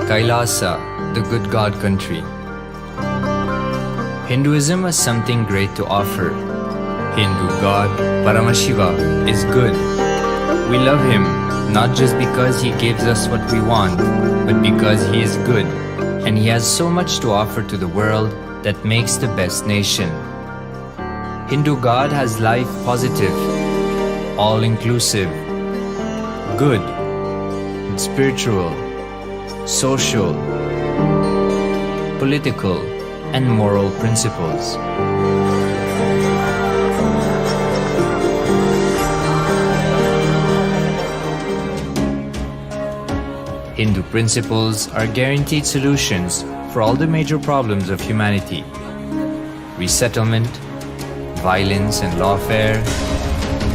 KAILASA, the good God country. Hinduism has something great to offer. Hindu God, Paramashiva, is good. We love him not just because he gives us what we want, but because he is good, and he has so much to offer to the world that makes the best nation. Hindu God has life positive, all-inclusive, good, spiritual, social, political, and moral principles. Hindu principles are guaranteed solutions for all the major problems of humanity: resettlement, violence and lawfare,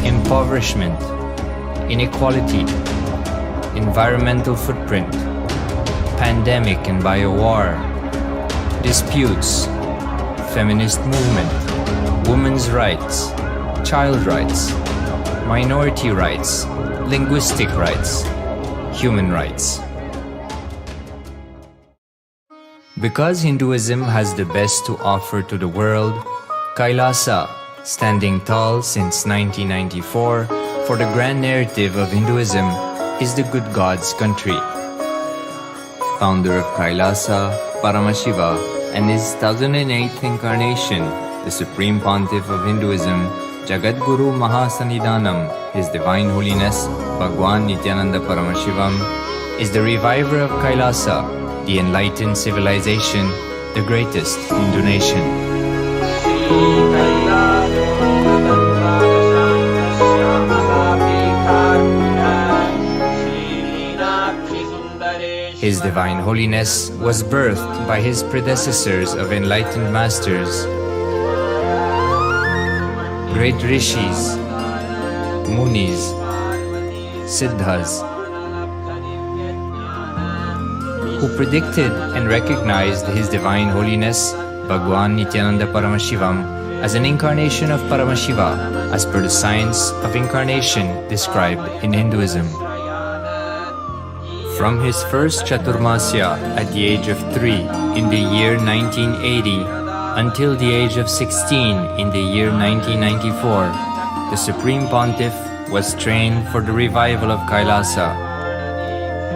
impoverishment, inequality, environmental footprint, pandemic and biowar, disputes, feminist movement, women's rights, child rights, minority rights, linguistic rights, human rights. Because Hinduism has the best to offer to the world, KAILASA, standing tall since 1994 for the grand narrative of Hinduism, is the good God's country. Founder of KAILASA, Paramashiva, and his 1008th incarnation, the Supreme Pontiff of Hinduism, Jagadguru Mahasannidhanam, His Divine Holiness, Bhagwan Nithyananda Paramashivam, is the reviver of KAILASA, the enlightened civilization, the greatest Hindu nation. His Divine Holiness was birthed by his predecessors of enlightened masters, great rishis, munis, siddhas, who predicted and recognized His Divine Holiness, Bhagwan Nithyananda Paramashivam, as an incarnation of Paramashiva, as per the science of incarnation described in Hinduism. From his first Chaturmasya at the age of 3 in the year 1980 until the age of 16 in the year 1994, the Supreme Pontiff was trained for the revival of KAILASA.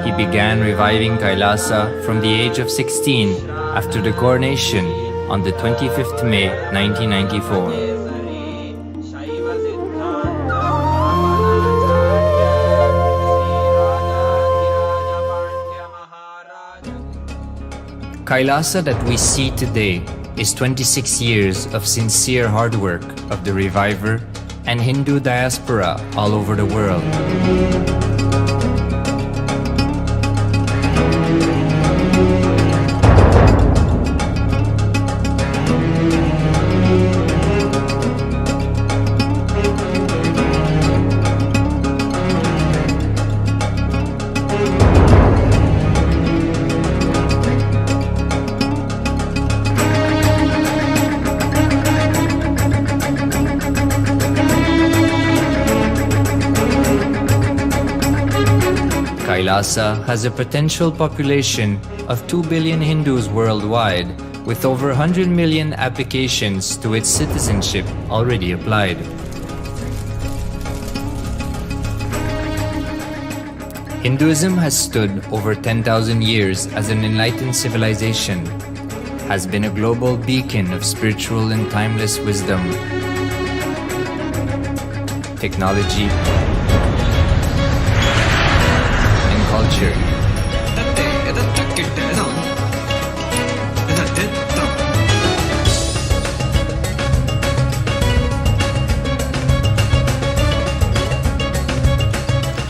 He began reviving KAILASA from the age of 16 after the coronation on the 25th May 1994. KAILASA that we see today is 26 years of sincere hard work of the reviver and Hindu diaspora all over the world. KAILASA has a potential population of 2 billion Hindus worldwide, with over 100 million applications to its citizenship already applied. Hinduism has stood over 10,000 years as an enlightened civilization, has been a global beacon of spiritual and timeless wisdom, technology, culture.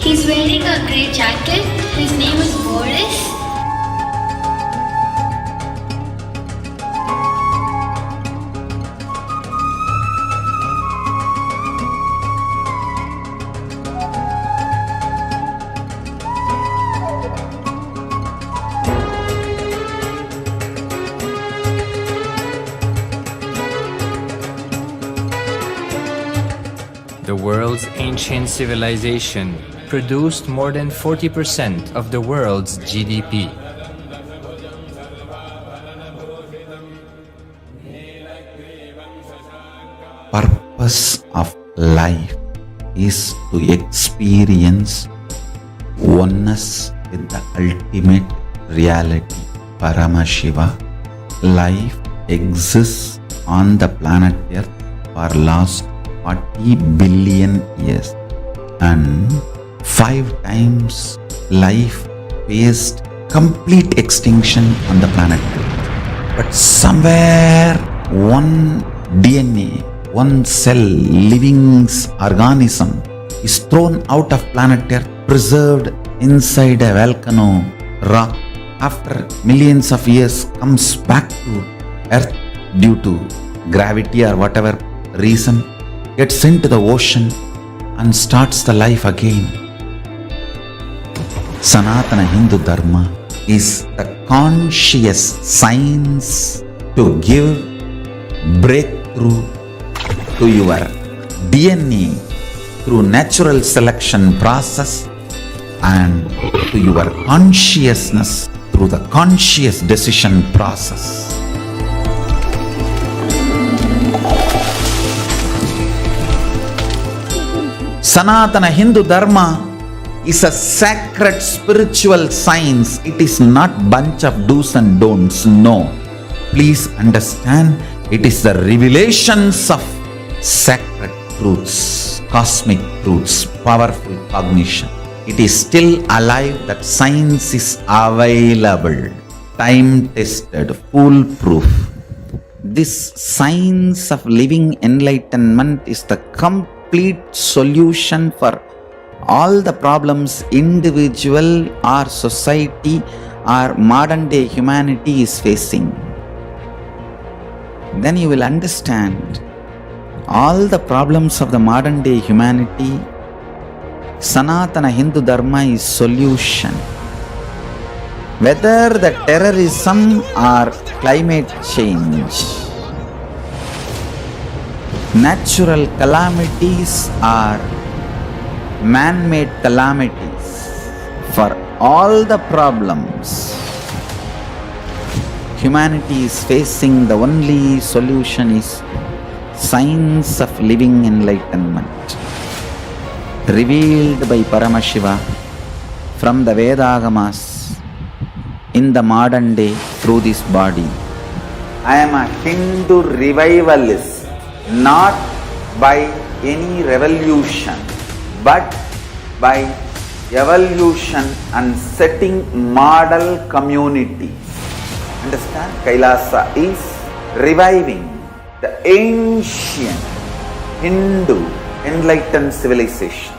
He's wearing a grey jacket. His name is Boris. The world's ancient civilization produced more than 40% of the world's GDP. purpose of life is to experience oneness with the ultimate reality, Paramashiva. Life exists on the planet Earth for last 40 billion years, and 5 times life faced complete extinction on the planet Earth. But somewhere one DNA, one cell, living organism is thrown out of planet Earth, preserved inside a volcano rock. After millions of years comes back to Earth due to gravity or whatever reason, gets into the ocean and starts the life again. Sanatana Hindu Dharma is the conscious science to give breakthrough to your DNA through natural selection process and to your consciousness through the conscious decision process. Sanatana Hindu Dharma is a sacred spiritual science. It is not bunch of do's and don'ts. No. Please understand, it is the revelations of sacred truths, cosmic truths, powerful cognition. It is still alive, that science is available, time-tested, foolproof. This science of living enlightenment is the complete solution for all the problems individual or society or modern day humanity is facing. Then you will understand all the problems of the modern day humanity. Sanatana Hindu Dharma is solution. Whether the terrorism or climate change, natural calamities or man-made calamities, for all the problems humanity is facing, the only solution is science of living enlightenment, revealed by Paramashiva from the Vedagamas in the modern day through this body. I am a Hindu revivalist, not by any revolution, but by evolution and setting model communities. Understand? KAILASA is reviving the ancient Hindu enlightened civilization.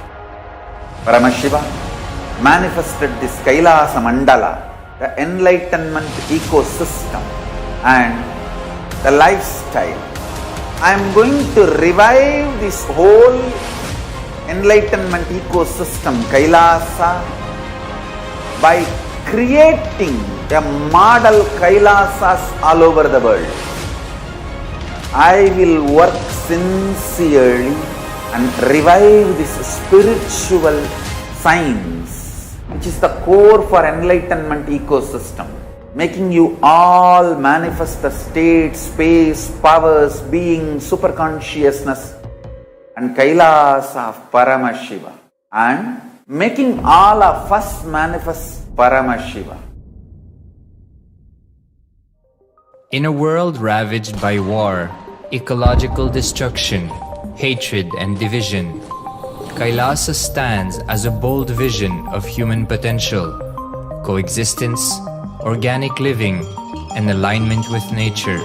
Paramashiva manifested this KAILASA Mandala, the enlightenment ecosystem and the lifestyle. I am going to revive this whole enlightenment ecosystem, KAILASA, by creating a model KAILASAs all over the world. I will work sincerely and revive this spiritual science, which is the core for enlightenment ecosystem, making you all manifest the state, space, powers, being, superconsciousness and KAILASA of Paramashiva, and making all of us manifest Paramashiva. In a world ravaged by war, ecological destruction, hatred and division, KAILASA stands as a bold vision of human potential, coexistence, organic living, and alignment with nature.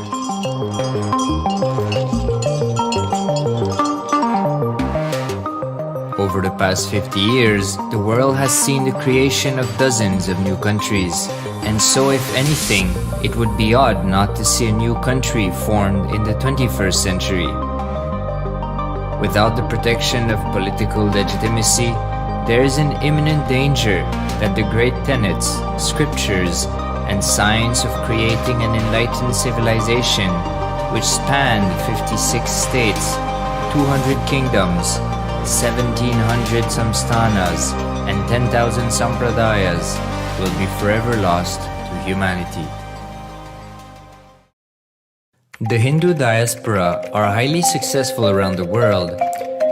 Over the past 50 years, the world has seen the creation of dozens of new countries, and so if anything, it would be odd not to see a new country formed in the 21st century. Without the protection of political legitimacy, there is an imminent danger that the great tenets, scriptures, and science of creating an enlightened civilization, which spanned 56 states, 200 kingdoms, 1700 samsthanas, and 10,000 sampradayas, will be forever lost to humanity. The Hindu diaspora are highly successful around the world.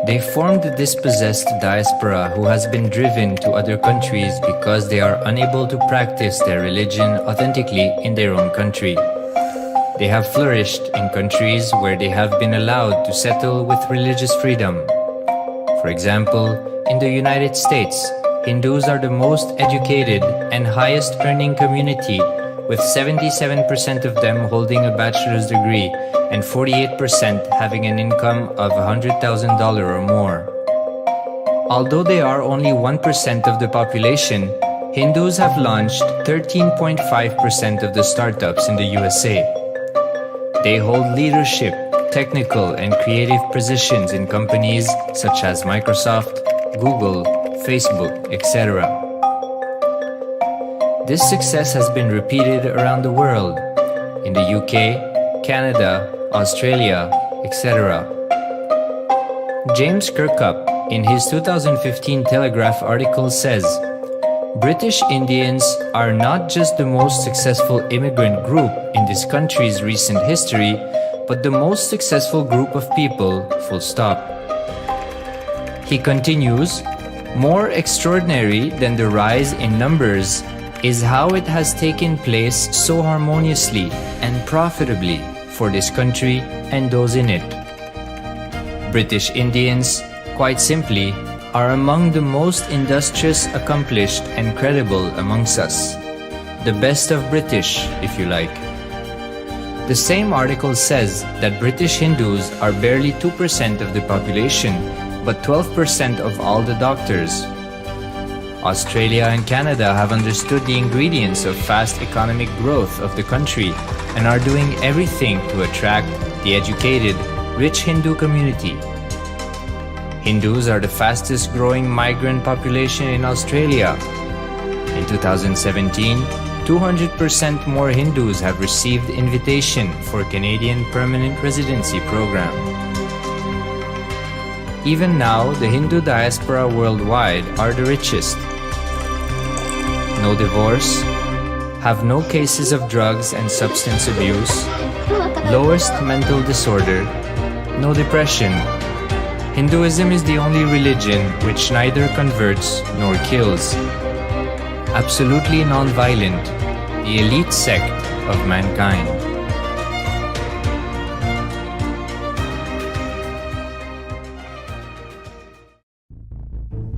They formed the dispossessed diaspora who has been driven to other countries because they are unable to practice their religion authentically in their own country. They have flourished in countries where they have been allowed to settle with religious freedom. For example, in the United States, Hindus are the most educated and highest earning community, with 77% of them holding a bachelor's degree and 48% having an income of $100,000 or more. Although they are only 1% of the population, Hindus have launched 13.5% of the startups in the USA. They hold leadership, technical and creative positions in companies such as Microsoft, Google, Facebook, etc. This success has been repeated around the world, in the UK, Canada, Australia, etc. James Kirkup, in his 2015 Telegraph article says, British Indians are not just the most successful immigrant group in this country's recent history, but the most successful group of people, full stop. He continues, more extraordinary than the rise in numbers is how it has taken place so harmoniously and profitably for this country and those in it. British Indians, quite simply, are among the most industrious, accomplished and credible amongst us. The best of British, if you like. The same article says that British Hindus are barely 2% of the population, but 12% of all the doctors. Australia and Canada have understood the ingredients of fast economic growth of the country and are doing everything to attract the educated, rich Hindu community. Hindus are the fastest growing migrant population in Australia. In 2017, 200% more Hindus have received invitation for Canadian Permanent Residency Program. Even now, the Hindu diaspora worldwide are the richest. No divorce, have no cases of drugs and substance abuse, lowest mental disorder, no depression. Hinduism is the only religion which neither converts nor kills. Absolutely non-violent, the elite sect of mankind.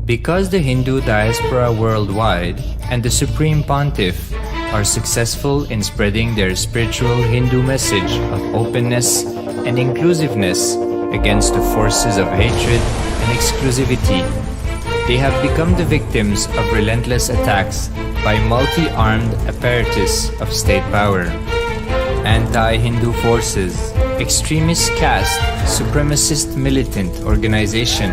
Because the Hindu diaspora worldwide and the Supreme Pontiff are successful in spreading their spiritual Hindu message of openness and inclusiveness against the forces of hatred and exclusivity, they have become the victims of relentless attacks by multi-armed apparatus of state power. Anti-Hindu forces, extremist caste, supremacist militant organization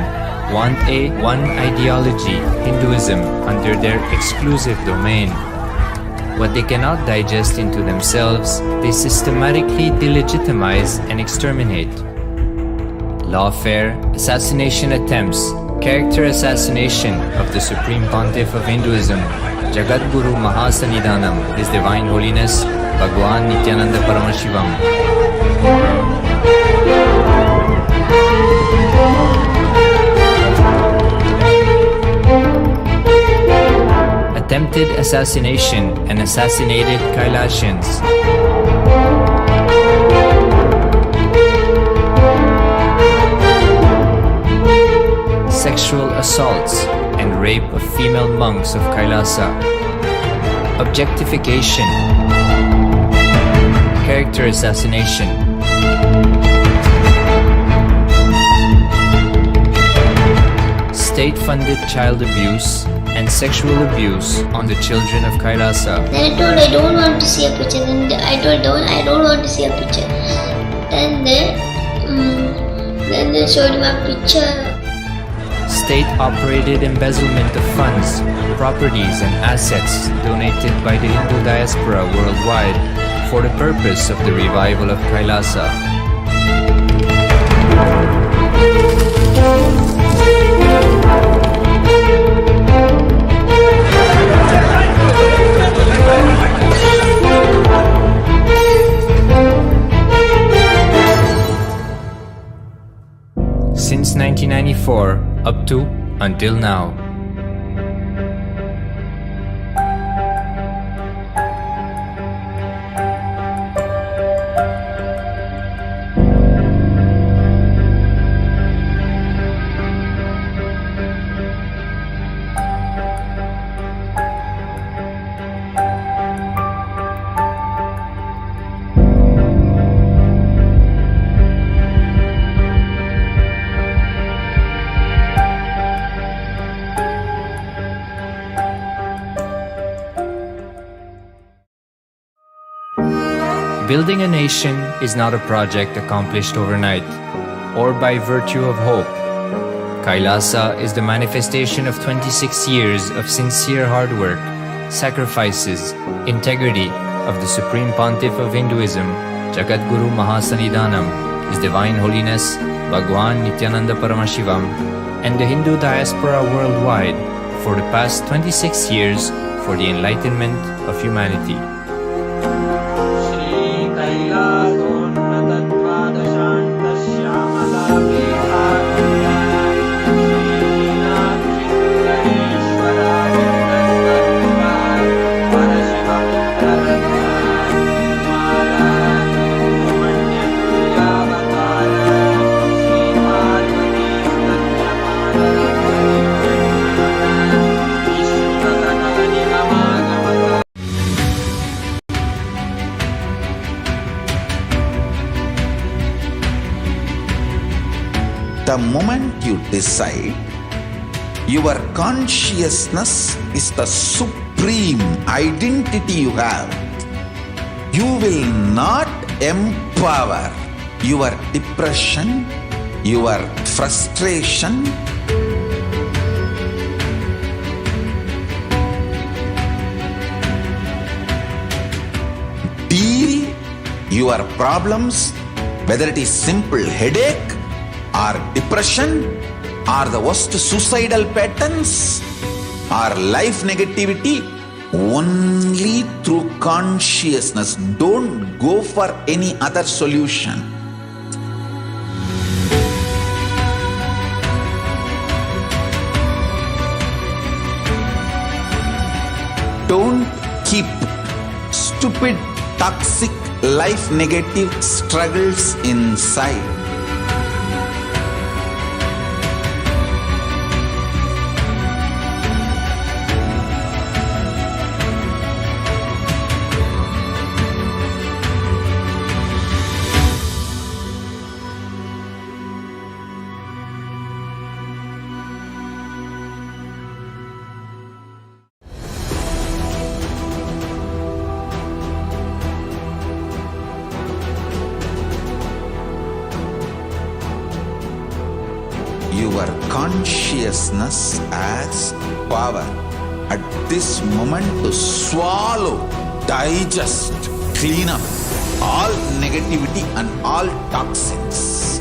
want a one ideology, Hinduism, under their exclusive domain. What they cannot digest into themselves, they systematically delegitimize and exterminate. Lawfare, assassination attempts, character assassination of the Supreme Pontiff of Hinduism, Jagadguru Mahasannidhanam, His Divine Holiness, Bhagwan Nithyananda Paramashivam. Attempted assassination and assassinated Kailasians. Sexual assaults and rape of female monks of Kailasa. Objectification. Character assassination. State-funded child abuse and sexual abuse on the children of Kailasa. Then I told I don't want to see a picture. Then I told I don't want to see a picture. Then they showed him a picture. State-operated embezzlement of funds, properties and assets donated by the Hindu diaspora worldwide for the purpose of the revival of Kailasa. up to until now. Building a nation is not a project accomplished overnight or by virtue of hope. KAILASA is the manifestation of 26 years of sincere hard work, sacrifices, integrity of the Supreme Pontiff of Hinduism, Jagadguru Mahasanidhanam, His Divine Holiness Bhagwan Nithyananda Paramashivam, and the Hindu diaspora worldwide for the past 26 years for the enlightenment of humanity. The moment you decide, your consciousness is the supreme identity you have. You will not empower your depression, your frustration, deal your problems, whether it is simple headache or depression or the worst suicidal patterns or life negativity, only through consciousness. Don't go for any other solution. Don't keep stupid, toxic, life negative struggles inside. Your consciousness has power at this moment to swallow, digest, clean up all negativity and all toxins.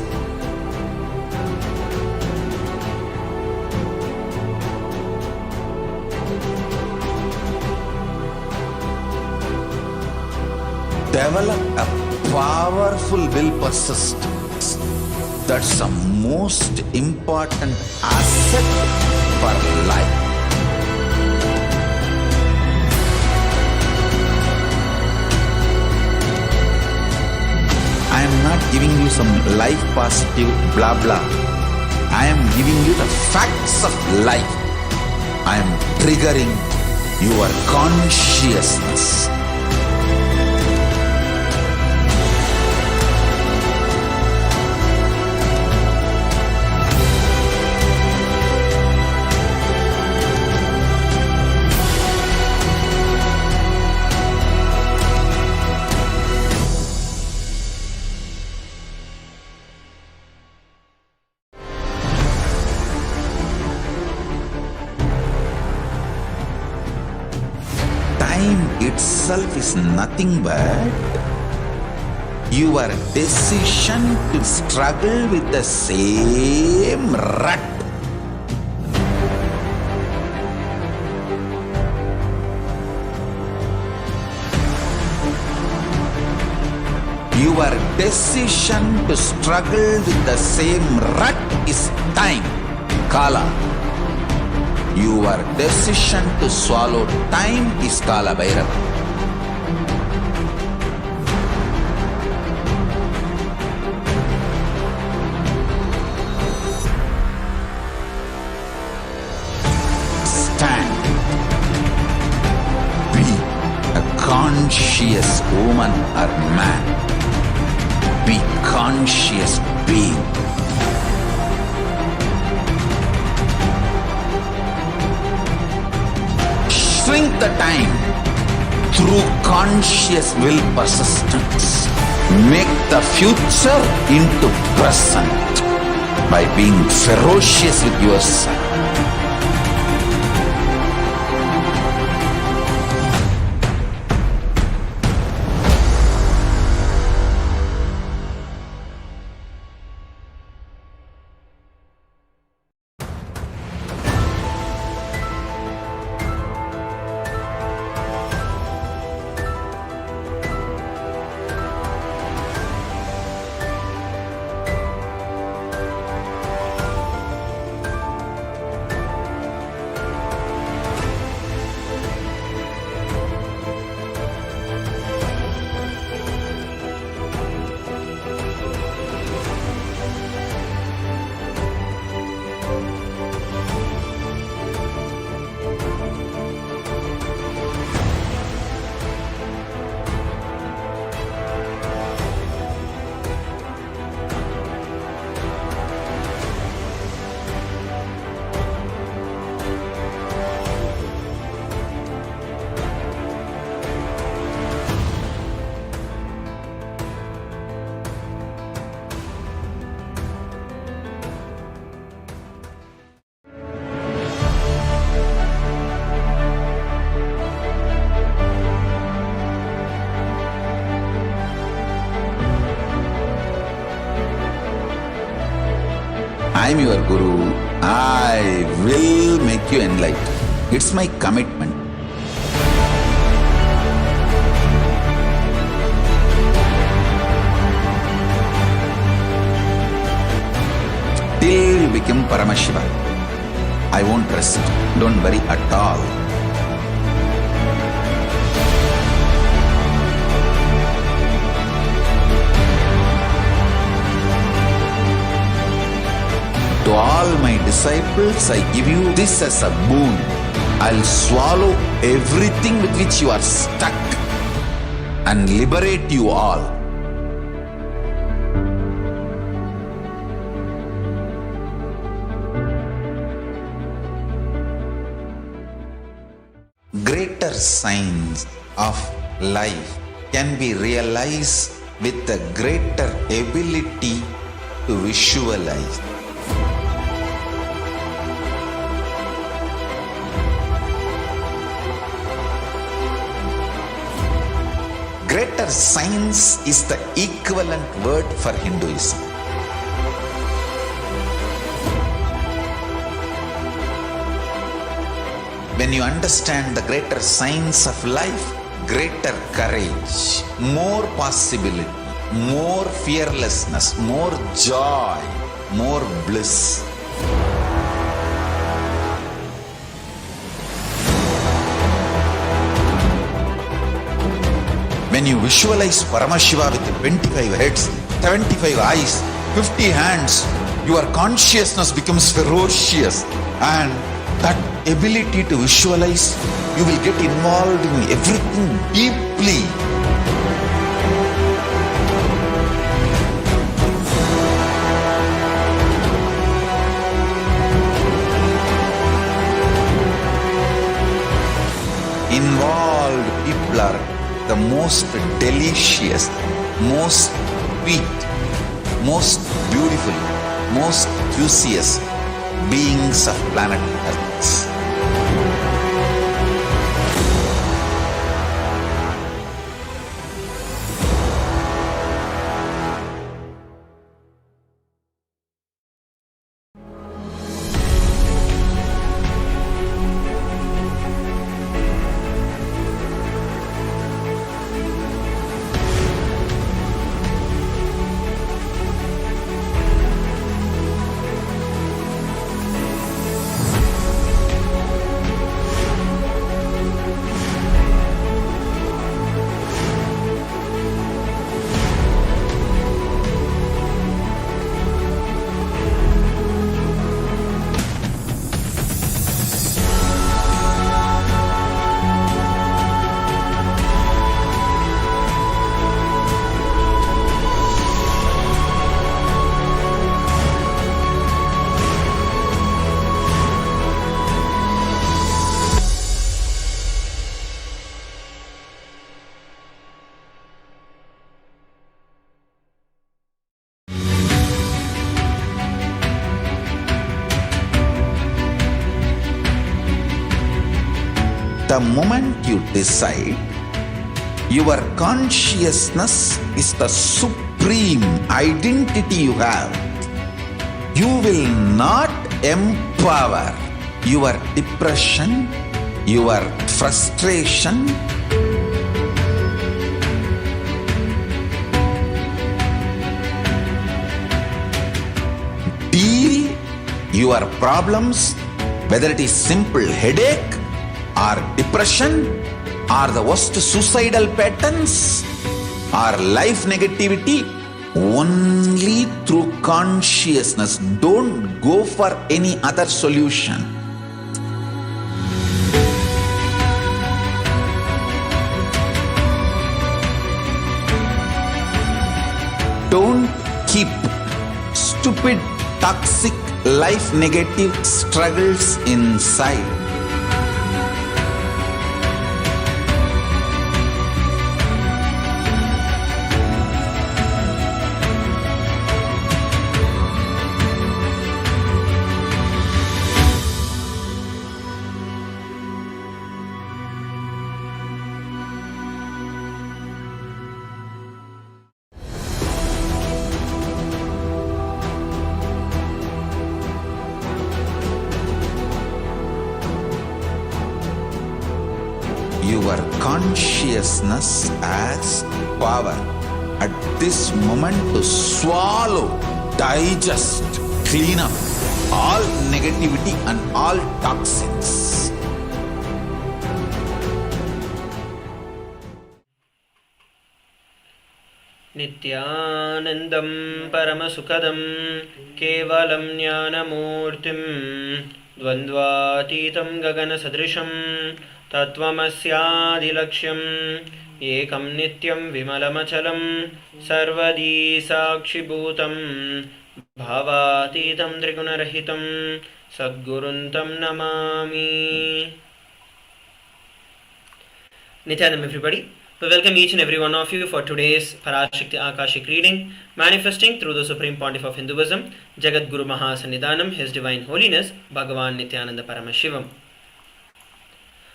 Develop a powerful will persistence. That's the most important asset for life. I am not giving you some life positive blah blah. I am giving you the facts of life. I am triggering your consciousness. Time itself is nothing but your decision to struggle with the same rut. Your decision to struggle with the same rut is time. Kala. Your decision to swallow time is Kala Bhairava. Stand. Be a conscious woman or man. Be conscious being. Shrink the time through conscious will persistence. Make the future into present by being ferocious with yourself. I am your Guru. I will make you enlightened. It's my commitment. Till you become Paramashiva, I won't rest. Don't worry at all. To all my disciples, I give you this as a boon. I'll swallow everything with which you are stuck and liberate you all. Greater signs of life can be realized with a greater ability to visualize. Greater science is the equivalent word for Hinduism. When you understand the greater science of life, greater courage, more possibility, more fearlessness, more joy, more bliss. When you visualize Paramashiva with 25 heads, 75 eyes, 50 hands, your consciousness becomes ferocious, and that ability to visualize, you will get involved in everything deeply. Involved people are the most delicious, most sweet, most beautiful, most juiciest beings of planet Earth. The moment you decide, your consciousness is the supreme identity you have. You will not empower your depression, your frustration, deal your problems, whether it is simple headache or depression or the worst suicidal patterns or life negativity, only through consciousness. Don't go for any other solution. Don't keep stupid, toxic, life negative struggles inside. Your consciousness has power at this moment to swallow, digest, clean up all negativity and all toxins. Nithyanandam Paramasukadam Kevalam Jnanamurtim Dvandvatitam Gagana Sadrisham Tattvamasyadilaksham Ekam Nityam Vimalamachalam Sarvadi Sakshibhutam Bhavatitam Trigunarahitam Sadguruntam Namami. Nithyanandam, everybody. We welcome each and every one of you for today's Parashakti Akashic reading, manifesting through the Supreme Pontiff of Hinduism, Jagat Guru Mahasannidhanam, His Divine Holiness, Bhagavan Nithyananda Paramashivam.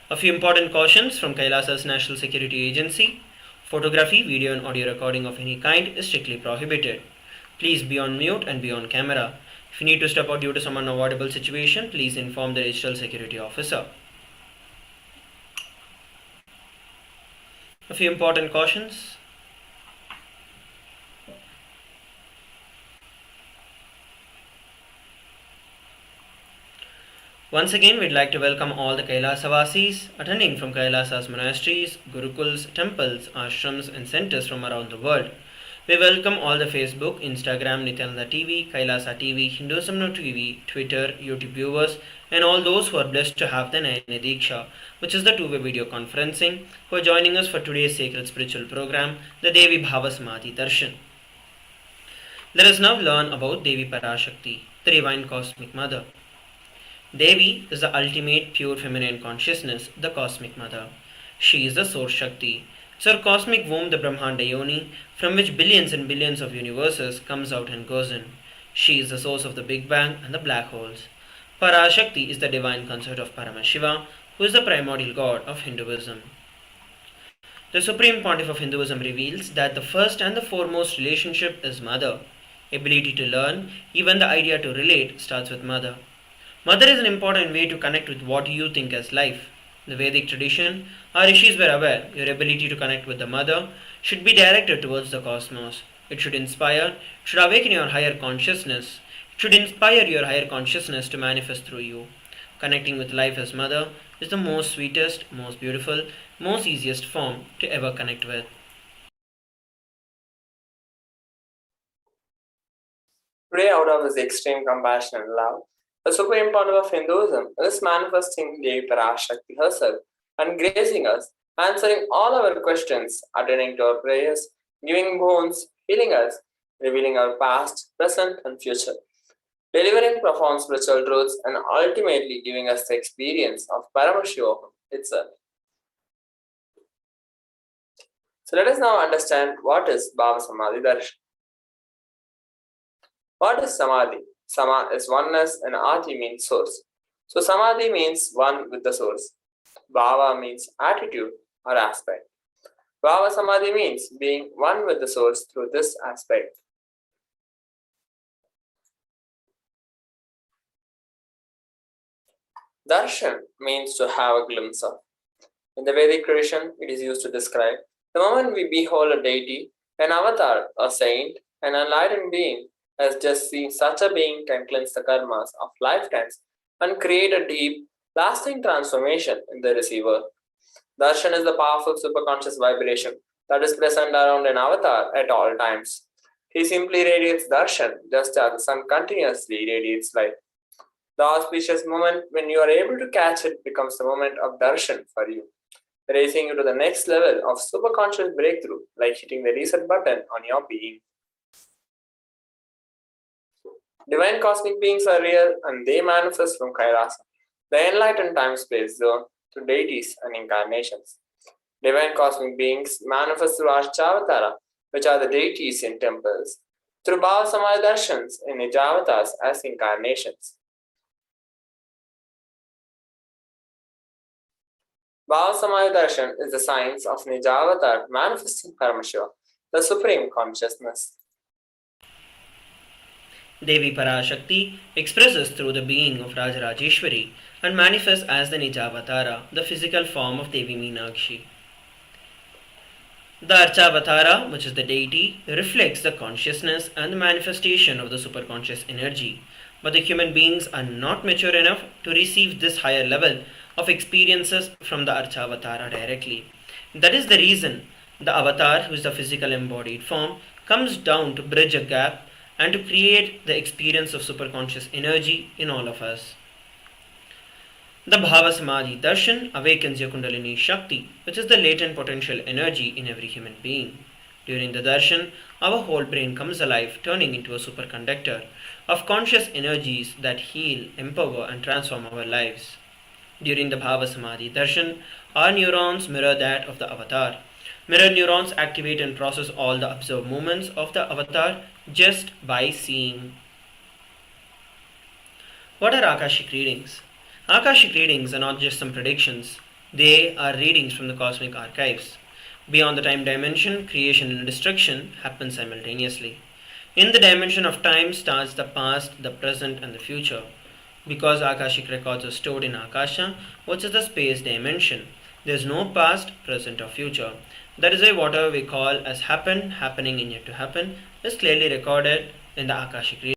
A few important cautions from KAILASA's National Security Agency. Photography, video and audio recording of any kind is strictly prohibited. Please be on mute and be on camera. If you need to step out due to some unavoidable situation, please inform the digital security officer. A few important cautions. Once again, we'd like to welcome all the Kailasavasis attending from Kailasa's monasteries, gurukuls, temples, ashrams and centers from around the world. We welcome all the Facebook, Instagram, Nithyananda TV, Kailasa TV, Hinduism No TV, Twitter, YouTube viewers, and all those who are blessed to have the Nayana Diksha, which is the two-way video conferencing, who are joining us for today's sacred spiritual program, the Devi Bhava Samadhi Darshan. Let us now learn about Devi Parashakti, the Divine Cosmic Mother. Devi is the ultimate pure feminine consciousness, the Cosmic Mother. She is the Source Shakti. It's her cosmic womb, the Brahmanda Yoni, from which billions and billions of universes comes out and goes in. She is the source of the Big Bang and the black holes. Parashakti is the divine consort of Paramashiva, who is the primordial god of Hinduism. The Supreme Pontiff of Hinduism reveals that the first and the foremost relationship is mother. Ability to learn, even the idea to relate, starts with mother. Mother is an important way to connect with what you think as life. In the Vedic tradition, our rishis were aware your ability to connect with the mother should be directed towards the cosmos. It should inspire, should awaken your higher consciousness. It should inspire your higher consciousness to manifest through you. Connecting with life as mother is the most sweetest, most beautiful, most easiest form to ever connect with. Today, out of his extreme compassion and love, the Supreme Pontiff of Hinduism is manifesting Devi Parashakti herself and gracing us, answering all our questions, attending to our prayers, giving boons, healing us, revealing our past, present, and future, delivering profound spiritual truths, and ultimately giving us the experience of Paramashivoham itself. So let us now understand what is Bhava Samadhi Darshan. What is Samadhi? Sama is oneness and Adi means source. So Samadhi means one with the source. Bhava means attitude or aspect. Bhava Samadhi means being one with the source through this aspect. Darshan means to have a glimpse of. In the Vedic tradition, it is used to describe the moment we behold a deity, an avatar, a saint, an enlightened being, as just seeing such a being can cleanse the karmas of lifetimes and create a deep, lasting transformation in the receiver. Darshan is the powerful superconscious vibration that is present around an avatar at all times. He simply radiates darshan just as the sun continuously radiates light. The auspicious moment when you are able to catch it becomes the moment of darshan for you, raising you to the next level of superconscious breakthrough, like hitting the reset button on your being. Divine cosmic beings are real and they manifest from KAILASA, the enlightened time-space zone, to deities and incarnations. Divine cosmic beings manifest through Archavatara, which are the deities in temples, through Bhava Samadhi Darshans in Nijavatars as incarnations. Bhava Samadhi Darshan is the science of Nijavatar manifesting Paramashiva, the Supreme Consciousness. Devi Parashakti expresses through the being of Rajarajeshwari and manifests as the Nijavatara, the physical form of Devi Meenakshi. The Archavatara, which is the deity, reflects the consciousness and the manifestation of the superconscious energy, but the human beings are not mature enough to receive this higher level of experiences from the Archavatara directly. That is the reason the avatar, who is the physical embodied form, comes down to bridge a gap and to create the experience of superconscious energy in all of us. The Bhava Samadhi Darshan awakens your Kundalini Shakti, which is the latent potential energy in every human being. During the darshan, our whole brain comes alive, turning into a superconductor of conscious energies that heal, empower, and transform our lives. During the Bhava Samadhi darshan, our neurons mirror that of the avatar. Mirror neurons activate and process all the observed movements of the avatar just by seeing. What are Akashic readings? Akashic readings are not just some predictions, they are readings from the cosmic archives. Beyond the time dimension, creation and destruction happen simultaneously. In the dimension of time starts the past, the present, and the future. Because Akashic records are stored in Akasha, which is the space dimension, there is no past, present, or future. That is why whatever we call as happened, happening, and yet to happen is clearly recorded in the Akashic reading.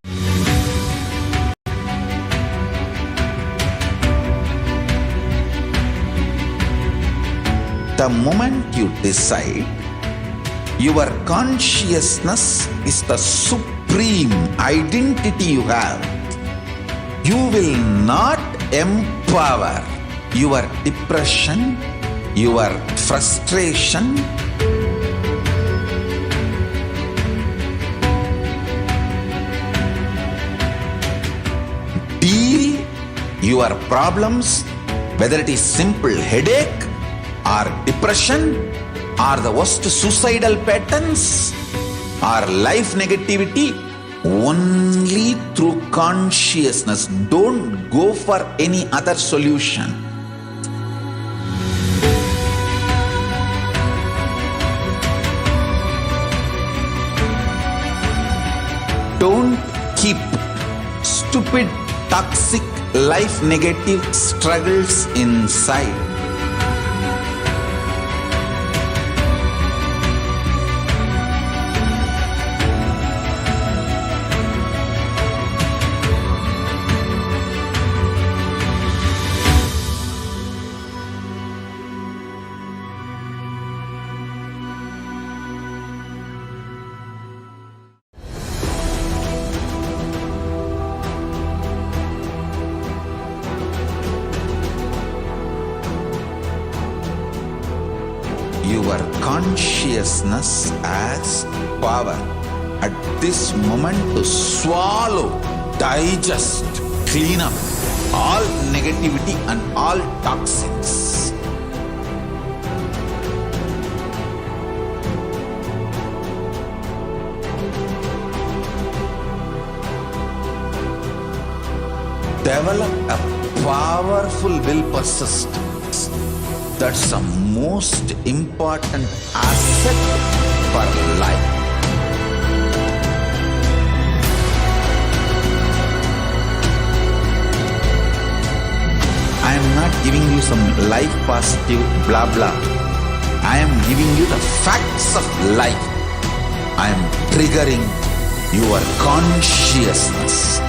The moment you decide, your consciousness is the supreme identity you have. You will not empower your depression, your frustration, deal your problems, whether it is simple headache or depression or the worst suicidal patterns or life negativity, only through consciousness. Don't go for any other solution. Don't keep stupid, toxic, life negative struggles inside. Your consciousness has power at this moment to swallow, digest, clean up all negativity and all toxins. Develop a powerful will persistence. That's the most important asset for life. I am not giving you some life positive blah blah. I am giving you the facts of life. I am triggering your consciousness.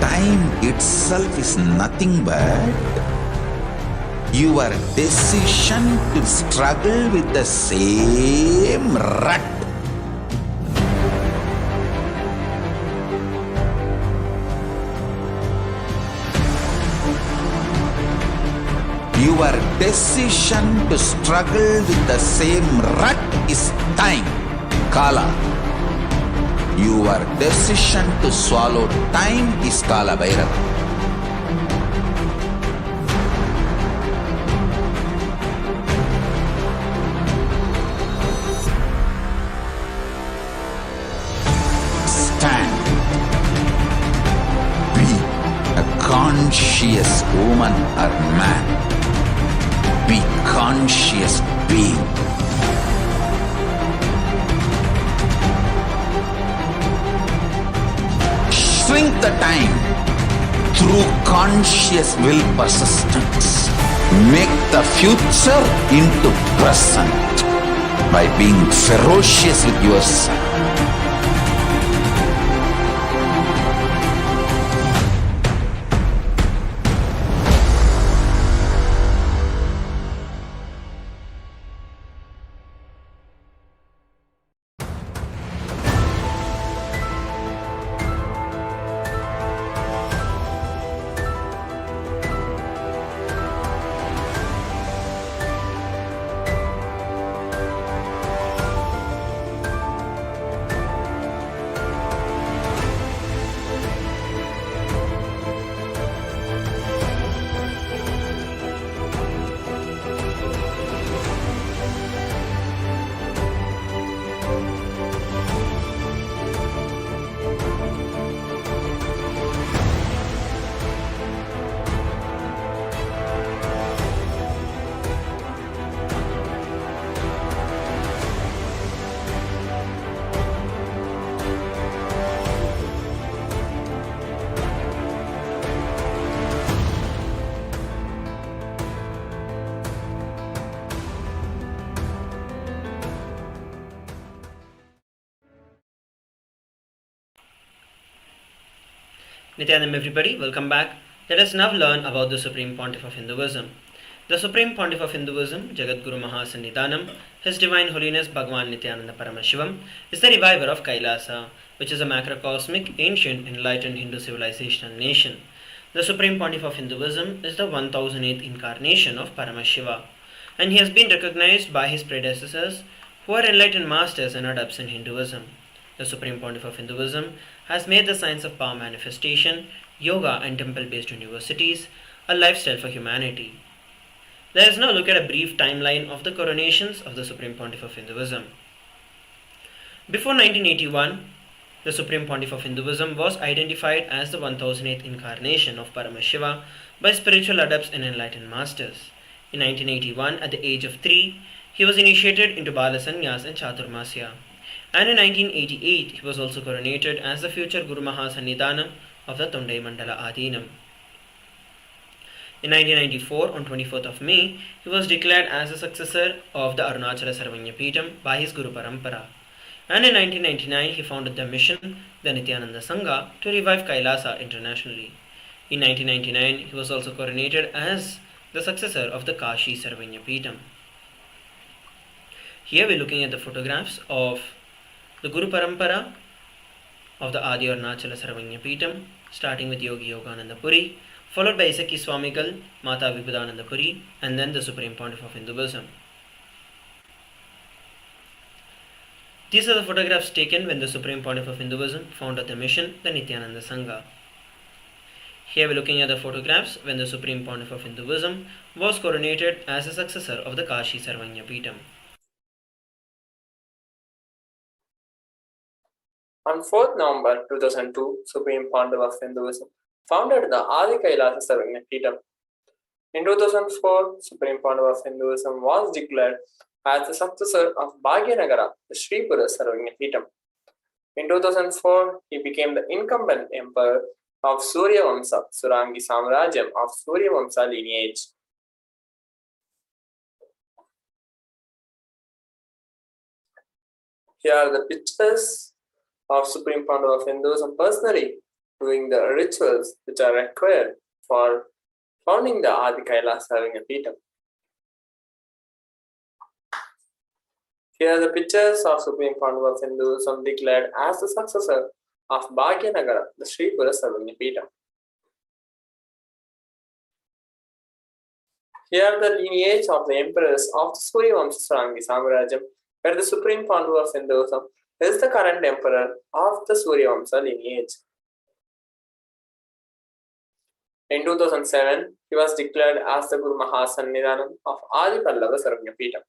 Time itself is nothing but your decision to struggle with the same rut. Your decision to struggle with the same rut is time, Kala. Your decision to swallow time is Kala Bhairava. Stand. Be a conscious woman or man. Be conscious being. Shrink the time through conscious will persistence. Make the future into present by being ferocious with yourself. Nithyanam everybody, welcome back. Let us now learn about the Supreme Pontiff of Hinduism. The Supreme Pontiff of Hinduism, Jagadguru Mahasannidhanam, His Divine Holiness Bhagwan Nithyananda Paramashivam, is the reviver of KAILASA, which is a macrocosmic, ancient, enlightened Hindu civilizational nation. The Supreme Pontiff of Hinduism is the 1008th incarnation of Paramashiva, and he has been recognized by his predecessors who are enlightened masters and adepts in Hinduism. The Supreme Pontiff of Hinduism has made the science of power manifestation, yoga and temple-based universities a lifestyle for humanity. Let us now look at a brief timeline of the coronations of the Supreme Pontiff of Hinduism. Before 1981, the Supreme Pontiff of Hinduism was identified as the 1008th incarnation of Paramashiva by spiritual adepts and enlightened masters. In 1981, at the age of 3, he was initiated into Bala Sannyas and Chaturmasya. And in 1988, he was also coronated as the future Guru Mahasannidhanam of the Tondai Mandala Adinam. In 1994, on 24th of May, he was declared as the successor of the Arunachala Sarvanya Peetham by his Guru Parampara. And in 1999, he founded the mission, the Nithyananda Sangha, to revive KAILASA internationally. In 1999, he was also coronated as the successor of the Kashi Sarvanya Peetham. Here we are looking at the photographs of the Guru Parampara of the Adi Arunachala Sarvanya Peetham, starting with Yogi Yogananda Puri, followed by Isaki Swamigal, Mata Vibhudananda Puri, and then the Supreme Pontiff of Hinduism. These are the photographs taken when the Supreme Pontiff of Hinduism founded the mission, the Nithyananda Sangha. Here we're looking at the photographs when the Supreme Pontiff of Hinduism was coronated as a successor of the Kashi Sarvanya Peetham. On 4th November 2002, Supreme Pontiff of Hinduism founded the Adi KAILASA Sarvanya Peetham. In 2004, Supreme Pontiff of Hinduism was declared as the successor of Bhagyanagara, the Sripura Sarvanya Peetham. In 2004, he became the incumbent emperor of Surya Vamsa, Surangi Samrajyam of Surya Vamsa lineage. Here are the pictures of Supreme Pontiff of Hinduism personally doing the rituals which are required for founding the Adi Kailasa Sarvanya Peetham. Here are the pictures of Supreme Pontiff of Hinduism declared as the successor of Bhagyanagara, the Sripura Sarvanya Peetham. Here are the lineage of the emperors of the Surya Vamsa Surangi Samrajyam, where the Supreme Pontiff of Hinduism is the current emperor of the Surya Vamsa lineage. In 2007, he was declared as the Guru Mahasannidhanam of Adi Pallava Sarvanya Peetham.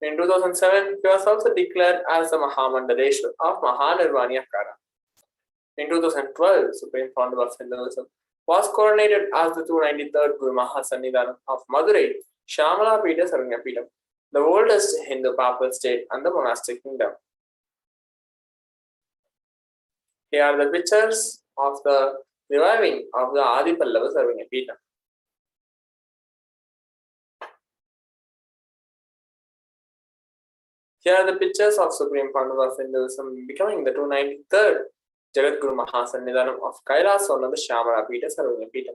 In 2007, he was also declared as the Mahamandaleshwar of Mahanirvani Akhada. In 2012, Supreme Pontiff of Hinduism was coronated as the 293rd Guru Mahasannidhanam of Madurai, Shamala Peeta Sarvanya Peetham, the oldest Hindu papal state and the monastic kingdom. Here are the pictures of the reviving of the Adi Pallava Sarvanya Peetham. Here are the pictures of Supreme Pontiff of Hinduism becoming the 293rd Jagat Guru Mahasannidhanam of KAILASA on the Shamala Peeta Sarvanya Peetham.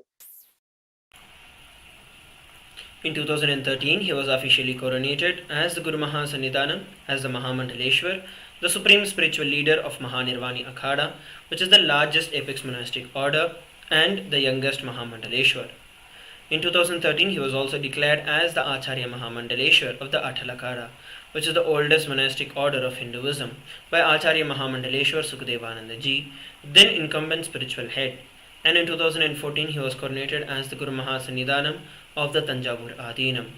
In 2013, he was officially coronated as the Guru Mahasannidhanam, as the Mahamandaleshwar, the supreme spiritual leader of Mahanirvani Akhada, which is the largest apex monastic order and the youngest Mahamandaleshwar. In 2013, he was also declared as the Acharya Mahamandaleshwar of the Athalakara, which is the oldest monastic order of Hinduism, by Acharya Mahamandaleshwar Sukadevananda Ji, then incumbent spiritual head. And in 2014, he was coronated as the Guru Mahasannidhanam of the Tanjavur Adinam.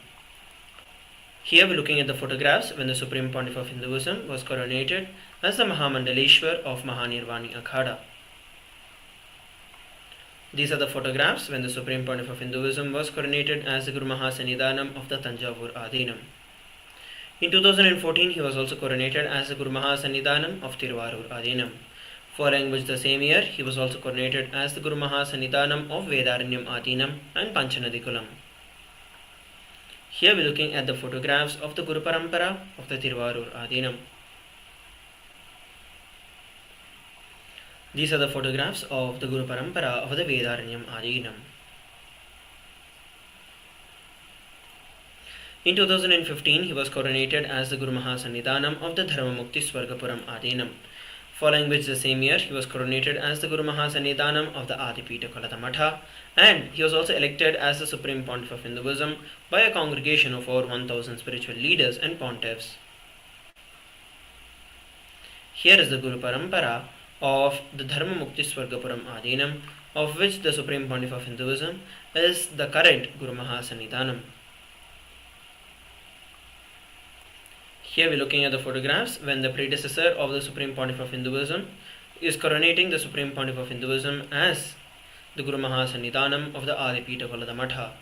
Here we're looking at the photographs when the Supreme Pontiff of Hinduism was coronated as the Mahamandaleshwar of Mahanirvani Akhada. These are the photographs when the Supreme Pontiff of Hinduism was coronated as the Guru Mahasannidhanam of the Tanjavur Adinam. In 2014, he was also coronated as the Guru Mahasannidhanam of Tiruvarur Adinam. Following which the same year, he was also coronated as the Guru Mahasannidhanam of Vedaranyam Adinam and Panchanadikulam. Here we are looking at the photographs of the Guru Parampara of the Tiruvarur Adinam. These are the photographs of the Guru Parampara of the Vedaranyam Adinam. In 2015, he was coronated as the Guru Mahasannidhanam of the Dharmamukti Swargapuram Adinam. Following which the same year, he was coronated as the Guru Mahasannidhanam of the Adipita Kolata Matha, and he was also elected as the Supreme Pontiff of Hinduism by a congregation of over 1000 spiritual leaders and pontiffs. Here is the Guru Parampara of the Dharmamukti Swargapuram Adinam, of which the Supreme Pontiff of Hinduism is the current Guru Mahasannidhanam. Here we are looking at the photographs when the predecessor of the Supreme Pontiff of Hinduism is coronating the Supreme Pontiff of Hinduism as the Guru Mahasannidhanam of the Adipita Kolata Matha.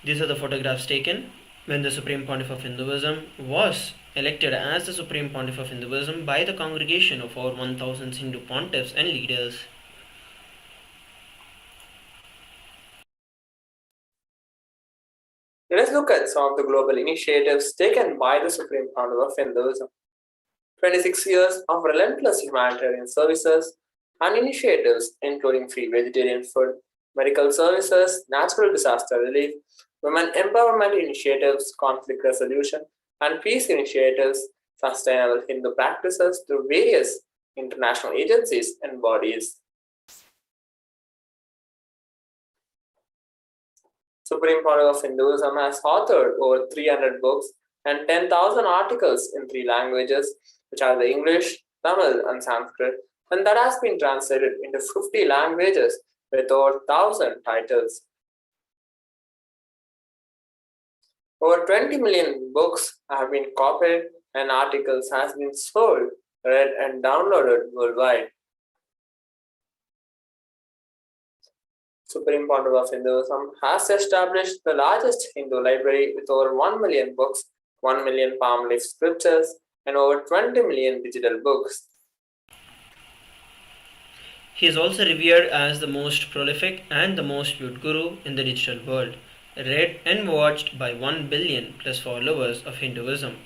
These are the photographs taken when the Supreme Pontiff of Hinduism was elected as the Supreme Pontiff of Hinduism by the congregation of over 1000 Hindu pontiffs and leaders. Let us look at some of the global initiatives taken by the Supreme Pontiff of Hinduism. 26 years of relentless humanitarian services and initiatives including free vegetarian food, medical services, natural disaster relief, women empowerment initiatives, conflict resolution, and peace initiatives, sustainable Hindu practices through various international agencies and bodies. Supreme Pontiff of Hinduism has authored over 300 books and 10,000 articles in 3 languages, which are the English, Tamil, and Sanskrit, and that has been translated into 50 languages with over 1,000 titles. Over 20 million books have been copied and articles has been sold, read, and downloaded worldwide. Supreme Pontiff of Hinduism has established the largest Hindu library with over 1 million books, 1 million palm leaf scriptures, and over 20 million digital books. He is also revered as the most prolific and the most viewed guru in the digital world, read and watched by 1 billion plus followers of Hinduism.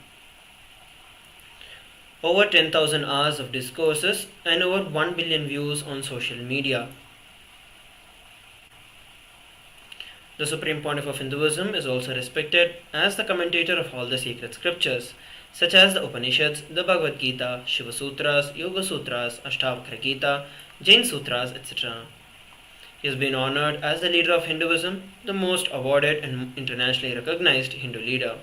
Over 10,000 hours of discourses and over 1 billion views on social media. The Supreme Pontiff of Hinduism is also respected as the commentator of all the sacred scriptures, such as the Upanishads, the Bhagavad Gita, Shiva Sutras, Yoga Sutras, Ashtavakra Gita, Jain Sutras, etc. He has been honored as the leader of Hinduism, the most awarded and internationally recognized Hindu leader.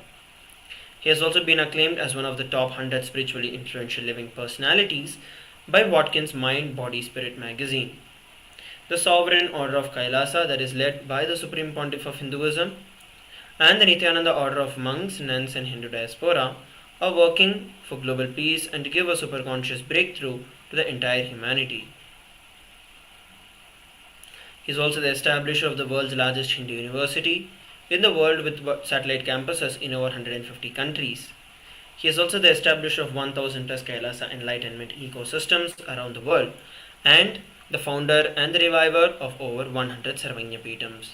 He has also been acclaimed as one of the top 100 spiritually influential living personalities by Watkins Mind, Body, Spirit magazine. The Sovereign Order of KAILASA, that is led by the Supreme Pontiff of Hinduism, and the Nithyananda Order of Monks, Nuns, and Hindu Diaspora are working for global peace and to give a superconscious breakthrough to the entire humanity. He is also the establisher of the world's largest Hindu university in the world with satellite campuses in over 150 countries. He is also the establisher of 1,000 plus KAILASA Enlightenment ecosystems around the world and the founder and the reviver of over 100 Sarvanya Peetams.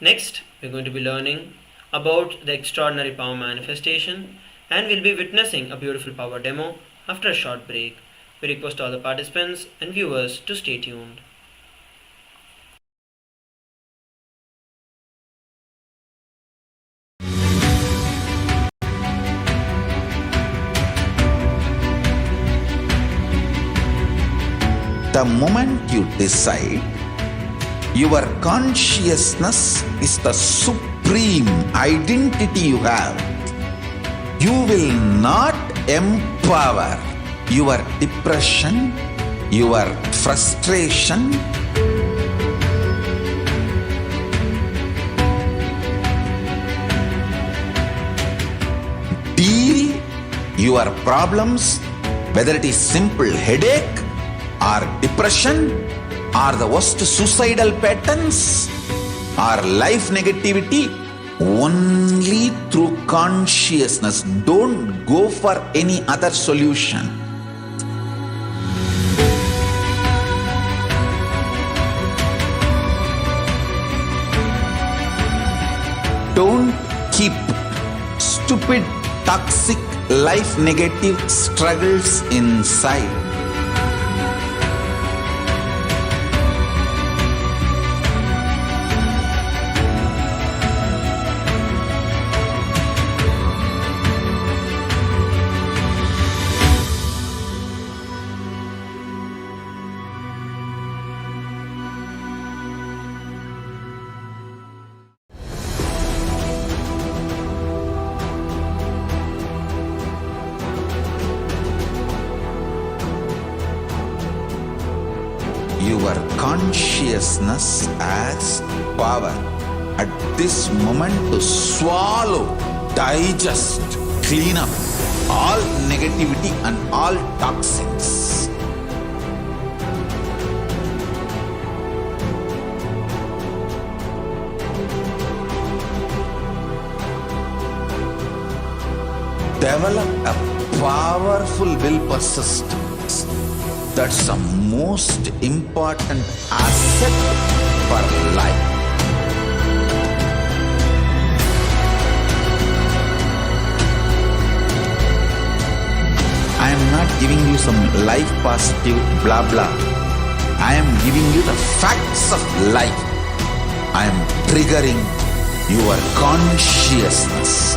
Next, we're going to be learning about the extraordinary power manifestation and we'll be witnessing a beautiful power demo after a short break. We request all the participants and viewers to stay tuned. The moment you decide, your consciousness is the supreme identity you have. You will not empower your depression, your frustration, deal your problems, whether it is simple headache or depression or the worst suicidal patterns or life negativity, only through consciousness. Don't go for any other solution. Don't keep stupid, toxic, life negative struggles inside. Your consciousness has power at this moment to swallow, digest, clean up all negativity and all toxins. Develop a powerful will persistence. That's the most important asset for life. I am not giving you some life positive blah blah. I am giving you the facts of life. I am triggering your consciousness.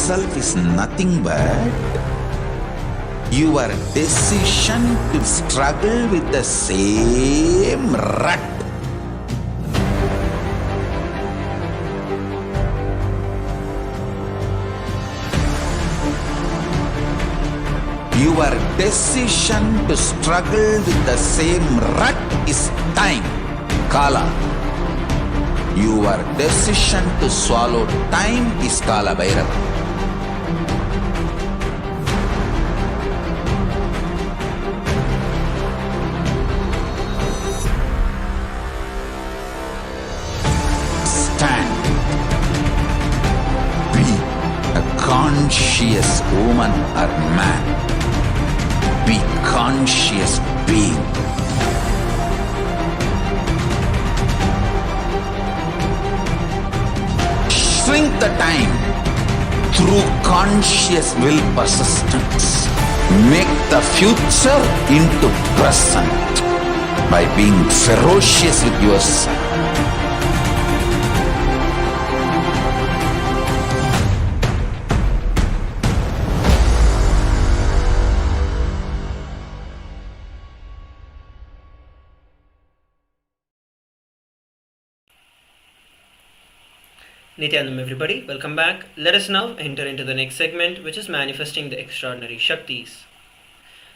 itself is nothing but your decision to struggle with the same rut. Your decision to struggle with the same rut is time, Kala. Your decision to swallow time is Kala Bhairava. Stand. Be a conscious woman or man. Be conscious being. Shrink the time through conscious will persistence. Make the future into present by being ferocious with yourself. Nithyanandam everybody, welcome back. Let us now enter into the next segment, which is manifesting the extraordinary Shaktis.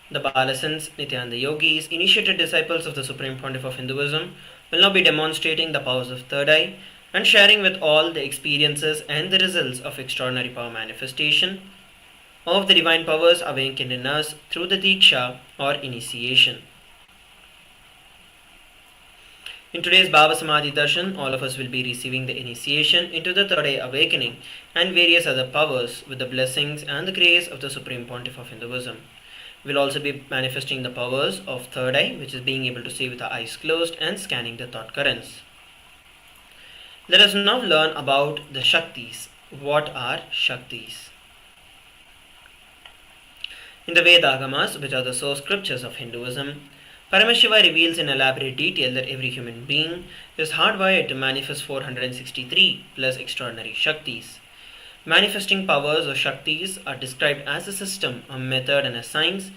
The Balasans, Nithyananda Yogis, initiated disciples of the Supreme Pontiff of Hinduism, will now be demonstrating the powers of third eye and sharing with all the experiences and the results of extraordinary power manifestation of the divine powers awakened in us through the Diksha or initiation. In today's Bhava Samadhi Darshan, all of us will be receiving the initiation into the third eye awakening and various other powers with the blessings and the grace of the Supreme Pontiff of Hinduism. We will also be manifesting the powers of third eye, which is being able to see with the eyes closed and scanning the thought currents. Let us now learn about the Shaktis. What are Shaktis? In the Vedagamas, which are the source scriptures of Hinduism, Paramashiva reveals in elaborate detail that every human being is hardwired to manifest 463 plus extraordinary Shaktis. Manifesting powers or Shaktis are described as a system, a method and a science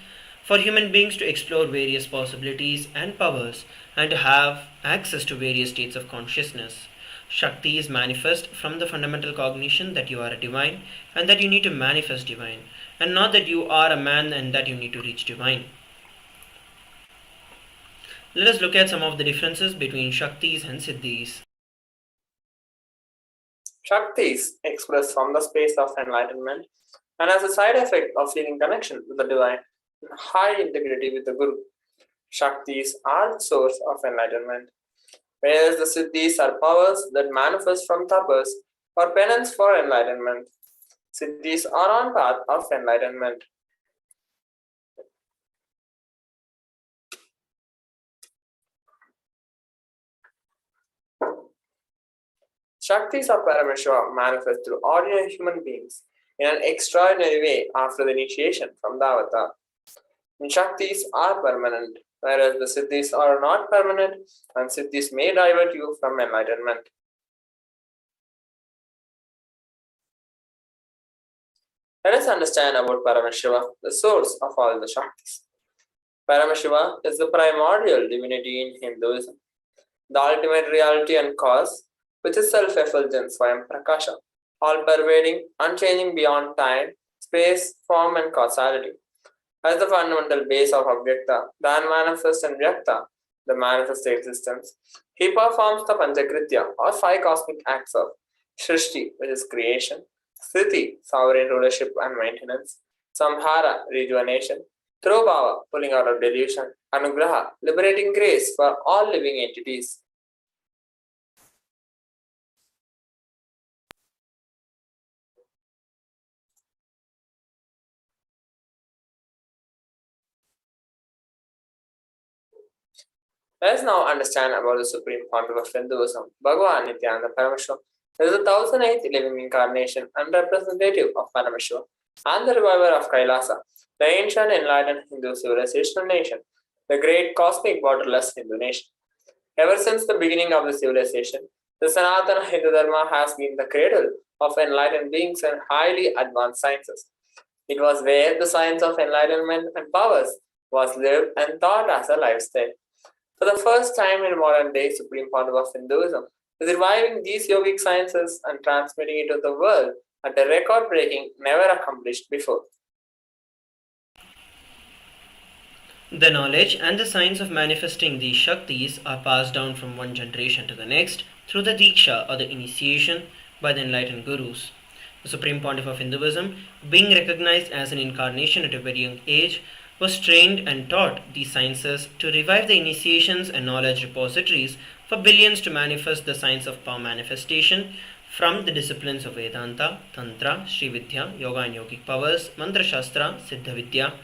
for human beings to explore various possibilities and powers and to have access to various states of consciousness. Shaktis manifest from the fundamental cognition that you are a divine and that you need to manifest divine, and not that you are a man and that you need to reach divine. Let us look at some of the differences between Shaktis and Siddhis. Shaktis express from the space of enlightenment and as a side effect of feeling connection with the divine and high integrity with the Guru. Shaktis are the source of enlightenment, whereas the Siddhis are powers that manifest from tapas or penance for enlightenment. Siddhis are on path of enlightenment. Shaktis of Paramashiva manifest through ordinary human beings in an extraordinary way after the initiation from the avatar. And Shaktis are permanent, whereas the Siddhis are not permanent, and Siddhis may divert you from enlightenment. Let us understand about Paramashiva, the source of all the Shaktis. Paramashiva is the primordial divinity in Hinduism, the ultimate reality and cause, which is self-effulgent Swayam Prakasha, all-pervading, unchanging beyond time, space, form and causality. As the fundamental base of Avyakta, the unmanifest and Vyakta, the manifest existence, he performs the Panchakritya or 5 cosmic acts of Shrishti, which is creation, Sthiti, sovereign rulership and maintenance, Samhara, rejuvenation, Trobhava, pulling out of delusion, Anugraha, liberating grace for all living entities. Let us now understand about the Supreme Pontiff of Hinduism, Bhagavan Nithyananda Paramashivam. He is the 1008th living incarnation and representative of Paramashiva and the reviver of KAILASA, the ancient enlightened Hindu civilizational nation, the great cosmic borderless Hindu nation. Ever since the beginning of the civilization, the Sanatana Hindu Dharma has been the cradle of enlightened beings and highly advanced sciences. It was where the science of enlightenment and powers was lived and taught as a lifestyle. For the first time in modern day, Supreme Founder of Hinduism is reviving these yogic sciences and transmitting it to the world at a record breaking, never accomplished before. The knowledge and the science of manifesting these Shaktis are passed down from one generation to the next through the Diksha or the initiation by the enlightened Gurus. The Supreme Pontiff of Hinduism, being recognized as an incarnation at a very young age, was trained and taught these sciences to revive the initiations and knowledge repositories for billions to manifest the science of power manifestation from the disciplines of Vedanta, Tantra, Sri Vidya, Yoga and Yogic powers, Mantra Shastra, Siddha Vidya,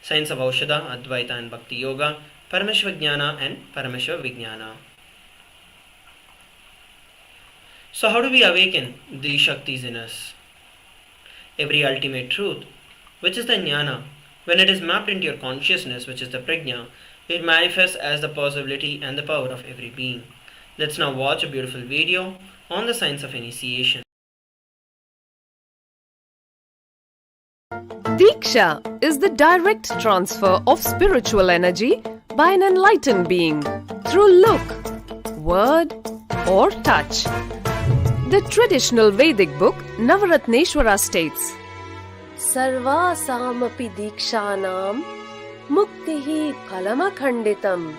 science of Aushadha, Advaita and Bhakti Yoga, Paramashiva and Paramashiva Vijnana. So how do we awaken these Shaktis in us? Every ultimate truth, which is the Jnana, when it is mapped into your consciousness, which is the Prajna, it manifests as the possibility and the power of every being. Let's now watch a beautiful video on the science of initiation. Diksha is the direct transfer of spiritual energy by an enlightened being through look, word, or touch. The traditional Vedic book Navaratneshwara states, Sarva samapi dikshanam muktihi phalamakhanditam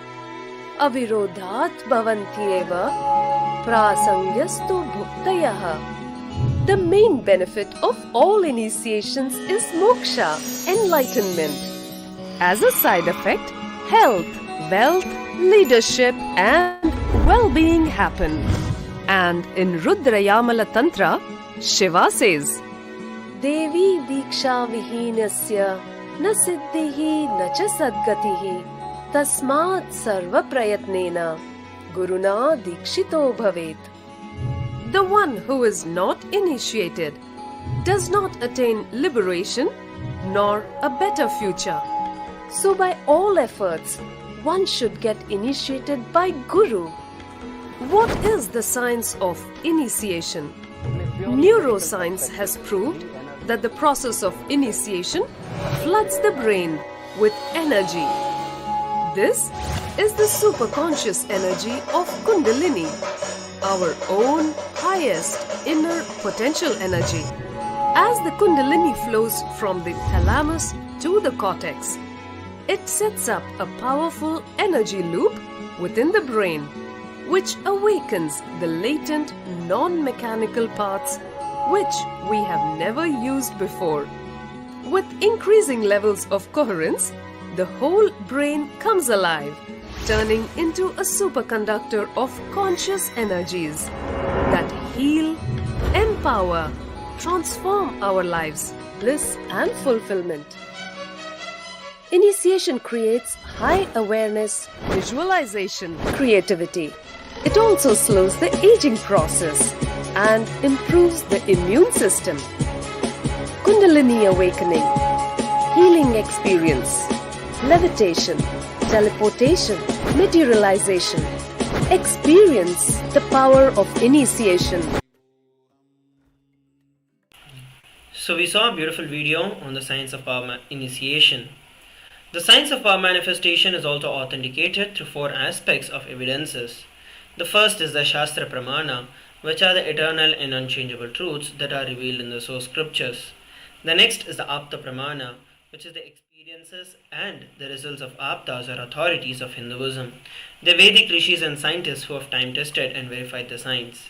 avirodhat bhavantyeva prasangyastu bhuktayah. The main benefit of all initiations is moksha, enlightenment. As a side effect, health, wealth, leadership and well-being happen. And in Rudrayamala Tantra, Shiva says, Devi diksha vihinasya na siddhihi na cha sadgatihi tasmat sarva prayatnena guruna dikshito bhavet. The one who is not initiated does not attain liberation nor a better future. So by all efforts, one should get initiated by Guru. What is the science of initiation? Neuroscience has proved that the process of initiation floods the brain with energy. This is the superconscious energy of Kundalini, our own highest inner potential energy. As the Kundalini flows from the thalamus to the cortex, it sets up a powerful energy loop within the brain, which awakens the latent non-mechanical parts which we have never used before. With increasing levels of coherence, the whole brain comes alive, turning into a superconductor of conscious energies that heal, empower, transform our lives, bliss and fulfillment. Initiation creates high awareness, visualization, creativity. It also slows the aging process and improves the immune system. Kundalini awakening, healing experience, levitation, teleportation, materialization. Experience the power of initiation. So we saw a beautiful video on the science of power initiation. The science of power manifestation is also authenticated through four aspects of evidences. The first is the Shastra Pramana, which are the eternal and unchangeable truths that are revealed in the source scriptures. The next is the Apta Pramana, which is the experiences and the results of Aptas or authorities of Hinduism, the Vedic rishis and scientists who have time tested and verified the science.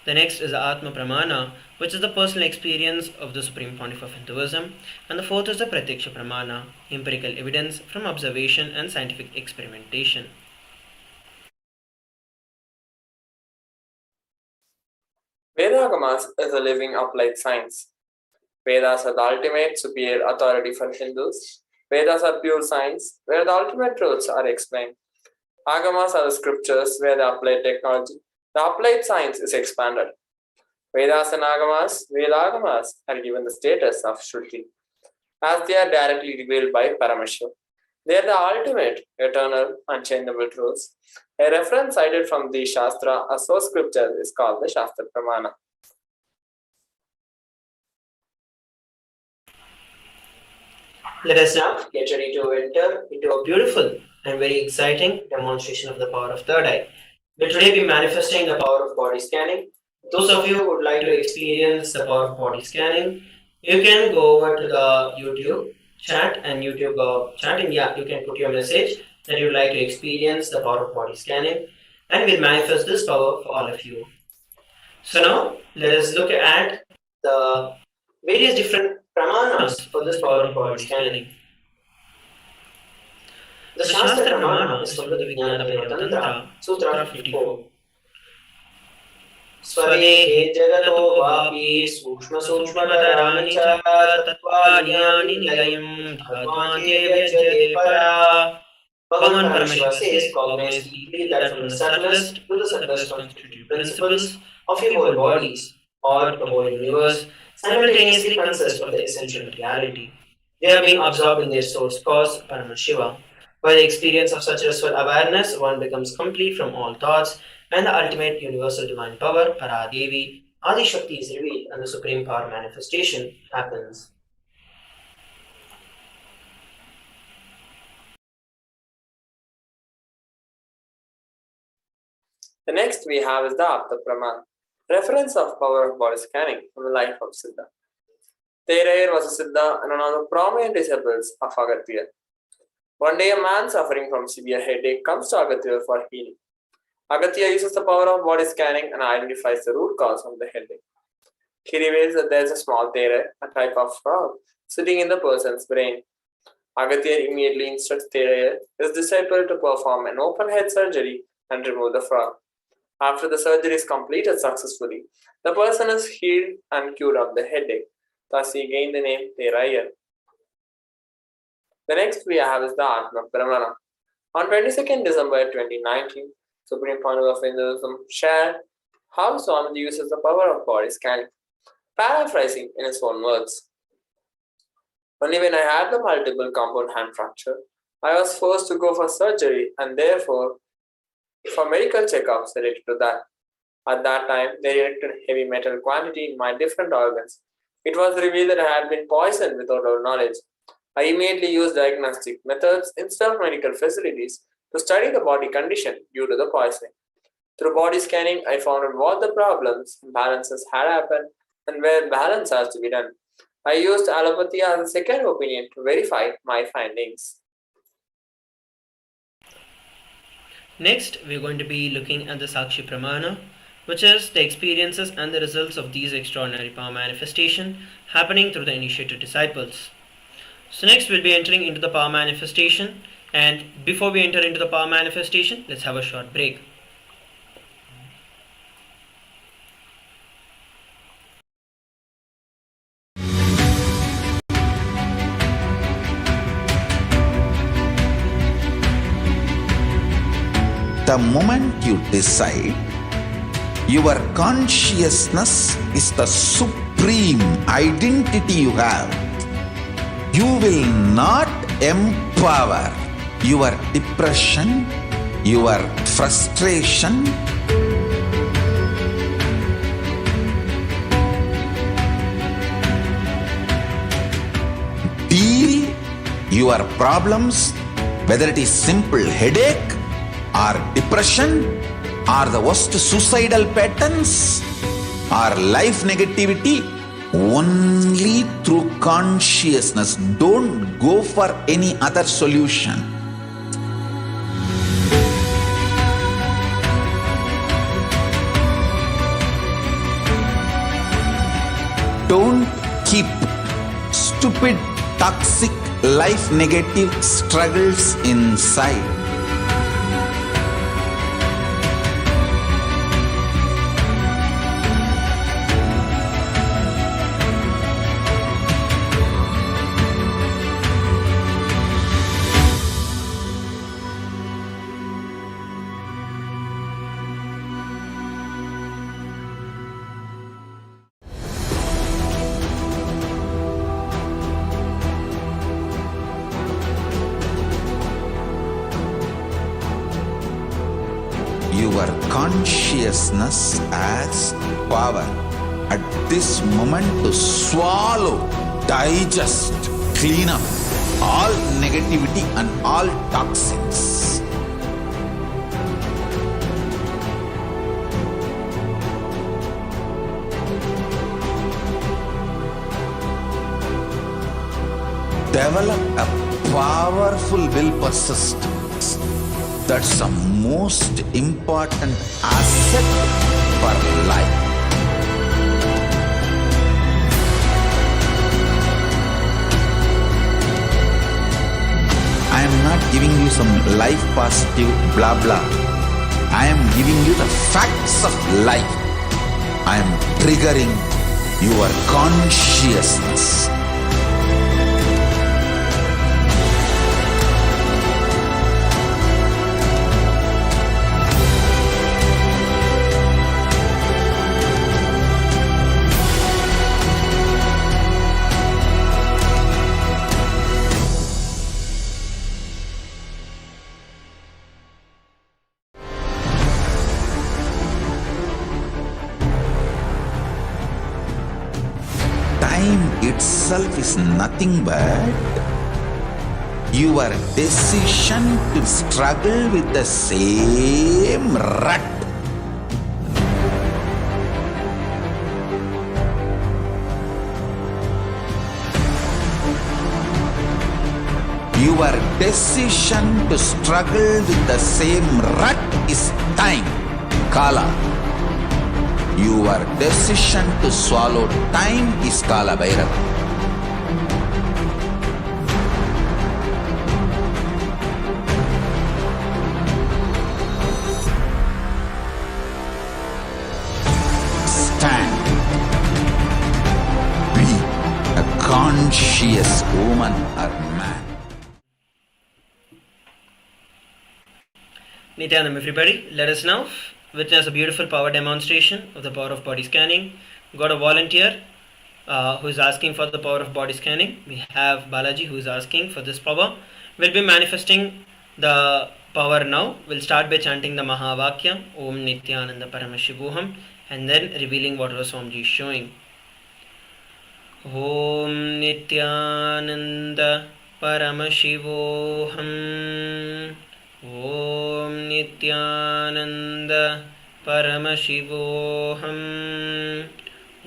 The next is the Atma Pramana, which is the personal experience of the Supreme Pontiff of Hinduism, and the fourth is the Pratyaksha Pramana, empirical evidence from observation and scientific experimentation. Vedagamas is a living applied science. Vedas are the ultimate superior authority for Hindus. Vedas are pure science, where the ultimate truths are explained. Agamas are the scriptures, where the applied technology, the applied science is expanded. Vedas and Vedagamas are given the status of Shruti, as they are directly revealed by Paramashiva. They are the ultimate, eternal, unchangeable truths. A reference cited from the Shastra, a source scripture, is called the Shastra Pramana. Let us now get ready to enter into a beautiful and very exciting demonstration of the power of third eye. We'll today be manifesting the power of body scanning. Those of you who would like to experience the power of body scanning, you can go over to the YouTube chat and you can put your message that you'd like to experience the power of body scanning, and we'll manifest this power for all of you. So now let us look at the various different pramanas for this power of body scanning. The Shastra Pramana is from the Vijnana Tantra, Sutra 54. Swadehe jagato vapi sukshma sukshmataraani cha tattvanyani nilayam dhātvāntyeva vyajyate para. Bhagavan Paramashiva says, cognize deeply that from the subtlest to the subtlest constitutive principles of your whole bodies or the whole universe simultaneously consist of the essential reality. They are being absorbed in their source cause, Paramashiva. By the experience of such restful awareness, one becomes complete from all thoughts, and the ultimate universal divine power, Paradevi, Adi Shakti, is revealed, and the supreme power manifestation happens. The next we have is the Apta Pramana, reference of power of body scanning from the life of Siddha. Thereyer was a Siddha and one of the prominent disciples of Agatya. One day, a man suffering from severe headache comes to Agatya for healing. Agatya uses the power of body scanning and identifies the root cause of the headache. He reveals that there is a small Thereyer, a type of frog, sitting in the person's brain. Agatya immediately instructs Thereyer, his disciple, to perform an open head surgery and remove the frog. After the surgery is completed successfully, the person is healed and cured of the headache. Thus, he gained the name Thereyer. The next we have is the Atma Pramana. On 22nd December 2019, Supreme Panel of Hinduism shared how Swamiji uses the power of body scanning, paraphrasing in his own words. Only when I had the multiple compound hand fracture, I was forced to go for surgery and therefore for medical checkups related to that. At that time, they detected heavy metal quantity in my different organs. It was revealed that I had been poisoned without our knowledge. I immediately used diagnostic methods instead of medical facilities to study the body condition due to the poisoning. Through body scanning, I found out what the problems, imbalances had happened and where balance has to be done. I used allopathy as a second opinion to verify my findings. Next, we're going to be looking at the Sakshi Pramana, which is the experiences and the results of these extraordinary power manifestation happening through the initiated disciples. So next we'll be entering into the power manifestation, and before we enter into the power manifestation, let's have a short break. The moment you decide, your consciousness is the supreme identity you have. You will not empower your depression, your frustration, deal your problems, whether it is simple headache or depression or the worst suicidal patterns or life negativity, only through consciousness. Don't go for any other solution. Don't keep stupid, toxic, life negative struggles inside. Your consciousness has power at this moment to swallow, digest clean up all negativity and all toxins. Develop a powerful will persistence. That's the most important asset for life. I am not giving you some life positive blah blah. I am giving you the facts of life. I am triggering your consciousness. Time itself is nothing but your decision to struggle with the same rut. Your decision to struggle with the same rut is time, Kala. Your decision to swallow time is Kala Bhairava. Stand. Be a conscious woman or man. Nithyanandam, everybody, let us now witness a beautiful power demonstration of the power of body scanning. Got a volunteer who is asking for the power of body scanning. We have Balaji who is asking for this power. We'll be manifesting the power now. We'll start by chanting the Mahavakya, Om Nithyananda Paramashivoham, and then revealing whatever Swamiji is showing. Om Nithyananda Paramashivoham. Om Nithyananda Paramashivoham.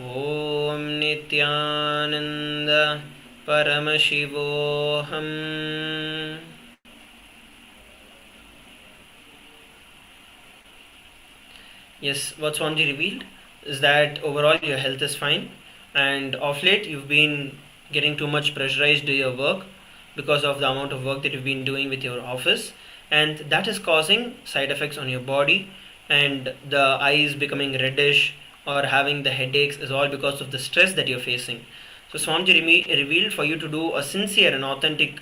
Om Nithyananda Paramashivoham. Yes, what Swamiji revealed is that overall your health is fine, and of late you've been getting too much pressurized to your work because of the amount of work that you've been doing with your office, and that is causing side effects on your body, and the eyes becoming reddish or having the headaches is all because of the stress that you're facing. So Swamiji revealed for you to do a sincere and authentic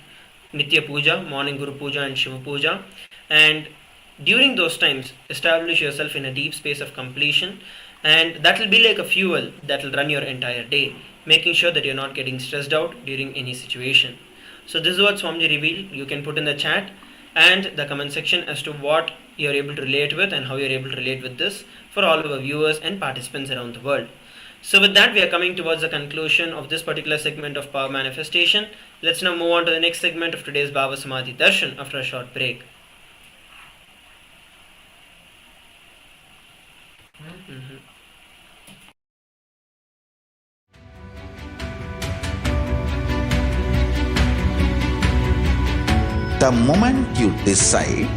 Nitya Puja, morning Guru Puja and Shiva Puja, and during those times establish yourself in a deep space of completion, and that will be like a fuel that will run your entire day, making sure that you're not getting stressed out during any situation. So this is what Swamiji revealed. You can put in the chat and the comment section as to what you're able to relate with and how you're able to relate with this for all of our viewers and participants around the world. So with that, we are coming towards the conclusion of this particular segment of Power Manifestation. Let's now move on to the next segment of today's Bhava Samadhi Darshan after a short break. The moment you decide,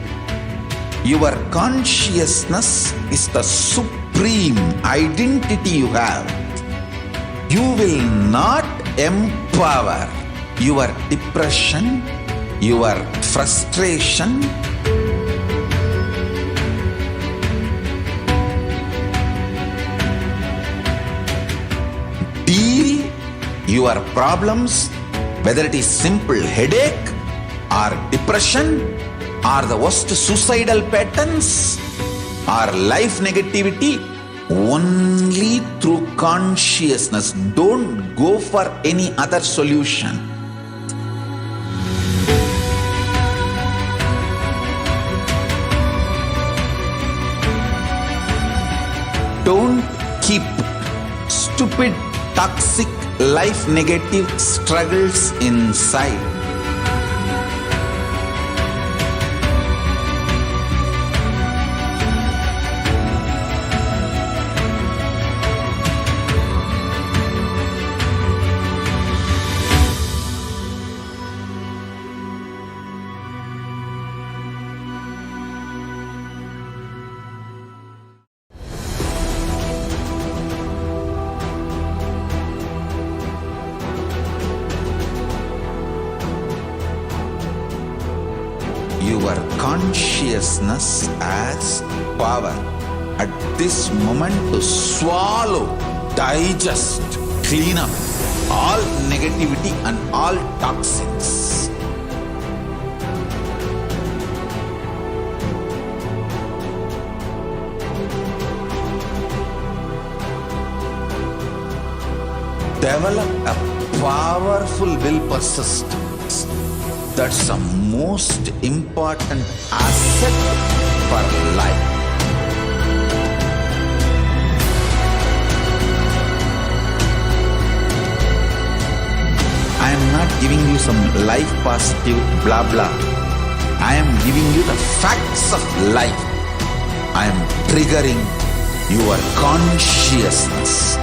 your consciousness is the supreme identity you have. You will not empower your depression, your frustration, deal your problems, whether it is simple headache or depression or the worst suicidal patterns or life negativity, only through consciousness. Don't go for any other solution. Don't keep stupid, toxic life negative struggles inside. Your consciousness as power at this moment to swallow, digest, clean up all negativity and all toxins. Develop a powerful will persistence. That's the most important asset for life. I am not giving you some life positive blah blah. I am giving you the facts of life. I am triggering your consciousness.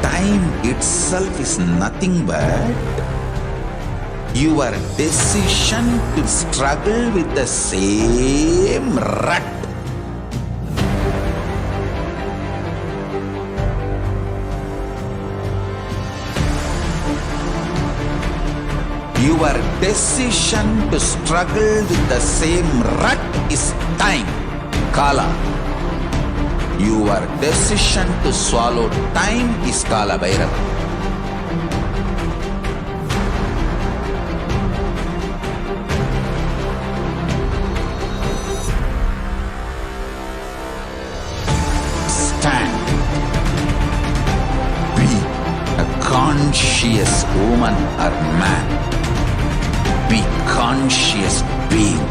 Time itself is nothing but your decision to struggle with the same rut. Your decision to struggle with the same rut is time, Kala. Your decision to swallow time is Kala Bhairava. Stand. Be a conscious woman or man. Be conscious being.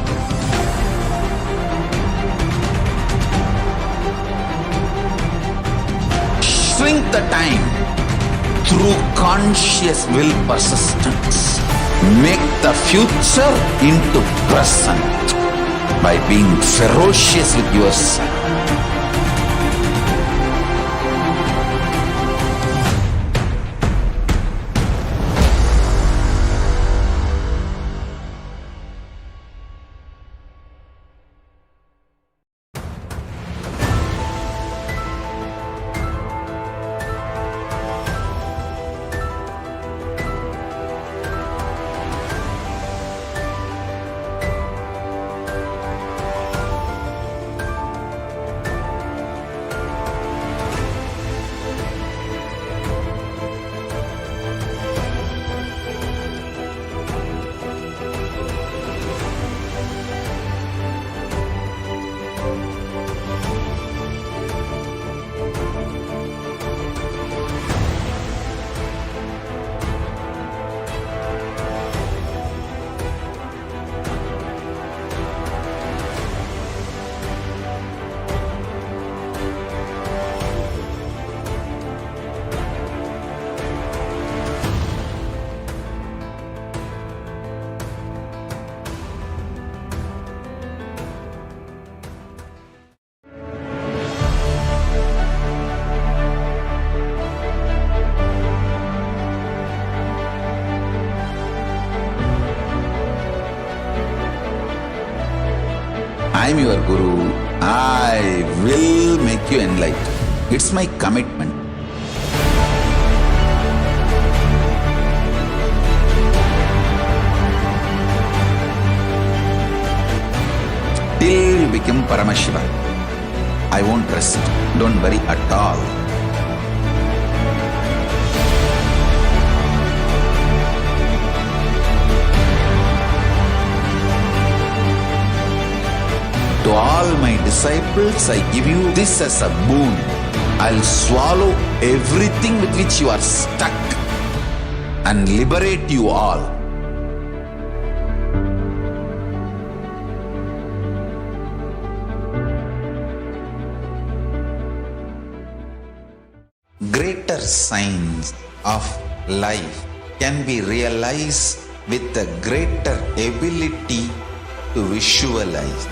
Shrink the time through conscious will persistence. Make the future into present by being ferocious with yourself. I am your Guru. I will make you enlightened. It's my commitment. Till you become Paramashiva, I won't rest. Don't worry at all. all my disciples, I give you this as a boon. I'll swallow everything with which you are stuck and liberate you all. Greater signs of life can be realized with a greater ability to visualize.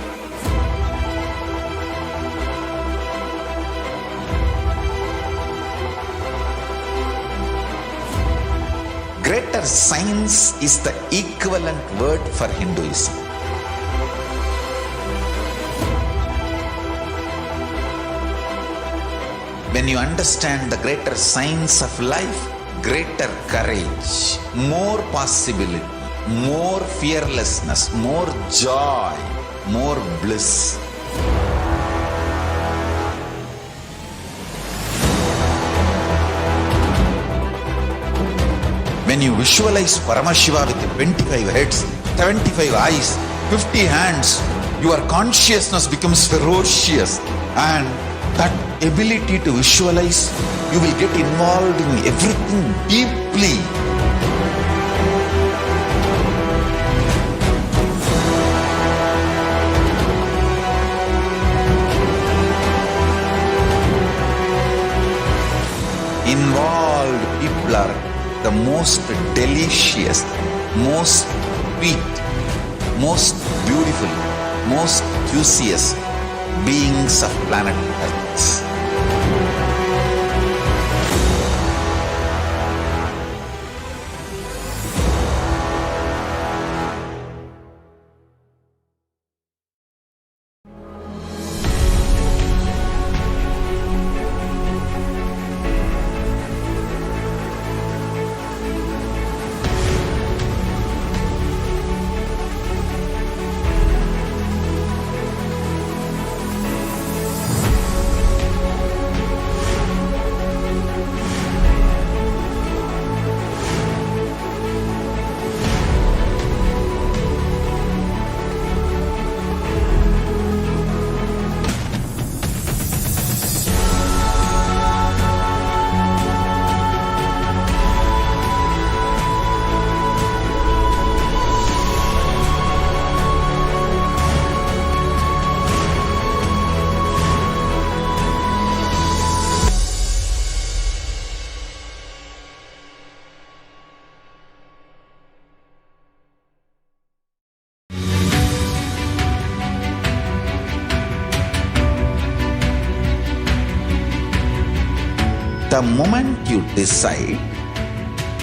Greater science is the equivalent word for Hinduism. When you understand the greater science of life, greater courage, more possibility, more fearlessness, more joy, more bliss. When you visualize Paramashiva with 25 heads, 75 eyes, 50 hands, your consciousness becomes ferocious, and that ability to visualize, you will get involved in everything deeply. Involved people are the most delicious, most sweet, most beautiful, most juiciest beings of planet Earth. The moment you decide,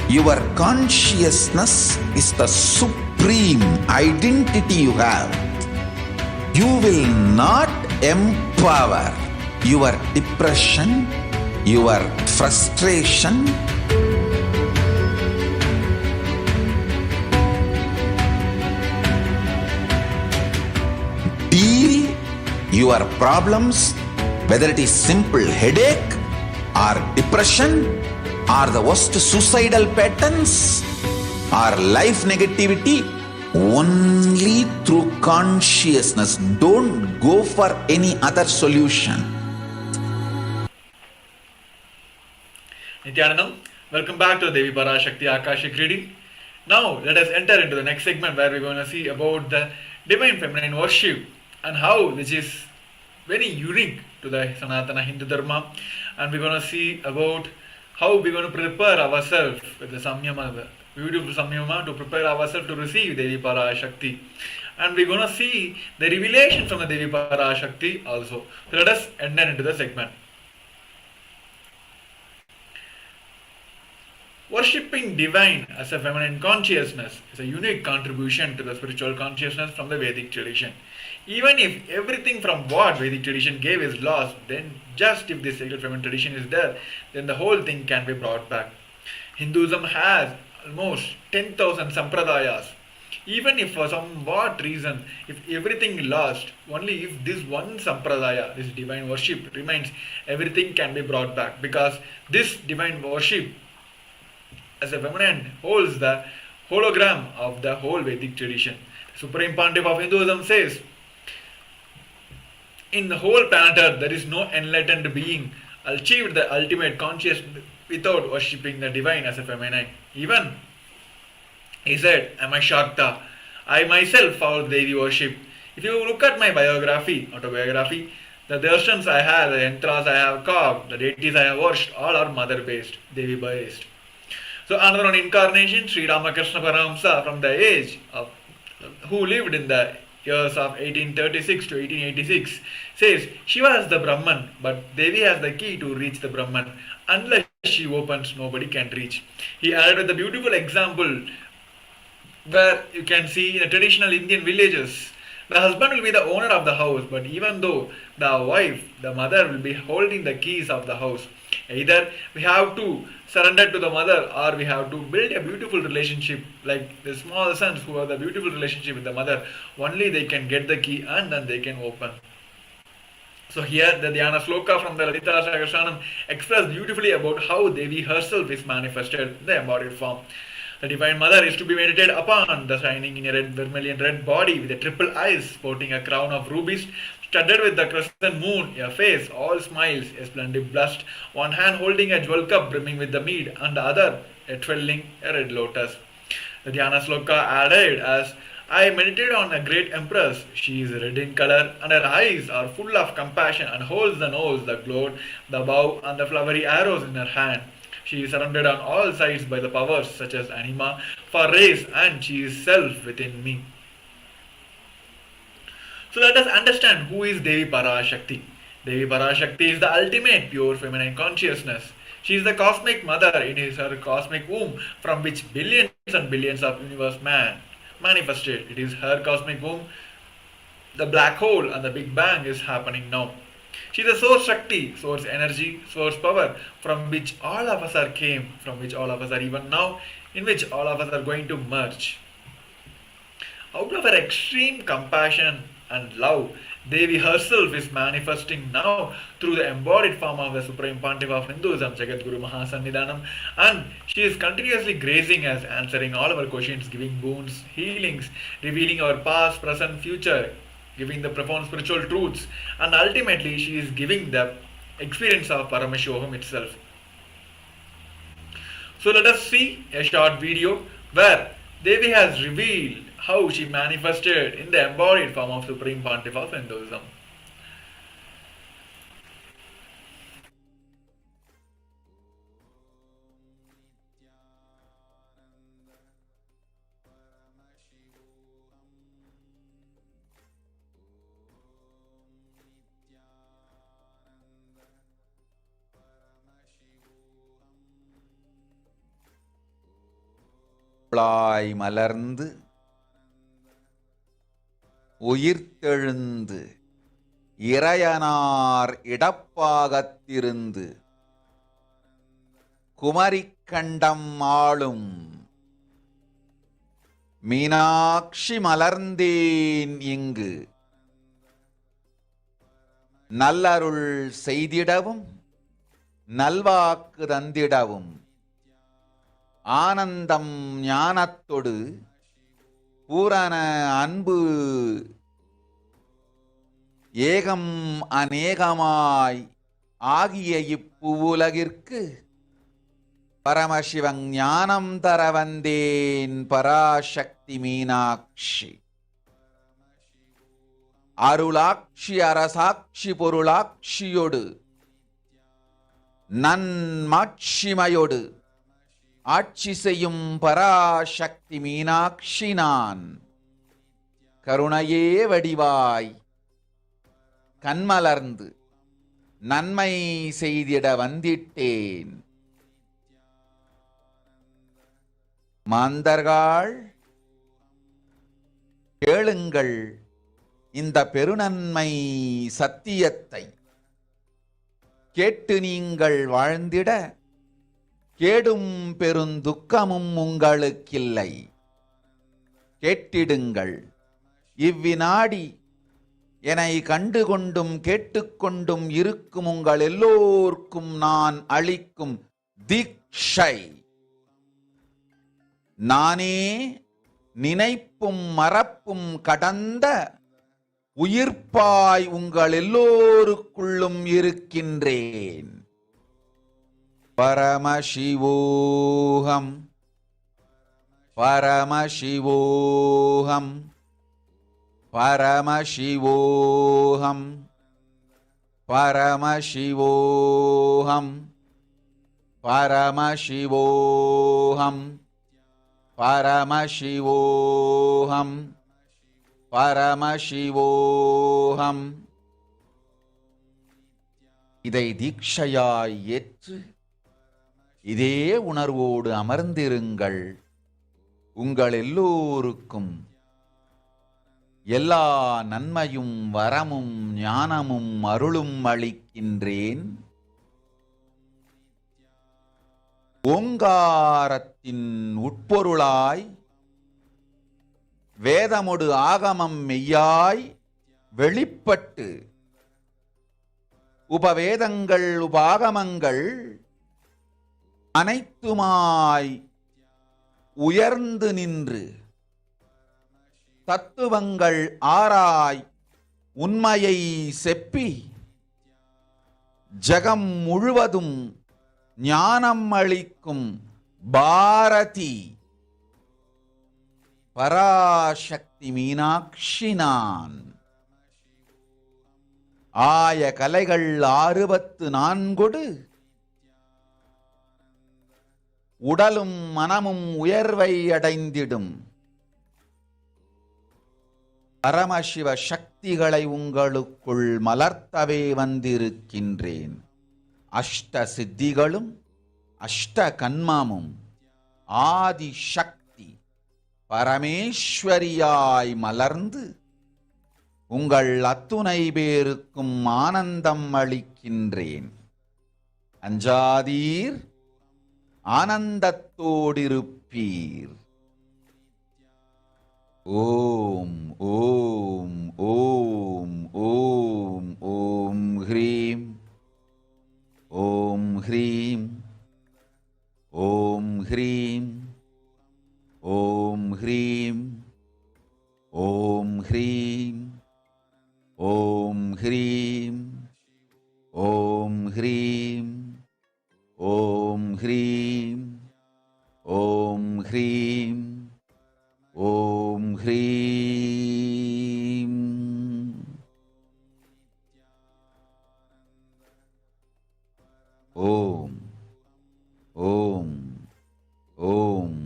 your consciousness is the supreme identity you have. You will not empower your depression, your frustration, deal your problems, whether it is simple headache or depression or the worst suicidal patterns or life negativity, only through consciousness. Don't go for any other solution. Nithyanandam, welcome back to Devi Parashakti Akashic reading. Now let us enter into the next segment where we're going to see about the divine feminine worship and how this is very unique to the Sanatana Hindu Dharma, and we're going to see about how we're going to prepare ourselves with the Samyama, the beautiful Samyama, to prepare ourselves to receive Devi Parashakti, and we're going to see the revelation from the Devi Parashakti also. So let us enter into the segment. Worshipping divine as a feminine consciousness is a unique contribution to the spiritual consciousness from the Vedic tradition. Even if everything from what Vedic tradition gave is lost, then just if this sacred feminine tradition is there, then the whole thing can be brought back. Hinduism has almost 10,000 sampradayas. Even if for some what reason, if everything lost, only if this one sampradaya, this divine worship remains, everything can be brought back, because this divine worship as a feminine holds the hologram of the whole Vedic tradition. The Supreme Pontiff of Hinduism says, in the whole planet Earth, there is no enlightened being achieved the ultimate consciousness without worshipping the divine as a feminine. Even he said, "Am I Shakta? I myself follow Devi worship." If you look at my autobiography, the darshans I have, the yantras I have carved, the deities I have worshipped, all are mother based, Devi based. So another one incarnation, Sri Ramakrishna Parahamsa, from the age of who lived in the years of 1836 to 1886, says Shiva is the Brahman, but Devi has the key to reach the Brahman. Unless she opens, nobody can reach. He added with a beautiful example where you can see in the traditional Indian villages, the husband will be the owner of the house, but even though the wife, the mother, will be holding the keys of the house. Either we have to surrender to the mother or we have to build a beautiful relationship like the small sons who have the beautiful relationship with the mother. Only they can get the key and then they can open. So here the Dhyana Sloka from the Lalita Sahasranam expressed beautifully about how Devi herself is manifested in the embodied form. The Divine Mother is to be meditated upon, the shining in a red, vermilion red body with a triple eyes, sporting a crown of rubies, studded with the crescent moon, a face all smiles, a splendid bust, one hand holding a jewel cup brimming with the mead, and the other twirling a red lotus. The Dhyana Sloka added as, "I meditate on a great empress. She is red in color, and her eyes are full of compassion and holds the nose, the globe, the bow, and the flowery arrows in her hand. She is surrounded on all sides by the powers such as anima, for race, and she is self within me." So let us understand who is Devi Parashakti. Devi Parashakti is the ultimate pure feminine consciousness. She is the cosmic mother. It is her cosmic womb from which billions and billions of universe man manifested. It is her cosmic womb. The black hole and the Big Bang is happening now. She is the source Shakti, source energy, source power from which all of us are came, from which all of us are even now, in which all of us are going to merge. Out of her extreme compassion and love, Devi herself is manifesting now through the embodied form of the Supreme Pontiff of Hinduism, Jagadguru Mahasannidhanam, and she is continuously gracing us, answering all our questions, giving boons, healings, revealing our past, present, future, giving the profound spiritual truths, and ultimately she is giving the experience of Paramashivoham itself. So let us see a short video where Devi has revealed how she manifested in the embodied form of Supreme Pontiff of Hinduism. மலர்ந்து உயிர்த்தெழுந்து இறையனார் இடப்பாகத்திருந்து குமரிக்கண்டம் ஆளும் மீனாட்சி மலர்ந்தேன் இங்கு நல்லருள் செய்திடவும் நல்வாக்கு தந்திடவும் ஆனந்தம் ஞானத்தொடு பூரண அன்பு ஏகம் அநேகமாய் ஆகிய இப்புவுலகிற்கு பரமசிவன் ஞானம் தர வந்தேன் பராசக்தி மீனாட்சி. அருளாட்சி அரசாட்சி பொருளாட்சியொடு நன்மாட்சிமையொடு ஆட்சி செய்யும் பராசக்தி மீனாட்சி நான். கருணையே வடிவாய் கண்மலர்ந்து நன்மை செய்திட வந்திட்டேன். மாந்தர்கள் கேளுங்கள் இந்த பெருநன்மை சத்தியத்தை, கேட்டு நீங்கள் வாழ்ந்திட கேடும் பெருந்துக்கமும் உங்களுக்கில்லை. கேட்டிடுங்கள் இவ்வினாடி என்னை கண்டுகொண்டும் கேட்டுக்கொண்டும் இருக்கும் உங்கள் எல்லோர்க்கும் நான் அளிக்கும் தீட்சை. நானே நினைப்பும் மறப்பும் கடந்த உயிர்ப்பாய் உங்கள் எல்லோருக்குள்ளும் இருக்கின்றேன். பரமசிவோஹம் பரமசிவோஹம் பரமசிவோஹம் பரமசிவோஹம் பரமசிவோஹம் பரமசிவோஹம் பரமசிவோஹம். இதை தீட்சையாய் ஏற்று இதே உணர்வோடு அமர்ந்திருங்கள். உங்கள் எல்லோருக்கும் எல்லா நன்மையும் வரமும் ஞானமும் அருளும் அளிக்கின்றேன். ஓங்காரத்தின் உட்பொருளாய் வேதமொடு ஆகமம் மெய்யாய் வெளிப்பட்டு உபவேதங்கள் உபாகமங்கள் அனைத்துமாய் உயர்ந்து நின்று தத்துவங்கள் ஆராய் உண்மையை செப்பி ஜகம் முழுவதும் ஞானம் அளிக்கும் பாரதி பராசக்தி மீனாட்சி நான். ஆய கலைகள் 64 உடலும் மனமும் உயர்வை அடைந்திடும். பரமசிவ சக்திகளை உங்களுக்குள் மலர்த்தவே வந்திருக்கின்றேன். அஷ்ட சித்திகளும் அஷ்ட கன்மமும் ஆதி சக்தி பரமேஸ்வரியாய் மலர்ந்து உங்கள் அத்துணை பேருக்கும் ஆனந்தம் அளிக்கின்றேன். அஞ்சாதீர், ஆனந்தத்தோடிருப்பீர். ஓம் ஓம் ஓம் ஓம் ஓம் ஹ்ரீம் ஓம் ஹ்ரீம் ஓம் ஹ்ரீம் ஓம் ஹ்ரீம் ஓம் ஹ்ரீம் ஓம் ஹ்ரீம் ஓம் ஹ்ரீம் ஓம் ஹ்ரீம் ஓம் ஹ்ரீம் ஓம் ஹ்ரீம். ஓம் ஓம் ஓம்.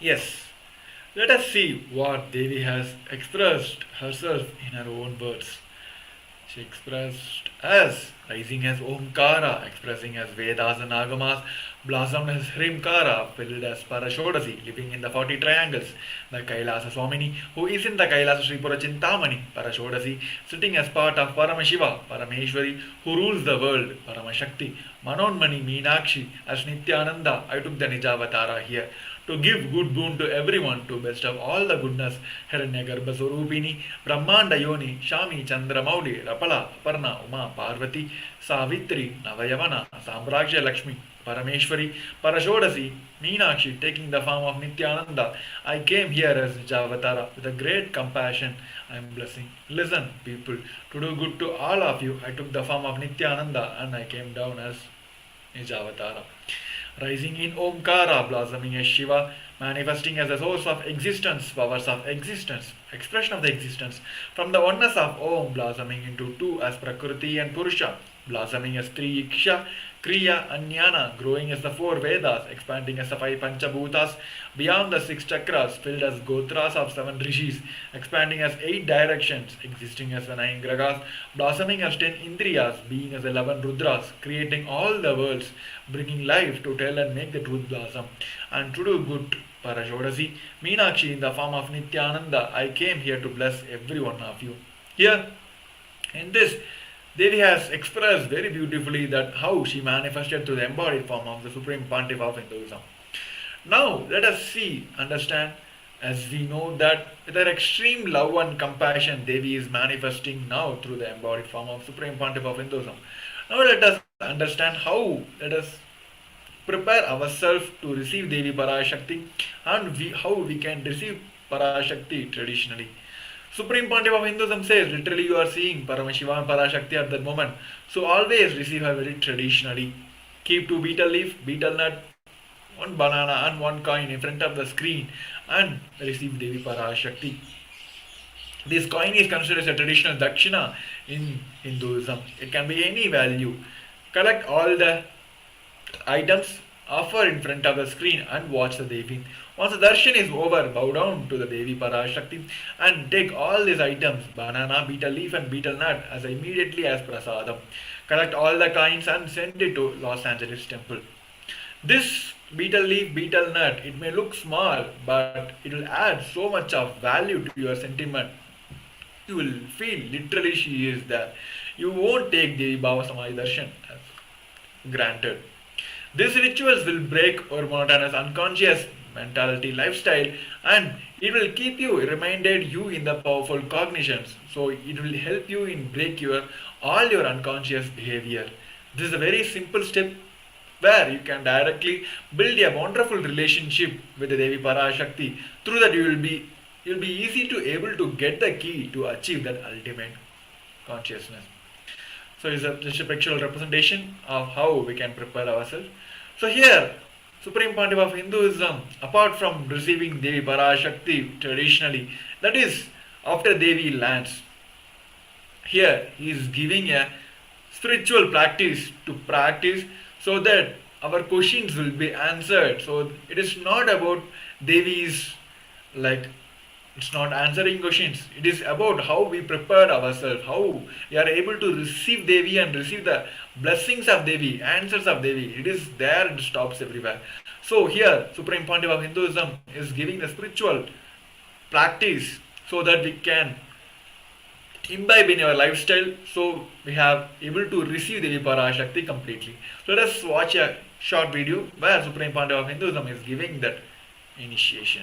Yes, let us see what Devi has expressed herself in her own words. She expressed as rising as Omkara, expressing as Vedas and Agamas, blossomed as Hrimkara, filled as Parashakti, living in the 40 triangles. The Kailasa Swamini, who is in the Kailasa Sripura Chintamani, Parashakti, sitting as part of Paramashiva, Parameshwari, who rules the world, Paramashakti, Manonmani Meenakshi, as Nithyananda. I took the Nijavatara here to give good boon to everyone, to best of all the goodness, Hiranyagarbha Swarupini, Brahmanda Yoni, Shami, Chandra Mauli, Rapala, Aparna, Uma, Parvati, Savitri, Navayavana, Sambraksha Lakshmi, Parameshwari, Parashodasi, Meenakshi, taking the form of Nithyananda. I came here as Nijavatara with a great compassion. I am blessing. Listen, people, to do good to all of you, I took the form of Nithyananda and I came down as Nijavatara. Rising in Omkara, blossoming as Shiva, manifesting as the source of existence, powers of existence, expression of the existence, from the oneness of Om, blossoming into two as Prakriti and Purusha, blossoming as three Iksha, Kriya and Jnana, growing as the 4 Vedas, expanding as the 5 Panchabhutas, beyond the 6 chakras, filled as Gotras of 7 Rishis, expanding as 8 directions, existing as the 9 Gragas, blossoming as 10 Indriyas, being as 11 Rudras, creating all the worlds, bringing life to tell and make the truth blossom, and to do good. Parashodasi, Meenakshi in the form of Nithyananda, I came here to bless every one of you. Here, in this, Devi has expressed very beautifully that how she manifested through the embodied form of the Supreme Pontiff of Hinduism. Now, let us see, understand As we know that with her extreme love and compassion, Devi is manifesting now through the embodied form of Supreme Pontiff of Hinduism. Now let us understand let us prepare ourselves to receive Devi Parashakti and how we can receive Parashakti traditionally. Supreme Pontiff of Hinduism says literally you are seeing Paramashivoham and Parashakti at that moment. So always receive her very traditionally. Keep two betel leaf, betel nut, one banana and one coin in front of the screen and receive Devi Parashakti. This coin is considered as a traditional dakshina in Hinduism. It can be any value. Collect all the items, offer in front of the screen and watch the Devi. Once the darshan is over, bow down to the Devi Parashakti and take all these items, banana, betel leaf and betel nut as immediately as prasadam. Collect all the coins and send it to Los Angeles temple. This betel leaf, betel nut, it may look small, but it will add so much of value to your sentiment. You will feel literally she is there. You won't take Devi Bhava Samadhi Darshan as granted. These rituals will break our monotonous unconscious mentality lifestyle and it will keep you reminded you in the powerful cognitions. So it will help you in break your all your unconscious behavior. This is a very simple step where you can directly build a wonderful relationship with the Devi Parashakti. Through that you'll be easy to able to get the key to achieve that ultimate consciousness. So it's just a pictorial representation of how we can prepare ourselves. So here, Supreme Pontiff of Hinduism, apart from receiving Devi Parashakti traditionally, that is after Devi lands, here he is giving a spiritual practice to practice so that our questions will be answered. So it is not about Devi's like it's not answering questions. It is about how we prepare ourselves, how we are able to receive Devi and receive the blessings of Devi, answers of Devi. It is there, it stops everywhere. So here, Supreme Pontiff of Hinduism is giving the spiritual practice so that we can imbibe in our lifestyle so we have able to receive Devi Parashakti completely. So let us watch a short video where Supreme Pontiff of Hinduism is giving that initiation.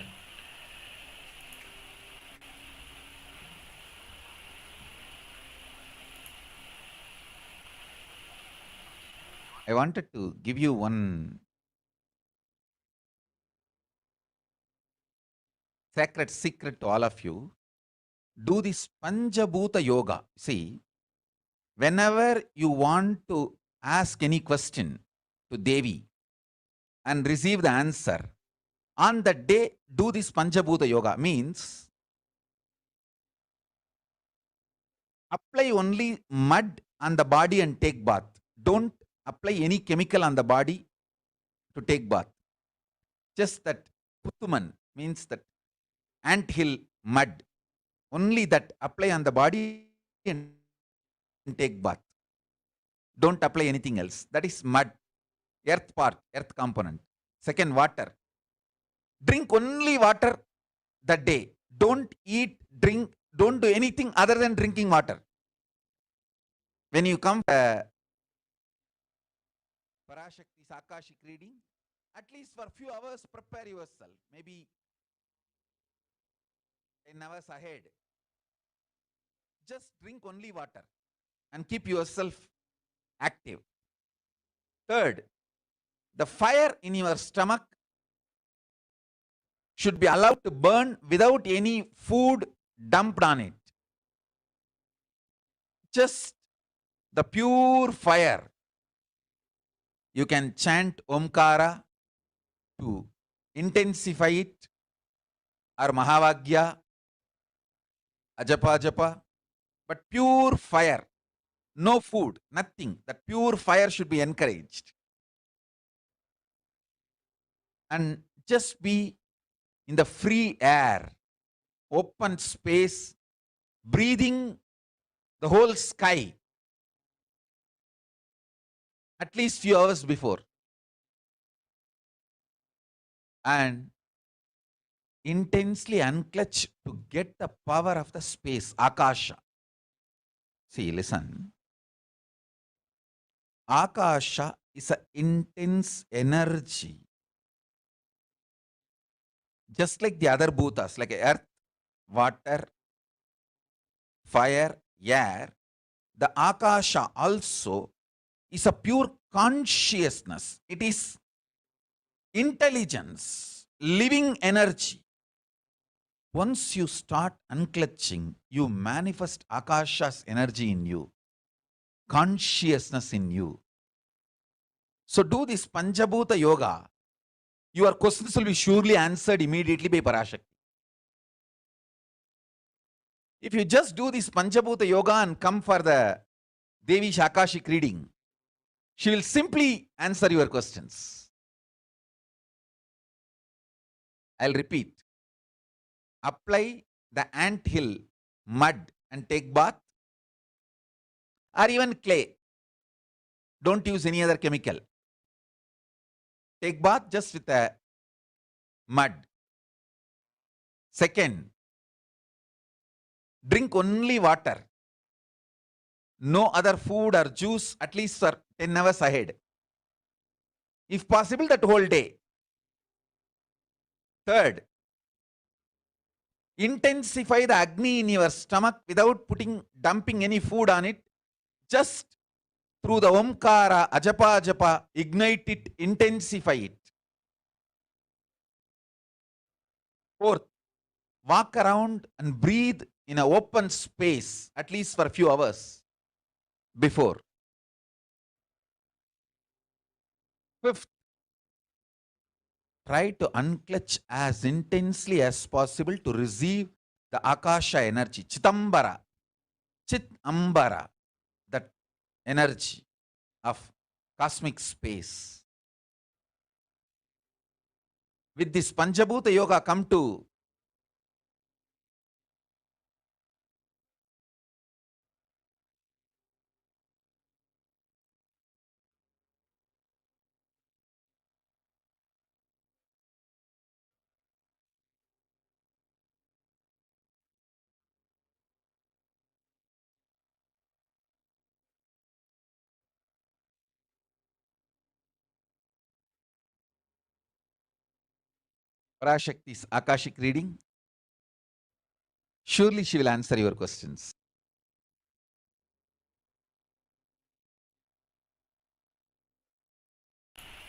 I wanted to give you one sacred secret to all of you. Do this Panchabhuta Yoga. See, whenever you want to ask any question to Devi and receive the answer, on that day, do this Panchabhuta Yoga. Means, apply only mud on the body and take bath. Don't apply any chemical on the body to take bath. Just that Puttuman means that anthill mud. Only that apply on the body and take bath. Don't apply anything else. That is mud. Earth part, earth component. Second, water. Drink only water that day. Don't eat, drink, don't do anything other than drinking water. When you come Parashakti's Akashic reading, at least for a few hours prepare yourself. Maybe 10 hours ahead. Just drink only water and keep yourself active. Third, the fire in your stomach should be allowed to burn without any food dumped on it. Just the pure fire. You can chant Omkara to intensify it, or Mahavagya, Ajapa Japa, but pure fire. No food, nothing. That pure fire should be encouraged. And just be in the free air, open space, breathing the whole sky at least few hours before. And intensely unclutch to get the power of the space, Akasha. See, listen. Akasha is an intense energy just like the other bhutas, like earth, water, fire, air, the Akasha also is a pure consciousness. It is intelligence, living energy. Once you start unclutching, you manifest Akasha's energy in you, consciousness in you. So do this Panchabhuta Yoga. Your questions will be surely answered immediately by Parashakti. If you just do this Panchabhuta Yoga and come for the Devi's Akashic reading, she will simply answer your questions. I'll repeat. Apply the ant hill mud and take bath, or even clay. Don't use any other chemical. Take bath just with a mud. Second, drink only water. No other food or juice at least for 10 hours ahead. If possible, that whole day. Third, intensify the Agni in your stomach without dumping any food on it. Just through the Omkara, Ajapa, ignite it, intensify it. Fourth, walk around and breathe in an open space at least for a few hours before. Fifth, try to unclutch as intensely as possible to receive the Akasha energy, Chitambara, that energy of cosmic space. With this Panchabhuta Yoga, come to Parashakti's Akashic reading. Surely she will answer your questions.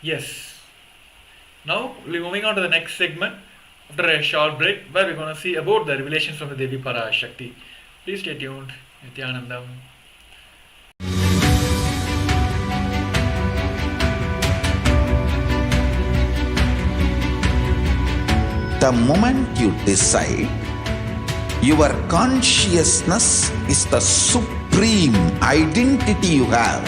Yes. Now we're moving on to the next segment after a short break where we're going to see about the revelations from the Devi Parashakti. Please stay tuned. Nithyanandam. The moment you decide your consciousness is the supreme identity you have,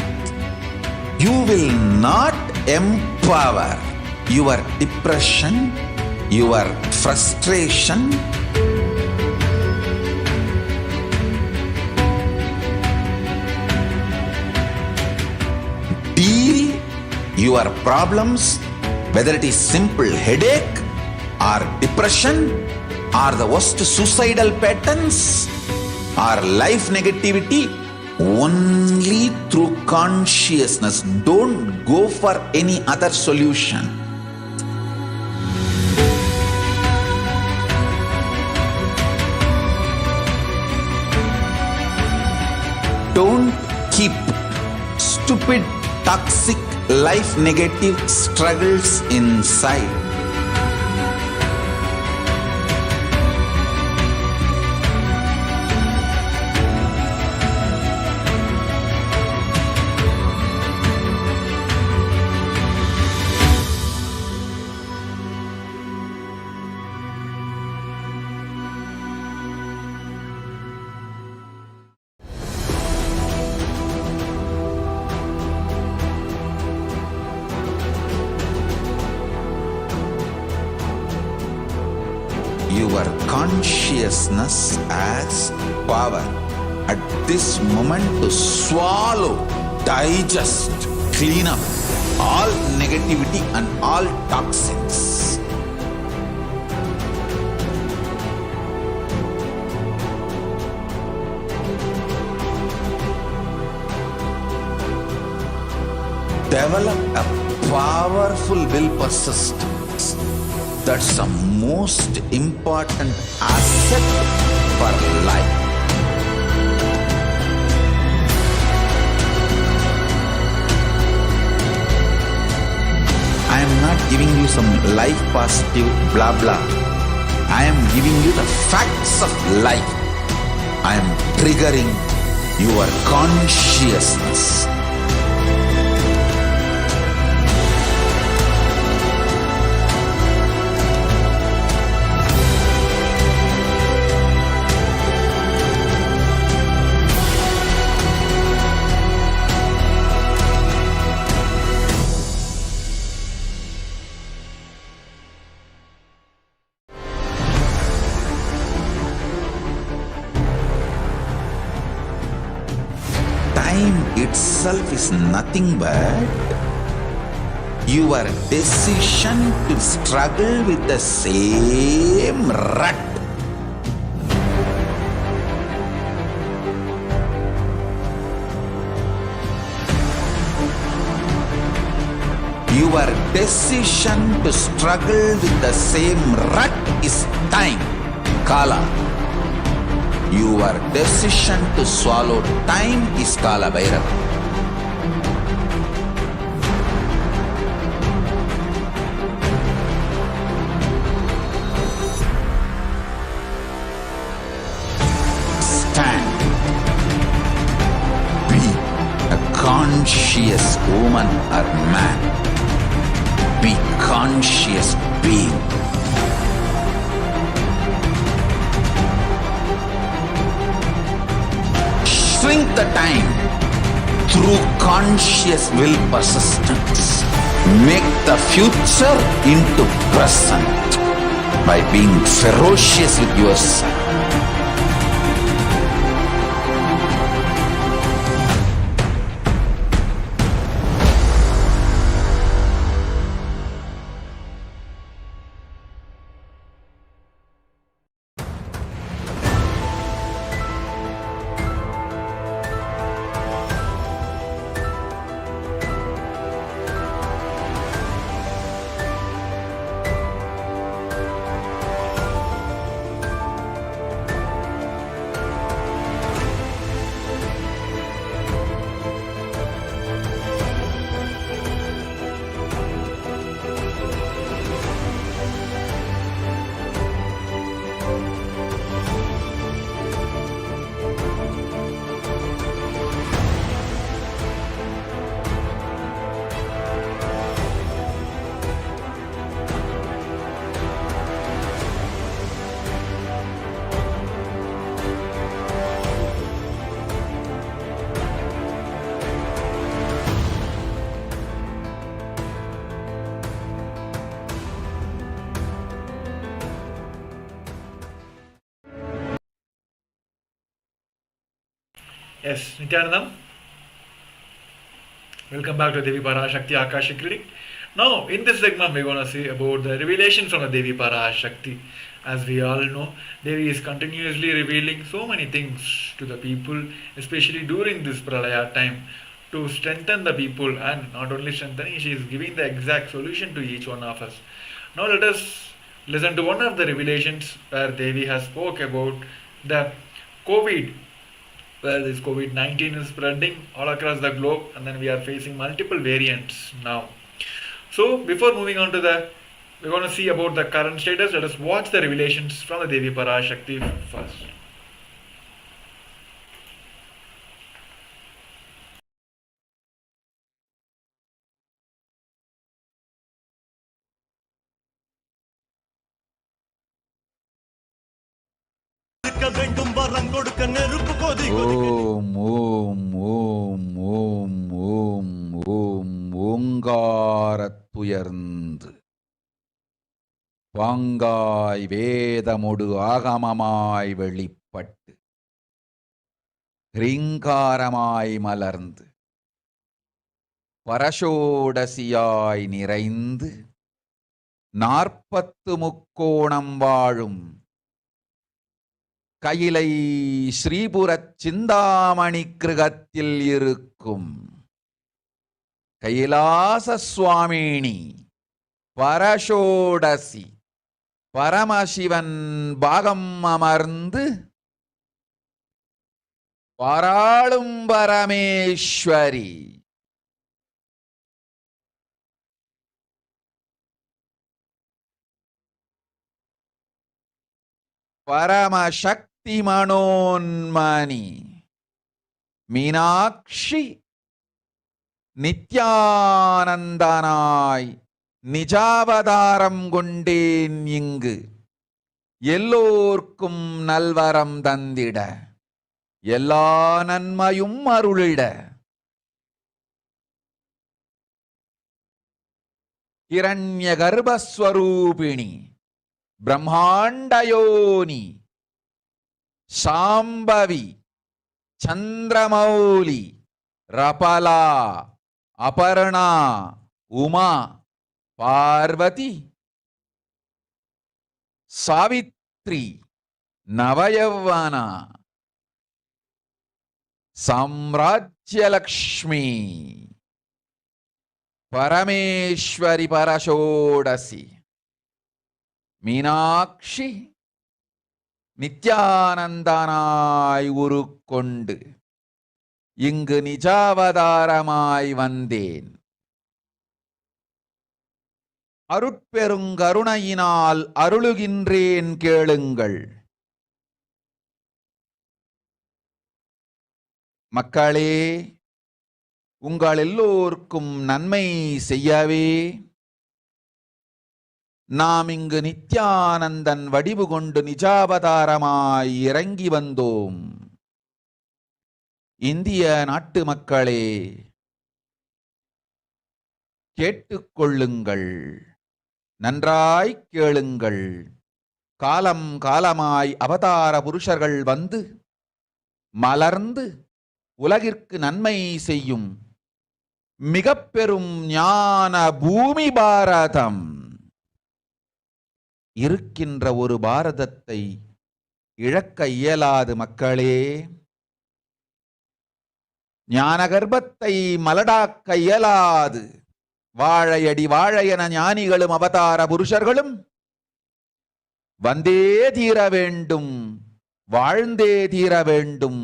you will not empower your depression, your frustration, deal your problems, whether it is simple headache or depression or the worst suicidal patterns or life negativity, only through consciousness. Don't go for any other solution. Don't keep stupid, toxic, life negative struggles inside. Your consciousness has power at this moment to swallow, digest, clean up all negativity and all toxins. Develop a powerful will persistence. That's the most important asset for life. I am not giving you some life positive blah blah. I am giving you the facts of life. I am triggering your consciousness. Time itself is nothing but your decision to struggle with the same rut. Your decision to struggle with the same rut is time, Kala. Your decision to swallow time is Kala Bhairava. Stand. Be a conscious woman or man. Be conscious being. Shrink the time through conscious will persistence. Make the future into present by being ferocious with yourself. Yes, Nithyanandam. Welcome back to Devi Parashakti Akashic reading. Now, in this segment, we're going to see about the revelation from the Devi Parashakti. As we all know, Devi is continuously revealing so many things to the people, especially during this Pralaya time, to strengthen the people, and not only strengthening, she is giving the exact solution to each one of us. Now, let us listen to one of the revelations where Devi has spoke about the COVID, where this COVID-19 is spreading all across the globe, and then we are facing multiple variants now. So before moving on to we're going to see about the current status. Let us watch the revelations from the Devi Parashakti first. Om Om Om Om Om Om ஓங்காரத்துயர்ந்து பாங்காய் வேதமொடு ஆகமமாய் வெளிப்பட்டு ரீங்காரமாய் மலர்ந்து பரஷோடசியாய் நிறைந்து 40 முக்கோணம் வாழும் கையிலை ஸ்ரீபுரச் சிந்தாமணி கிருகத்தில் இருக்கும் கைலாச சுவாமினி பரஷோடசி பரமசிவன் பாகம் அமர்ந்து பாராளும் பரமேஸ்வரி. பரமசக்தி மனோன்மணி மீனாட்சி நித்யானந்தனாய் நிஜாவதாரம் கொண்டேன் இங்கு எல்லோர்க்கும் நல்வரம் தந்திட எல்லா நன்மையும் அருளிட. ஹிரண்ய கர்ப்பஸ்வரூபிணி பிரம்மாண்டயோனி சாம்பவி சந்திரமௌலி ரபலா அபர்ணா உமா பார்வதி சாவித்ரி நவயவனா சாம்ராஜ்யலக்ஷ்மி பரமேஸ்வரி பரஷோடசி மீனாட்சி நித்யானந்தனாய் உருக்கொண்டு இங்கு நிஜாவதாரமாய் வந்தேன். அருட்பெருங்கருணையினால் அருளுகின்றேன் கேளுங்கள். மக்களே, உங்கள் எல்லோருக்கும் நன்மை செய்யவே நாம் இங்கு நித்யானந்தன் வடிவு கொண்டு நிஜாவதாரமாய் இறங்கி வந்தோம். இந்திய நாட்டு மக்களே, கேட்டுக்கொள்ளுங்கள், நன்றாய் கேளுங்கள். காலம் காலமாய் அவதார புருஷர்கள் வந்து மலர்ந்து உலகிற்கு நன்மை செய்யும் மிக பெரும் ஞான பூமி பாரதம். இருக்கின்ற ஒரு பாரதத்தை இழக்க இயலாது மக்களே. ஞான கர்ப்பத்தை மலடாக்க இயலாது. வாழையடி வாழையென ஞானிகளும் அவதார புருஷர்களும் வந்தே தீர வேண்டும், வாழ்ந்தே தீர வேண்டும்,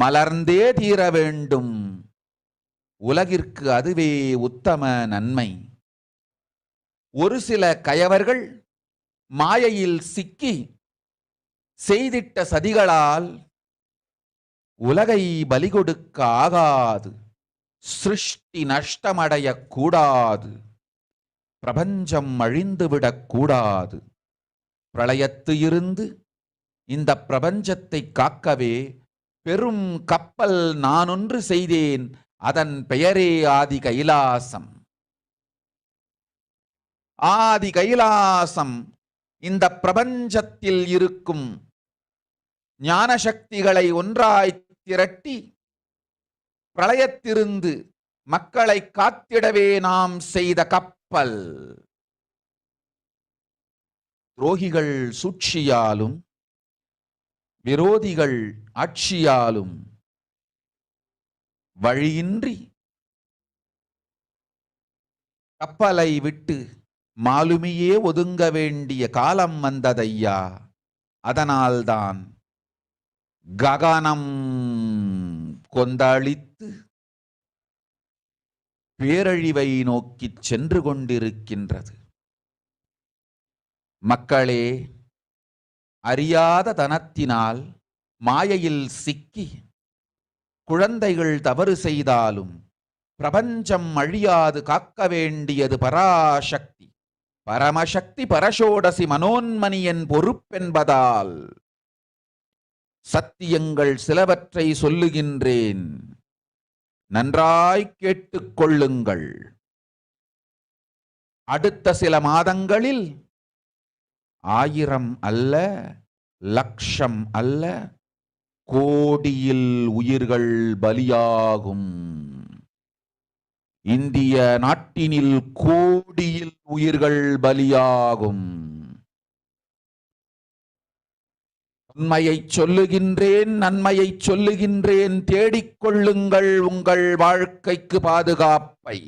மலர்ந்தே தீர வேண்டும். உலகிற்கு அதுவே உத்தம நன்மை. ஒரு சில கயவர்கள் மாயையில் சிக்கி செய்திட்ட சதிகளால் உலகை பலி கொடுக்க ஆகாது. சிருஷ்டி நஷ்டமடைய கூடாது. பிரபஞ்சம் அழிந்துவிடக் கூடாது. பிரளயத்து இருந்து இந்த பிரபஞ்சத்தை காக்கவே பெரும் கப்பல் நானொன்று செய்தேன். அதன் பெயரே ஆதி கைலாசம். ஆதி கைலாசம் இந்த பிரபஞ்சத்தில் இருக்கும் ஞான சக்திகளை ஒன்றாய் திரட்டி பிரளயத்திலிருந்து மக்களை காத்திடவே நாம் செய்த கப்பல். துரோகிகள் சூழ்ச்சியாலும் விரோதிகள் ஆட்சியாலும் வழியின்றி கப்பலை விட்டு மாலுமியே ஒதுங்க வேண்டிய காலம் வந்ததையா. அதனால்தான் ககனம் கொந்தளித்து பேரழிவை நோக்கி சென்று கொண்டிருக்கின்றது. மக்களே, அறியாத தனத்தினால் மாயையில் சிக்கி குழந்தைகள் தவறு செய்தாலும் பிரபஞ்சம் அழியாது காக்க வேண்டியது பராசக்தி. பரமசக்தி பரஷோடசி மனோன்மணியின் பொறுப்பென்பதால் சத்தியங்கள் சிலவற்றை சொல்லுகின்றேன், நன்றாய் கேட்டுக்கொள்ளுங்கள். அடுத்த சில மாதங்களில் 1000 அல்ல, லட்சம் அல்ல, கோடியில் உயிர்கள் பலியாகும். இந்திய நாட்டினில் கோடியில் உயிர்கள் பலியாகும். உண்மையை சொல்லுகின்றேன், நன்மையை சொல்லுகின்றேன். தேடிக்கொள்ளுங்கள் உங்கள் வாழ்க்கைக்கு பாதுகாப்பை.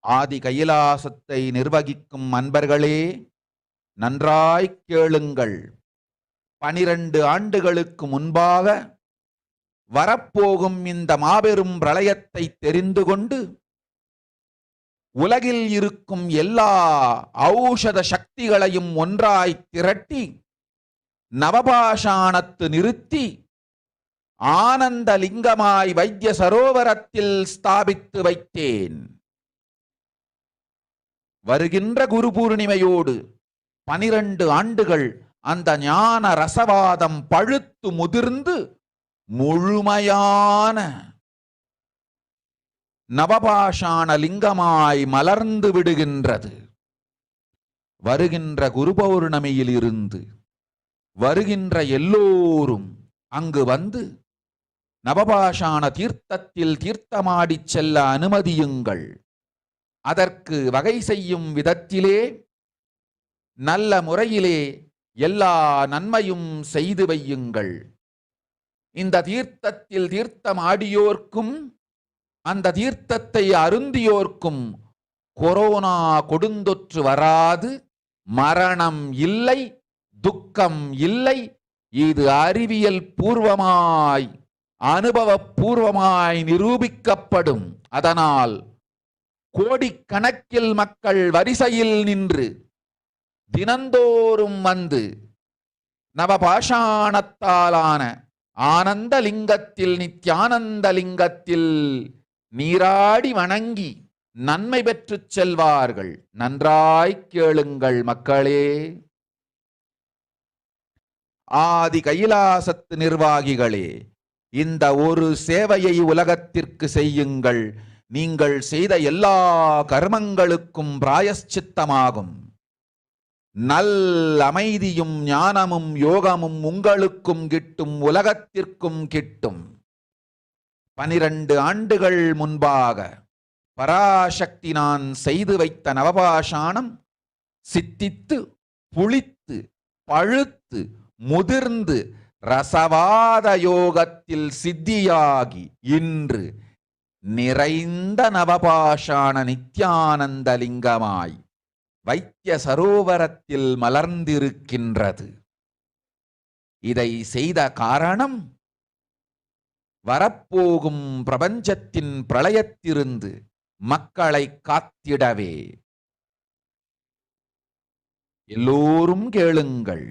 ஆதி கைலாசத்தை நிர்வகிக்கும் அன்பர்களே, நன்றாய்க் கேளுங்கள். 12 ஆண்டுகளுக்கு முன்பாக வரப்போகும் இந்த மாபெரும் பிரளயத்தை தெரிந்து கொண்டு உலகில் இருக்கும் எல்லா ஔஷத சக்திகளையும் ஒன்றாய் திரட்டி நவபாஷாணத்து நிறுத்தி ஆனந்த லிங்கமாய் வைத்திய சரோவரத்தில் ஸ்தாபித்து வைத்தேன். வருகின்ற குரு பூர்ணிமையோடு 12 ஆண்டுகள் அந்த ஞான ரசவாதம் பழுத்து முதிர்ந்து முழுமையான நவபாஷாண லிங்கமாய் மலர்ந்து விடுகின்றது. வருகின்ற குரு பௌர்ணமியில் இருந்து வருகின்ற எல்லோரும் அங்கு வந்து நவபாஷாண தீர்த்தத்தில் தீர்த்தமாடிச் செல்ல அனுமதியுங்கள். அதற்கு வகை செய்யும் விதத்திலே நல்ல முறையிலே எல்லா நன்மையும் செய்து வையுங்கள். இந்த தீர்த்தத்தில் தீர்த்தமாடியோர்க்கும் அந்த தீர்த்தத்தை அருந்தியோர்க்கும் கொரோனா கொடுந்தொற்று வராது, மரணம் இல்லை, துக்கம் இல்லை. இது அறிவியல் பூர்வமாய் அனுபவபூர்வமாய் நிரூபிக்கப்படும். அதனால் கோடிக்கணக்கில் மக்கள் வரிசையில் நின்று தினந்தோறும் வந்து நவபாஷாணத்தாலான ஆனந்த லிங்கத்தில் நித்யானந்த லிங்கத்தில் நீராடி வணங்கி நன்மை பெற்றுச் செல்வார்கள். நன்றாய்க் கேளுங்கள் மக்களே. ஆதி கைலாசத்து நிர்வாகிகளே, இந்த ஒரு சேவையை உலகத்திற்கு செய்யுங்கள். நீங்கள் செய்த எல்லா கர்மங்களுக்கும் பிராயஷ்சித்தமாகும். நல் அமைதியும் ஞானமும் யோகமும் உங்களுக்கும் கிட்டும், உலகத்திற்கும் கிட்டும். 12 ஆண்டுகள் முன்பாக பராசக்தி நான் செய்து வைத்த நவபாஷாணம் சித்தித்து புளித்து பழுத்து முதிர்ந்து ரசவாத யோகத்தில் சித்தியாகி இன்று நிறைந்த நவபாஷாண நித்யானந்த லிங்கமாய் வைத்திய சரோவரத்தில் மலர்ந்திருக்கின்றது. இதை செய்த காரணம் வரப்போகும் பிரபஞ்சத்தின் பிரளயத்திலிருந்து மக்களை காத்திடவே. எல்லோரும் கேளுங்கள்.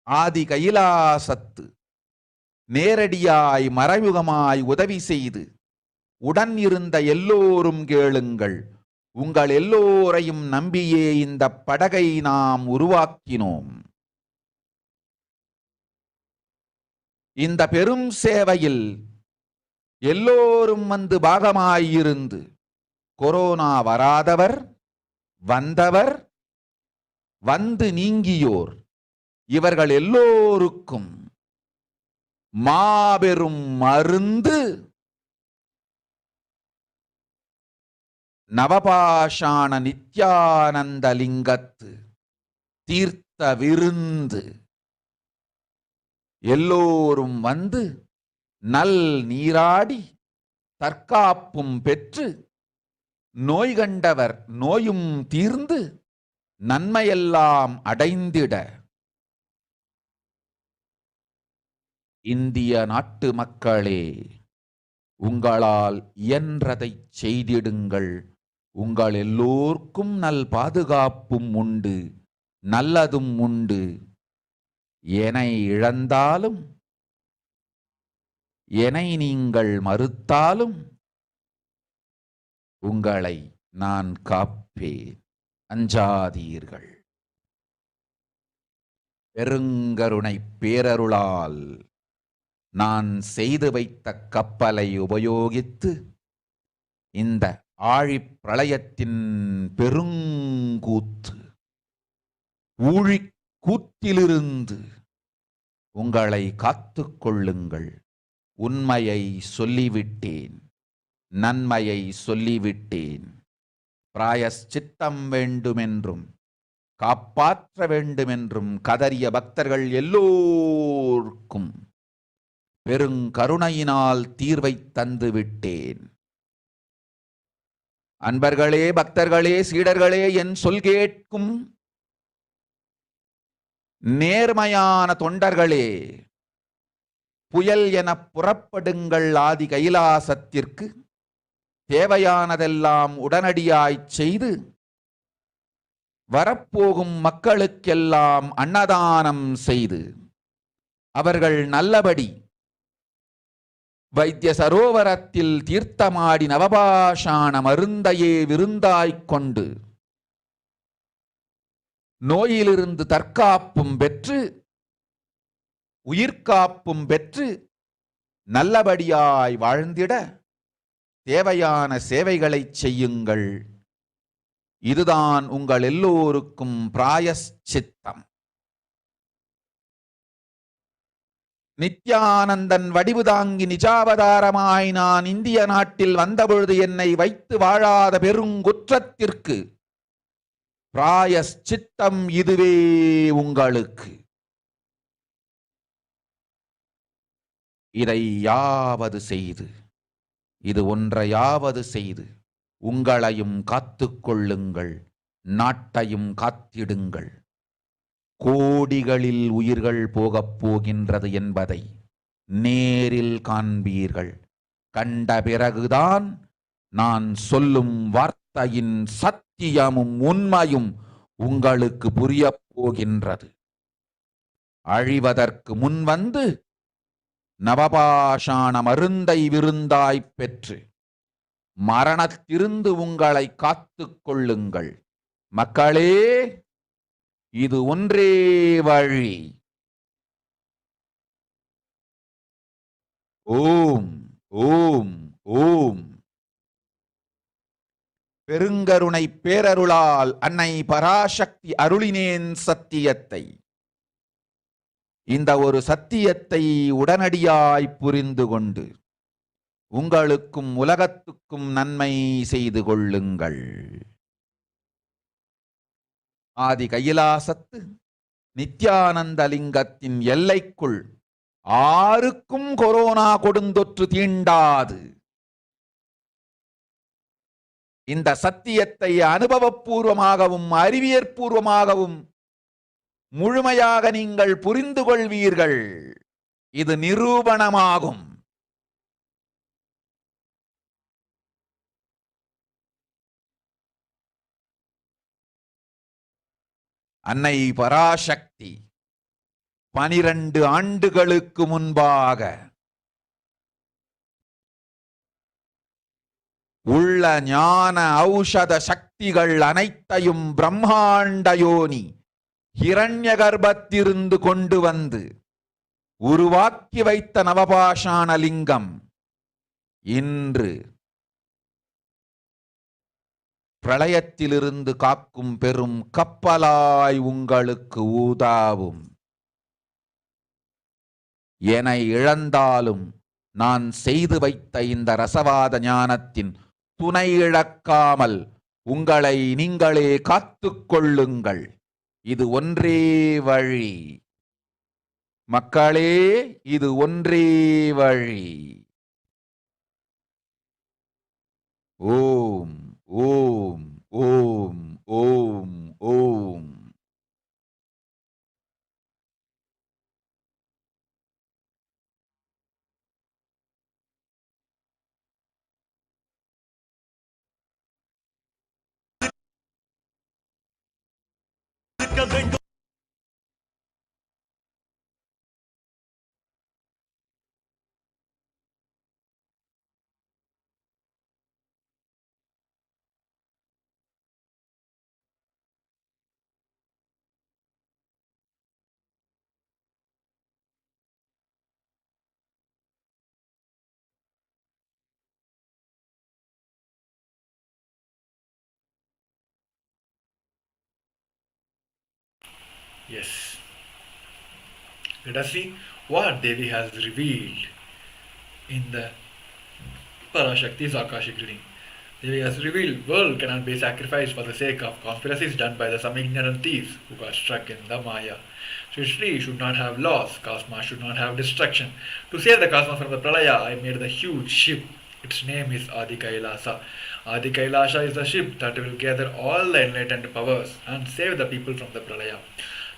ஆதி கைலாசத்து நேரடியாய் மறைமுகமாய் உதவி செய்து உடன் இருந்த எல்லோரும் கேளுங்கள். உங்கள் எல்லோரையும் நம்பியே இந்த படகை நாம் உருவாக்கினோம். இந்த பெரும் சேவையில் எல்லோரும் வந்து பாகமாயிருந்து கொரோனா வராதவர், வந்தவர், வந்து நீங்கியோர் இவர்கள் எல்லோருக்கும் மாபெரும் மருந்து நவபாஷாண நித்யானந்த லிங்கத்து தீர்த்த விருந்து. எல்லோரும் வந்து நல் நீராடி தற்காப்பும் பெற்று நோய் கண்டவர் நோயும் தீர்ந்து நன்மையெல்லாம் அடைந்திட இந்திய நாட்டு மக்களே, உங்களால் இயன்றதை செய்திடுங்கள். உங்கள் எல்லோர்க்கும் நல் பாதுகாப்பும் உண்டு, நல்லதும் உண்டு. என்னை இழந்தாலும் என்னை நீங்கள் மறுத்தாலும் உங்களை நான் காப்பேன். அஞ்சாதீர்கள். பெருங்கருணை பேரருளால் நான் செய்து வைத்த கப்பலை உபயோகித்து இந்த ஆழிப் பிரளயத்தின் பெருங்கூத்து ஊழிக் கூத்திலிருந்து உங்களை காத்துக் கொள்ளுங்கள். உண்மையை சொல்லிவிட்டேன், நன்மையை சொல்லிவிட்டேன். பிராயஷ்சித்தம் வேண்டுமென்றும் காப்பாற்ற வேண்டுமென்றும் கதறிய பக்தர்கள் எல்லோருக்கும் பெருங்கருணையினால் தீர்வை தந்து விட்டேன். அன்பர்களே, பக்தர்களே, சீடர்களே, என் சொல் கேட்கும் நேர்மையான தொண்டர்களே, புயல் என புறப்படுங்கள் ஆதி கைலாசத்திற்கு. தேவையானதெல்லாம் உடனடியாய்ச் செய்து வரப்போகும் மக்களுக்கெல்லாம் அன்னதானம் செய்து அவர்கள் நல்லபடி வைத்திய சரோவரத்தில் தீர்த்தமாடி நவபாஷாண மருந்தையே விருந்தாய்க் கொண்டு நோயிலிருந்து தற்காப்பும் பெற்று உயிர்காப்பும் பெற்று நல்லபடியாய் வாழ்ந்திட தேவையான சேவைகளை செய்யுங்கள். இதுதான் உங்கள் எல்லோருக்கும் பிராயஷ்சித்தம். நித்யானந்தன் வடிவு தாங்கி நிஜாவதாரமாய் நான் இந்திய நாட்டில் வந்தபொழுது என்னை வைத்து வாழாத பெருங்குற்றத்திற்கு பிராயஷ்சித்தம் இதுவே உங்களுக்கு. இதை யாவது செய்து, இது ஒன்றையாவது செய்து உங்களையும் காத்துக்கொள்ளுங்கள், நாட்டையும் காத்திடுங்கள். கோடிகளில் உயிர்கள் போகப் போகின்றது என்பதை நேரில் காண்பீர்கள். கண்ட பிறகுதான் நான் சொல்லும் வார்த்தையின் சத்தியமும் உண்மையும் உங்களுக்கு புரியப் போகின்றது. அழிவதற்கு முன்வந்து நவபாஷாண மருந்தை விருந்தாய்ப் பெற்று மரணத்திலிருந்து உங்களை காத்துக் கொள்ளுங்கள். மக்களே, இது ஒன்றே வழி. ஓம் ஓம் ஓம். பெருங்கருணை பேரருளால் அன்னை பராசக்தி அருளினேன் சத்தியத்தை. இந்த ஒரு சத்தியத்தை உடனடியாய் புரிந்து கொண்டு உங்களுக்கும் உலகத்துக்கும் நன்மை செய்து கொள்ளுங்கள். ஆதி கைலாசத்து நித்யானந்த லிங்கத்தின் எல்லைக்குள் ஆருக்கும் கொரோனா கொடுந்தொற்று தீண்டாது. இந்த சத்தியத்தை அனுபவபூர்வமாகவும் அறிவியற்பூர்வமாகவும் முழுமையாக நீங்கள் புரிந்து கொள்வீர்கள். இது நிரூபணமாகும். அன்னை பராசக்தி 12 ஆண்டுகளுக்கு முன்பாக உள்ள ஞான ஔஷத சக்திகள் அனைத்தையும் பிரம்மாண்ட யோனி ஹிரண்ய கர்ப்பத்திலிருந்து கொண்டு வந்து உருவாக்கி வைத்த நவபாஷாண லிங்கம் இன்று பிரளயத்திலிருந்து காக்கும் பெரும் கப்பலாய் உங்களுக்கு ஊதாவும். என இழந்தாலும் நான் செய்து வைத்த இந்த ரசவாத ஞானத்தின் துணை இழக்காமல் உங்களை நீங்களே காத்துக்கொள்ளுங்கள். இது ஒன்றே வழி. மக்களே, இது ஒன்றே வழி. ஓம் ஓம் ஓம் ஓம் ஓம். Yes. Let us see what Devi has revealed in the Parashakti's Akashic reading. Devi has revealed world cannot be sacrificed for the sake of conspiracies done by some ignorant thieves who got struck in the Maya. Srishti should not have loss, cosmos should not have destruction. To save the cosmos from the Pralaya, I made the huge ship Its name is Adi Kailasa. Adi Kailasa is the ship that will gather all the enlightened powers and save the people from the Pralaya.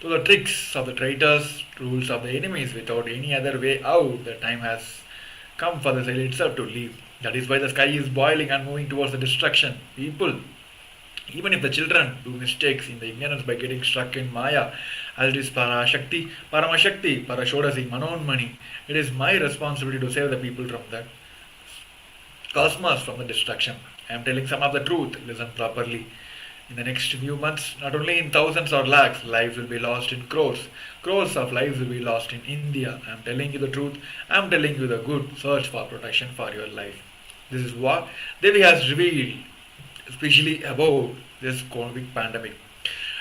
To the tricks of the traitors, rules of the enemies, without any other way out, the time has come for the sail itself to leave. That is why the sky is boiling and moving towards the destruction. People, even if the children do mistakes in the ignorance by getting stuck in Maya, as it is Parashakti, Parashodasi, Manonmani, it is my responsibility to save the people from that cosmos, from the destruction. I am telling some of the truth. Listen properly. In the next few months, not only in thousands or lakhs, lives will be lost in crores. Crores of lives will be lost in India. I am telling you the truth. I am telling you the good. Search for protection for your life. This is what Devi has revealed, especially about this COVID pandemic.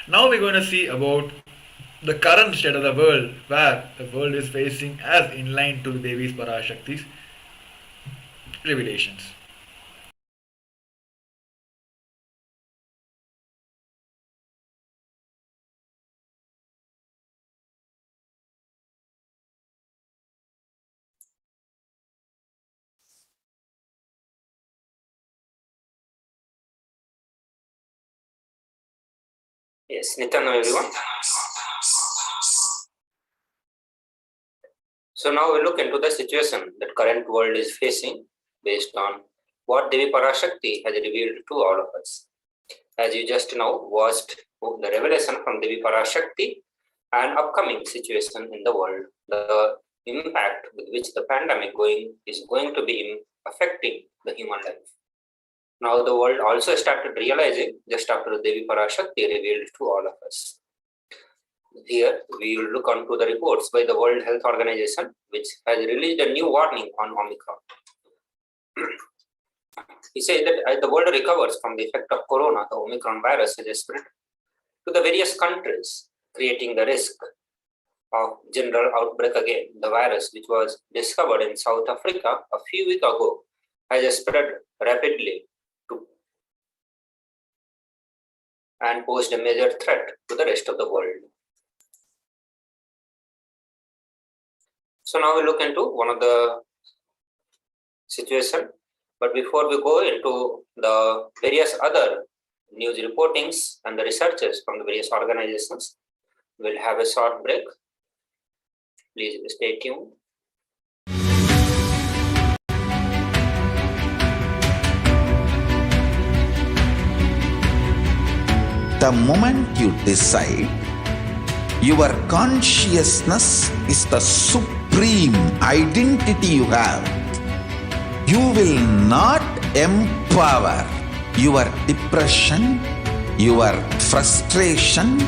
Now we're going to see about the current state of the world, where the world is facing as in line to the Devi's Parashakti's revelations. Yes, Nithyananda everyone. So now we look into the situation that current world is facing based on what Devi Parashakti has revealed to all of us. As you just now watched the revelation from Devi Parashakti and upcoming situation in the world, the impact with which the pandemic is going to be affecting the human life. Now the world also started realizing just after Devi Parashakti revealed to all of us. Here we will look onto the reports by the World Health Organization, which has released a new warning on Omicron. He says that as the world recovers from the effect of corona, the Omicron virus has spread to the various countries, creating the risk of general outbreak again. The virus, which was discovered in South Africa a few weeks ago, has spread rapidly and posed a major threat to the rest of the world. So now we look into one of the situation, but before we go into the various other news reportings and the researches from the various organizations, we'll have a short break. Please stay tuned. The moment you decide your consciousness is the supreme identity you have, you will not empower your depression, your frustration,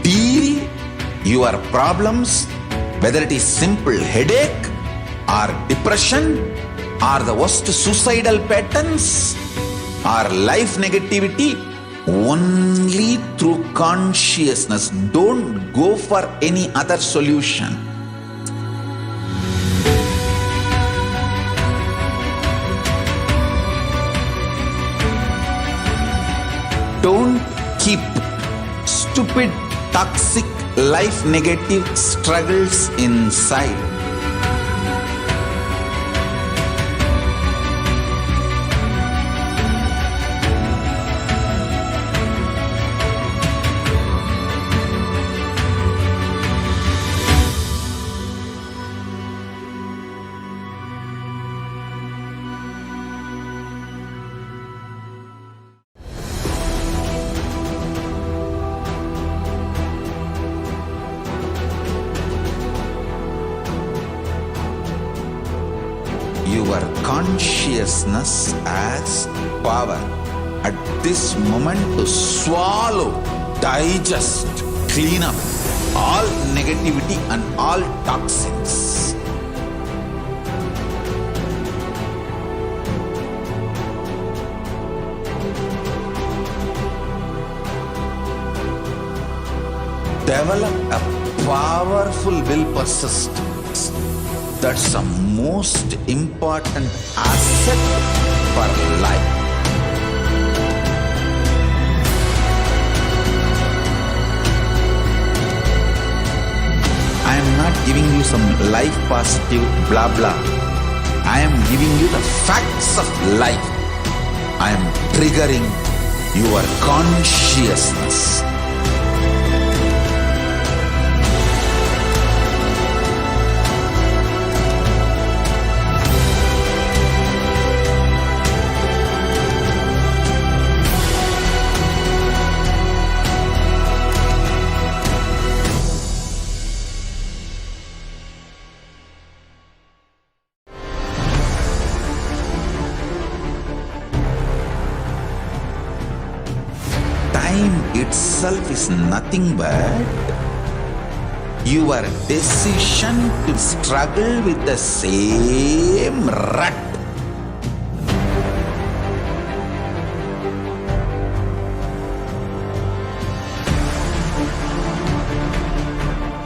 deal your problems, whether it is simple headache or depression or the worst suicidal patterns or life negativity, only through consciousness. Don't go for any other solution. Don't keep stupid, toxic, life negative struggles inside. Your consciousness has power at this moment to swallow, digest, clean up all negativity and all toxins. Develop a powerful will persistence. That's the most important asset for life. giving you some life positive blah blah. I am giving you the facts of life. I am triggering your consciousness. Time itself is nothing but your decision to struggle with the same rut.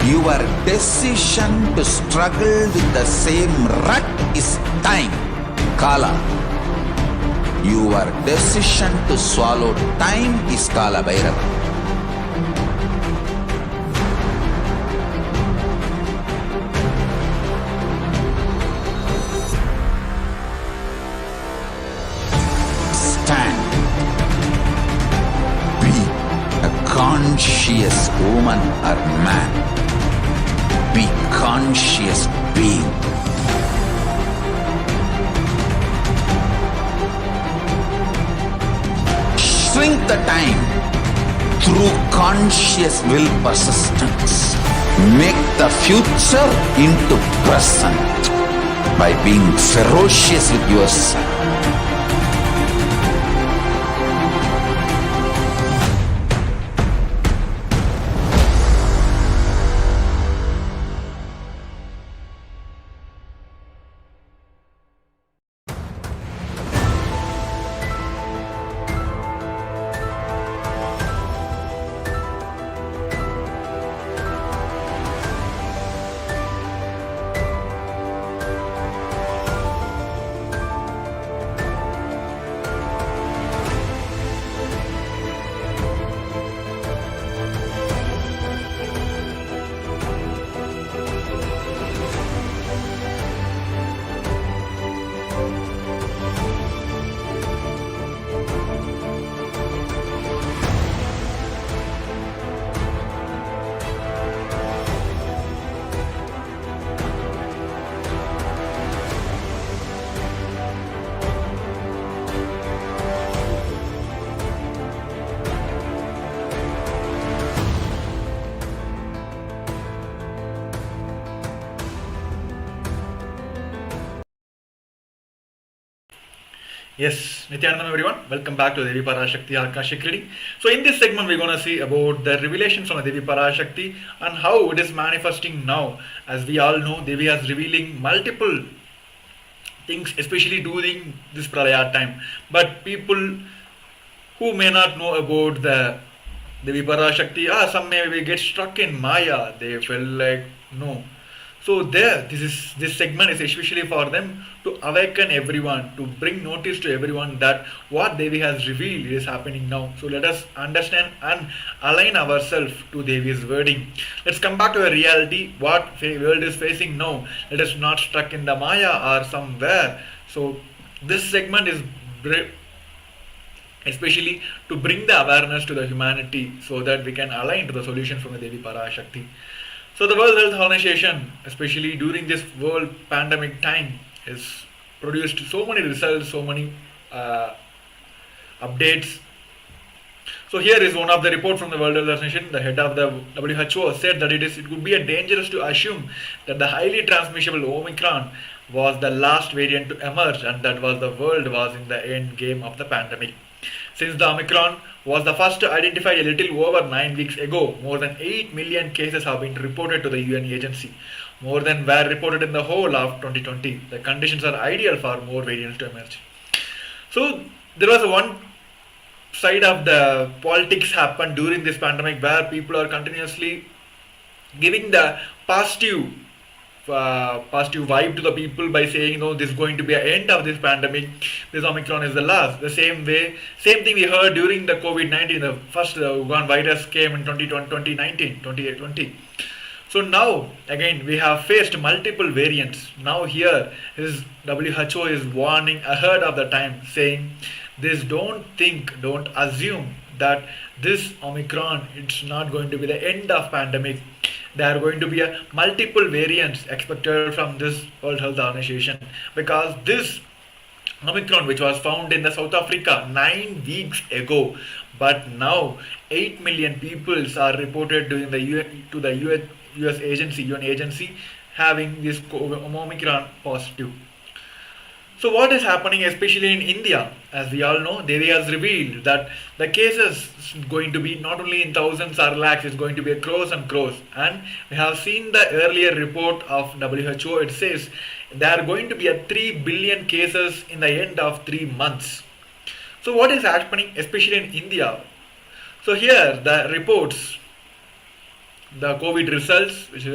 Your decision to struggle with the same rut is time, Kala. Your decision to swallow time is Kala Bhairava. Stand. Be a conscious woman or man. Be conscious being. Shrink the time through conscious will persistence. Make the future into present by being ferocious with yourself. Yes, Nithyanandam everyone, welcome back to Devi Parashakti Akashic reading. So in this segment we're going to see about the revelations from the Devi Parashakti and how it is manifesting now. As we all know, Devi is revealing multiple things, especially during this Pralaya time. But people who may not know about the Devi Parashakti, some may get stuck in Maya. They feel like, no. So this segment is especially for them to awaken everyone, to bring notice to everyone that what Devi has revealed is happening now. So let us understand and align ourselves to Devi's wording. Let's come back to a reality, what world is facing now. Let us not stuck in the Maya or somewhere. So this segment is especially to bring the awareness to the humanity so that we can align to the solution from the Devi Parashakti. So the World Health Organization, especially during this world pandemic time, has produced so many results, so many updates. So here is one of the report from the World Health Organization. The head of the WHO said that it would be dangerous to assume that the highly transmissible Omicron was the last variant to emerge and that the world was in the end game of the pandemic. Since the Omicron was the first identified a little over 9 weeks ago, more than 8 million cases have been reported to the UN agency, more than were reported in the whole of 2020. The conditions are ideal for more variants to emerge. So there was one side of the politics happened during this pandemic where people are continuously giving the positive vibe to the people by saying, no, this is going to be an end of this pandemic, this Omicron is the last. The same thing we heard during the COVID-19, the first Wuhan virus came in 2020. So now again we have faced multiple variants. Now here is WHO is warning ahead of the time, saying this, don't assume that this Omicron it's not going to be the end of pandemic. There are going to be a multiple variants expected from this World Health Organization, because this Omicron, which was found in the South Africa 9 weeks ago, but now 8 million people are reported during the to the US agency, UN agency, having this Omicron positive. So what is happening, especially in India? As we all know, Devi has revealed that the cases is going to be not only in thousands or lakhs, it's going to be crores and crores. And we have seen the earlier report of WHO. It says there are going to be a 3 billion cases in the end of 3 months. So what is happening, especially in India? So here the reports, the COVID results, which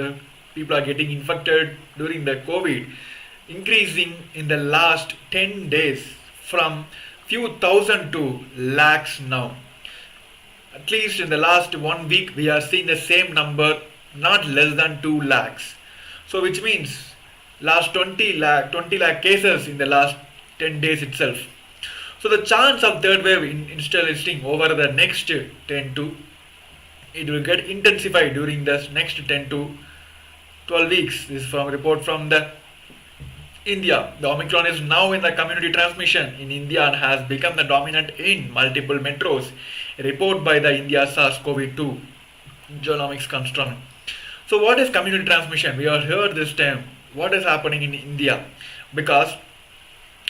people are getting infected during the COVID, increasing in the last 10 days from few thousand to lakhs now. At least in the last 1 week we are seeing the same number, not less than 2 lakhs. So which means last 20 lakh cases in the last 10 days itself. So the chance of third wave installing over the next 10 to, it will get intensified during the next 10 to 12 weeks. This is from a report from the India. The Omicron is now in the community transmission in India and has become the dominant in multiple metros. A report by the India SARS-CoV-2 genomics construct. So what is community transmission? We have heard this term. What is happening in India? Because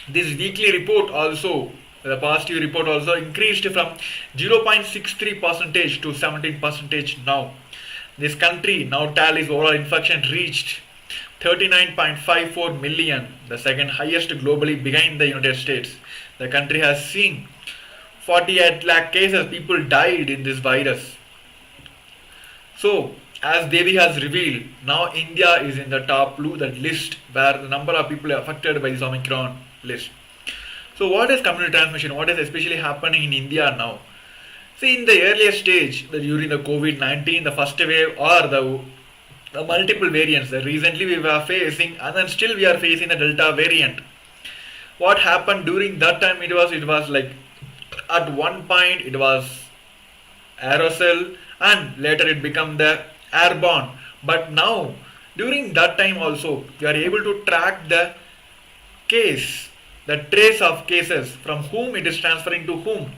this weekly report also, the positive report also increased from 0.63% to 17% now. This country now tallies overall infection reached 39.54 million, the second highest globally behind the United States. The country has seen 48 lakh cases, people died in this virus. So, as Devi has revealed, now India is in the top blue, that list where the number of people affected by this Omicron list. So what is community transmission? What is especially happening in India now? See, in the earlier stage, during the COVID-19, the first wave or the multiple variants that recently we were facing, and then still we are facing the Delta variant. What happened during that time? It was like at one point it was aerosol and later it became the airborne. But now during that time also you are able to track the case, the trace of cases from whom it is transferring to whom.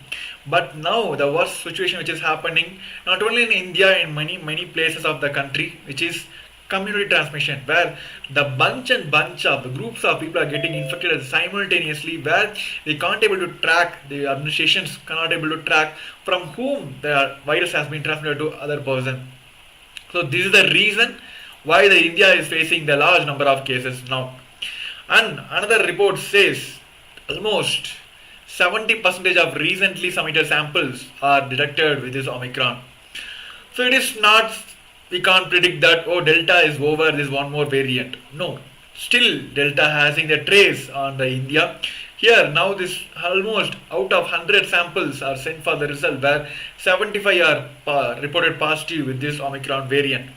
But now the worst situation which is happening not only in India, in many places of the country, which is community transmission, where the bunch of the groups of people are getting infected simultaneously, where they can't able to track, the administrations cannot able to track from whom the virus has been transmitted to other person. So this is the reason why the India is facing the large number of cases now. And another report says almost 70% of recently submitted samples are detected with this Omicron. So it is not, we can't predict that, oh, Delta is over, this one more variant. No, still Delta has in the trace on the India. Here now this almost out of 100 samples are sent for the result, where 75 are reported positive with this Omicron variant.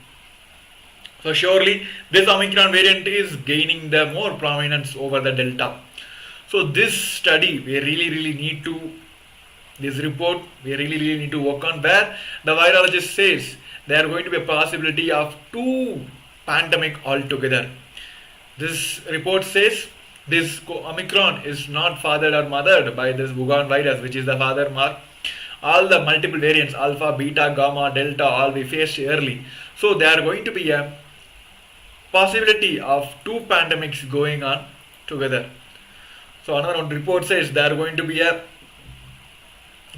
So surely this Omicron variant is gaining the more prominence over the Delta. So this study we really need to, this report we really need to work on, where the virologist says there are going to be a possibility of 2 pandemic altogether. This report says this Omicron is not fathered or mothered by this Wuhan virus, which is the father mark. All the multiple variants, alpha, beta, gamma, delta, all we faced early. So there are going to be a possibility of 2 pandemics going on together. So another one report says there are going to be a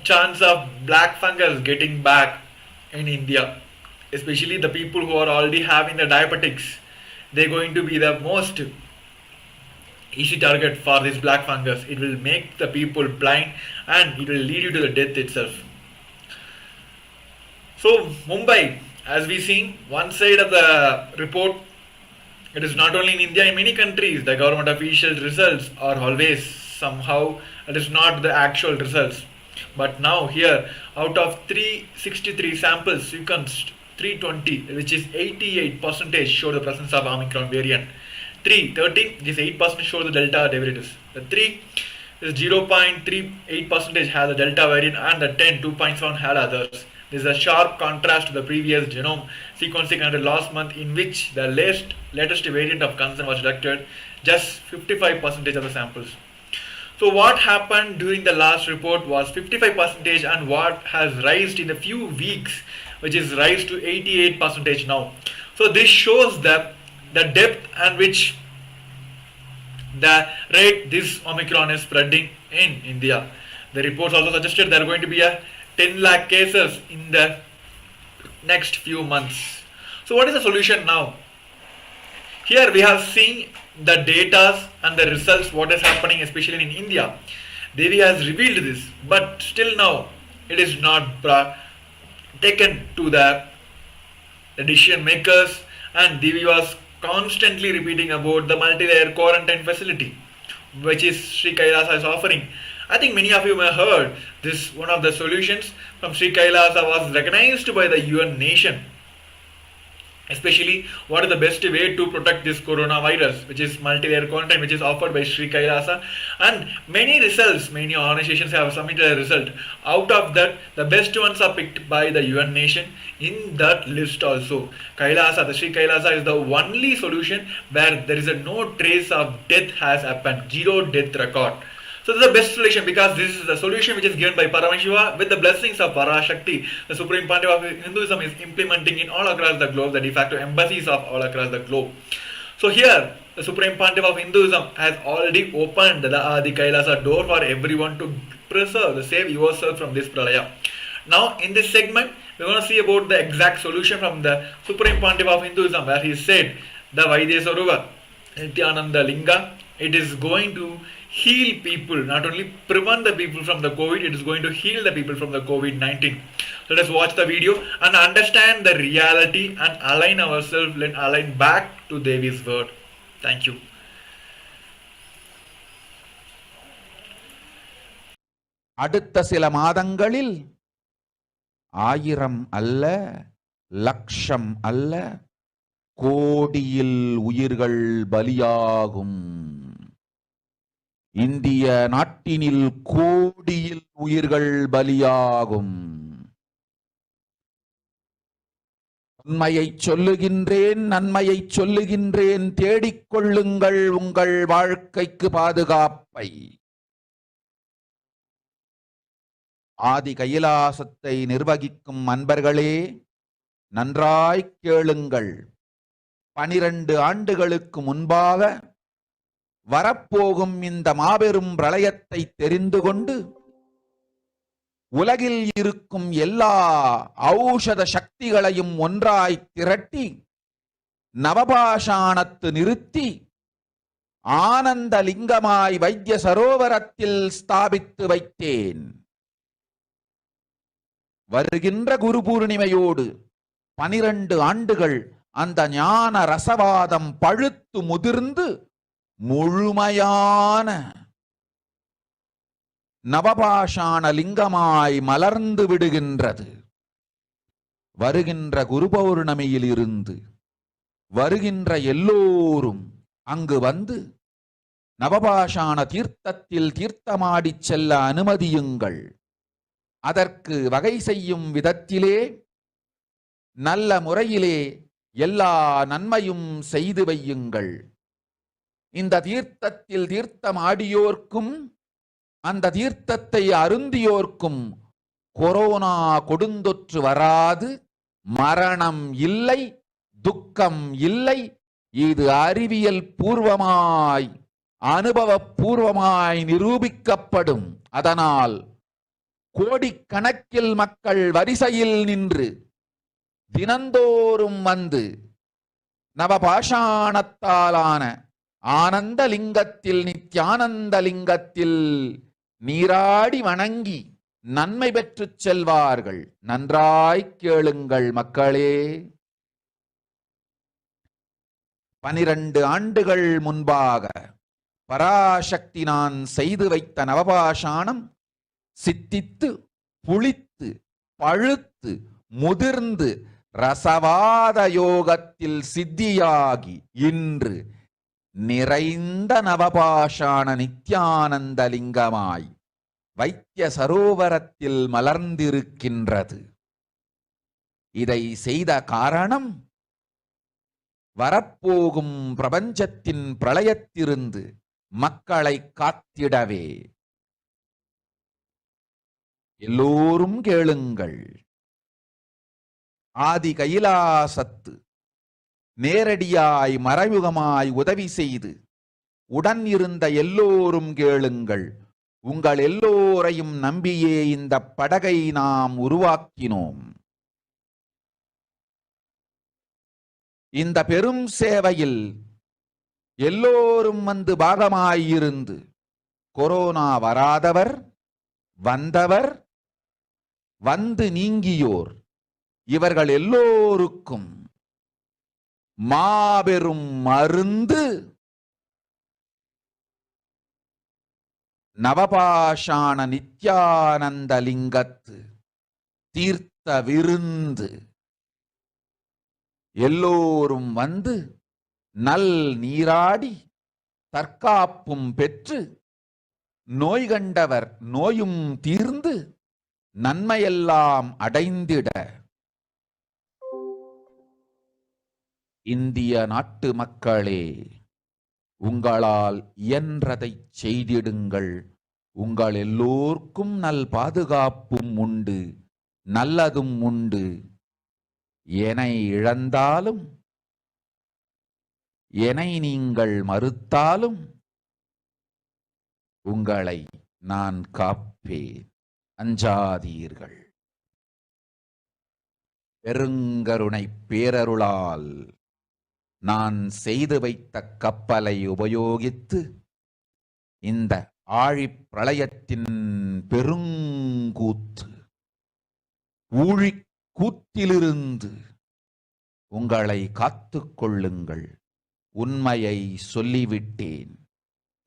chance of black fungus getting back in India, especially the people who are already having the diabetics. They are going to be the most easy target for this black fungus. It will make the people blind and it will lead you to the death itself. So Mumbai, as we seen, one side of the report, it is not only in India, in many countries, the government official results are always somehow, it is not the actual results. But now here, out of 363 samples sequenced, 320, which is 88% show the presence of Omicron variant. 313 is 8% show the Delta variant. The 3 is 0.38% had the Delta variant, and the 10, 2.7 had others. This is a sharp contrast to the previous genome sequencing conducted last month, in which the latest variant of concern was detected just 55% of the samples. So what happened during the last report was 55%, and what has raised in a few weeks, which is rise to 88% now. So this shows that the depth and which the rate this Omicron is spreading in India. The reports also suggested there are going to be a 10 lakh cases in the next few months. So what is the solution now? Here we have seen the data and the results, what is happening especially in India. Devi has revealed this, but still now it is not taken to the decision makers, and Devi was constantly repeating about the multi-layer quarantine facility which is Sri KAILASA is offering. I think many of you may have heard this. One of the solutions from Sri KAILASA was recognized by the UN nation. Especially, what is the best way to protect this coronavirus, which is multi-layer quarantine, which is offered by Sri KAILASA. And many results, many organizations have submitted a result. Out of that, the best ones are picked by the UN nation. In that list also, KAILASA, the Sri KAILASA is the only solution where there is no trace of death has happened, 0 death record. So this is the best solution, because this is the solution which is given by Paramashiva with the blessings of Parashakti. The Supreme Pontiff of Hinduism is implementing in all across the globe, the de facto embassies of all across the globe. So here, the Supreme Pontiff of Hinduism has already opened the Adi Kailasa door for everyone to preserve, save yourself from this pralaya. Now in this segment, we're going to see about the exact solution from the Supreme Pontiff of Hinduism, where he said, the Vaidya Saruva, Nithyananda Linga, it is going to heal people, not only prevent the people from the COVID, it is going to heal the people from the COVID-19. Let us watch the video and understand the reality and align ourselves, and align back to Devi's word. Thank you. அடுத்த சில மாதங்களில் 1000 அல்ல, லட்சம் அல்ல, கோடியில் உயிர்கள் பலியாகும். இந்திய நாட்டினில் கோடியில் உயிர்கள் பலியாகும். உண்மையை சொல்லுகின்றேன், நன்மையை சொல்லுகின்றேன், தேடிக்கொள்ளுங்கள் உங்கள் வாழ்க்கைக்கு பாதுகாப்பை. ஆதி கைலாசத்தை நிர்வகிக்கும் அன்பர்களே, நன்றாய் கேளுங்கள். 12 ஆண்டுகளுக்கு முன்பாக வரப்போகும் இந்த மாபெரும் பிரளயத்தை தெரிந்து கொண்டு உலகில் இருக்கும் எல்லா ஔஷத சக்திகளையும் ஒன்றாய் திரட்டி நவபாஷாணத்து நிறுத்தி ஆனந்த லிங்கமாய் வைத்திய சரோவரத்தில் ஸ்தாபித்து வைத்தேன். வருகின்ற குரு பூர்ணிமையோடு 12 ஆண்டுகள் அந்த ஞான ரசவாதம் பழுத்து முதிர்ந்து முழுமையான நவபாஷாண லிங்கமாய் மலர்ந்து விடுகின்றது. வருகின்ற குரு பௌர்ணமியில் இருந்து வருகின்ற எல்லோரும் அங்கு வந்து நவபாஷாண தீர்த்தத்தில் தீர்த்தமாடிச் செல்ல அனுமதியுங்கள். அதற்கு வகை செய்யும் விதத்திலே நல்ல முறையிலே எல்லா நன்மையும் செய்து வையுங்கள். இந்த தீர்த்தத்தில் தீர்த்தமாடியோர்க்கும் அந்த தீர்த்தத்தை அருந்தியோர்க்கும் கொரோனா கொடுந்தொற்று வராது, மரணம் இல்லை, துக்கம் இல்லை. இது அறிவியல் பூர்வமாய் அனுபவபூர்வமாய் நிரூபிக்கப்படும். அதனால் கோடிக்கணக்கில் மக்கள் வரிசையில் நின்று தினந்தோறும் வந்து நவபாஷாணத்தாலான ஆனந்த லிங்கத்தில், நித்யானந்த லிங்கத்தில் நீராடி வணங்கி நன்மை பெற்றுச் செல்வார்கள். நன்றாய் கேளுங்கள் மக்களே. 12 ஆண்டுகள் முன்பாக பராசக்தி நான் செய்து வைத்த நவபாஷாணம் சித்தித்து புளித்து பழுத்து முதிர்ந்து ரசவாத யோகத்தில் சித்தியாகி இன்று நிறைந்த நவபாஷாண நித்யானந்த லிங்கமாய் வைத்திய சரோவரத்தில் மலர்ந்திருக்கின்றது. இதை செய்த காரணம் வரப்போகும் பிரபஞ்சத்தின் பிரளயத்திலிருந்து மக்களை காத்திடவே. எல்லோரும் கேளுங்கள். ஆதி கைலாசத்து நேரடியாய் மறைமுகமாய் உதவி செய்து உடன் இருந்த எல்லோரும் கேளுங்கள். உங்கள் எல்லோரையும் நம்பியே இந்த படகை நாம் உருவாக்கினோம். இந்த பெரும் சேவையில் எல்லோரும் வந்து பாகமாயிருந்து கொரோனா வராதவர், வந்தவர், வந்து நீங்கியோர் இவர்கள் எல்லோருக்கும் மாபெரும் மருந்து நவபாஷாண நித்யானந்த லிங்கத்து தீர்த்த விருந்து. எல்லோரும் வந்து நல் நீராடி தற்காப்பும் பெற்று நோய் கண்டவர் நோயும் தீர்ந்து நன்மையெல்லாம் அடைந்திட இந்திய நாட்டு மக்களே, உங்களால் இயன்றதை செய்திடுங்கள். உங்கள் எல்லோர்க்கும் நல் பாதுகாப்பும் உண்டு, நல்லதும் உண்டு. என்னை இழந்தாலும் என்னை நீங்கள் மறுத்தாலும் உங்களை நான் காப்பேன். அஞ்சாதீர்கள். பெருங்கருணை பேரருளால் நான் செய்து வைத்த கப்பலை உபயோகித்து இந்த ஆழிப் பிரளயத்தின் பெருங்கூத்து ஊழிக் கூத்திலிருந்து உங்களை காத்துக் கொள்ளுங்கள். உண்மையை சொல்லிவிட்டேன்,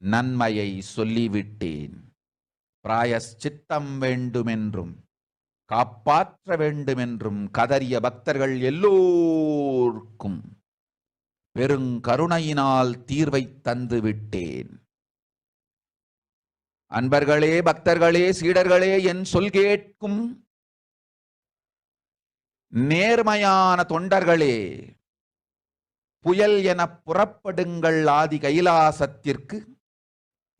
நன்மையை சொல்லிவிட்டேன். பிராயஷ்சித்தம் வேண்டுமென்றும் காப்பாற்ற வேண்டுமென்றும் கதறிய பக்தர்கள் எல்லோருக்கும் பெருங்கருணையினால் தீர்வை தந்து விட்டேன். அன்பர்களே, பக்தர்களே, சீடர்களே, என் சொல் கேட்கும் நேர்மையான தொண்டர்களே, புயல் என புறப்படுங்கள். ஆதி கைலாசத்திற்கு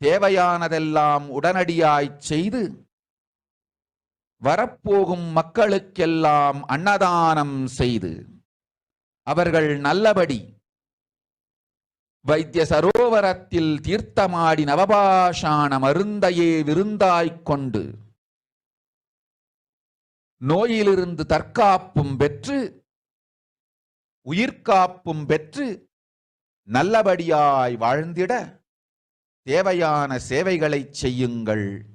தேவையானதெல்லாம் உடனடியாய்ச் செய்து வரப்போகும் மக்களுக்கெல்லாம் அன்னதானம் செய்து அவர்கள் நல்லபடி வைத்திய சரோவரத்தில் தீர்த்தமாடி நவபாஷாண மருந்தையே விருந்தாய்க் கொண்டு நோயிலிருந்து தற்காப்பும் பெற்று உயிர்காப்பும் பெற்று நல்லபடியாய் வாழ்ந்திட தேவையான சேவைகளை செய்யுங்கள்.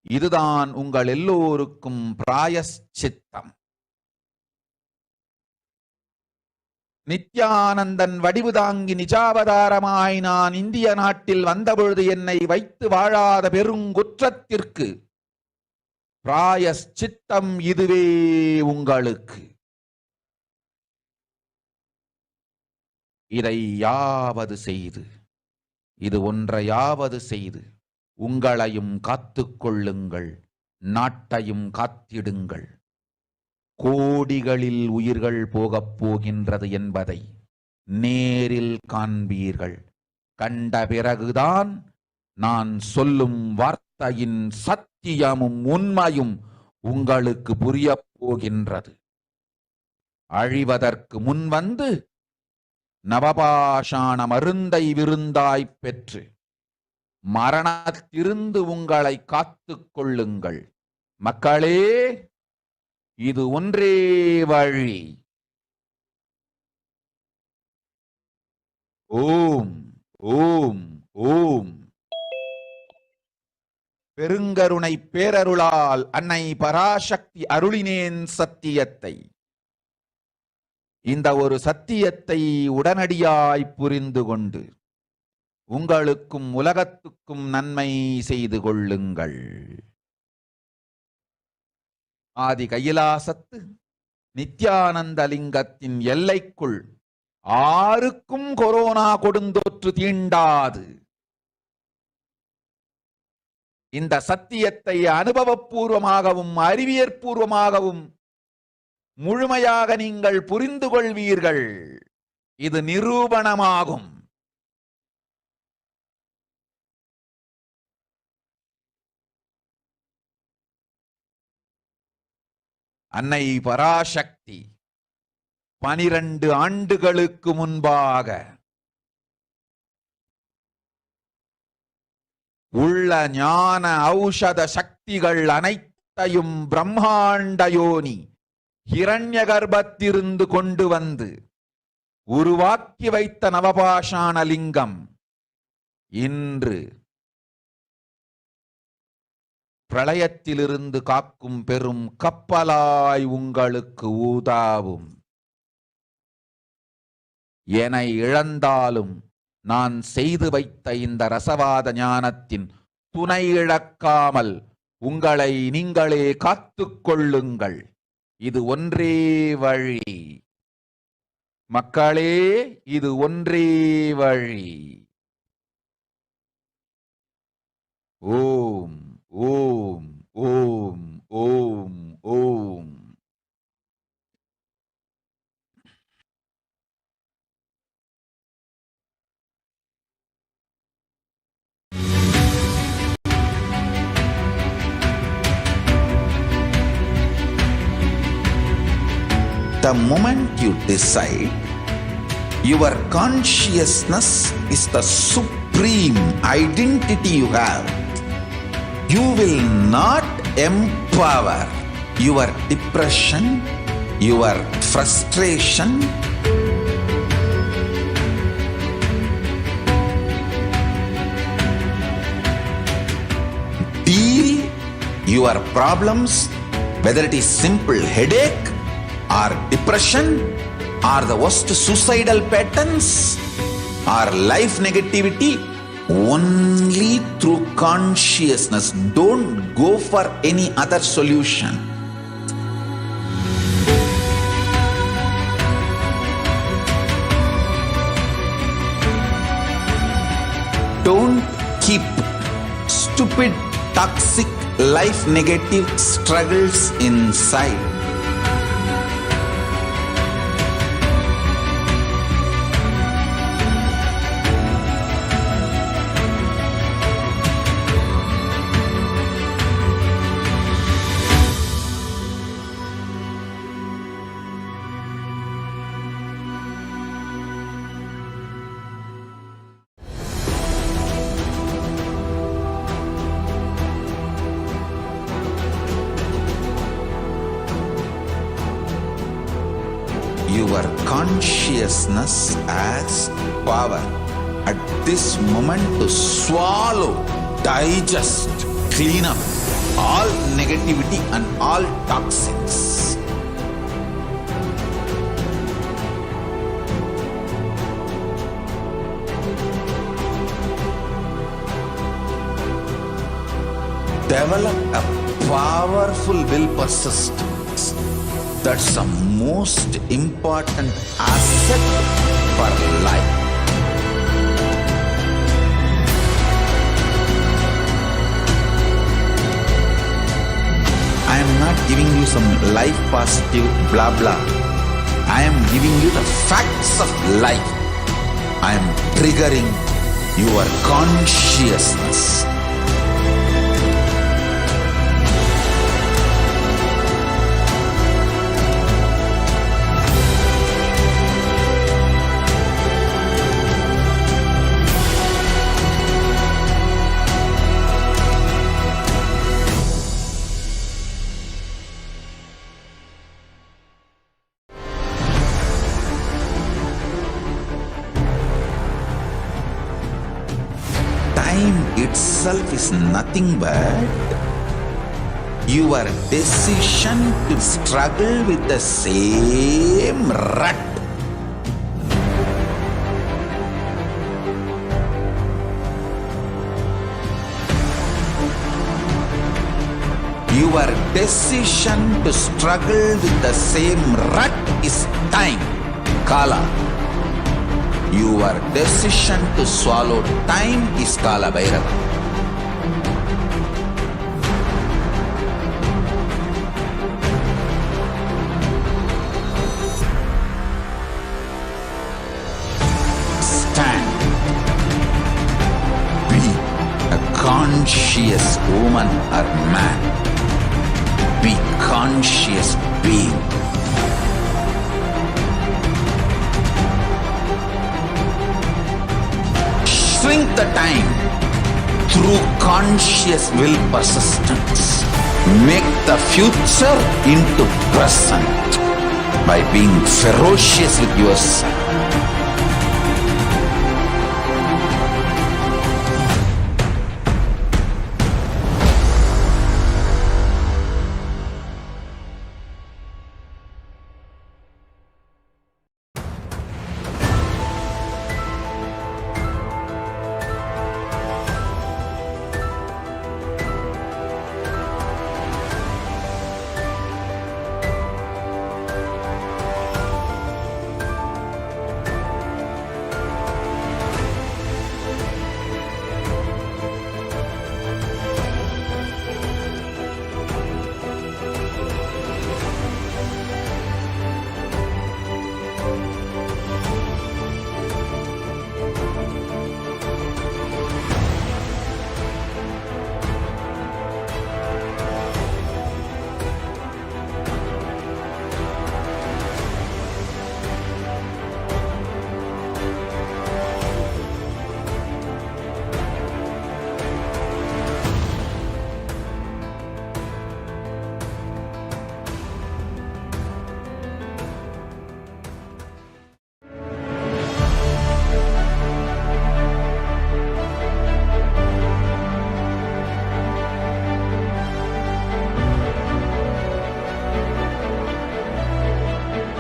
இதுதான் உங்கள் எல்லோருக்கும் பிராயஷ்சித்தம். நித்யானந்தன் வடிவு தாங்கி நிஜாவதாரமாய் நான் இந்திய நாட்டில் வந்தபொழுது என்னை வைத்து வாழாத பெருங்குற்றத்திற்கு பிராயஷ்சித்தம் இதுவே உங்களுக்கு. இதை யாவது செய்து, இது ஒன்றையாவது செய்து உங்களையும் காத்துக்கொள்ளுங்கள், நாட்டையும் காத்திடுங்கள். கோடிகளில் உயிர்கள் போகப் போகின்றது என்பதை நேரில் காண்பீர்கள். கண்ட பிறகுதான் நான் சொல்லும் வார்த்தையின் சத்தியமும் உண்மையும் உங்களுக்கு புரியப் போகின்றது. அழிவதற்கு முன் வந்து நவபாஷாண மருந்தை விருந்தாய்ப் பெற்று மரணத்திலிருந்து உங்களை காத்துக் கொள்ளுங்கள். மக்களே, இது ஒன்றே வழி. ஓம் ஓம் ஓம். பெருங்கருணை பேரருளால் அன்னை பராசக்தி அருளினேன் சத்தியத்தை. இந்த ஒரு சத்தியத்தை உடனடியாய் புரிந்து கொண்டு உங்களுக்கும் உலகத்துக்கும் நன்மை செய்து கொள்ளுங்கள். ஆதி கைலாசத்து நித்யானந்த லிங்கத்தின் எல்லைக்குள் ஆருக்கும் கொரோனா கொடுந்தொற்று தீண்டாது. இந்த சத்தியத்தை அனுபவபூர்வமாகவும் அறிவியற்பூர்வமாகவும் முழுமையாக நீங்கள் புரிந்து கொள்வீர்கள். இது நிரூபணமாகும். அன்னை பராசக்தி 12 ஆண்டுகளுக்கு முன்பாக உள்ள ஞான ஔஷத சக்திகள் அனைத்தையும் பிரம்மாண்ட யோனி ஹிரண்ய கர்ப்பத்திலிருந்து கொண்டு வந்து உருவாக்கி வைத்த நவபாஷாண லிங்கம் இன்று பிரளயத்திலிருந்து காக்கும் பெரும் கப்பலாய் உங்களுக்கு ஊதாவும். என இழந்தாலும் நான் செய்து வைத்த இந்த ரசவாத ஞானத்தின் துணை இழக்காமல் உங்களை நீங்களே காத்துக் கொள்ளுங்கள். இது ஒன்றே வழி மக்களே, இது ஒன்றே வழி. ஓம் ஓம் ஓம் ஓம் ஓம். The moment you decide, your consciousness is the supreme identity you have. You will not empower your depression, your frustration, deal your problems, whether it is simple headache or depression or the worst suicidal patterns or life negativity, only through consciousness. Don't go for any other solution. Don't keep stupid, toxic, life negative struggles inside. Your consciousness has power at this moment to swallow, digest, clean up all negativity and all toxins. Develop a powerful will persistence. That's the most important asset for life. I am not giving you some life positive blah blah. I am giving you the facts of life. I am triggering your consciousness. Time itself is nothing but your decision to struggle with the same rut. Your decision to struggle with the same rut is time, Kala. Your decision to swallow time is Kala Bhairava. Stand. Be a conscious woman or man. Be conscious being. Shrink the time through conscious will persistence. Make the future into present by being ferocious with yourself.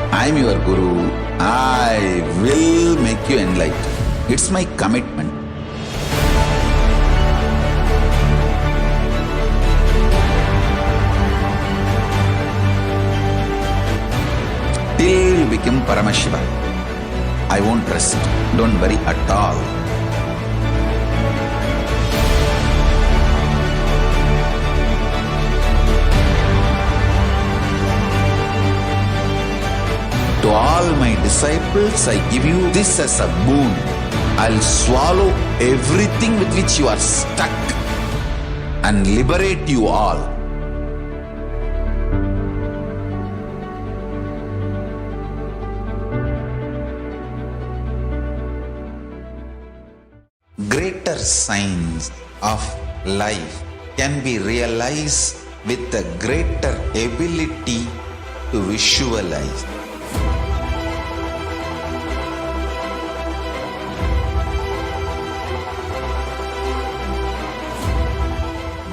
I am your Guru. I will make you enlightened. It's my commitment. Till you become Paramashiva, I won't rest. Don't worry at all. To all my disciples, I give you this as a boon. I'll swallow everything with which you are stuck and liberate you all. Greater signs of life can be realized with a greater ability to visualize.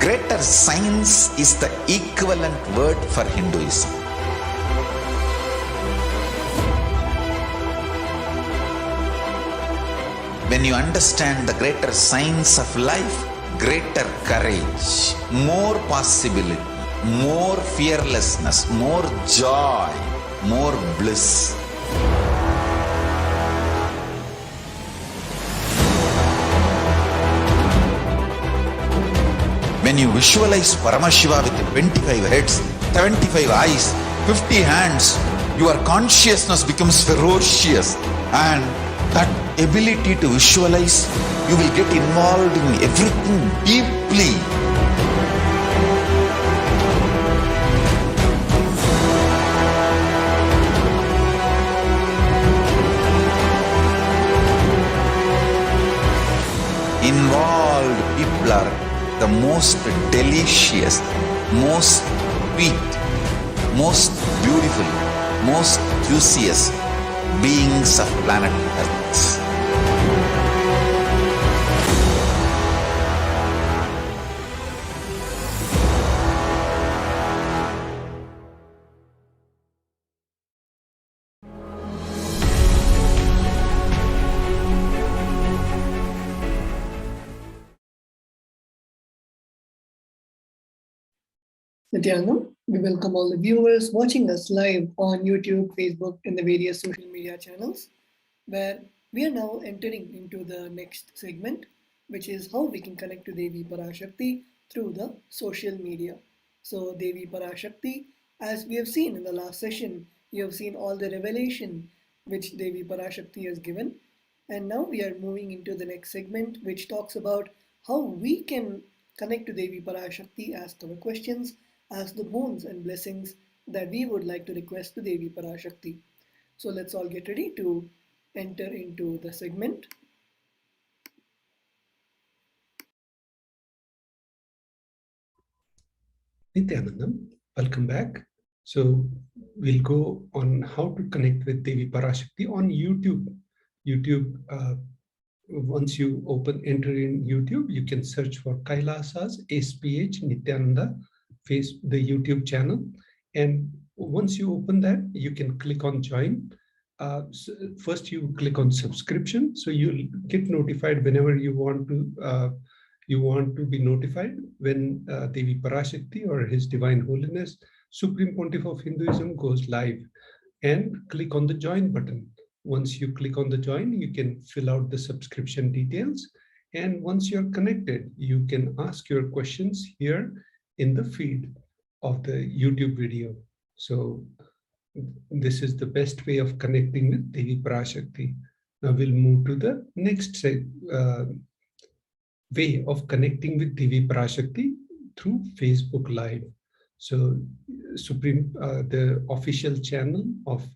Greater science is the equivalent word for Hinduism. When you understand the greater science of life, greater courage, more possibility, more fearlessness, more joy, more bliss. When you visualize Paramashiva with 25 heads, 75 eyes, 50 hands, your consciousness becomes ferocious, and that ability to visualize, you will get involved in everything deeply. Involved people are the most delicious, most sweet, most beautiful, most juiciest beings of planet Earth. Nithyananda. We welcome all the viewers watching us live on YouTube, Facebook, and the various social media channels, where we are now entering into the next segment, which is how we can connect to Devi Parashakti through the social media. So, Devi Parashakti, as we have seen in the last session, you have seen all the revelation which Devi Parashakti has given. And now we are moving into the next segment, which talks about how we can connect to Devi Parashakti, ask our questions, ask the boons and blessings that we would like to request to Devi Parashakti. So let's all get ready to enter into the segment. Nithyanandam, welcome back. So we'll go on how to connect with Devi Parashakti on YouTube. Once you enter in YouTube, you can search for KAILASA's HDH Nithyananda the YouTube channel. And once you open that, you can click on join. First, you click on subscription, so you'll get notified whenever you want to be notified when Devi Parashakti or His Divine Holiness, Supreme Pontiff of Hinduism goes live, and click on the join button. Once you click on the join, you can fill out the subscription details. And once you're connected, you can ask your questions here in the feed of the YouTube video. So this is the best way of connecting with Devi Parashakti. Now we'll move to the next way of connecting with Devi Parashakti through Facebook Live. So the official channel of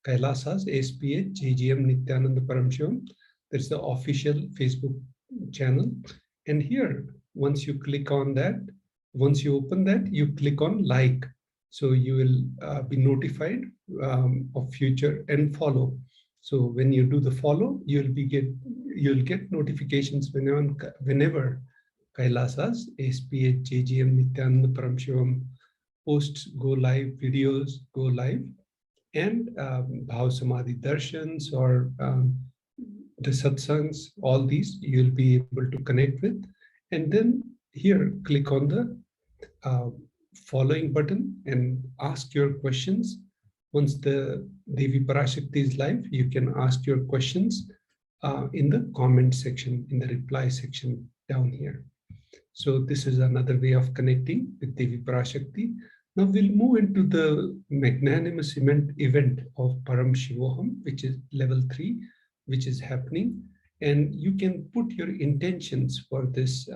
KAILASA's HDH Nithyananda Paramashivam, there's the official Facebook channel. And here, once you click on that, once you open that, you click on like. So you will be notified of future and follow. So when you do the follow, you'll get notifications whenever KAILASA's HDH Nithyananda Paramashivam posts go live, videos go live, and Bhav Samadhi Darshans or the satsangs, all these you'll be able to connect with. And then here, click on the following button and ask your questions. Once the Devi Parashakti is live, you can ask your questions in the comment section, in the reply section down here. So this is another way of connecting with Devi Parashakti. Now we'll move into the magnanimous event of Paramashivoham, which is level 3, which is happening. And you can put your intentions for this,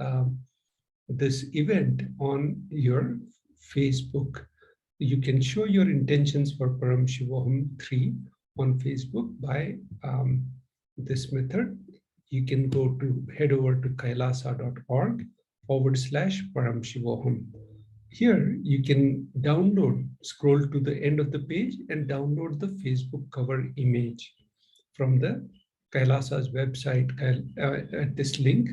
this event on your Facebook. You can show your intentions for Paramashivoham 3 on Facebook by this method. You can head over to kailasa.org/Paramashivoham. Here you can scroll to the end of the page and download the Facebook cover image from the KAILASA's website at this link.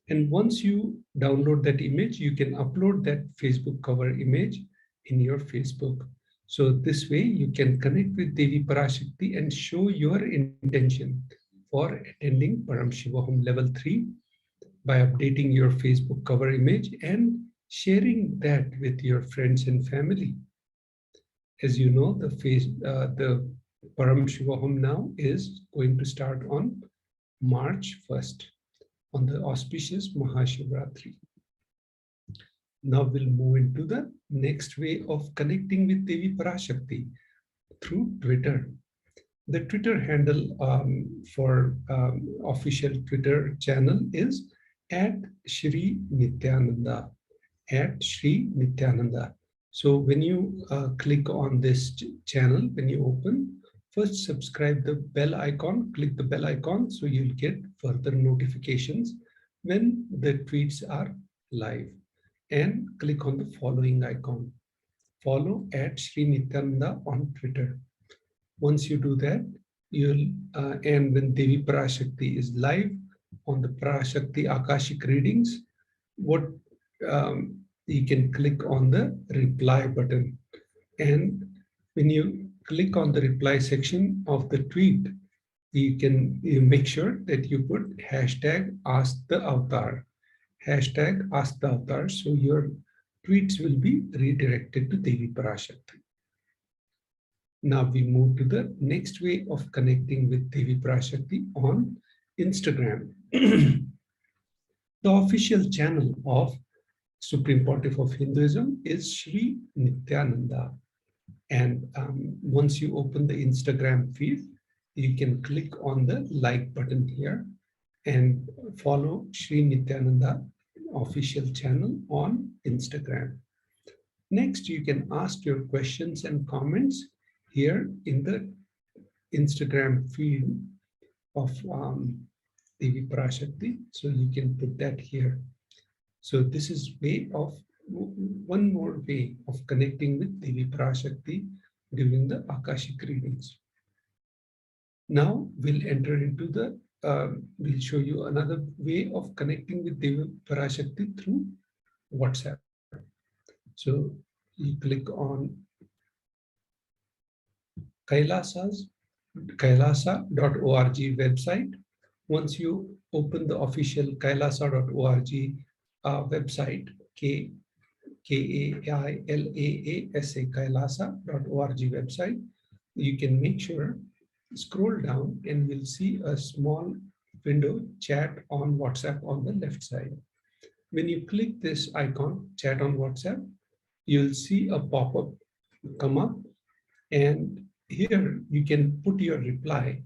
And once you download that image, you can upload that Facebook cover image in your Facebook. So this way you can connect with Devi Parashakti and show your intention for attending Paramashivoham level 3 by updating your Facebook cover image and sharing that with your friends and family. As you know, the Paramashivoham now is going to start on March 1st on the auspicious Mahashivratri. Now we'll move into the next way of connecting with Devi Parashakti through Twitter. The Twitter handle for official Twitter channel is @Shri Nithyananda. So when you click on this channel, when you open, first subscribe the bell icon, click the bell icon so you'll get further notifications when the tweets are live. And click on the following icon. Follow @Shri Nithyananda on Twitter. Once you do that, and when Devi Parashakti is live on the Parashakti Akashic readings, you can click on the reply button. And when you click on the reply section of the tweet, you make sure that you put #AskTheAvatar. #AskTheAvatar. So your tweets will be redirected to Devi Parashakti. Now we move to the next way of connecting with Devi Parashakti on Instagram. The official channel of Supreme Pontiff of Hinduism is Sri Nithyananda. And once you open the Instagram feed, you can click on the like button here and follow Sri Nithyananda official channel on Instagram. Next, you can ask your questions and comments here in the Instagram feed of Devi Parashakti. So you can put that here. So this is one more way of connecting with Devi Parashakti during the Akashic readings. Now we'll enter into we'll show you another way of connecting with Devi Parashakti through WhatsApp. So you click on kailasa.org website. Once you open the official kailasa.org website, kailasa.org website, you can make sure, scroll down and you'll see a small window, chat on WhatsApp on the left side. When you click this icon, chat on WhatsApp, you'll see a pop-up come up, and here you can put your reply.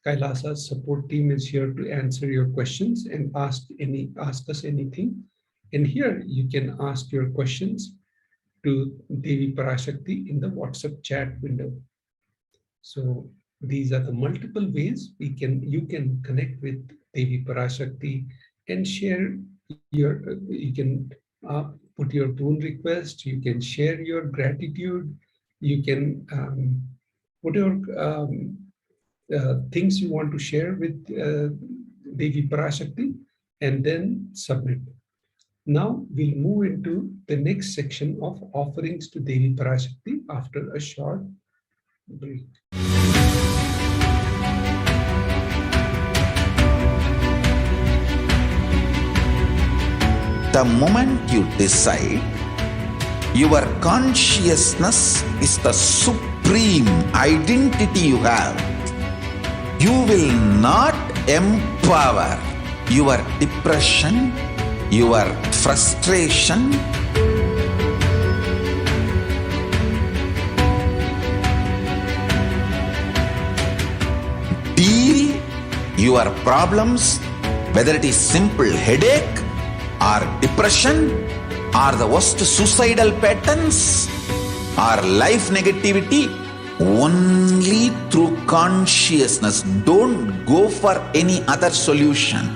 Kailasa's support team is here to answer your questions and ask us anything. And here you can ask your questions to Devi Parashakti in the WhatsApp chat window. So these are the multiple ways you can connect with Devi Parashakti and share you can put your boon request, you can share your gratitude, you can whatever things you want to share with Devi Parashakti, and then submit. Now we'll move into the next section of offerings to Devi Parashakti after a short break. The moment you decide, your consciousness is the supreme identity you have. You will not empower your depression, your frustration, deal your problems, whether it is simple headache or depression or the worst suicidal patterns or life negativity, only through consciousness. Don't go for any other solution.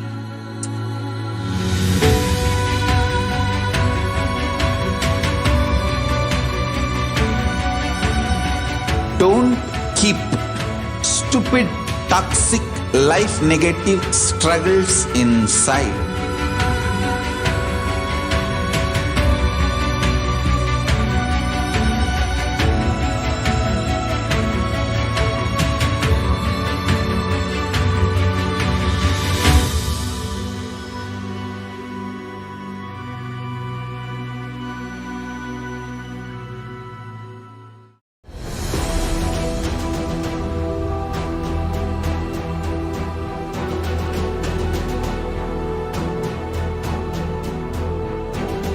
Don't keep stupid, toxic, life negative struggles inside.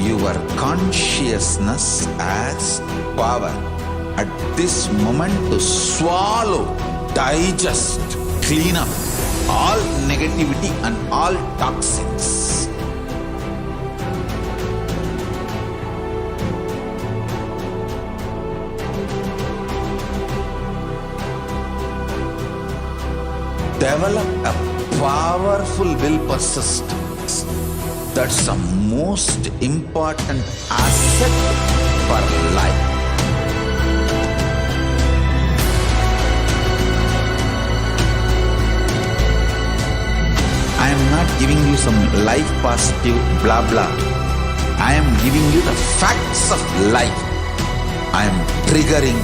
Your consciousness has power at this moment to swallow, digest, clean up all negativity and all toxins. Develop a powerful will persistence. That's the most important asset for life. I am not giving you some life positive blah blah. I am giving you the facts of life. I am triggering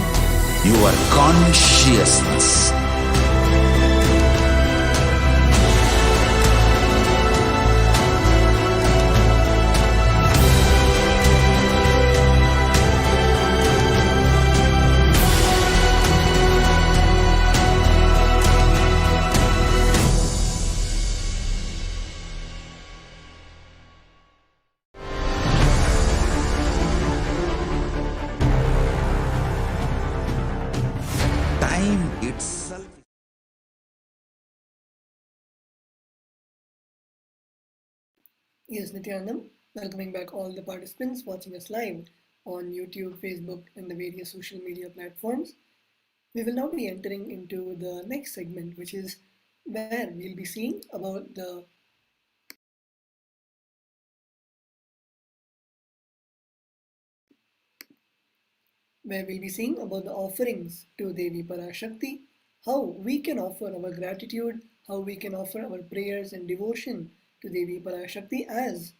your consciousness. itself. Yes, Nithyanandam, welcoming back all the participants watching us live on YouTube, Facebook, and the various social media platforms. We will now be entering into the next segment, which is where we'll be seeing about the offerings to Devi Parashakti, how we can offer our gratitude, how we can offer our prayers and devotion to Devi Parashakti as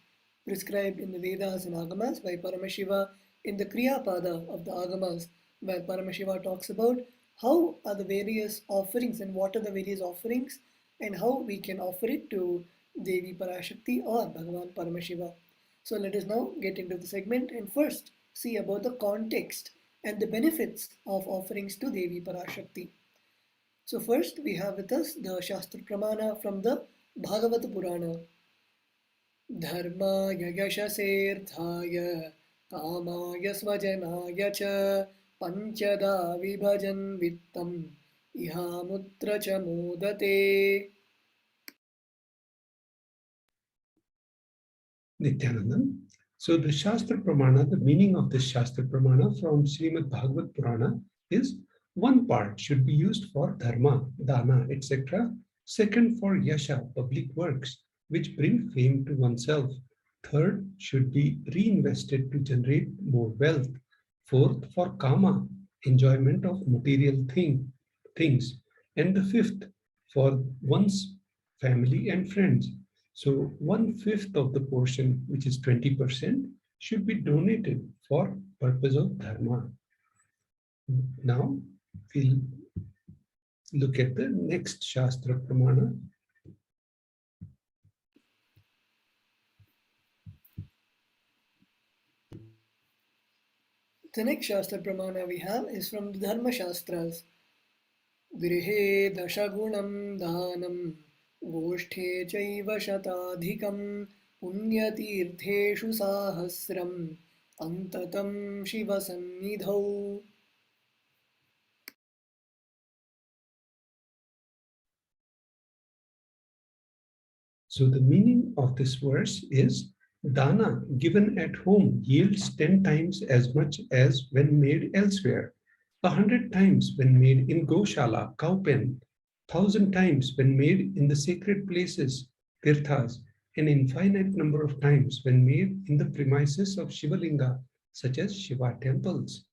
prescribed in the Vedas and Agamas by Paramashiva in the Kriya Pada of the Agamas, where Paramashiva talks about how are the various offerings and what are the various offerings and how we can offer it to Devi Parashakti or Bhagavan Paramashiva. So let us now get into the segment and first see about the context and the benefits of offerings to Devi Parashakti. So first we have with us the Shastra Pramana from the Bhagavata Purana. Dharmaya yashaseerthaya kamaya svajanaya cha panchada vibhajan vittam ihamutra cha modate. Nithyanandam. So the Shastra Pramana, the meaning of this Shastra Pramana from Srimad Bhagavat Purana is one part should be used for dharma, dana, etc. Second for yasha, public works, which bring fame to oneself. Third should be reinvested to generate more wealth. Fourth for kama, enjoyment of material things. And the fifth for one's family and friends. So 1/5 of the portion, which is 20%, should be donated for purpose of dharma. Now we'll look at the next Shastra Pramana. The next Shastra Pramana we have is from the Dharma Shastras. Grihe dashagunam dhanam गोष्ठे चैव शताधिकं पुण्यतीर्थेषु साहस्रम् अन्ततं शिवसन्निधौ. So the meaning of this verse is dana given at home yields 10 times as much as when made elsewhere, 100 times when made in Goshala, cow pen, 1,000 times when made in the sacred places, tirthas, an infinite number of times when made in the premises of Shivalinga, such as Shiva temples.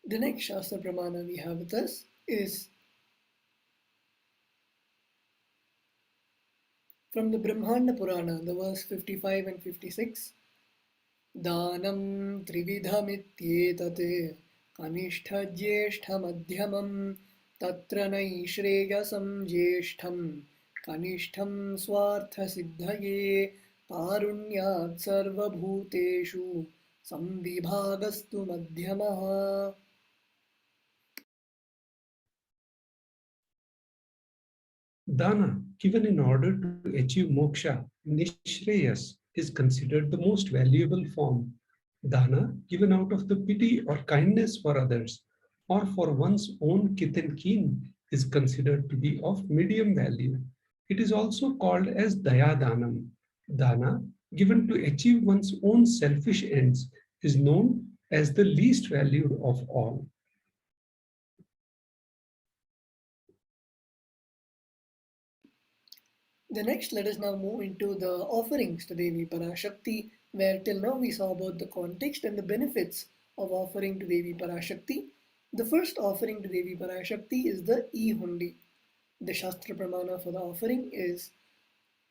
The next Shastra Pramana we have with us is from the Brahmanda Purana, the verse 55 and 56. Danam trividhamityetate kanishta jyeshtha madhyamam tatra naishreyasam jyeshtham kanishtham swartha siddhaye karunyat sarvabhuteshu samvibhagastu madhyamaha. Dana, given in order to achieve moksha, nishreyas, is considered the most valuable form. Dana, given out of the pity or kindness for others, or for one's own kith and kin, is considered to be of medium value. It is also called as dayadanam. Dana, given to achieve one's own selfish ends, is known as the least valued of all. The next, let us now move into the offerings to Devi Parashakti, where till now we saw about the context and the benefits of offering to Devi Parashakti. The first offering to Devi Parashakti is the E-Hundi. The Shastra Pramana for the offering is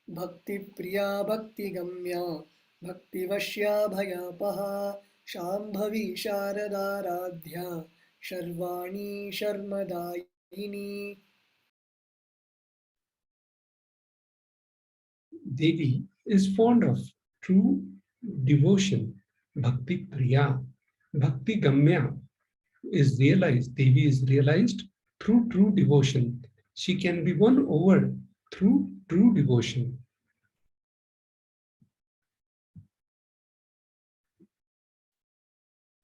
Bhakti Priya Bhakti Gamya Bhakti Vashya Bhayapaha Shambhavi Sharada Radhya Sharvani Sharmadayini. Devi is fond of true devotion, Bhakti Priya. Bhakti Gamya is realized, Devi is realized through true devotion. She can be won over through true devotion.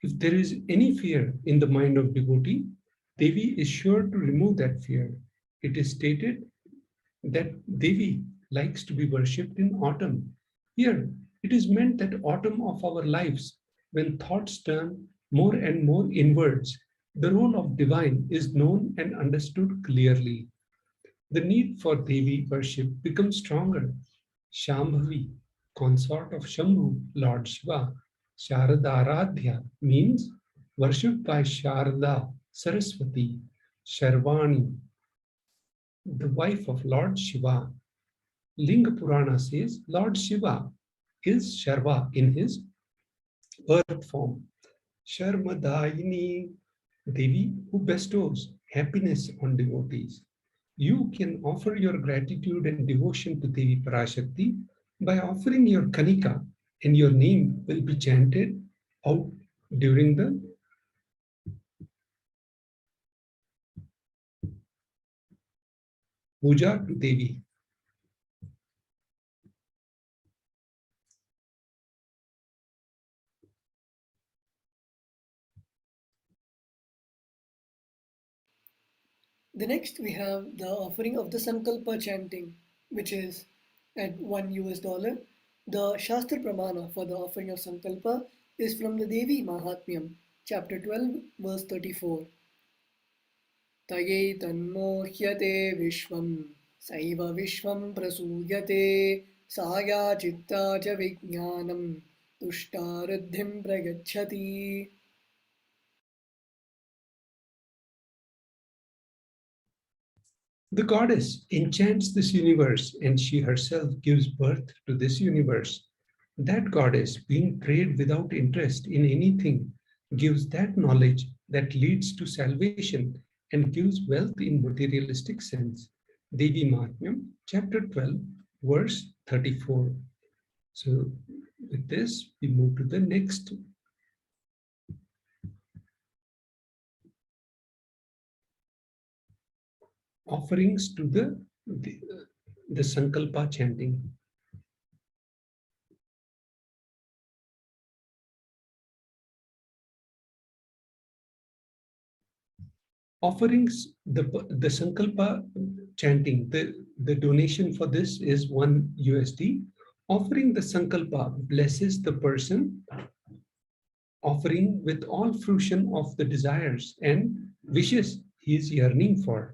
If there is any fear in the mind of devotee, Devi is sure to remove that fear. It is stated that Devi likes to be worshipped in autumn. Here, it is meant that autumn of our lives, when thoughts turn more and more inwards, the role of divine is known and understood clearly. The need for Devi worship becomes stronger. Shambhavi, consort of Shambhu, Lord Shiva, Sharadaradhya means worshipped by Sharada, Saraswati, Sharvani, the wife of Lord Shiva. Linga Purana says Lord Shiva is Sharva in his earth form. Sharmadayini, Devi who bestows happiness on devotees. You can offer your gratitude and devotion to Devi Parashakti by offering your kanika, and your name will be chanted out during the puja to Devi. The next we have the offering of the Sankalpa chanting, which is at $1. The Shastra Pramana for the offering of Sankalpa is from the Devi Mahatmyam, chapter 12, verse 34. Taye tanmohyate vishvam, saiva vishvam prasuyate, saya chitta cha vijnanam, tushtaruddhim pragachati. The goddess enchants this universe and she herself gives birth to this universe. That goddess, being prayed without interest in anything, gives that knowledge that leads to salvation and gives wealth in materialistic sense. Devi Mahatmyam, chapter 12, verse 34. So, with this, we move to the next. Offerings to the Sankalpa chanting. Offerings, the Sankalpa chanting, the donation for this is $1. Offering the Sankalpa blesses the person offering with all fruition of the desires and wishes he is yearning for.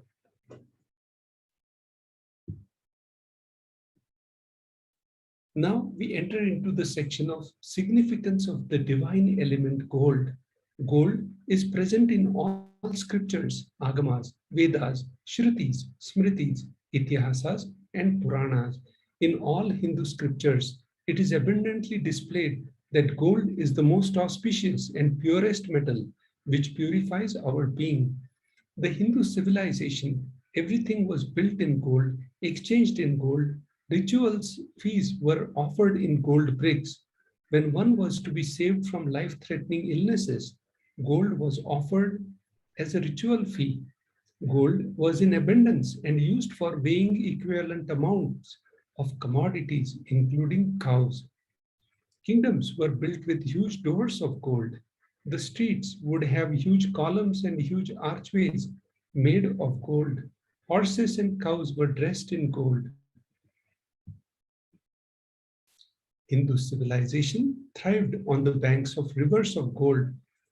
Now we enter into the section of significance of the divine element gold. Gold is present in all scriptures, agamas, Vedas, Shrutis, Smritis, Itihasas, and Puranas. In all Hindu scriptures, it is abundantly displayed that gold is the most auspicious and purest metal which purifies our being. The Hindu civilization, everything was built in gold, exchanged in gold. Rituals fees were offered in gold bricks. When one was to be saved from life-threatening illnesses, gold was offered as a ritual fee. Gold was in abundance and used for weighing equivalent amounts of commodities, including cows. Kingdoms were built with huge doors of gold. The streets would have huge columns and huge archways made of gold. Horses and cows were dressed in gold. Hindu civilization thrived on the banks of rivers of gold.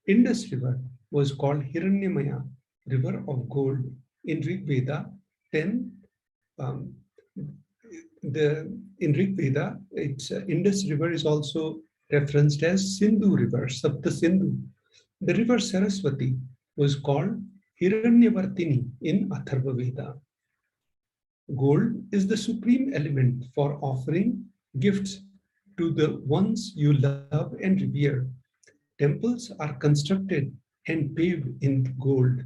Indus River was called Hiranyamaya, river of gold. In Rig Veda 10, in Rig Veda, Indus River is also referenced as Sindhu River, Sapta Sindhu. The river Saraswati was called Hiranyavartini in Atharva Veda. Gold is the supreme element for offering gifts to the ones you love and revere. Temples are constructed and paved in gold.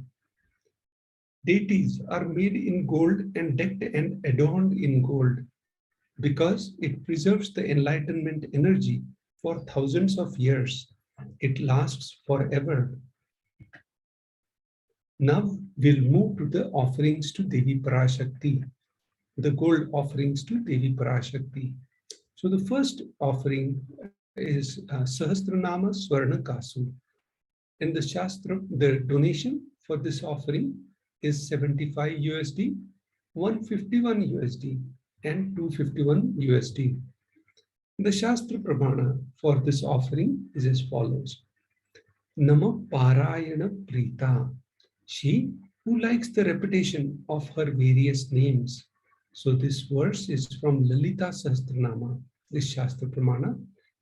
Deities are made in gold and decked and adorned in gold because it preserves the enlightenment energy for thousands of years. It lasts forever. Now we'll move to the offerings to Devi Parashakti, the gold offerings to Devi Parashakti. So the first offering is Sahasranama Swarna Kasu. And the Shastra, the donation for this offering is 75 USD, 151 USD, and 251 USD. The Shastra Pramana for this offering is as follows. Nama Parayana Prita, she who likes the repetition of her various names. So this verse is from Lalita Sahasranama, this Shastra Pramana,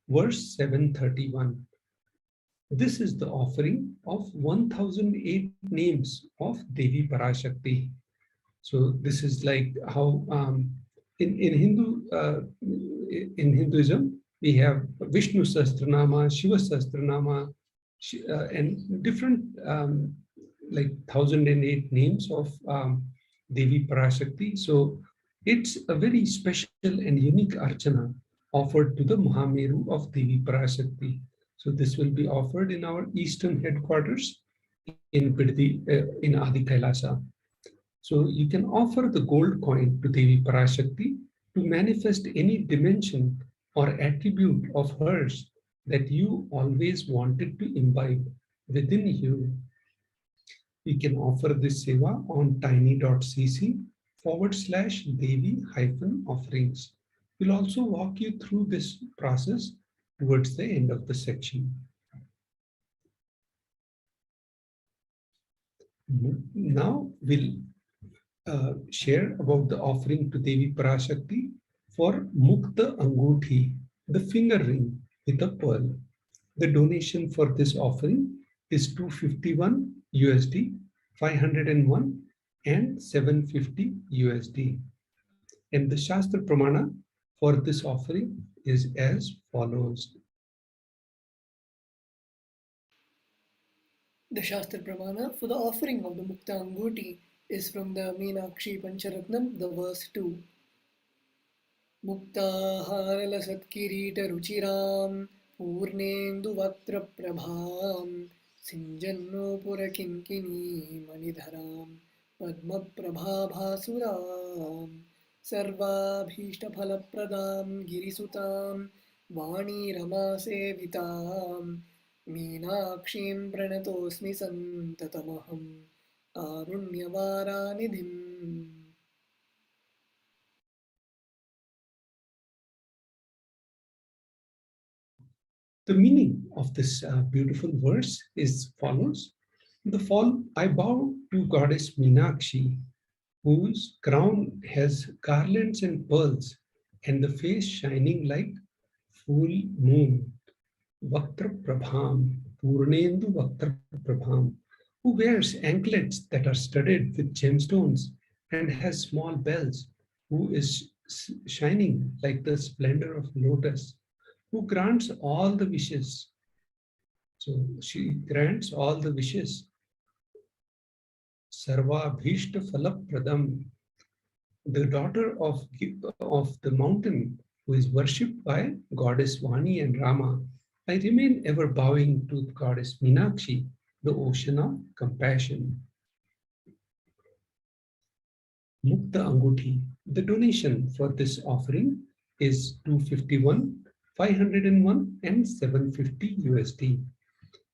verse 731. This is the offering of 1008 names of Devi Parashakti. So this is like how in Hinduism we have Vishnu Sahasranama, Shiva Sahasranama, and different like 1008 names of Devi Parashakti. So it's a very special and unique archana offered to the Mahameru of Devi Parashakti. So this will be offered in our eastern headquarters in Adi KAILASA. So you can offer the gold coin to Devi Parashakti to manifest any dimension or attribute of hers that you always wanted to imbibe within you. You can offer this seva on tiny.cc/Devi-offerings. We'll also walk you through this process towards the end of the section. Now we'll share about the offering to Devi Parashakti for Mukta Anguthi, the finger ring with a pearl. The donation for this offering is 251 USD, 501 and 750 USD. And the Shastra Pramana for this offering is as follows. The Shastra Pramana for the offering of the Mukta Anguti is from the Meenakshi Pancharatnam, the verse 2. Muktahara Satkirita Ruchiram Purnendu Vatra Prabham Sinjanno Purakinkini Manidharam Padma Prabha Bhasuram Sarva Bhishta Phalapradam Girisutam Vani Rama Sevitam Meenakshim Pranatosmi Santatamaham Arunyavaranidhim. The meaning of this beautiful verse is follows. I bow to Goddess Meenakshi, whose crown has garlands and pearls, and the face shining like full moon. Vaktra Prabham, Purnendu Vaktra Prabham, who wears anklets that are studded with gemstones and has small bells, who is shining like the splendor of lotus, who grants all the wishes. So she grants all the wishes. Sarva Bhishta Phalapradam, the daughter of the mountain, who is worshipped by Goddess Vani and Rama. I remain ever bowing to Goddess Meenakshi, the ocean of compassion. Mukta Anguthi, the donation for this offering is 251, 501 and 750 USD.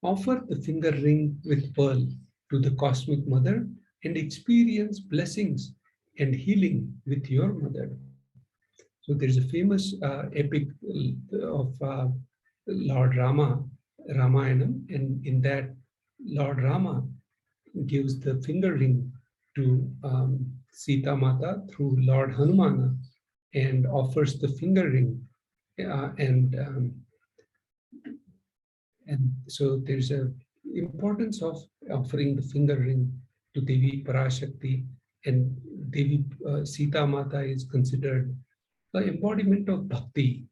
Offer the finger ring with pearl to the Cosmic Mother and experience blessings and healing with your mother. So there's a famous epic of Lord Rama, Ramayanam, and in that Lord Rama gives the finger ring to Sita Mata through Lord Hanumana and offers the finger ring, and so there's a importance of offering the finger ring to Devi Parashakti, and Devi Sita Mata is considered the embodiment of bhakti,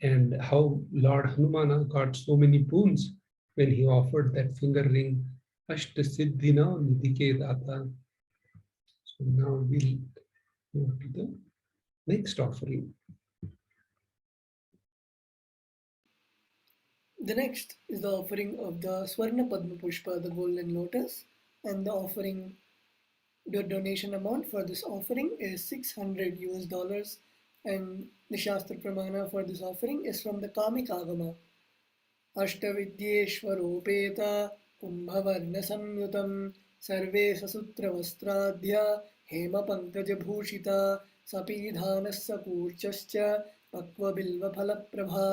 and how Lord Hanumana got so many boons when he offered that finger ring, Ashta Siddhina Nidhike Data. So now we'll move to the next offering. The next is the offering of the Swarna Padma Pushpa, the golden lotus, and the offering, the donation amount for this offering is $600 US, and the Shastra Pramana for this offering is from the Kamik Agama. Ashtavidyeshvaropeta कुम्भवर्णसंयुतं सर्वे ससूत्रवस्त्राद्या हेमपङ्कजभूषिता सपीधानः सकूर्चश्च पक्वबिल्वफलप्रभा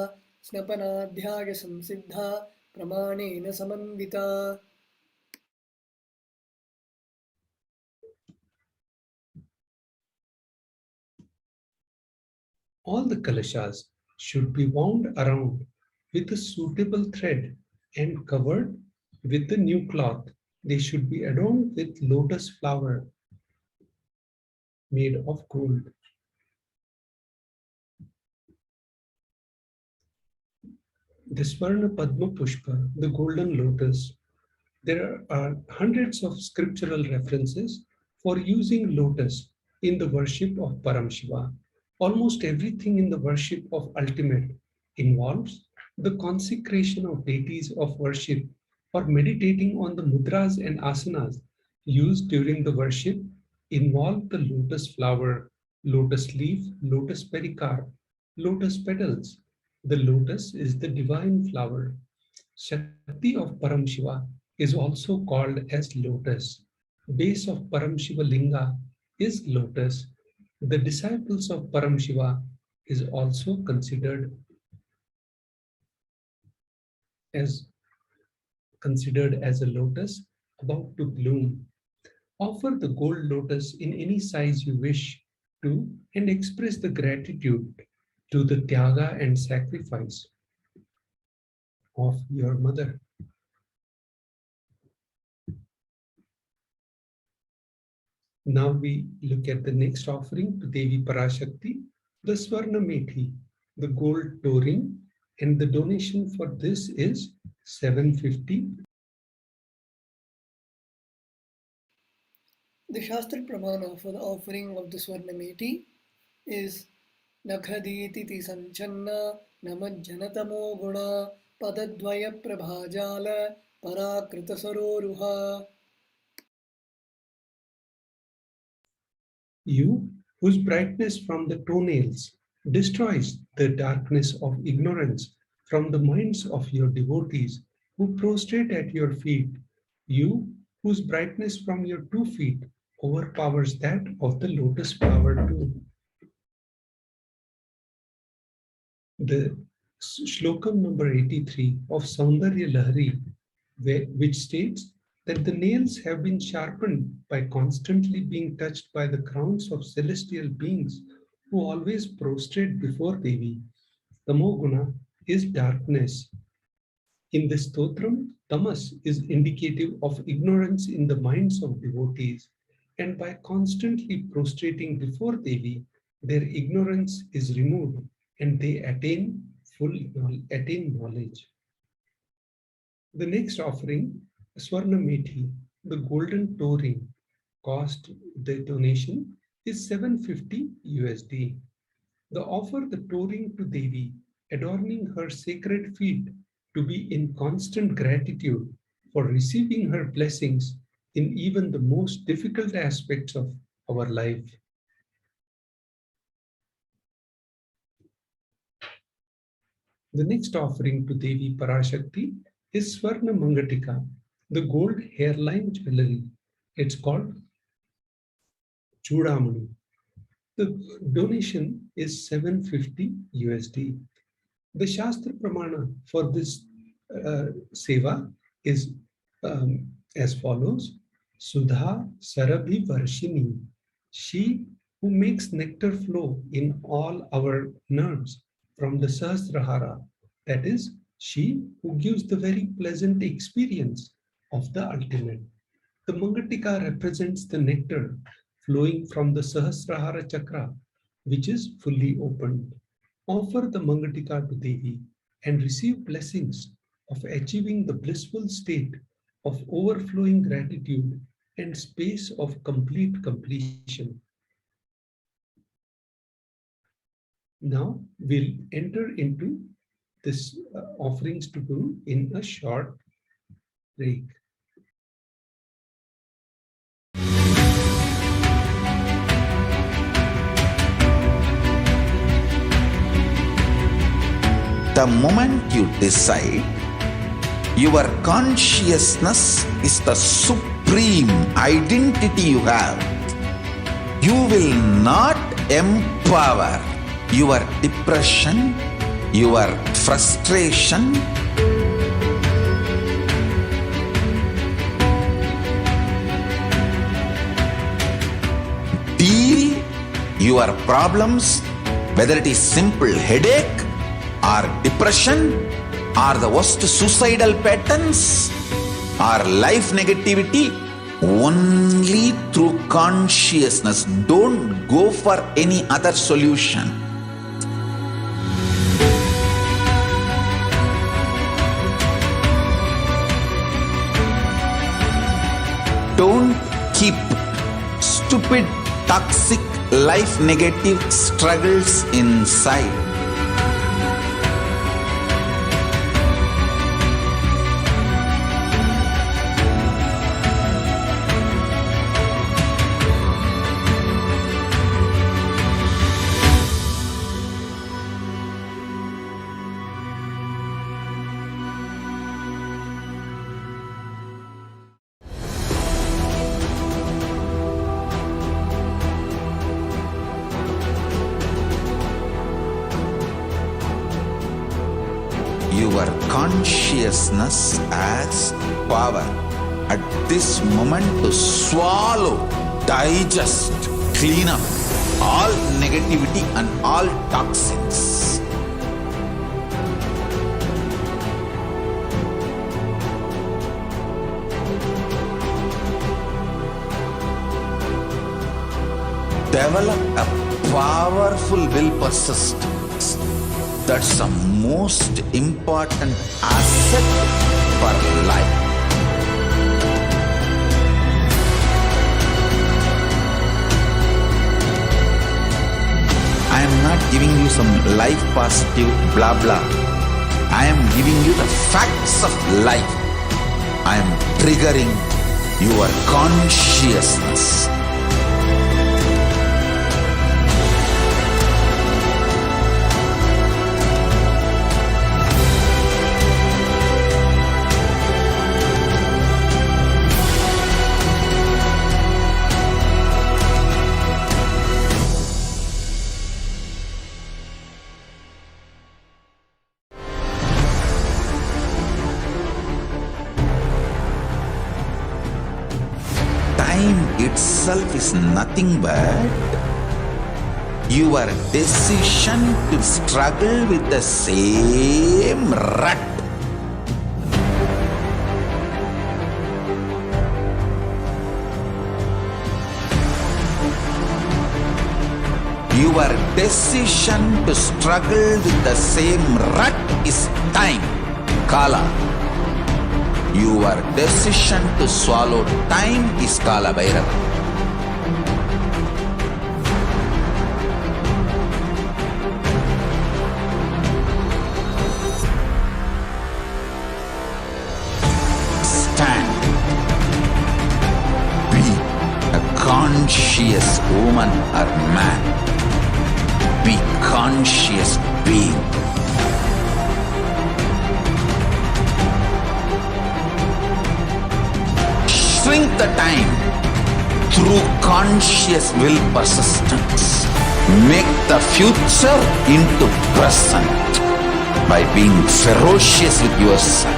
स्नपनाध्यायसंसिद्धा प्रमाणेन समन्विता. All the kalashas should be wound around with a suitable thread and covered with the new cloth. They should be adorned with lotus flower made of gold. The Swarna Padma Pushpa, the golden lotus. There are hundreds of scriptural references for using lotus in the worship of Paramashiva. Almost everything in the worship of Ultimate involves the consecration of deities of worship or meditating on the mudras and asanas used during the worship involve the lotus flower, lotus leaf, lotus pericarp, lotus petals. The lotus is the divine flower. Shakti of Paramashiva is also called as lotus. Base of Paramashiva Linga is lotus. The disciples of Paramashiva is also considered as a lotus about to bloom. Offer the gold lotus in any size you wish to and express the gratitude to the tyaga and sacrifice of your mother. Now we look at the next offering to Devi Parashakti, the Swarna Methi, the gold touring, and the donation for this is 750. The Shastra Pramana for the offering of the Swarna Methi is Nakhaditi Sanchanna Namajjanatamo Guna Padadvaya Prabhajala Parakrita Saroruha. You, whose brightness from the toenails destroys the darkness of ignorance from the minds of your devotees who prostrate at your feet, you, whose brightness from your 2 feet overpowers that of the lotus flower too. The Shlokam number 83 of Saundarya Lahari, which states that the nails have been sharpened by constantly being touched by the crowns of celestial beings who always prostrate before Devi. Tamoguna is darkness. In this stotram, tamas is indicative of ignorance in the minds of devotees, and by constantly prostrating before Devi, their ignorance is removed and they attain knowledge. The next offering, Swarna Methi, the golden toe ring, cost the donation is 750 USD. The offer the toe ring to Devi, adorning her sacred feet to be in constant gratitude for receiving her blessings in even the most difficult aspects of our life. The next offering to Devi Parashakti is Swarna Mangatika, the gold hairline jewelry. It's called Chudamani. The donation is 750 USD. The Shastra Pramana for this seva is as follows. Sudha Sarabhi Varshini, she who makes nectar flow in all our nerves from the Sahasrahara, that is, she who gives the very pleasant experience of the ultimate. The Mangatika represents the nectar flowing from the Sahasrahara chakra, which is fully opened. Offer the Mangatika to Devi and receive blessings of achieving the blissful state of overflowing gratitude and space of complete completion. Now we'll enter into this offerings to Guru in a short break. The moment you decide Your consciousness is the supreme identity you have. You will not empower your depression, your frustration, deal your problems, whether it is simple headache or depression or the worst suicidal patterns or life negativity, only through consciousness. Don't go for any other solution. Don't keep stupid, toxic, life negative struggles inside. Your consciousness has power at this moment to swallow, digest, clean up all negativity and all toxins. Develop a powerful will persistence. That's the most important asset for life. I am not giving you some life positive blah blah. I am giving you the facts of life. I am triggering your consciousness. Time itself is nothing but your decision to struggle with the same rut. Your decision to struggle with the same rut is time, Kala. Your decision to swallow time is Kala Bhairava. Stand. Be a conscious woman or man. Be conscious being. Shrink the time through conscious will persistence. Make the future into present by being ferocious with yourself.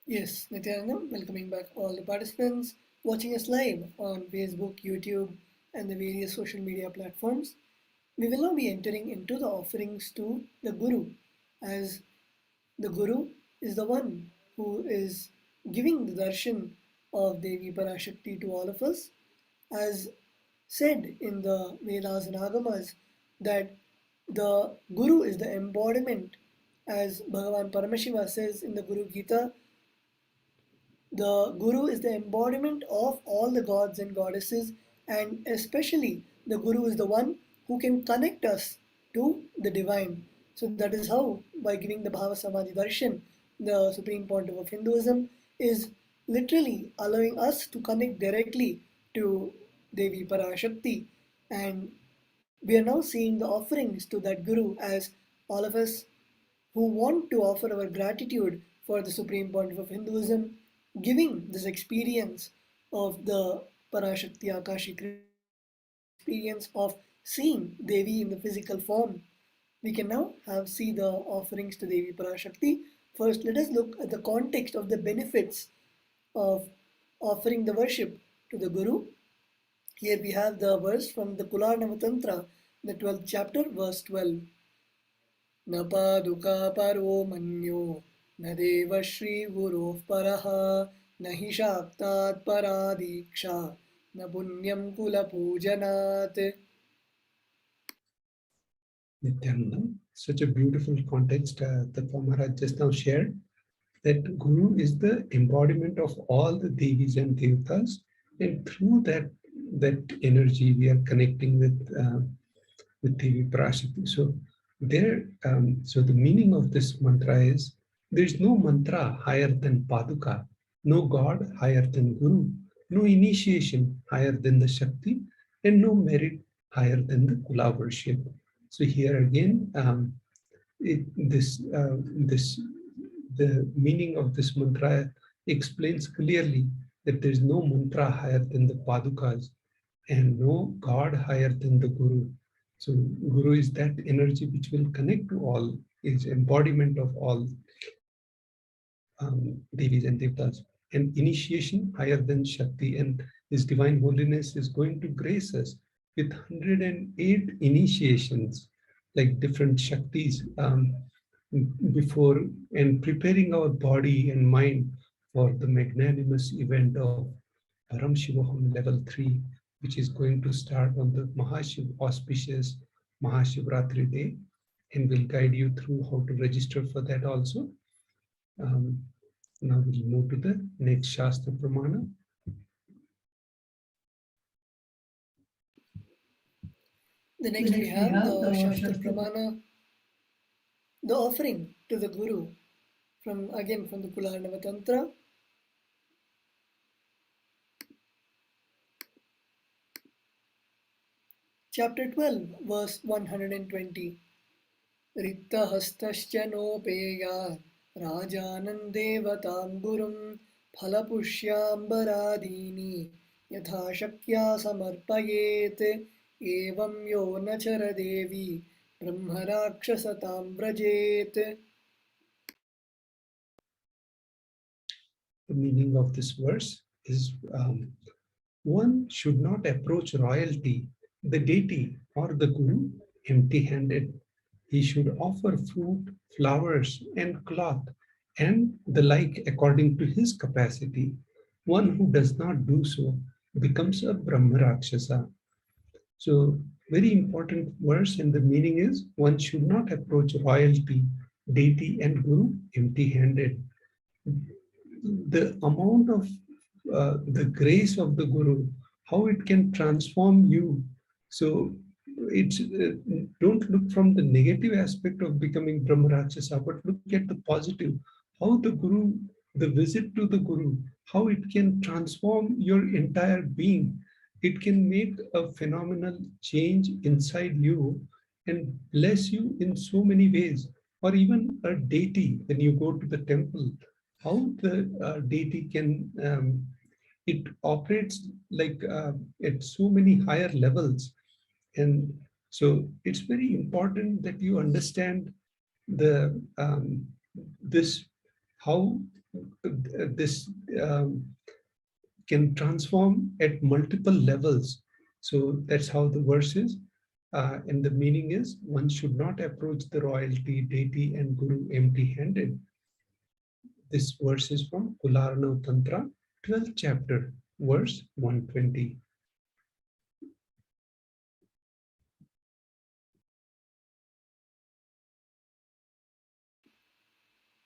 Yes, Nithyananda, welcoming back all the participants watching us live on Facebook, YouTube, and the various social media platforms. We will now be entering into the offerings to the Guru, as the Guru is the one who is giving the darshan of Devi Parashakti to all of us, as said in the Vedas and Agamas that the Guru is the embodiment, as Bhagavan Paramashiva says in the Guru Gita. The Guru is the embodiment of all the gods and goddesses, and especially the Guru is the one who can connect us to the divine. So that is how, by giving the Bhava Samadhi Darshan, the Supreme Pontiff of Hinduism is literally allowing us to connect directly to Devi Parashakti, and we are now seeing the offerings to that Guru as all of us who want to offer our gratitude for the Supreme Pontiff of Hinduism, giving this experience of the Parashakti Akashic experience of seeing Devi in the physical form. We can now see the offerings to Devi Parashakti. First, let us look at the context of the benefits of offering the worship to the Guru. Here we have the verse from the Kularnava Tantra, the 12th chapter, verse 12. न पादुका परो मन्यो न देव श्री गुरोः परः न हि शाक्तात् परा दीक्षा न पुण्यं कुलपूजनात्. Nithyananda, such a beautiful context that Maharaj just now shared, that Guru is the embodiment of all the Devis and Devatas, and through that energy we are connecting with Devi Parashakti. So so the meaning of this mantra is, there is no mantra higher than Paduka, no God higher than Guru, no initiation higher than the Shakti, and no merit higher than the Kula worship. So here again, the meaning of this mantra explains clearly that there is no mantra higher than the Padukas and no God higher than the Guru. So Guru is that energy which will connect to all, is embodiment of all Devis and Devtas, and initiation higher than Shakti, and His Divine Holiness is going to grace us with 108 initiations, like different Shaktis, before and preparing our body and mind for the magnanimous event of Paramashivoham level 3, which is going to start on the auspicious Mahashivratri day, and will guide you through how to register for that also. Now we'll move to the next Shastra Pramana. The next we have the Shastra Pramana, the offering to the Guru, from the Kularnava Tantra. Chapter 12, verse 120. Rittahastascha nopeya rajanan devatam gurum phalapushyaambaradini yatha shakya samarpayet evam yo nachara devi brahmarakshasatam vrajet. The meaning of this verse is, one should not approach royalty, the deity, or the Guru empty-handed. He should offer fruit, flowers, and cloth, and the like according to his capacity. One who does not do so becomes a Brahmarakshasa. So, very important verse, and the meaning is, one should not approach royalty, deity, and Guru empty-handed. The amount of the grace of the Guru, how it can transform you. So it's don't look from the negative aspect of becoming Brahmarakshasa, but look at the positive. How the Guru, the visit to the Guru, how it can transform your entire being. It can make a phenomenal change inside you and bless you in so many ways. Or even a deity, when you go to the temple, how the deity can, it operates like at so many higher levels. And so it's very important that you understand the this, how this can transform at multiple levels. So that's how the verse is. And the meaning is, one should not approach the royalty, deity, and Guru empty-handed. This verse is from Kularnava Tantra, 12th chapter, verse 120.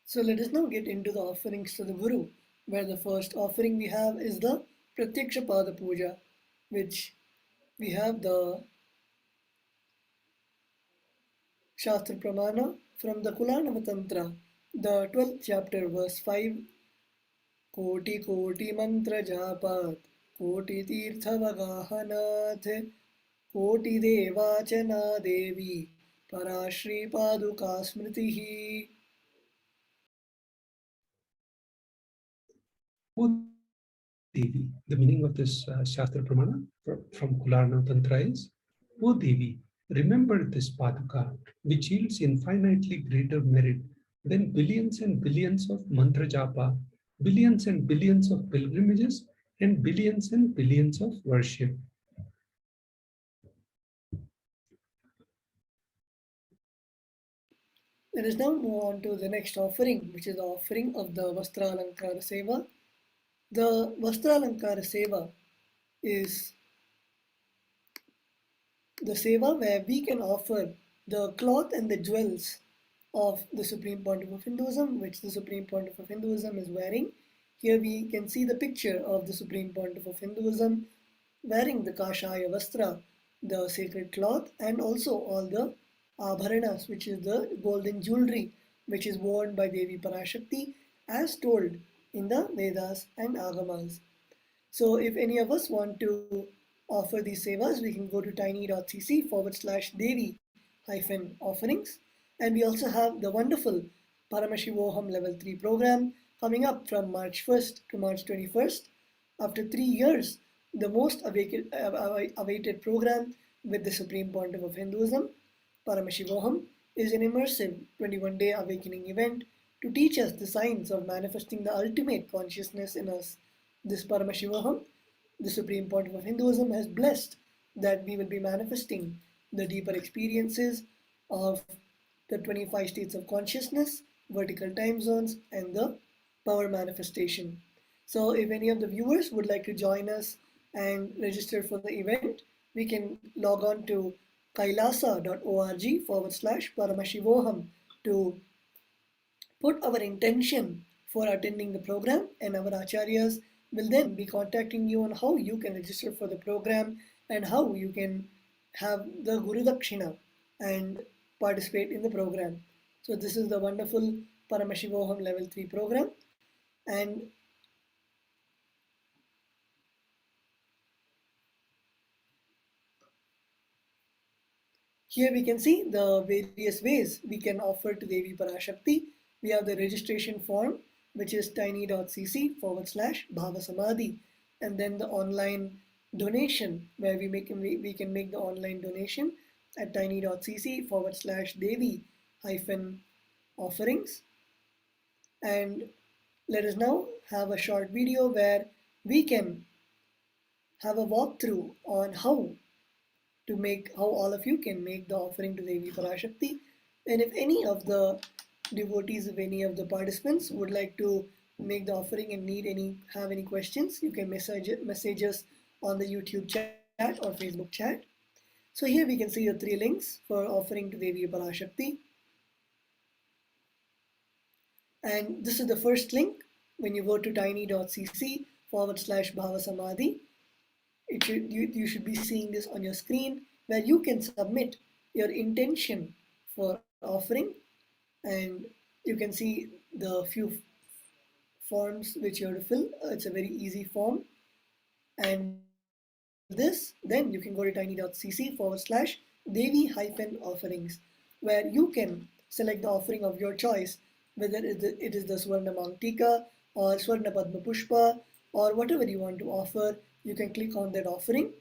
So let us now get into the offerings to the Guru, where the first offering we have is the Pratyaksha Pada Puja, which we have the Shastra Pramana from the Kulanava Tantra, the 12th chapter, verse 5. Koti Koti Mantra Japat, Koti Tirtha Vagahanath, Koti Devachana Devi, Parashri Paduka Smritihi. O Devi, the meaning of this Shastra Pramana from Kularna Tantra is, O Devi, remember this Paduka, which yields infinitely greater merit than billions and billions of mantra japa, billions and billions of pilgrimages, and billions of worship. Let us now move on to the next offering, which is the offering of the Vastralankara Seva. The Vastralankara Seva is the seva where we can offer the cloth and the jewels of the Supreme Pontiff of Hinduism, which the Supreme Pontiff of Hinduism is wearing. Here we can see the picture of the Supreme Pontiff of Hinduism wearing the Kashaya Vastra, the sacred cloth, and also all the abharanas, which is the golden jewelry, which is worn by Devi Parashakti as told in the Vedas and Agamas. So if any of us want to offer these sevas, we can go to tiny.cc/devi-offerings. And we also have the wonderful Paramashivoham level 3 program coming up from March 1st to March 21st. After 3 years, the most awaited program with the Supreme Pontiff of Hinduism, Paramashivoham, is an immersive 21-day awakening event to teach us the science of manifesting the ultimate consciousness in us. This Paramashivoham, the Supreme Pontiff of Hinduism, has blessed that we will be manifesting the deeper experiences of the 25 states of consciousness, vertical time zones, and the power manifestation. So if any of the viewers would like to join us and register for the event, we can log on to kailasa.org/Paramashivoham to put our intention for attending the program, and our acharyas will then be contacting you on how you can register for the program and how you can have the Guru Dakshina and participate in the program. So this is the wonderful Paramashivoham level 3 program, and here we can see the various ways we can offer to Devi Parashakti. We have the registration form, which is tiny.cc/Bhavasamadhi, and then the online donation, where we can make the online donation at tiny.cc/Devi-offerings. And let us now have a short video where we can have a walkthrough on how all of you can make the offering to Devi Parashakti. And if any of the devotees, if any of the participants would like to make the offering and have any questions, you can message us on the YouTube chat or Facebook chat. So here we can see the 3 links for offering to Devi Parashakti. And this is the first link. When you go to tiny.cc/Bhavasamadhi, you should be seeing this on your screen, where you can submit your intention for offering, and you can see the few forms which you have to fill. It's a very easy form, and this, then you can go to tiny.cc/Devi-offerings, where you can select the offering of your choice, whether it is the Swarna Mangtika or Swarna Padma Pushpa or whatever you want to offer. You can click on that offering,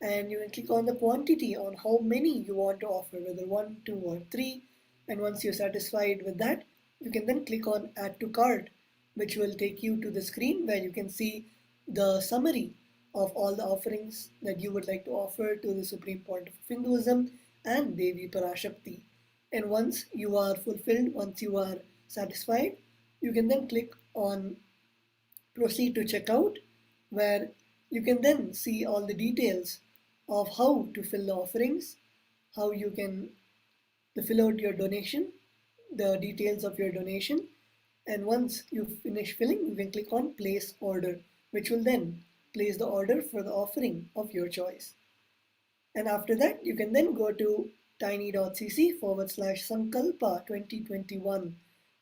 and you can click on the quantity, on how many you want to offer, whether 1, 2, or 3. And once you're satisfied with that, you can then click on Add to Cart, which will take you to the screen where you can see the summary of all the offerings that you would like to offer to the Supreme Pontiff of Hinduism and Devi Parashakti. And once you are fulfilled, once you are satisfied, you can then click on Proceed to Checkout, where you can then see all the details of how to fill the offerings, how you can fill out your donation, the details of your donation. And once you finish filling, you can click on Place Order, which will then place the order for the offering of your choice. And after that, you can then go to tiny.cc/Sankalpa 2021,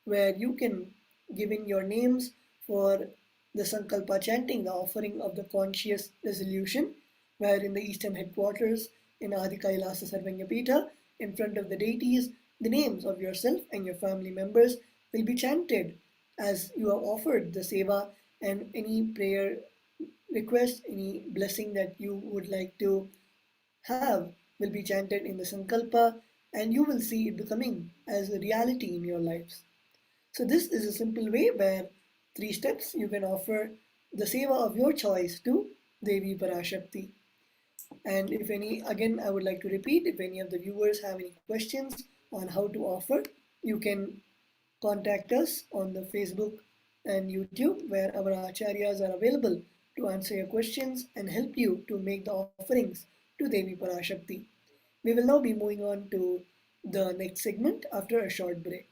where you can give in your names for the Sankalpa chanting, the offering of the conscious resolution, where in the eastern headquarters in Adi KAILASA Sarvanyapita, in front of the deities, the names of yourself and your family members will be chanted as you have offered the seva, and any prayer request, any blessing that you would like to have will be chanted in the Sankalpa, and you will see it becoming as a reality in your lives. So this is a simple way where 3 steps you can offer the seva of your choice to Devi Parashakti. And if any, again, I would like to repeat, if any of the viewers have any questions on how to offer, you can contact us on the Facebook and YouTube, where our acharyas are available to answer your questions and help you to make the offerings to Devi Parashakti. We will now be moving on to the next segment after a short break.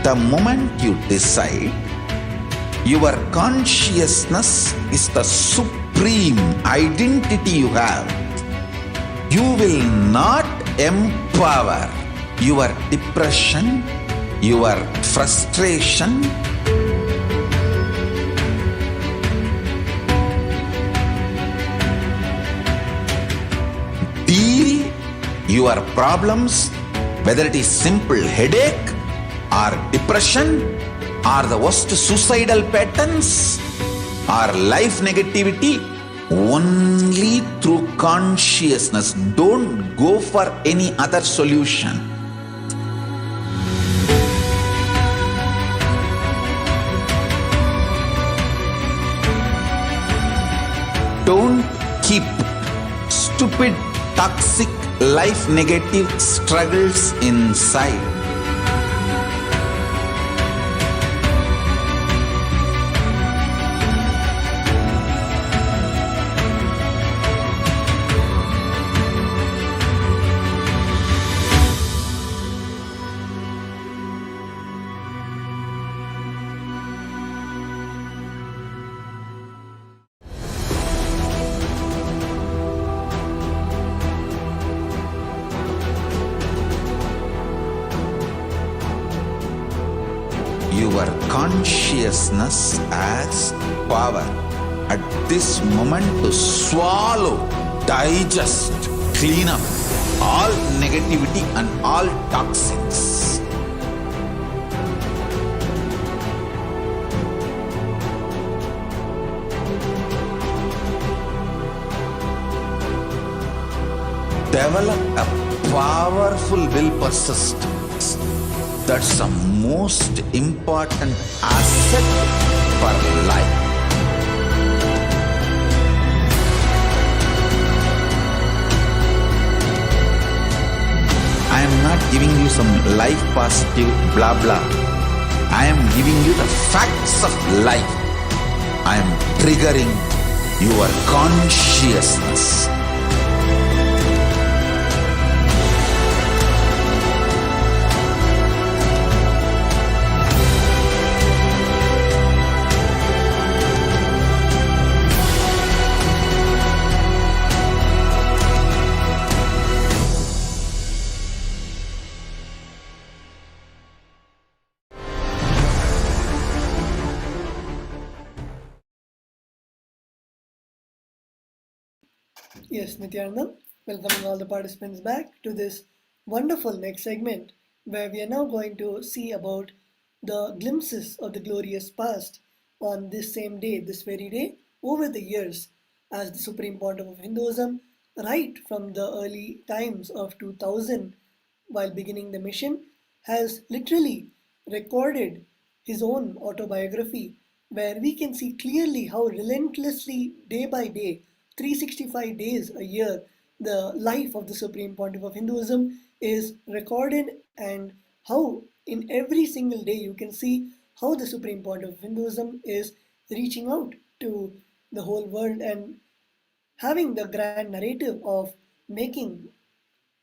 The moment you decide, your consciousness is the supreme identity you have. You will not empower your depression, your frustration, deal your problems, whether it is simple headache or depression or the worst suicidal patterns or life negativity, only through consciousness. Don't go for any other solution. Don't keep stupid, toxic, life negative struggles inside. Your consciousness has power at this moment to swallow, digest, clean up all negativity and all toxins. Develop a powerful will persistence. That's the most important asset for life. I am not giving you some life positive blah blah. I am giving you the facts of life. I am triggering your consciousness. Yes, Nithyananda, welcoming all the participants back to this wonderful next segment, where we are now going to see about the glimpses of the glorious past on this same day, this very day, over the years, as the Supreme Pontiff of Hinduism, right from the early times of 2000, while beginning the mission, has literally recorded his own autobiography, where we can see clearly how relentlessly, day by day, 365 days a year, the life of the Supreme Pontiff of Hinduism is recorded, and how in every single day you can see how the Supreme Pontiff of Hinduism is reaching out to the whole world and having the grand narrative of making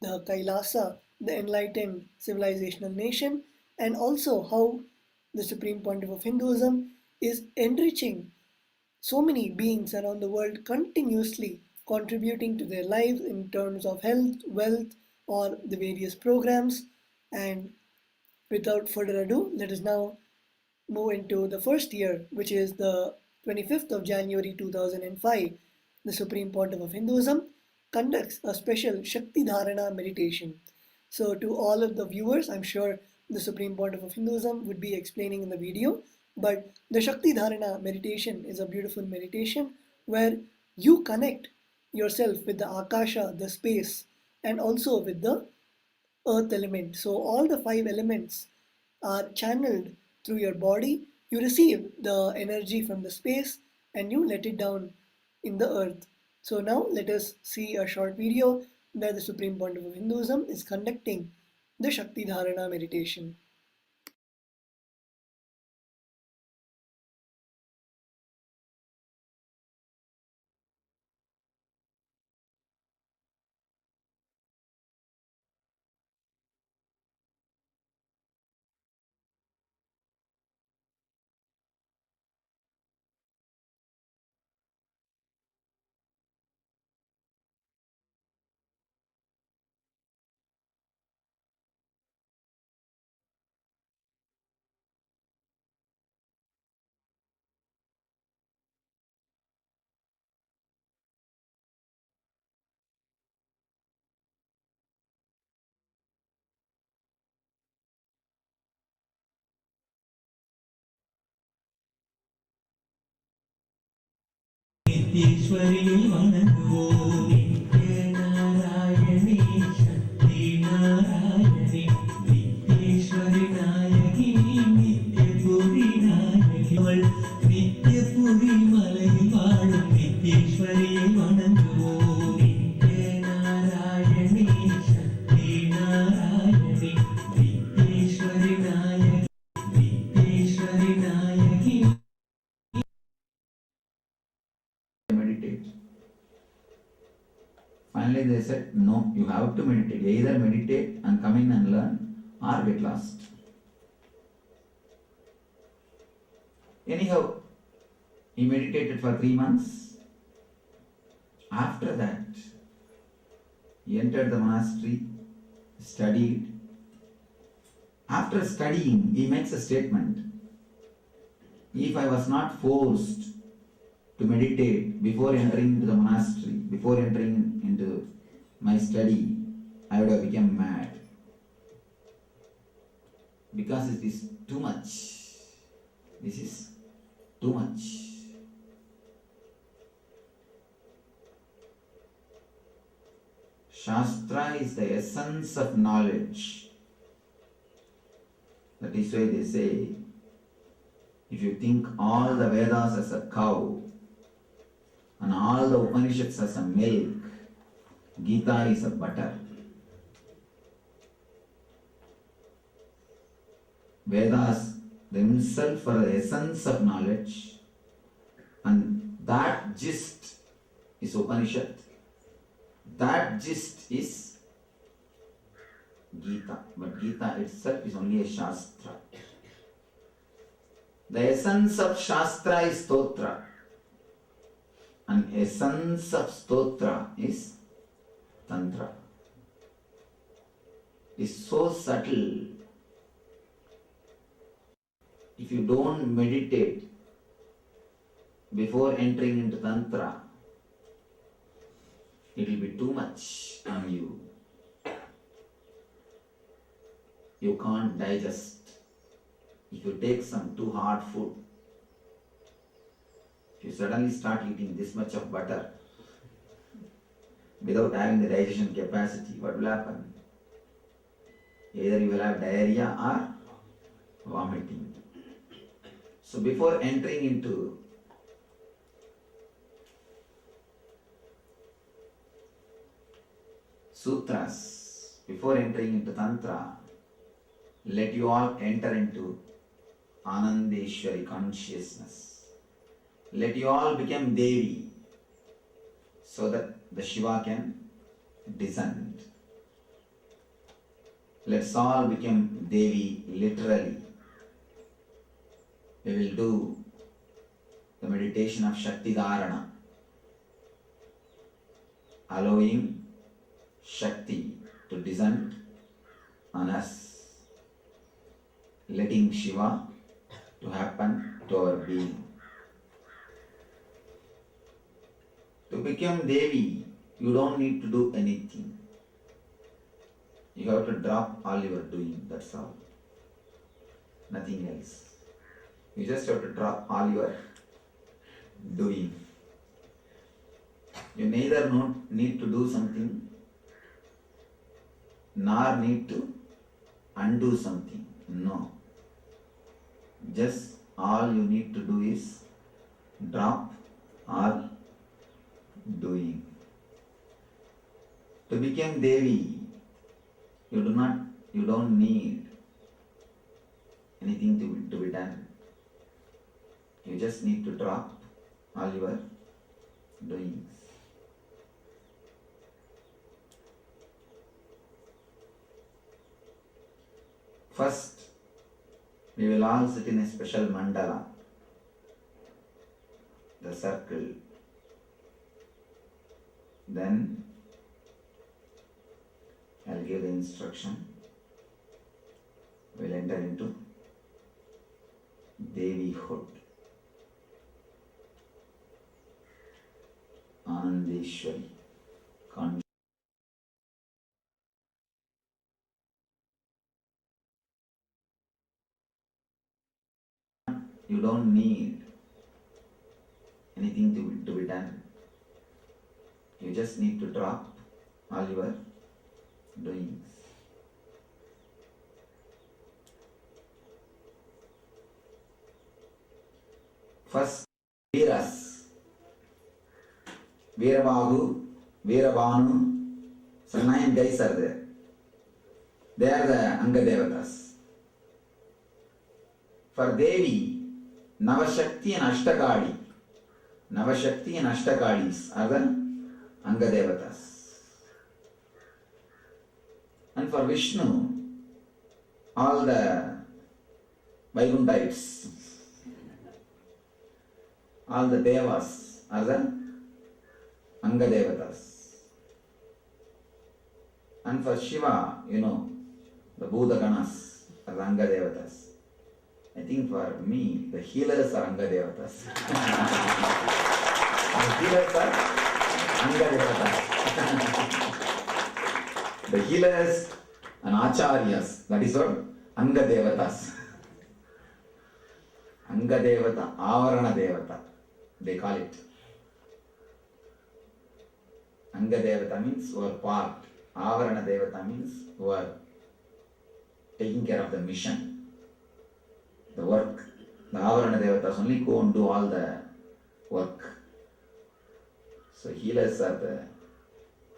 the Kailasa, the enlightened civilizational nation, and also how the Supreme Pontiff of Hinduism is enriching so many beings around the world continuously contributing to their lives in terms of health, wealth, or the various programs. And without further ado, let us now move into the first year, which is the 25th of January 2005. The Supreme Pontiff of Hinduism conducts a special Shakti Dharana meditation. So, to all of the viewers, I'm sure the Supreme Pontiff of Hinduism would be explaining in the video, but the Shakti Dharana meditation is a beautiful meditation where you connect yourself with the Akasha, the space, and also with the earth element. So all the five elements are channeled through your body. You receive the energy from the space and you let it down in the earth. So now let us see a short video where the Supreme Pontiff of Hinduism is conducting the Shakti Dharana meditation. நித்யேஸ்வரியை வணங்குவோம். நித்ய நாராயணி சக்தி நாராயணி நித்யேஸ்வரி நாயகி நித்யபுரி நாயகி அவள் நித்யபுரி மலையில் வாழும் நித்யேஸ்வரியை வணங்குவோம். நித்ய நாராயணி சக்தி நாராயணி நித்யேஸ்வரி நாயகி நித்யேஸ்வரி நாயகி. Meditate. Finally, they said, no, you have to meditate. Either meditate and come in and learn or get lost. Anyhow, he meditated for 3 months. After that, he entered the monastery, studied. After studying, he makes a statement. If I was not forced to meditate before entering into the monastery, before entering into my study, I would have become mad. Because it is too much. This is too much. Shastra is the essence of knowledge. That is why they say, if you think all the Vedas as a cow, and all the Upanishads as a milk, Gita is a butter. Vedas themselves are the essence of knowledge, and that gist is Upanishad. That gist is Gita, but Gita itself is only a Shastra. The essence of Shastra is Stotra. And essence of stotra is tantra. It's so subtle. If you don't meditate before entering into tantra, it will be too much on you. You can't digest. If you take some too hard food, if you suddenly start eating this much of butter without having the digestion capacity, what will happen? Either you will have diarrhea or vomiting. So before entering into sutras, before entering into tantra, let you all enter into Anandeshwari consciousness. Let you all become Devi, so that the Shiva can descend. Let's all become Devi literally. We will do the meditation of Shakti Dharana, allowing Shakti to descend on us, letting Shiva to happen to our being. To become Devi, you don't need to do anything. You have to drop all you are doing, that's all. Nothing else. You just have to drop all your doing. You neither need to do something nor need to undo something. No. Just all you need to do is drop all doing. To become Devi, you don't need anything to be done. You just need to drop all your doings. First, we will all sit in a special mandala, the circle. Then I'll give the instruction. We'll enter into Devihood, Anandeshwari, conscious. You don't need anything to be done. You just need to drop all your doings. First, Veeras, Veerabahu, Veerabhanu, so 9 guys are there. They are the Anga Devatas. For Devi, Navashakti and Ashtakali, Navashakti and Ashtakalis are the Anga Devatas. And for Vishnu, all the Vaikunthaites, all the Devas are the Anga Devatas. And for Shiva, the Buddha Ganas are the Anga Devatas. I think for me, the healers are Anga Devatas. The healers are Anga Devatas. The healers and Acharyas, that is what Anga Devatas. Anga Devata, Avarana Devata, they call it. Anga Devata means who are part. Avarana Devata means who are taking care of the mission, the work. The Avarana Devatas only go and do all the work. So healers and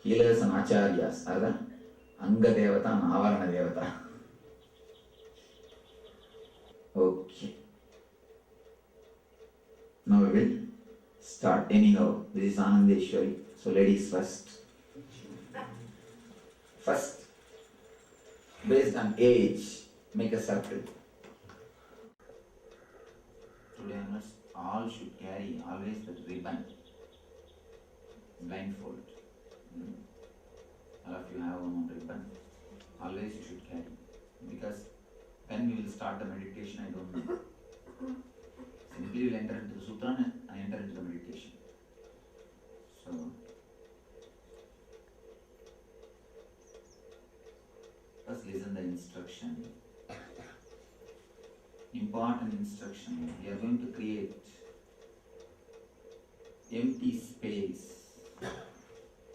Acharyas are the Anga Devata and Avarana Devata. Okay. Now we will start. Anyhow, this is Anandeshwari. So ladies first. First, based on age, make a circle. Today onwards, all should carry always the ribbon, blindfold. All of you have one ribbon. Always you should carry. Because when we will start the meditation, I don't know. Simply will enter into the sutra and enter into the meditation. So, first listen the instruction. Important instruction. We are going to create empty space,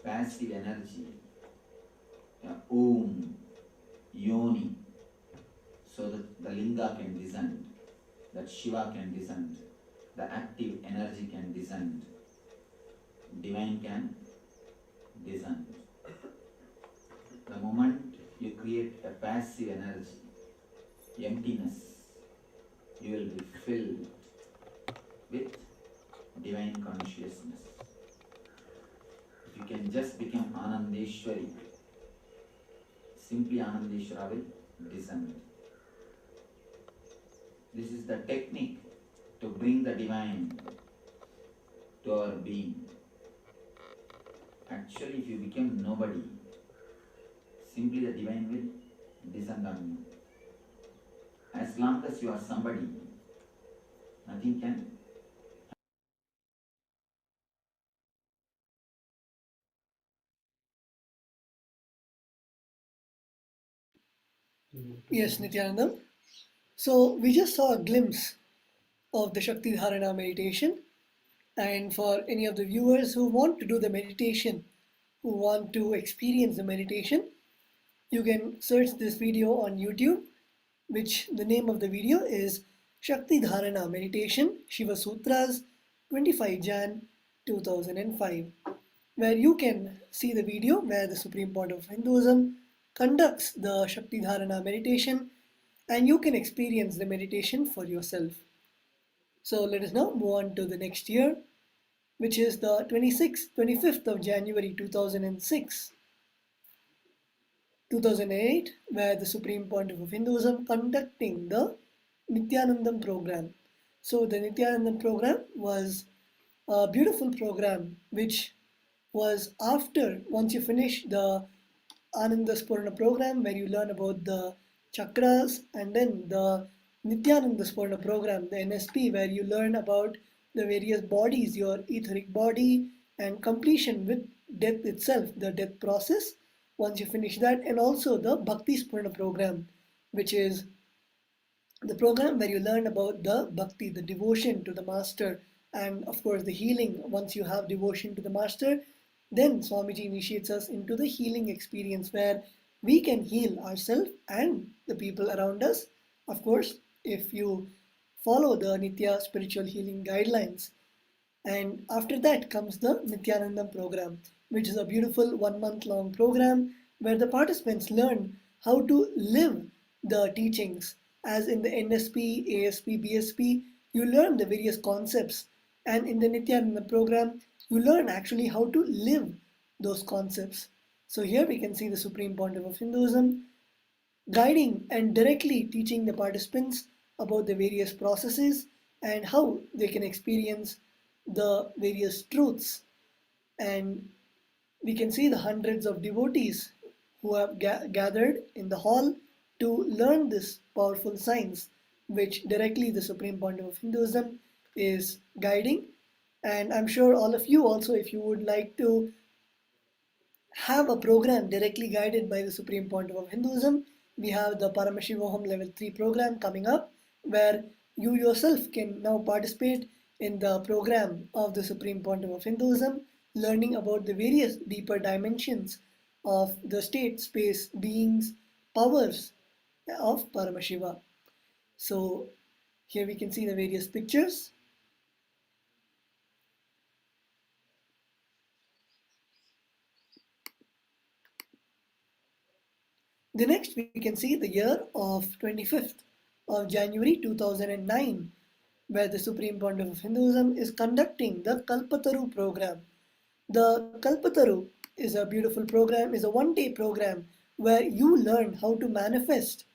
passive energy, yoni, so that the linga can descend, that Shiva can descend, the active energy can descend, divine can descend. The moment you create a passive energy, emptiness, you will be filled with divine consciousness. If you can just become Anandeshwari, simply Anandeshwara will descend. This is the technique to bring the divine to our being. Actually, if you become nobody, simply the divine will descend on you. As long as you are somebody, nothing can. Yes, Nityanandam. So we just saw a glimpse of the Shakti Dharana meditation. And for any of the viewers who want to do the meditation, who want to experience the meditation, you can search this video on YouTube, which the name of the video is Shakti Dharana Meditation Shiva Sutras 25 Jan 2005, where you can see the video where the Supreme Point of Hinduism conducts the Shakti Dharana meditation, and you can experience the meditation for yourself. So let us now move on to the next year, which is the 25th of January 2008, where the Supreme Pontiff of Hinduism conducting the Nithyanandam program. So the Nithyanandam program was a beautiful program which was after, once you finish the Ananda Spurna program where you learn about the chakras, and then the Nityananda Spurna program, the NSP, where you learn about the various bodies, your etheric body, and completion with death itself, the death process. Once you finish that, and also the Bhakti Spurna program, which is the program where you learn about the bhakti, the devotion to the master, and of course the healing. Once you have devotion to the master, then Swamiji initiates us into the healing experience where we can heal ourselves and the people around us. Of course, if you follow the Nitya spiritual healing guidelines. And after that comes the Nithyanandam program, which is a beautiful 1 month long program where the participants learn how to live the teachings. As in the NSP, ASP, BSP, you learn the various concepts. And in the Nithyanandam program, you learn actually how to live those concepts. So here we can see the Supreme Pontiff of Hinduism guiding and directly teaching the participants about the various processes and how they can experience the various truths. And we can see the hundreds of devotees who have gathered in the hall to learn this powerful science, which directly the Supreme Pontiff of Hinduism is guiding. And I'm sure all of you also, if you would like to have a program directly guided by the Supreme Pontiff of Hinduism, we have the Paramashivoham Level 3 program coming up, where you yourself can now participate in the program of the Supreme Pontiff of Hinduism, learning about the various deeper dimensions of the state, space, beings, powers of Paramashiva. So here we can see the various pictures. The next we can see the year of 25th of January 2009, where the Supreme Pontiff of Hinduism is conducting the Kalpataru program. The Kalpataru is a beautiful program, is a 1 day program where you learn how to manifest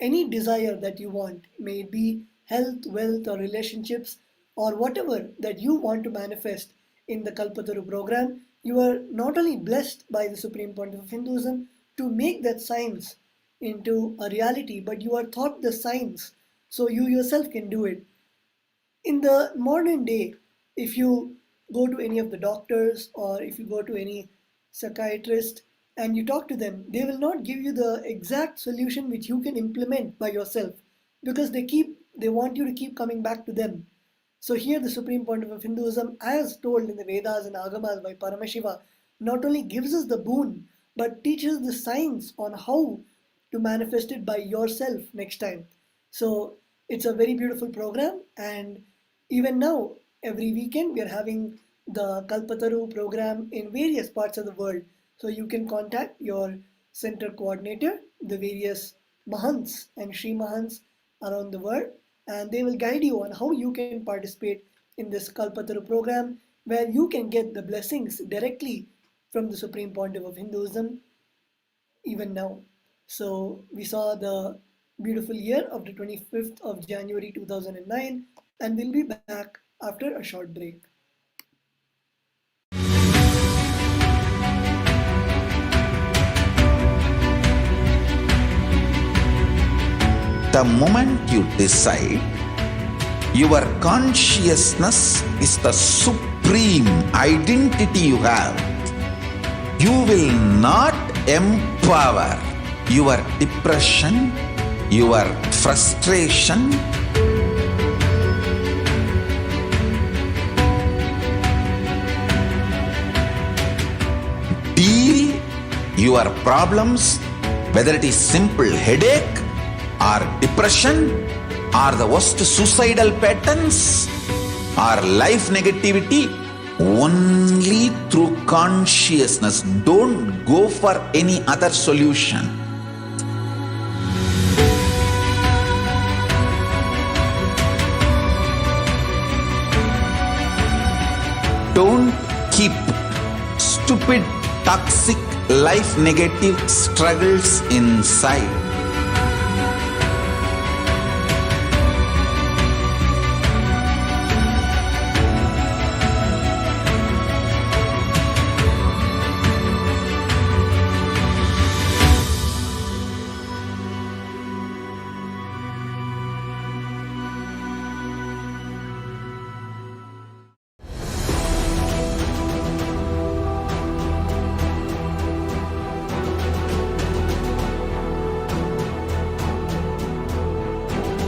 any desire that you want, may it be health, wealth, or relationships, or whatever that you want to manifest in the Kalpataru program. You are not only blessed by the Supreme Pontiff of Hinduism to make that science into a reality, but you are taught the science so you yourself can do it. In the modern day, if you go to any of the doctors or if you go to any psychiatrist and you talk to them, they will not give you the exact solution which you can implement by yourself, because they want you to keep coming back to them. So here the Supreme Pontiff of Hinduism, as told in the Vedas and Agamas by Paramashiva, not only gives us the boon, but teaches the science on how to manifest it by yourself next time. So it's a very beautiful program, and even now, every weekend we are having the Kalpataru program in various parts of the world. So you can contact your center coordinator, the various Mahants and Sri Mahants around the world, and they will guide you on how you can participate in this Kalpataru program, where you can get the blessings directly from the Supreme Pontiff of Hinduism even now. So we saw the beautiful year of the 25th of January 2009, and we'll be back after a short break. The moment you decide, your consciousness is the supreme identity you have. You will not empower your depression, your frustration, deal your problems, whether it is simple headache or depression or the worst suicidal patterns or life negativity, only through consciousness. Don't go for any other solution. Don't keep stupid, toxic, life negative struggles inside.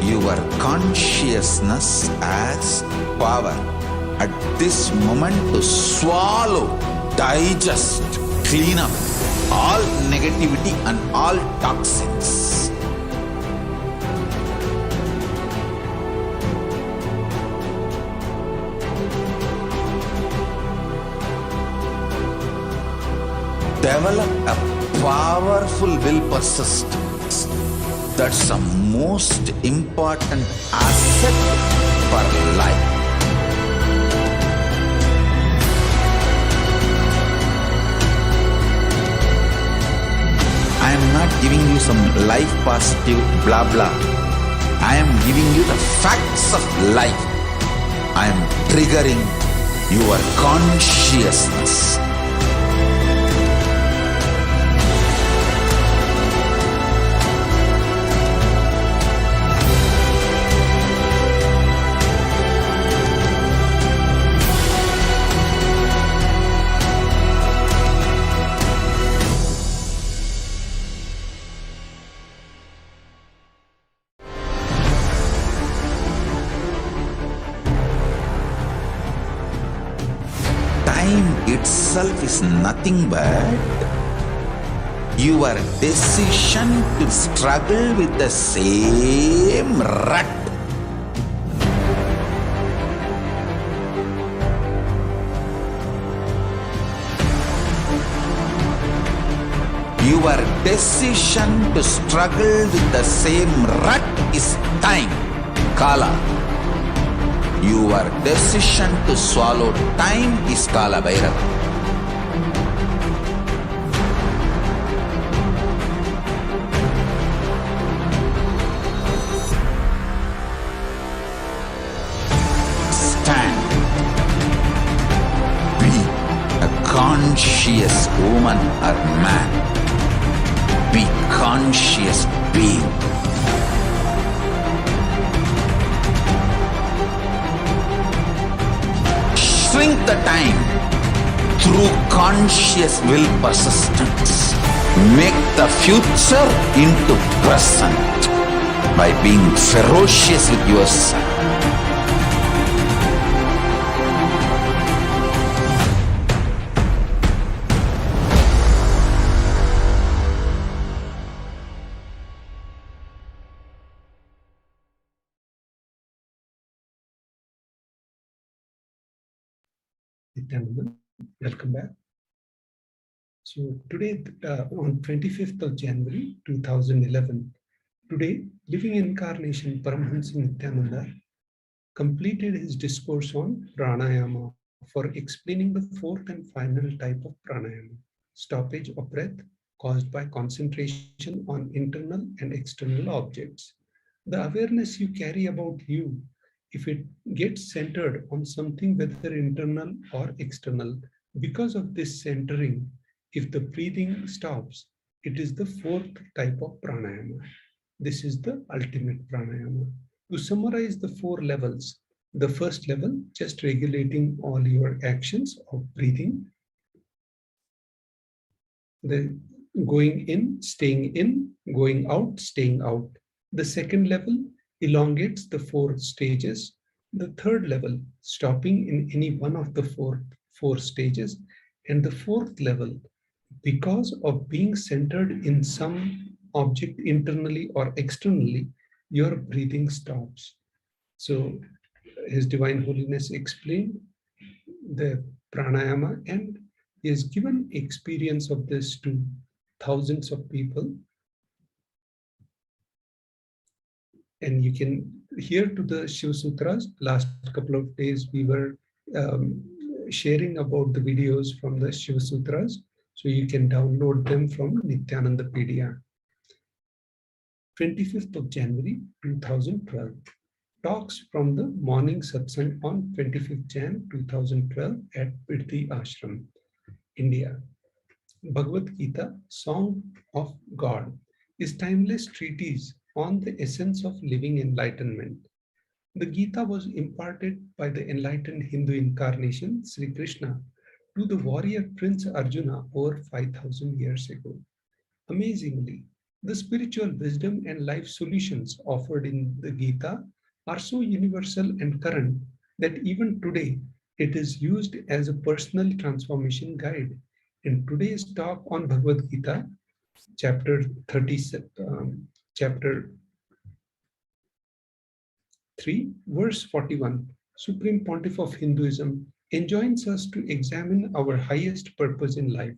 Your consciousness has power at this moment to swallow, digest, clean up all negativity and all toxins. Develop a powerful will persistence. That's the most important asset for life. I am not giving you some life positive blah blah. I am giving you the facts of life. I am triggering your consciousness. Time itself is nothing but your decision to struggle with the same rut. Your decision to struggle with the same rut is time, Kala. Your decision to swallow time is Kala Bhairava. Stand. Be a conscious woman or man. Be conscious being. Shrink the time through conscious will persistence. Make the future into present by being ferocious with yourself. Nithyananda, welcome back. So today, on 25th of January 2011, today, living incarnation Paramahansa Nithyananda completed his discourse on pranayama for explaining the fourth and final type of pranayama, stoppage of breath caused by concentration on internal and external objects. The awareness you carry about you, if it gets centered on something whether internal or external, because of this centering, if the breathing stops, it is the fourth type of pranayama. This is the ultimate pranayama. To summarize the 4 levels, the first level, just regulating all your actions of breathing. The going in, going out, staying out. The second level elongates the 4 stages. The third level, stopping in any one of the four stages. And the fourth level, because of being centered in some object internally or externally, your breathing stops. So His Divine Holiness explained the pranayama, and he has given experience of this to thousands of people. And you can hear to the Shiv Sutras. Last couple of days we were sharing about the videos from the Shiv Sutras. So you can download them from Nithyanandapedia. 25th of January 2012. Talks from the morning satsang on 25th Jan 2012 at Pirthi Ashram, India. Bhagavad Gita, Song of God, is timeless treatise on the essence of living enlightenment. The Gita was imparted by the enlightened Hindu incarnation, Sri Krishna, to the warrior Prince Arjuna over 5,000 years ago. Amazingly, the spiritual wisdom and life solutions offered in the Gita are so universal and current that even today it is used as a personal transformation guide. In today's talk on Bhagavad Gita, chapter 3, verse 41, Supreme Pontiff of Hinduism enjoins us to examine our highest purpose in life.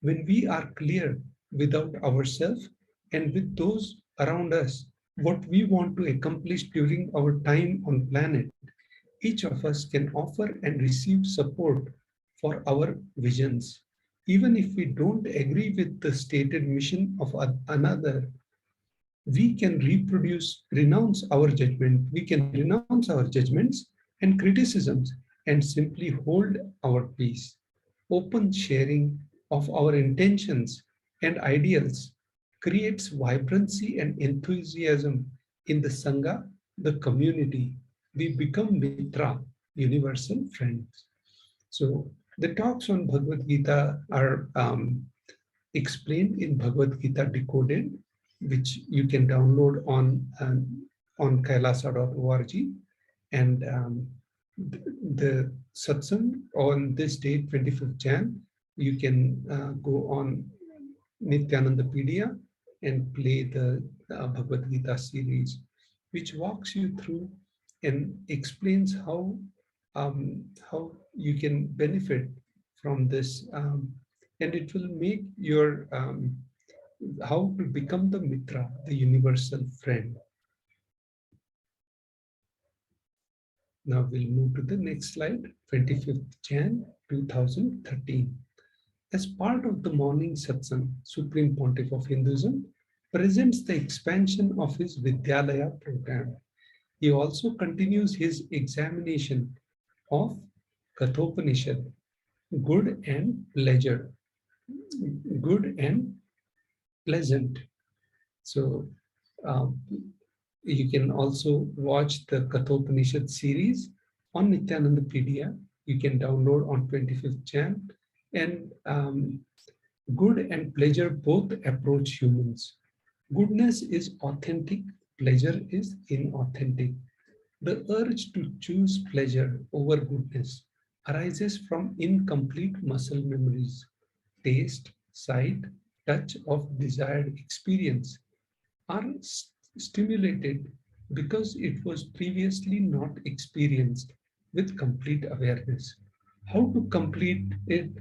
When we are clear without ourselves and with those around us what we want to accomplish during our time on planet, each of us can offer and receive support for our visions. Even if we don't agree with the stated mission of another, we can renounce our judgment. We can renounce our judgments and criticisms and simply hold our peace. Open sharing of our intentions and ideals creates vibrancy and enthusiasm in the Sangha, the community. We become Mitra, universal friends. So the talks on Bhagavad Gita are explained in Bhagavad Gita Decoded, which you can download on kailasa.org. And the satsang on this date, 25th Jan, you can go on Nithyanandapedia and play the Bhagavad Gita series, which walks you through and explains how you can benefit from this, and it will make your how to become the Mitra, the universal friend. Now we'll move to the next slide, 25th Jan 2013. As part of the morning satsang, Supreme Pontiff of Hinduism presents the expansion of his Vidyalaya program. He also continues his examination of Kathopanishad, good and pleasure, good and pleasant. So you can also watch the Kathopanishad series on Nithyanandapedia. You can download on 25th Jan. And good and pleasure both approach humans. Goodness is authentic, pleasure is inauthentic. The urge to choose pleasure over goodness arises from incomplete muscle memories. Taste, sight, touch of desired experience are stimulated because it was previously not experienced with complete awareness. How to complete it,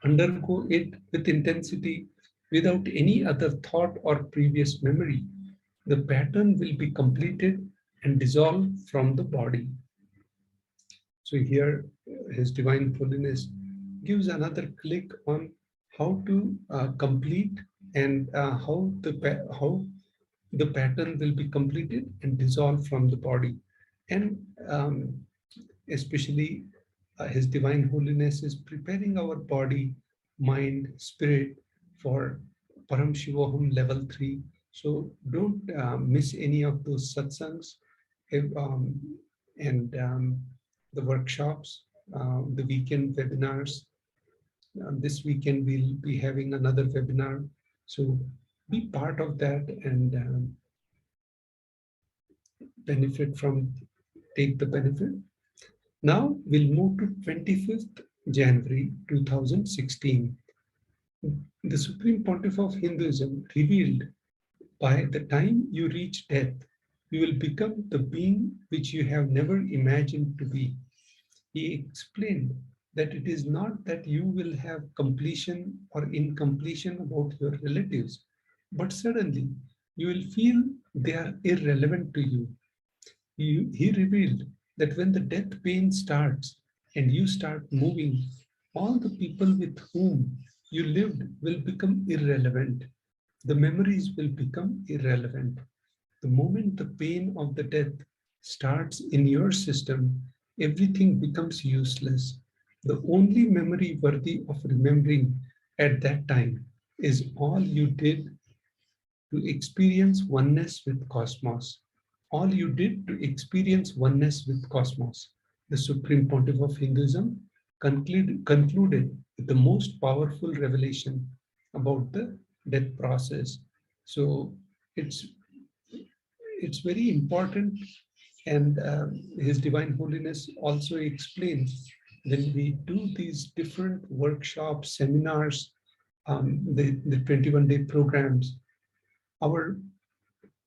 undergo it with intensity without any other thought or previous memory? The pattern will be completed and dissolved from the body. So here His Divine Holiness gives another click on how to complete and how the pattern will be completed and dissolved from the body. And especially His Divine Holiness is preparing our body, mind, spirit for Paramashivoham level 3 So don't miss any of those satsangs and the workshops, the weekend webinars. This weekend we'll be having another webinar. So be part of that and take the benefit. Now we'll move to 25th January 2016. The Supreme Pontiff of Hinduism revealed, by the time you reach death, you will become the being which you have never imagined to be. He explained that it is not that you will have completion or incompletion about your relatives, but suddenly you will feel they are irrelevant to you. He revealed that when the death pain starts and you start moving, all the people with whom you lived will become irrelevant. The memories will become irrelevant. The moment the pain of the death starts in your system, everything becomes useless. The only memory worthy of remembering at that time is all you did to experience oneness with cosmos. All you did to experience oneness with cosmos. The Supreme Pontiff of Hinduism concluded with the most powerful revelation about the death process. So it's very important, and His Divine Holiness also explains when we do these different workshops, seminars, the 21-day programs,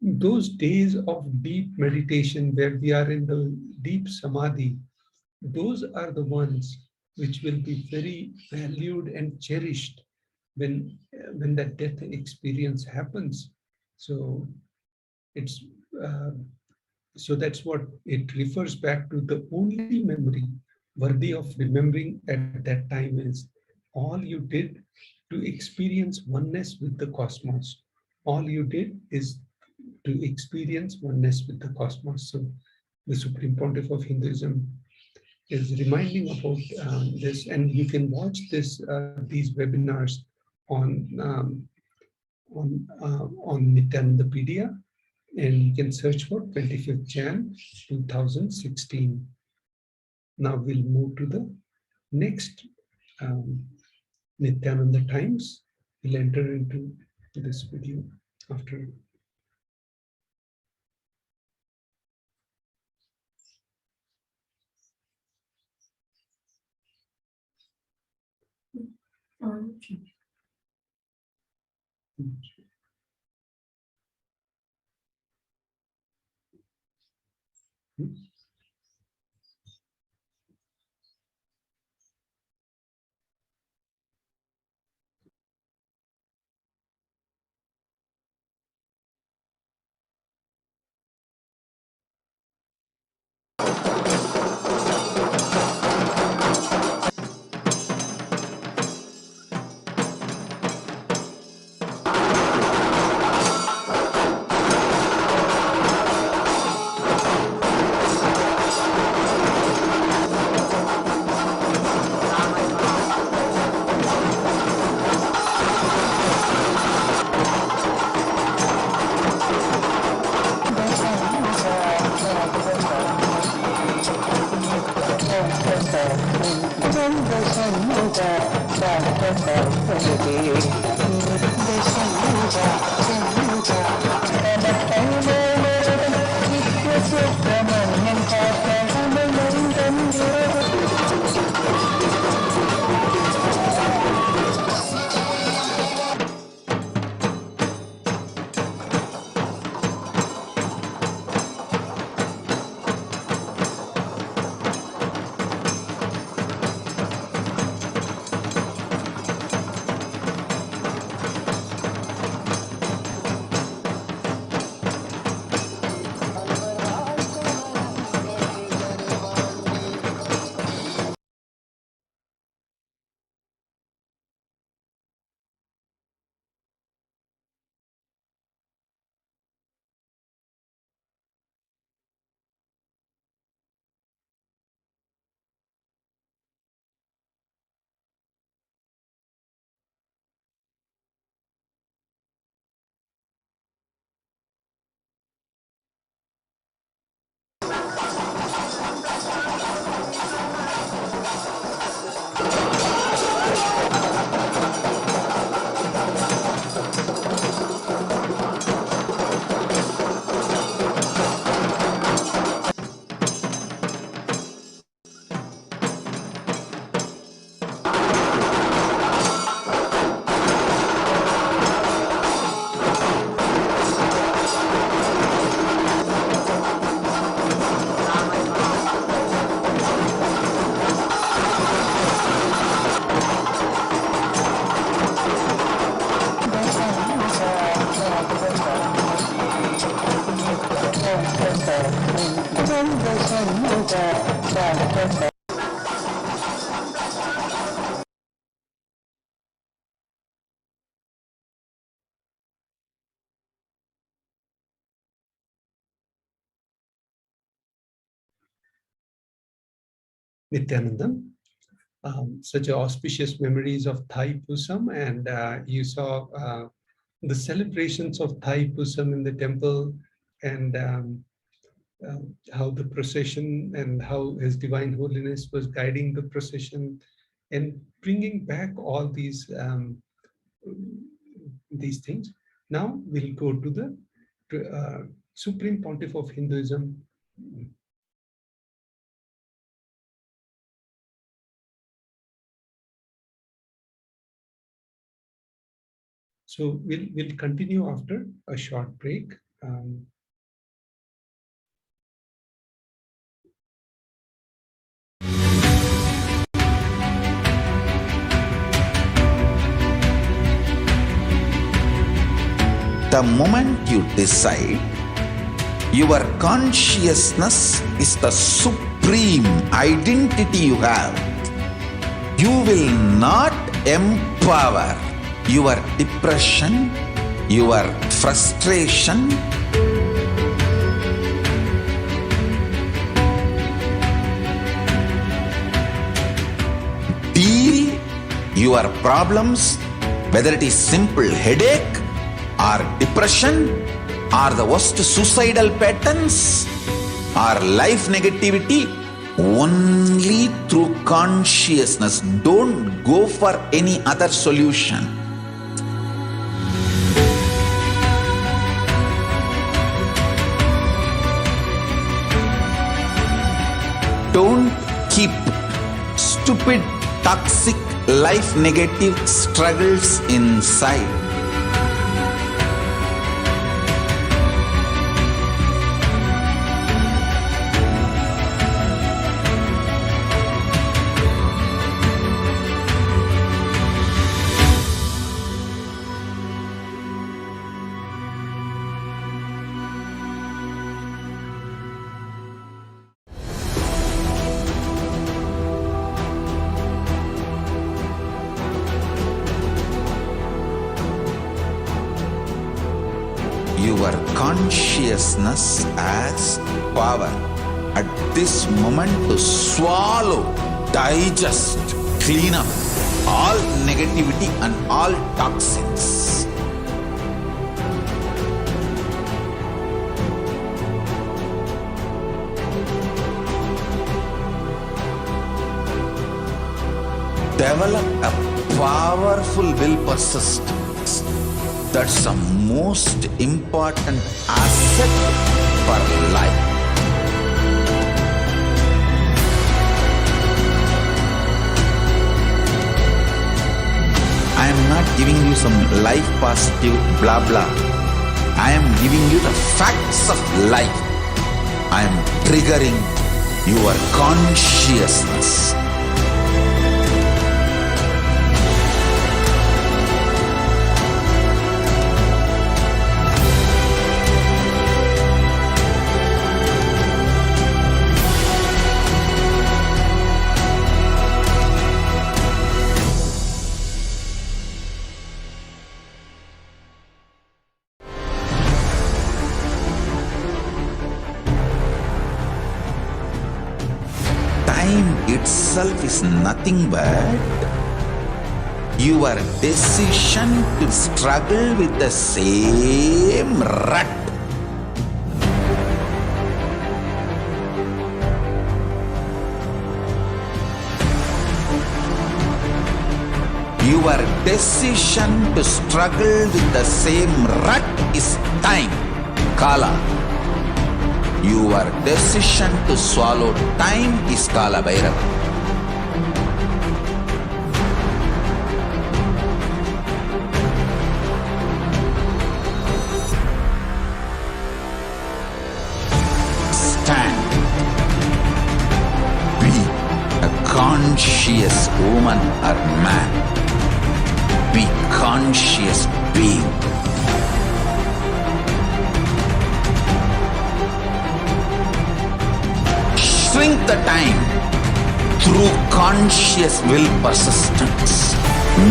those days of deep meditation where we are in the deep samadhi, those are the ones which will be very valued and cherished when that death experience happens. So it's so that's what it refers back to. The only memory worthy of remembering at that time is all you did to experience oneness with the cosmos. All you did is to experience oneness with the cosmos. So the Supreme Pontiff of Hinduism is reminding about this, and you can watch these webinars on Nithyanandapedia, and you can search for 25th Jan 2016. Now we'll move to the next Nithyananda Times. We'll enter into this video after. Nithyanandam. Such auspicious memories of Thaipusam, and you saw the celebrations of Thaipusam in the temple, and how the procession and how His Divine Holiness was guiding the procession and bringing back all these things. Now we'll go to the Supreme Pontiff of Hinduism. So we'll continue after a short break. The moment you decide, your consciousness is the supreme identity you have. You will not empower your depression, your frustration, deal your problems, whether it is simple headache or depression or the worst suicidal patterns or life negativity, only through consciousness. Don't go for any other solution. Don't keep stupid, toxic, life negative struggles inside. Your consciousness has power at this moment to swallow, digest, clean up all negativity and all toxins. Develop a powerful will persistence. That's the most important asset for life. I am not giving you some life positive blah blah. I am giving you the facts of life. I am triggering your consciousness. Itself is nothing but your decision to struggle with the same rut. Your decision to struggle with the same rut is time, Kala. Your decision to swallow time is Kala Bhairava. Stand. Be a conscious woman or man. Be conscious being. shrink the time through conscious will persistence.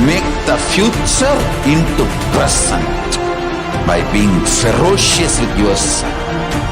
Make the future into present by being ferocious with yourself.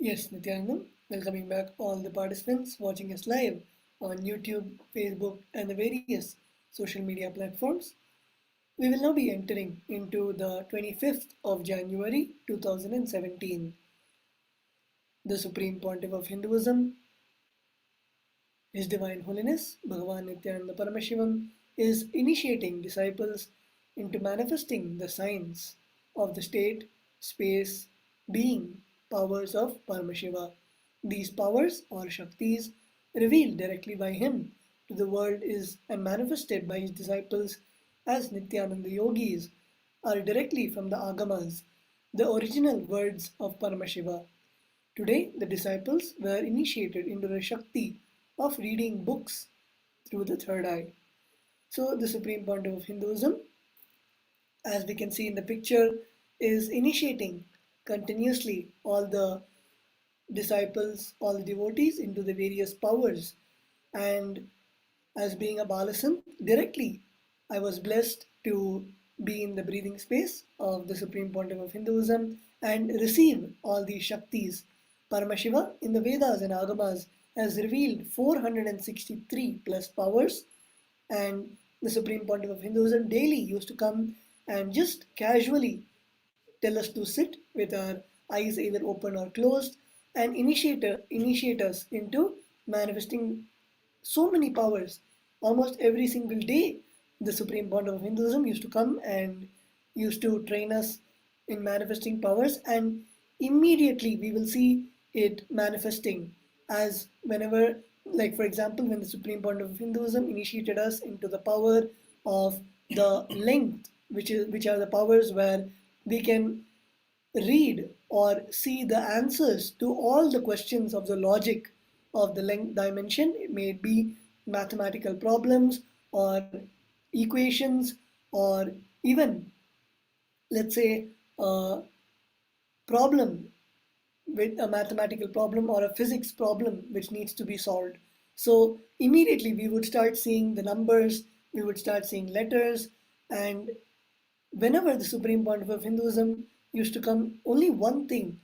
Yes, Nithyanandam, welcoming back all the participants watching us live on YouTube, Facebook, and the various social media platforms. We will now be entering into the 25th of January 2017. The Supreme Pontiff of Hinduism, His Divine Holiness, Bhagavan Nithyananda Paramashivam, is initiating disciples into manifesting the signs of the state, space, being powers of Paramashiva. These powers or Shaktis revealed directly by him to the world is and manifested by his disciples as Nithyananda yogis are directly from the Agamas, the original words of Paramashiva. Today, the disciples were initiated into the Shakti of reading books through the third eye. So, the Supreme Pontiff of Hinduism, as we can see in the picture, is initiating continuously all the disciples, all the devotees into the various powers. And as being a Balasan, directly I was blessed to be in the breathing space of the Supreme Pontiff of Hinduism and receive all these Shaktis. Paramashiva in the Vedas and Agamas has revealed 463 plus powers, and the Supreme Pontiff of Hinduism daily used to come and just casually tell us to sit with our eyes either open or closed and initiate us into manifesting so many powers. Almost every single day, the Supreme Pontiff of Hinduism used to come and used to train us in manifesting powers, and immediately we will see it manifesting as whenever, like for example, when the Supreme Pontiff of Hinduism initiated us into the power of the length, which are the powers where we can read or see the answers to all the questions of the logic of the length dimension. It may be mathematical problems or equations or even, let's say, a problem with a mathematical problem or a physics problem which needs to be solved. So immediately we would start seeing the numbers, we would start seeing letters, and whenever the Supreme Pontiff of Hinduism used to come, only one thing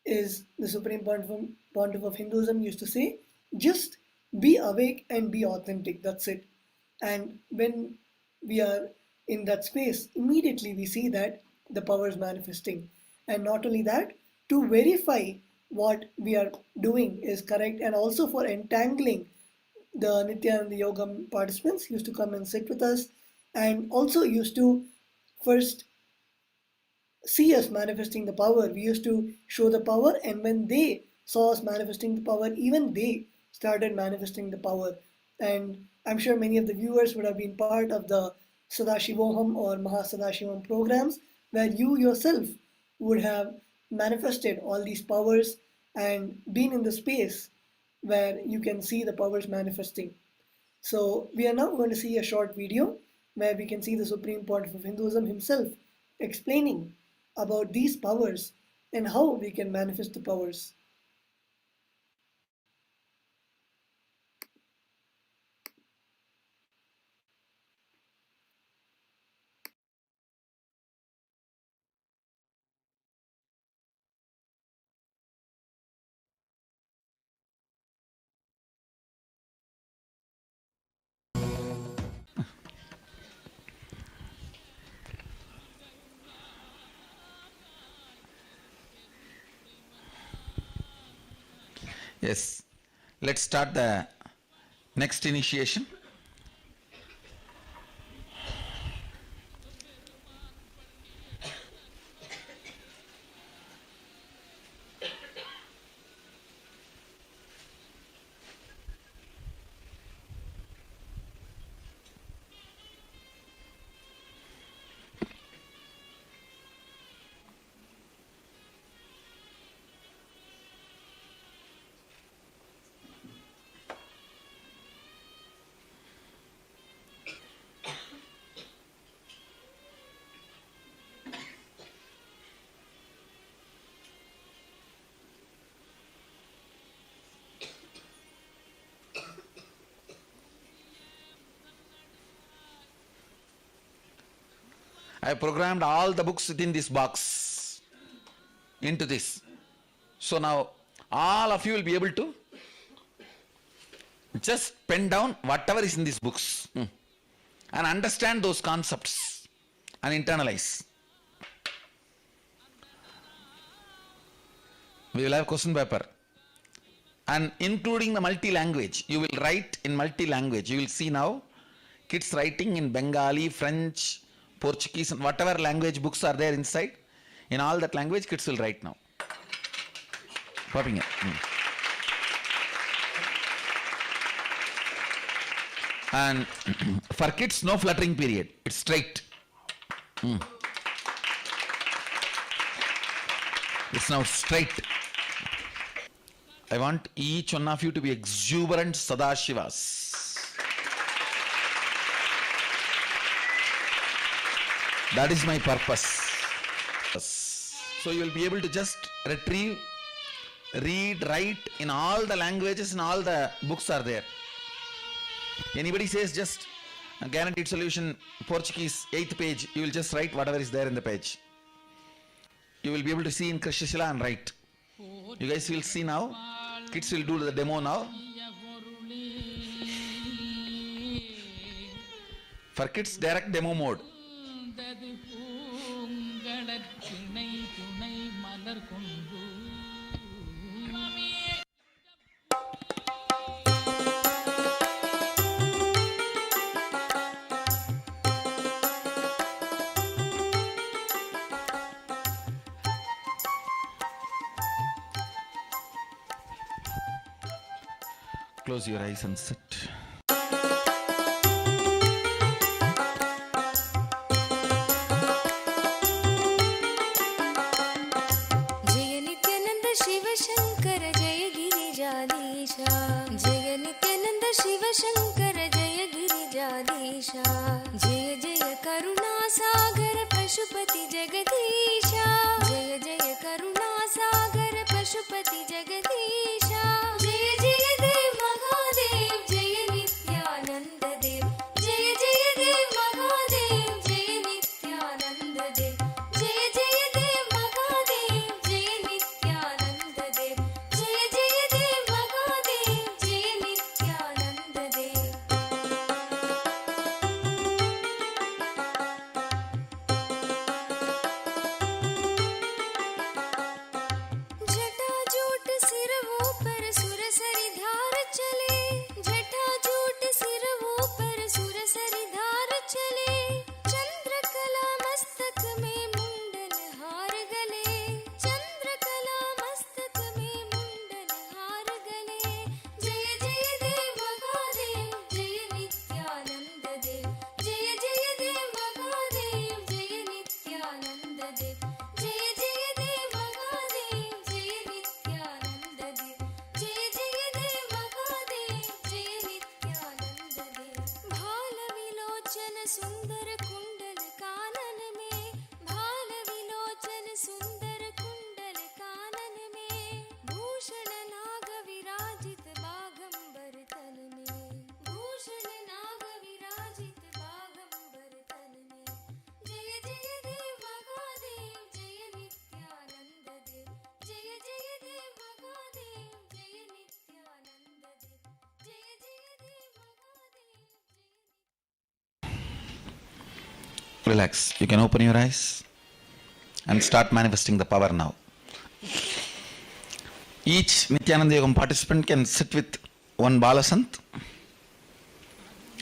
is the Supreme Pontiff of Hinduism used to say, just be awake and be authentic, that's it. And when we are in that space, immediately we see that the power is manifesting. And not only that, to verify what we are doing is correct, and also for entangling the Nithyananda Yogam participants used to come and sit with us and also used to first see us manifesting the power. We used to show the power, and when they saw us manifesting the power, even they started manifesting the power. And I'm sure many of the viewers would have been part of the Sadashivoham or Mahasadashivam programs, where you yourself would have manifested all these powers and been in the space where you can see the powers manifesting. So we are now going to see a short video where we can see the Supreme Pontiff of Hinduism himself explaining about these powers and how we can manifest the powers. Yes. Let's start the next initiation. I have programmed all the books within this box into this. So now all of you will be able to just pen down whatever is in these books and understand those concepts and internalize. We will have question paper and including the multi-language. You will write in multi-language. You will see now kids writing in Bengali, French, Portuguese, and whatever language books are there inside. In all that language, kids will write now. Popping it. And for kids, no fluttering period. It's straight. It's now straight. I want each one of you to be exuberant Sadashivas. That is my purpose. So you will be able to just retrieve, read, write in all the languages and all the books are there. Anybody says just a guaranteed solution, Portuguese, 8th page, you will just write whatever is there in the page. You will be able to see in Krishna and write. You guys will see now. Kids will do the demo now. For kids, direct demo mode. Close your eyes and sit. जय नित्यानंद शिव शंकर जय गिरिजाधीशा जय नित्यानंद शिव शंकर जय गिरिजाधीशा जय जय करुणा सागर पशुपति जगदीशा जय जय करुणा सागर पशुपति जगदीशा जय जय देव महादेव जय नित्यानंद देव जय जय देव महादेव जय नित्यानंद देव जय जय देव महादेव जय नित्यानंद देव जय जय देव महादेव जय नित्यानंद देव जटाजूट सिरवों पर सुरसरी धार चले जटाजूट सिरवों पर सुरसरी धार चले चंद्रकला मस्तक में मुंडन हार गले चंद्रकला मस्तक में मुंडन हार गले जय जय देव महादेव जय नित्यानंद देव जय जय देव महादेव जय नित्यानंद देव जय जय देव महादेव जय नित्यानंद देव जय जय देव महादेव जय नित्यानंद देव भाल विलोचन सुंदर कुंडल कानन में भाल विलोचन सुंदर कुंडल कानन में भूषण नाग विराजित बागंबर तन में भूषण नाग विराजित बागंबर तन में जय जय देव महादेव जय नित्यानंद देव जय जय देव महादेव जय नित्यानंद देव जय जय देव Mahadev Relax. You can open your eyes and start manifesting the power now. Each Nithyananda Yogam participant can sit with one Balasant,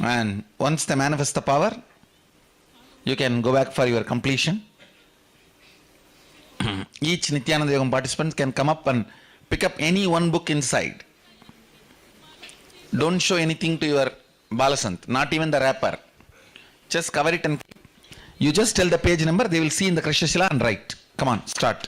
and once they manifest the power, you can go back for your completion. Each Nithyananda Yogam participant can come up and pick up any one book inside. Don't show anything to your Balasant, not even the wrapper. Just cover it and you just tell the page number, they will see in the Krishna Shila and write. Come on, start.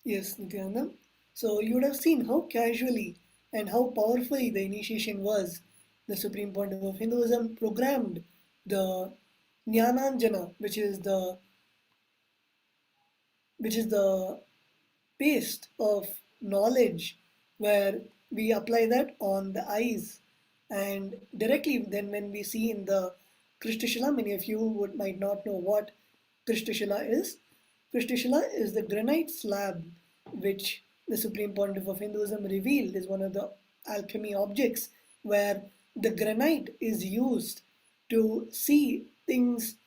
Yes, Nityananda. So you would have seen how casually and how powerfully the initiation was. The Supreme Pontiff of Hinduism programmed the Jnananjana, which is the paste of knowledge, where we apply that on the eyes, and directly then when we see in the Krishtashila, many of you might not know what Krishtashila is. Krishtashila is the granite slab which the Supreme Pontiff of Hinduism revealed is one of the alchemy objects, where the granite is used to see things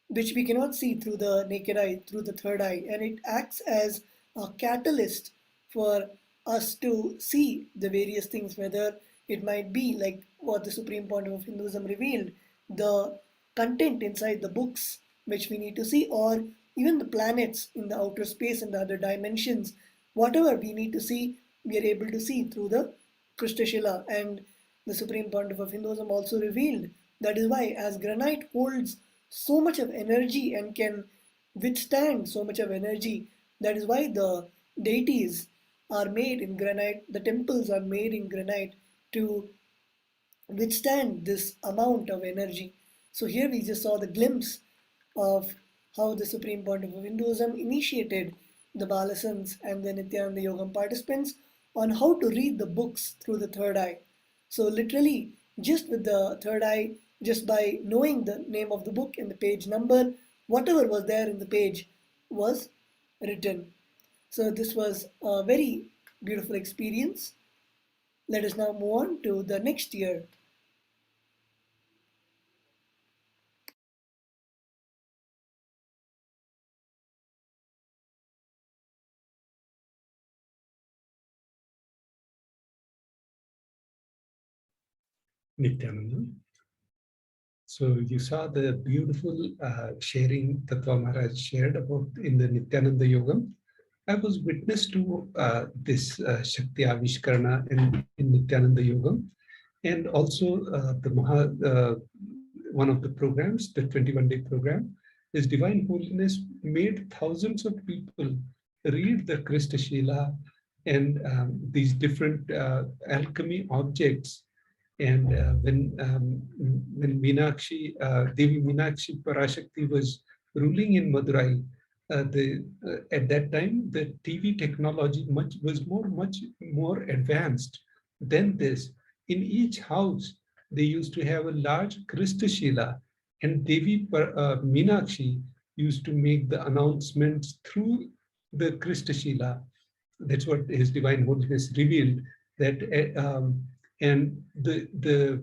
which we cannot see through the naked eye, through the third eye, and it acts as a catalyst for us to see the various things, whether it might be like what the Supreme Pontiff of Hinduism revealed, the content inside the books which we need to see, or even the planets in the outer space and the other dimensions. Whatever we need to see, we are able to see through the Krishtashila. And the Supreme Pontiff of Hinduism also revealed that is why, as granite holds so much of energy and can withstand so much of energy, that is why the deities are made in granite, the temples are made in granite to withstand this amount of energy. So here we just saw the glimpse of how the Supreme Pontiff of Hinduism initiated the Balasans and the Nithyananda Yogam participants on how to read the books through the third eye. So literally, just with the third eye, just by knowing the name of the book and the page number, whatever was there in the page was written. So this was a very beautiful experience. Let us now move on to the next year. Nityananda. So you saw the beautiful sharing Tattva Maharaj shared about in the Nithyananda Yogam. I was witness to this Shakti Avishkarana in Nithyananda Yogam, and also one of the programs, the 21-day program, His Divine Holiness made thousands of people read the Krishna Shila and these different alchemy objects. And when Devi Meenakshi Parashakti was ruling in Madurai, at that time the TV technology was much more advanced than this. In each house, they used to have a large Krishna Shila, and Devi Meenakshi used to make the announcements through the Krishna Shila. That's what His Divine Holiness revealed. That and the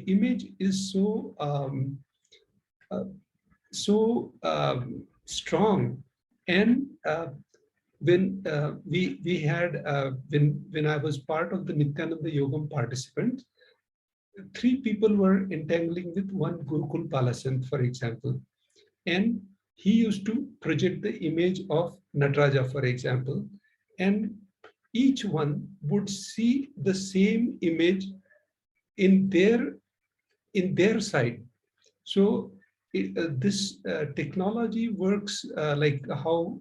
image is so strong. And when we had when I was part of the Nithyananda Yogam participants, 3 people were entangling with one Gurukul Palasant, for example, and he used to project the image of Nataraja, for example, and each one would see the same image in their side. So this technology works like how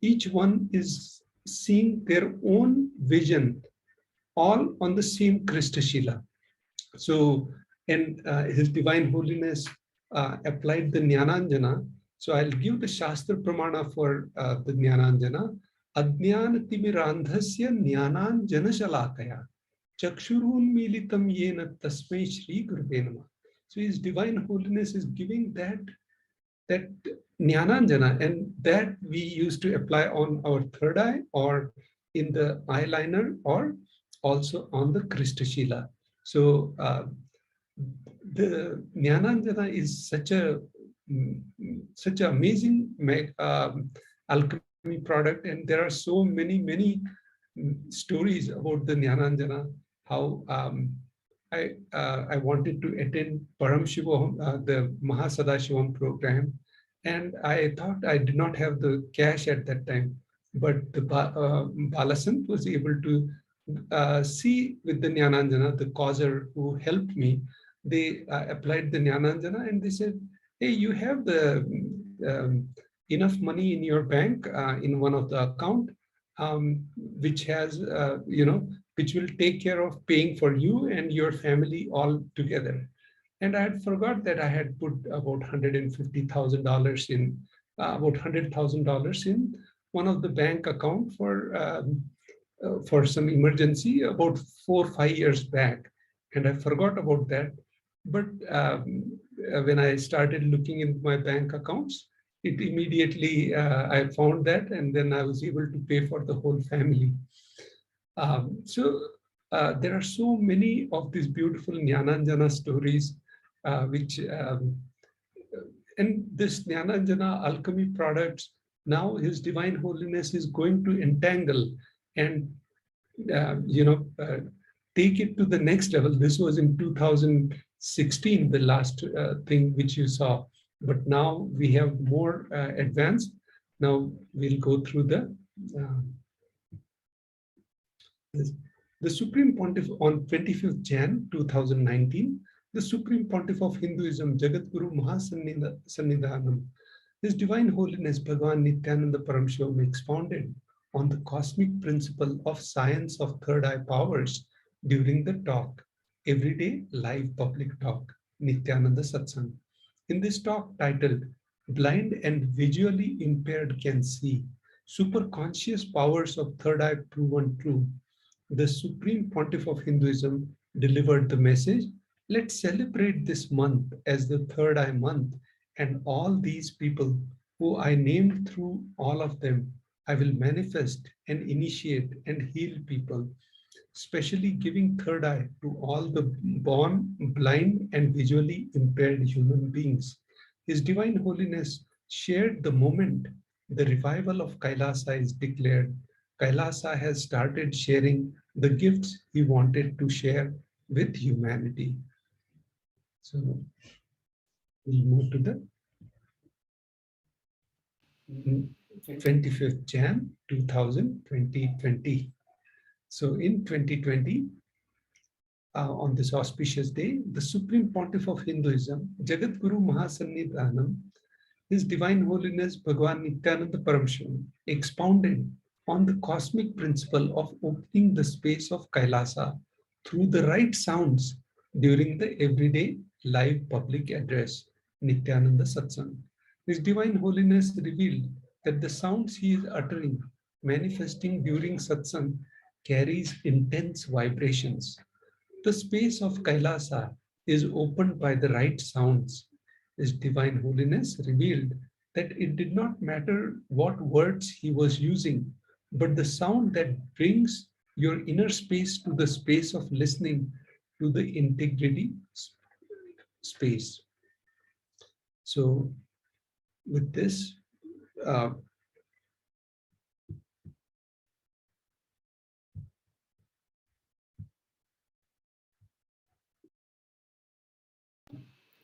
each one is seeing their own vision, all on the same Krishna Shila. So, and His Divine Holiness applied the Jnananjana. So I'll give the Shastra Pramana for the Jnananjana. Adnyan timirandhasya Jnananjana shalakaya chakshurun militam yena tasmai Shri Gurve Namah. So His Divine Holiness is giving that Jnananjana, and that we used to apply on our third eye or in the eyeliner or also on the Kristashila. So the Jnananjana is such such an amazing alchemy product, and there are so many stories about the Jnananjana, how I wanted to attend Paramashivoham, the Mahasadashivam program, and I thought I did not have the cash at that time, but the Balasant was able to see with the Jnananjana, the causer who helped me. They applied the Jnananjana and they said, hey, you have the enough money in your bank in one of the account, which has, which will take care of paying for you and your family all together. And I had forgot that I had put about $150,000 in, about $100,000 in one of the bank account for some emergency about 4 or 5 years back. And I forgot about that. But when I started looking in my bank accounts, it immediately, I found that, and then I was able to pay for the whole family. So there are so many of these beautiful Jnananjana stories, which, and this Jnananjana alchemy products, now His Divine Holiness is going to entangle and, take it to the next level. This was in 2016, the last thing which you saw. But now we have more advanced. Now we'll go through the Supreme Pontiff on 25th Jan 2019. The Supreme Pontiff of Hinduism, Jagadguru Mahasannidhanam, His Divine Holiness Bhagavan Nithyananda Paramashivam expounded on the cosmic principle of science of third eye powers during the talk, everyday live public talk, Nithyananda Satsang. In this talk titled Blind and Visually Impaired Can See, Superconscious Powers of Third Eye Proven True, the Supreme Pontiff of Hinduism delivered the message, let's celebrate this month as the Third Eye Month, and all these people who I named, through all of them, I will manifest and initiate and heal people, especially giving third eye to all the born blind and visually impaired human beings. His Divine Holiness shared the moment the revival of Kailasa is declared. Kailasa has started sharing the gifts he wanted to share with humanity. So we'll move to the 25th Jan 2020. So in 2020, on this auspicious day, the Supreme Pontiff of Hinduism, Jagadguru Mahasannidhanam, His Divine Holiness Bhagavan Nithyananda Paramashivam, expounded on the cosmic principle of opening the space of Kailasa through the right sounds during the everyday live public address, Nithyananda Satsang. His Divine Holiness revealed that the sounds he is uttering, manifesting during Satsang, carries intense vibrations. The space of Kailasa is opened by the right sounds. His Divine Holiness revealed that it did not matter what words he was using, but the sound that brings your inner space to the space of listening to the integrity space. So with this,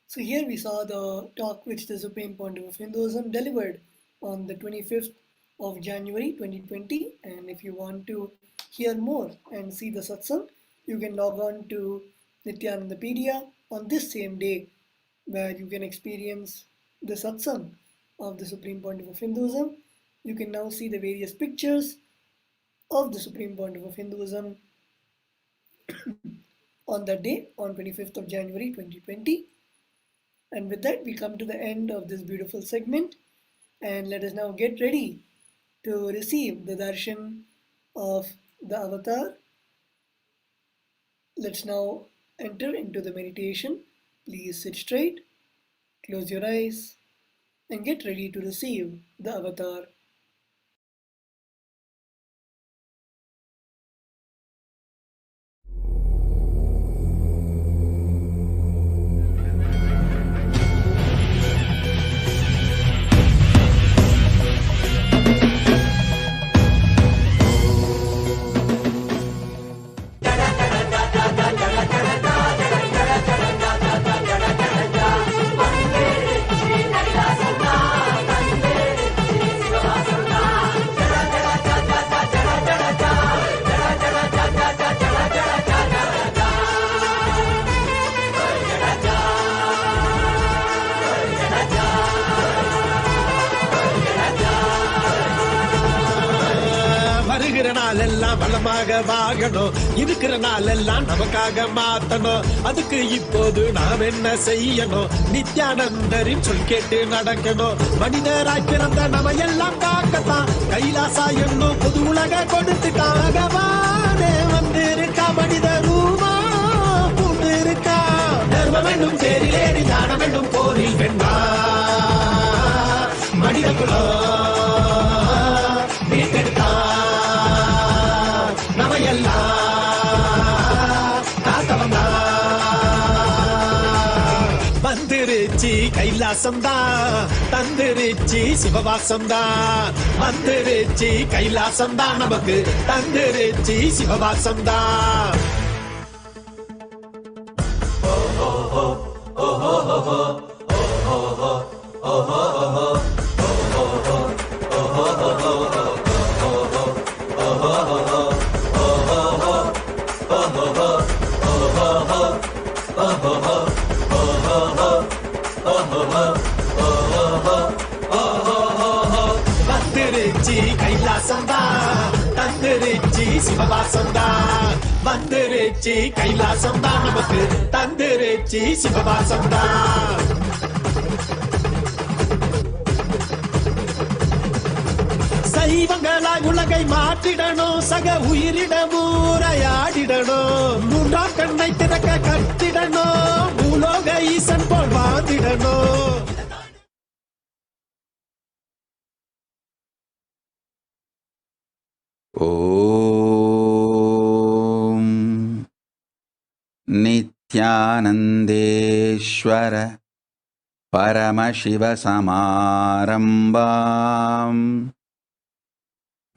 So here we saw the talk which the Supreme Pontiff of Hinduism delivered on the 25th of January 2020. And if you want to hear more and see the satsang, you can log on to Nithyanandapedia on this same day, where you can experience the satsang of the Supreme Pontiff of Hinduism. You can now see the various pictures of the Supreme Pontiff of Hinduism on that day, on 25th of January 2020. And with that, we come to the end of this beautiful segment, and let us now get ready to receive the darshan of the avatar. Let's now enter into the meditation Please sit straight, close your eyes, and get ready to receive the avatar. வருகிற நாளெல்லாம் வளமாக வாழணும், இருக்கிற நாளெல்லாம் நமக்காக மாத்தணும். அதுக்கு இப்போது நாம் என்ன செய்யணும்? நித்யானந்தரின் சொல் கேட்டு நடக்கணும். மனிதராய் பிறந்த நம்ம எல்லாம் காக்கத்தான் கைலாசா என்னும் பொது உலக கொடுத்துட்டான். பகவானே வந்திருக்கா, மனித ரூபா பூண்டு இருக்கா. தர்மம் என்னும் பேரிலேறி தானம் என்னும் போரில் வென்றா மனித குலம் மீட்டெடுத்தா நம்ம எல்லாம் காத்தவந்தா. வந்துருச்சி கைலாசம்தான், தந்துருச்சி சிவவாசம்தான். வந்துருச்சி கைலாசம்தான், நமக்கு தந்துருச்சி சிவவாசம்தான். வந்துருச்சி கைலாசம்தான், தந்துருச்சி சிவவாசம்தான். வந்துருச்சி கைலாசம்தான், நமக்கு தந்துருச்சி சிவவாசம்தான். சைவங்களாய் உலகை மாற்றிடணும், சக உயிரிடமூரையாடிடணும். மூன்றாம் கண்ணை திறக்க கட்டிடணும், பூலோக ஈசன் போல் வாழ்ந்திடணும். ஓம் நித்யானந்தேஸ்வர பரமசிவ சமாரம்பாம்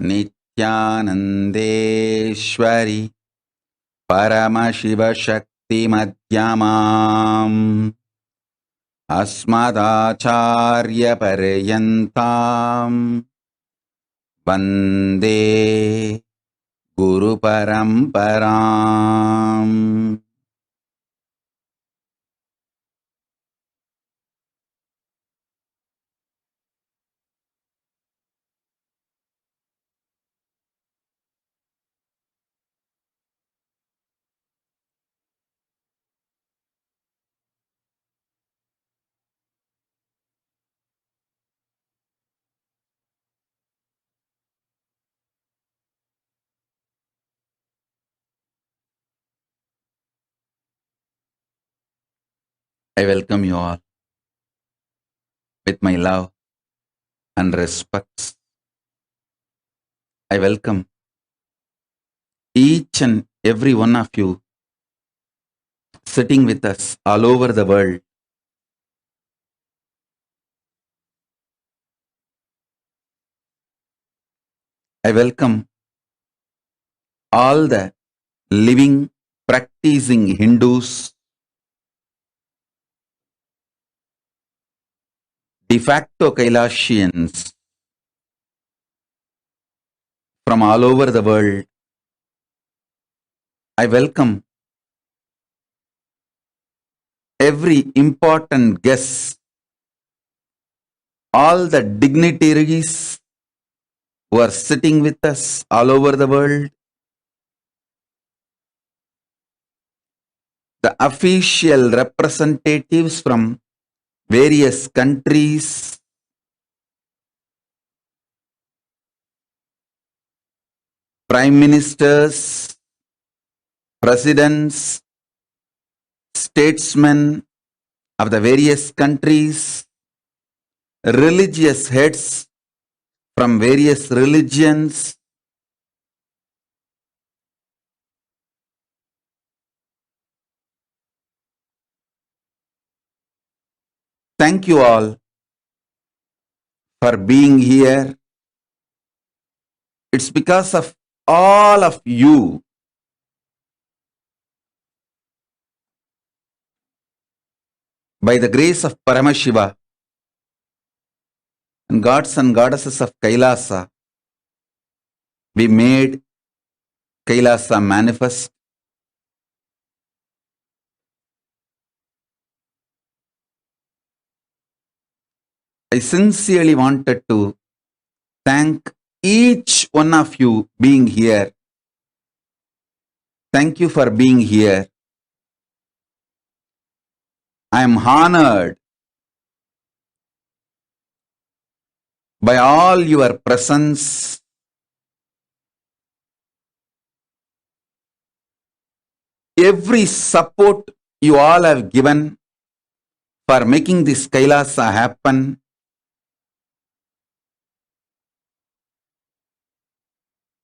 நித்யானந்தேஸ்வரி பரமசிவ சக்தி மத்யமாம் அஸ்மதாச்சார்ய பர்யந்தாம் வந்தே குரு பரம்பராம். I welcome you all with my love and respect. I welcome each and every one of you sitting with us all over the world. I welcome all the living, practicing Hindus, de facto Kailasians from all over the world. I welcome every important guest, all the dignitaries who are sitting with us all over the world, the official representatives from various countries, prime ministers, presidents, statesmen, of the various countries, religious heads from various religions, thank you all for being here. It's because of all of you by the grace of Paramashiva and gods and goddesses of Kailasa, we made Kailasa manifest. I sincerely wanted to thank each one of you being here. Thank you for being here. I am honored by all your presence, every support you all have given for making this Kailasa happen.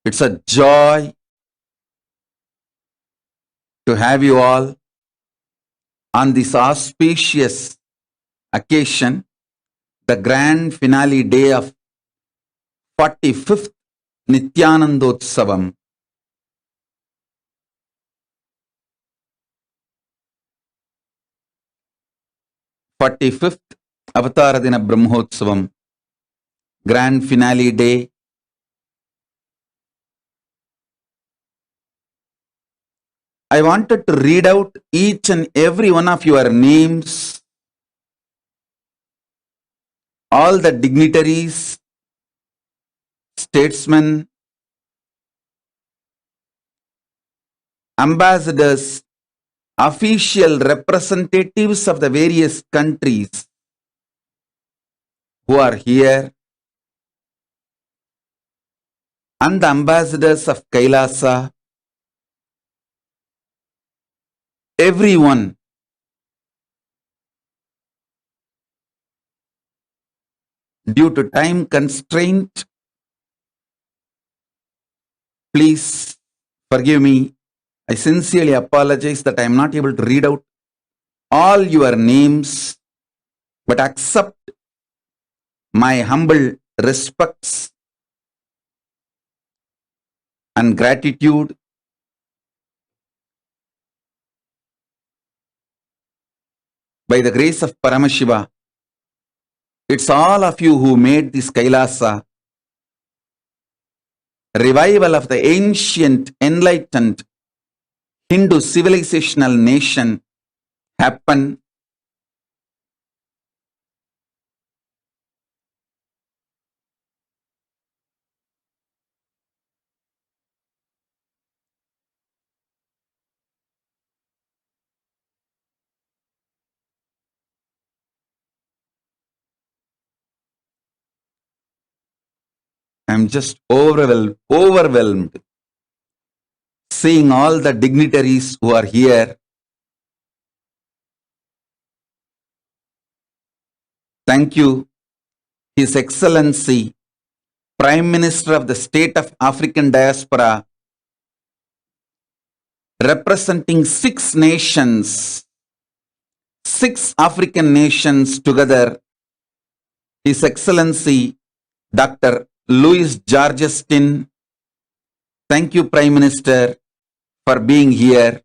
It's a joy to have you all on this auspicious occasion, the grand finale day of 45th Nithyanandotsavam. "45th Avataradina Brahmotsavam, grand finale day. I wanted to read out each and every one of your names, all the dignitaries, statesmen, ambassadors, official representatives of the various countries who are here, and the ambassadors of Kailasa, everyone. Due to time constraint, please forgive me. I sincerely apologize that I am not able to read out all your names, but accept my humble respects and gratitude. By the grace of Paramashiva, it's all of you who made this Kailasa, revival of the ancient, enlightened Hindu civilizational nation, happen. I'm just overwhelmed seeing all the dignitaries who are here. Thank you, His Excellency, Prime Minister of the State of African Diaspora, representing 6 nations, 6 African nations together, His Excellency, Dr. Louis Georgestin. Thank you, Prime Minister, for being here.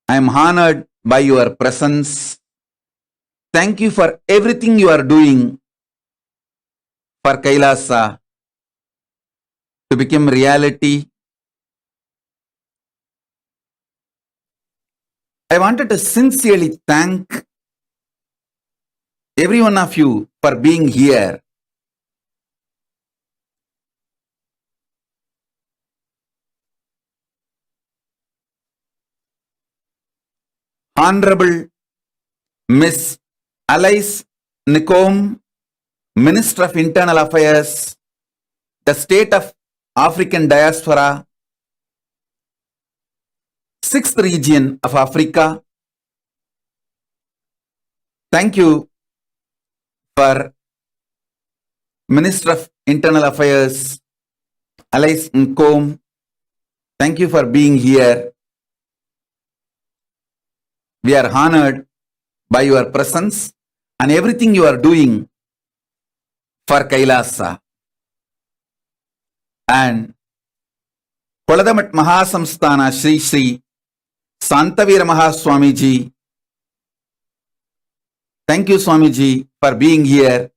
I am honored by your presence. Thank you for everything you are doing for Kailasa to become reality. I wanted to sincerely thank every one of you for being here. Honorable Miss Alice Nicom, Minister of Internal Affairs, the State of African Diaspora, 6th Region of Africa, Thank you for Minister of Internal Affairs, Alice Nkom. Thank you for being here. We are honored by your presence and everything you are doing for Kailasa. And Koladamat Mahasamsthana Sri Sri Santavira Mahaswamiji. Thank you, Swamiji, for being here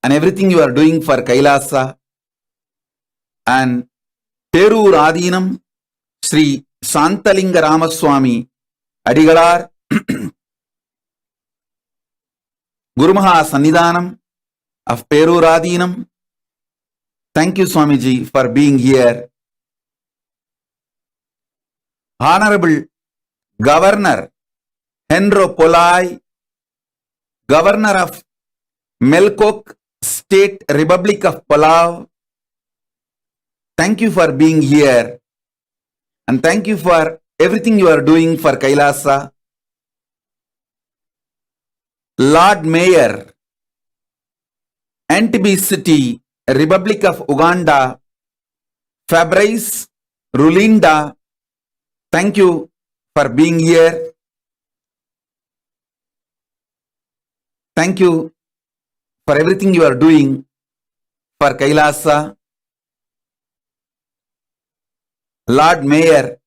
and everything you are doing for Kailasa. And Perur Adinam Sri Santalinga Ramaswami Adigalar Gurumaha Sannidhanam of Perur Adinam. Thank you, Swamiji, for being here. Honorable Governor Henro Polai, Governor of Melkok State Republic of Palau. Thank you for being here and thank you for everything you are doing for Kailasa. Lord Mayor, Entebbe City, Republic of Uganda, Fabrice Rulinda. Thank you for being here. Thank you for everything you are doing for Kailasa. Lord Mayor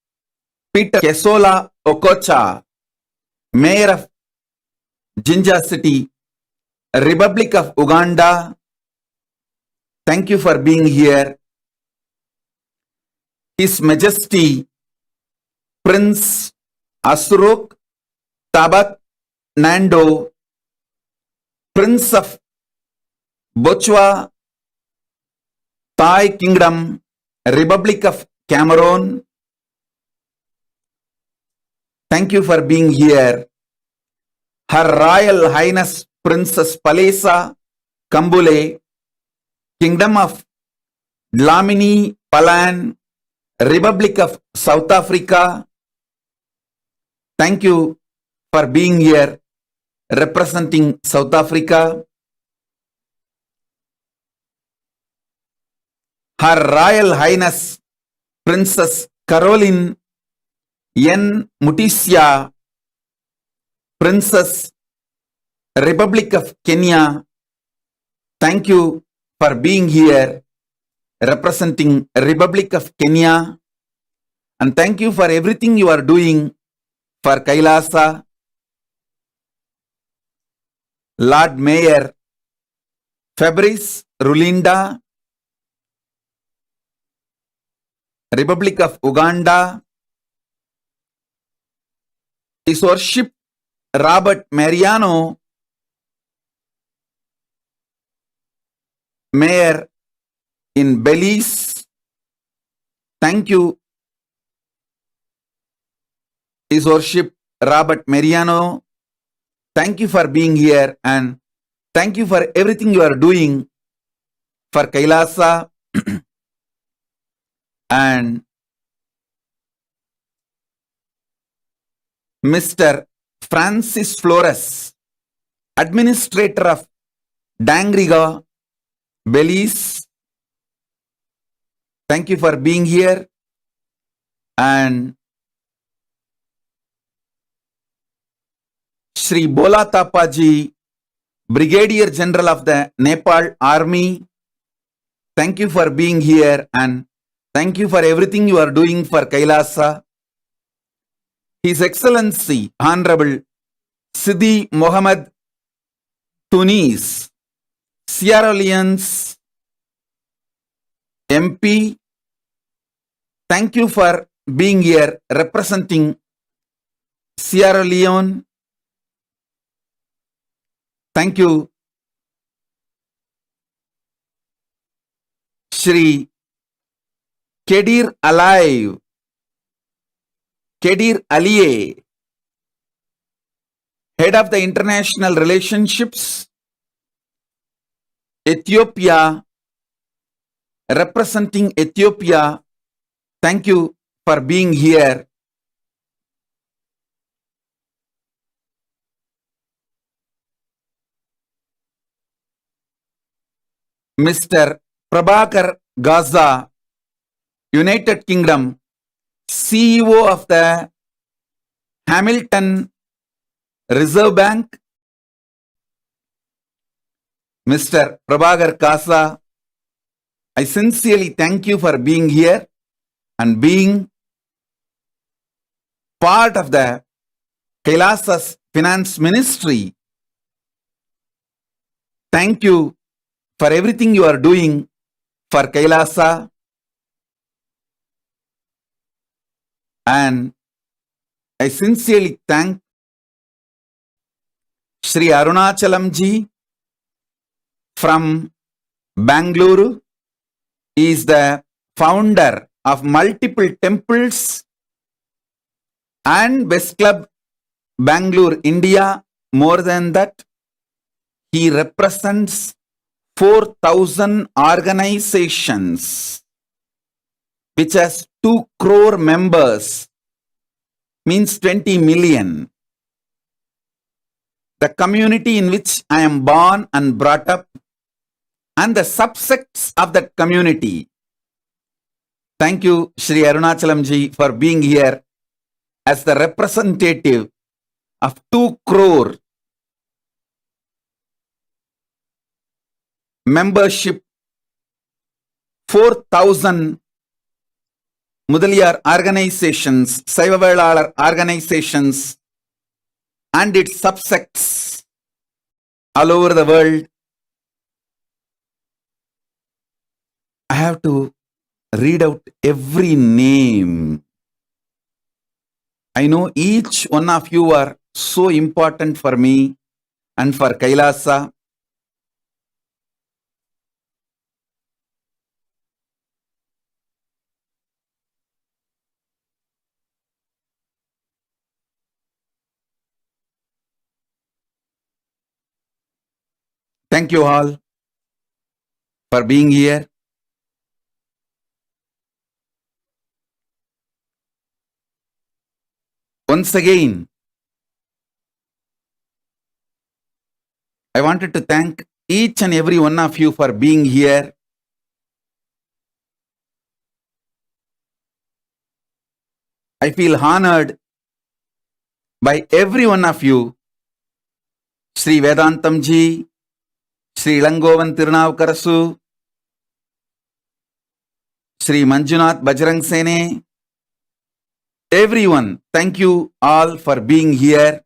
Peter Kesola Okocha, Mayor of Jinja City, Republic of Uganda. Thank you for being here. His Majesty Prince Asrok Tabak Nando, Prince of Bochwa, Thai Kingdom, Republic of Cameroon. Thank you for being here. Her Royal Highness Princess Palesa Kambule, Kingdom of Dlamini Palan, Republic of South Africa. Thank you for being here representing South Africa. Her Royal Highness Princess Caroline N. Mutisia, Princess Republic of Kenya. Thank you for being here representing Republic of Kenya and thank you for everything you are doing for Kailasa. Lord Mayor Fabrice Rulinda, Republic of Uganda. His Worship Robert Mariano, Mayor in Belize. Thank you, His Worship Robert Mariano. Thank you for being here and thank you for everything you are doing for Kailasa. And Mr. Francis Flores, Administrator of Dangriga, Belize. Thank you for being here. And Shri Bola Tapaji, Brigadier General of the Nepal Army. Thank you for being here and thank you for everything you are doing for Kailasa. His Excellency Honorable Sidi Mohammed Tunis, Sierra Leone's MP. Thank you for being here representing Sierra Leone. Thank you. Shri Kedir Alive, Kedir Aliye, Head of the International Relationships, Ethiopia, representing Ethiopia. Thank you for being here. Mr. Prabhakar Gaza, United Kingdom, CEO of the Hamilton Reserve Bank. Mr. Prabhakar Gaza, I sincerely thank you for being here and being part of the KAILASA's finance ministry. Thank you for everything you are doing for KAILASA, and I sincerely thank Sri Arunachalam ji from Bangalore. He is the founder of multiple temples and Best Club Bangalore, India. More than that, he represents 4,000 organizations which has 2 crore members, means 20 million. The community in which I am born and brought up and the subsects of that community. Thank you, Sri Arunachalam ji, for being here as the representative of 2 crore membership, 4,000 Mudaliyar organizations, Saivavelalar organizations, and its subsects all over the world. I have to read out every name. I know each one of you are so important for me and for KAILASA. Thank you all for being here. Once again, I wanted to thank each and every one of you for being here. I feel honored by every one of you. Sri Vedantam ji, Sri Langovan Tirunavukarasu, Sri Manjunath Bajrang Sene, everyone, thank you all for being here.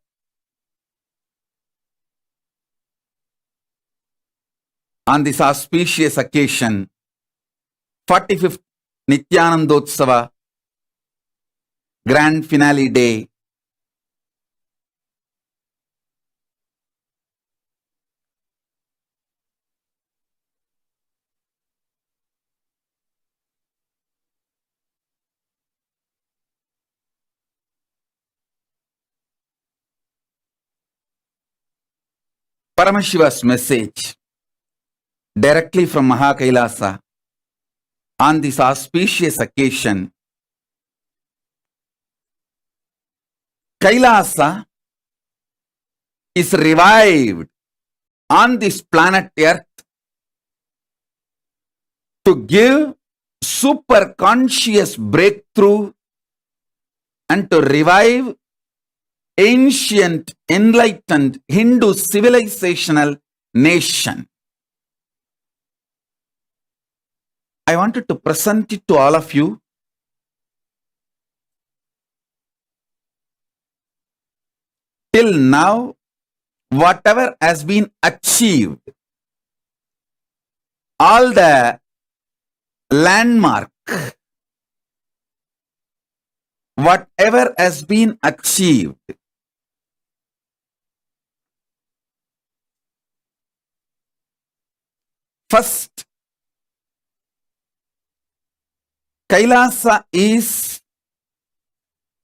On this auspicious occasion, 45th Nithyanandotsava, Grand Finale Day. Paramashiva's message directly from KAILASA on this auspicious occasion. KAILASA is revived on this planet Earth to give super conscious breakthrough and to revive ancient, enlightened Hindu civilizational nation. I wanted to present it to all of you. Till now, whatever has been achieved, all the landmark, whatever has been achieved, first, KAILASA is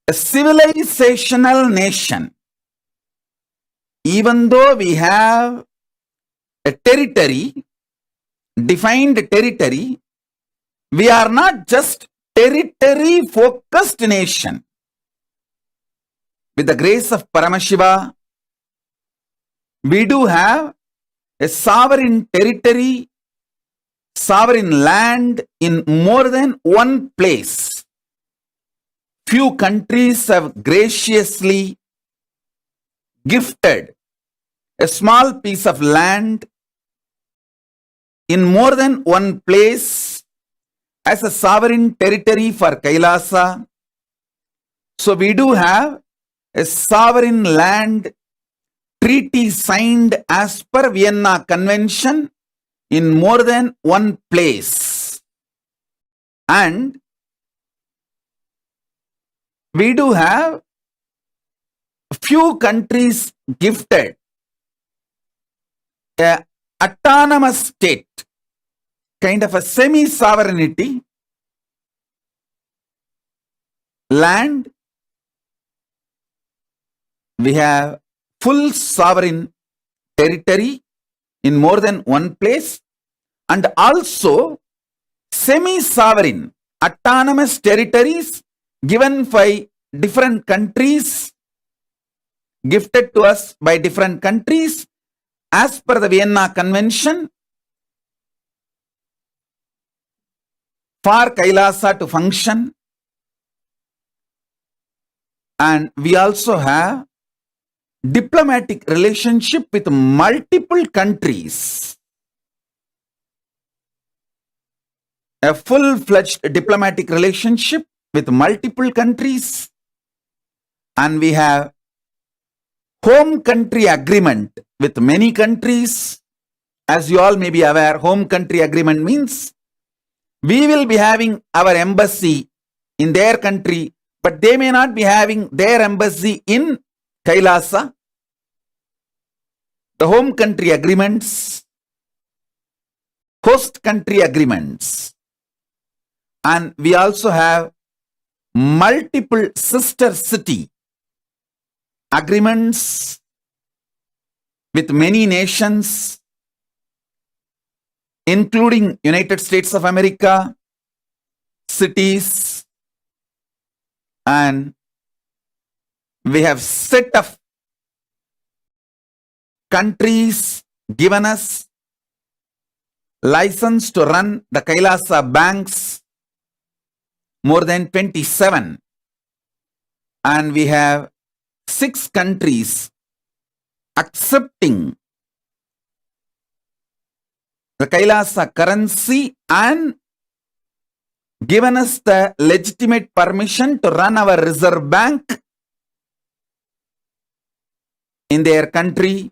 a civilizational nation. Even though we have a territory, defined territory, we are not just territory focused nation. With the grace of Paramashiva, we do have a sovereign territory sovereign land in more than one place. Few countries have graciously gifted a small piece of land in more than one place as a sovereign territory for Kailasa. So we do have a sovereign land treaty signed as per Vienna Convention in more than one place. And we do have few countries gifted a autonomous state, kind of a semi-sovereignty land. We have full sovereign territory in more than one place, and also semi-sovereign autonomous territories given by different countries, gifted to us by different countries as per the Vienna Convention for Kailasa to function. And we also have diplomatic relationship with multiple countries. A full-fledged diplomatic relationship with multiple countries. And we have home country agreement with many countries. As you all may be aware, home country agreement means we will be having our embassy in their country, but they may not be having their embassy in Kailasa. The home country agreements, host country agreements, and we also have multiple sister city agreements with many nations, including United States of America, cities, and we have set of countries given us license to run the Kailasa banks, more than 27, and we have 6 countries accepting the Kailasa currency and given us the legitimate permission to run our reserve bank in their country.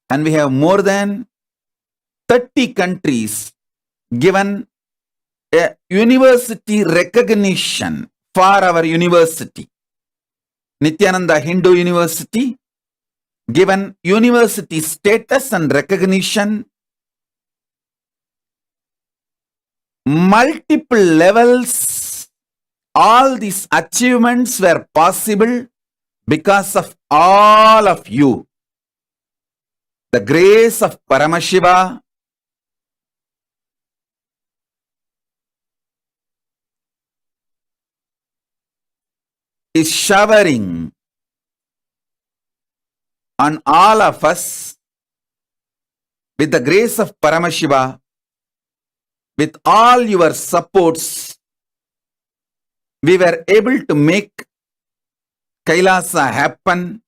And we have more than 30 countries given a university recognition for our university. Nithyananda Hindu University given university status and recognition. Multiple levels, all these achievements were possible because of all of you. The grace of Paramashiva is showering on all of us with the grace of Paramashiva. With all your supports, we were able to make Kailasa happen.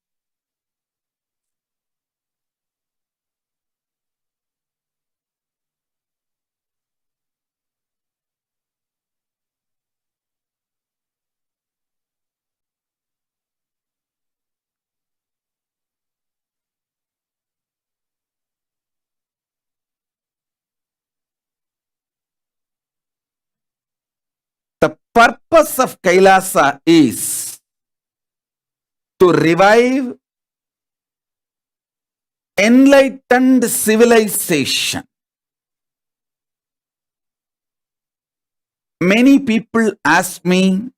The purpose of Kailasa is to revive enlightened civilization. Many people ask me,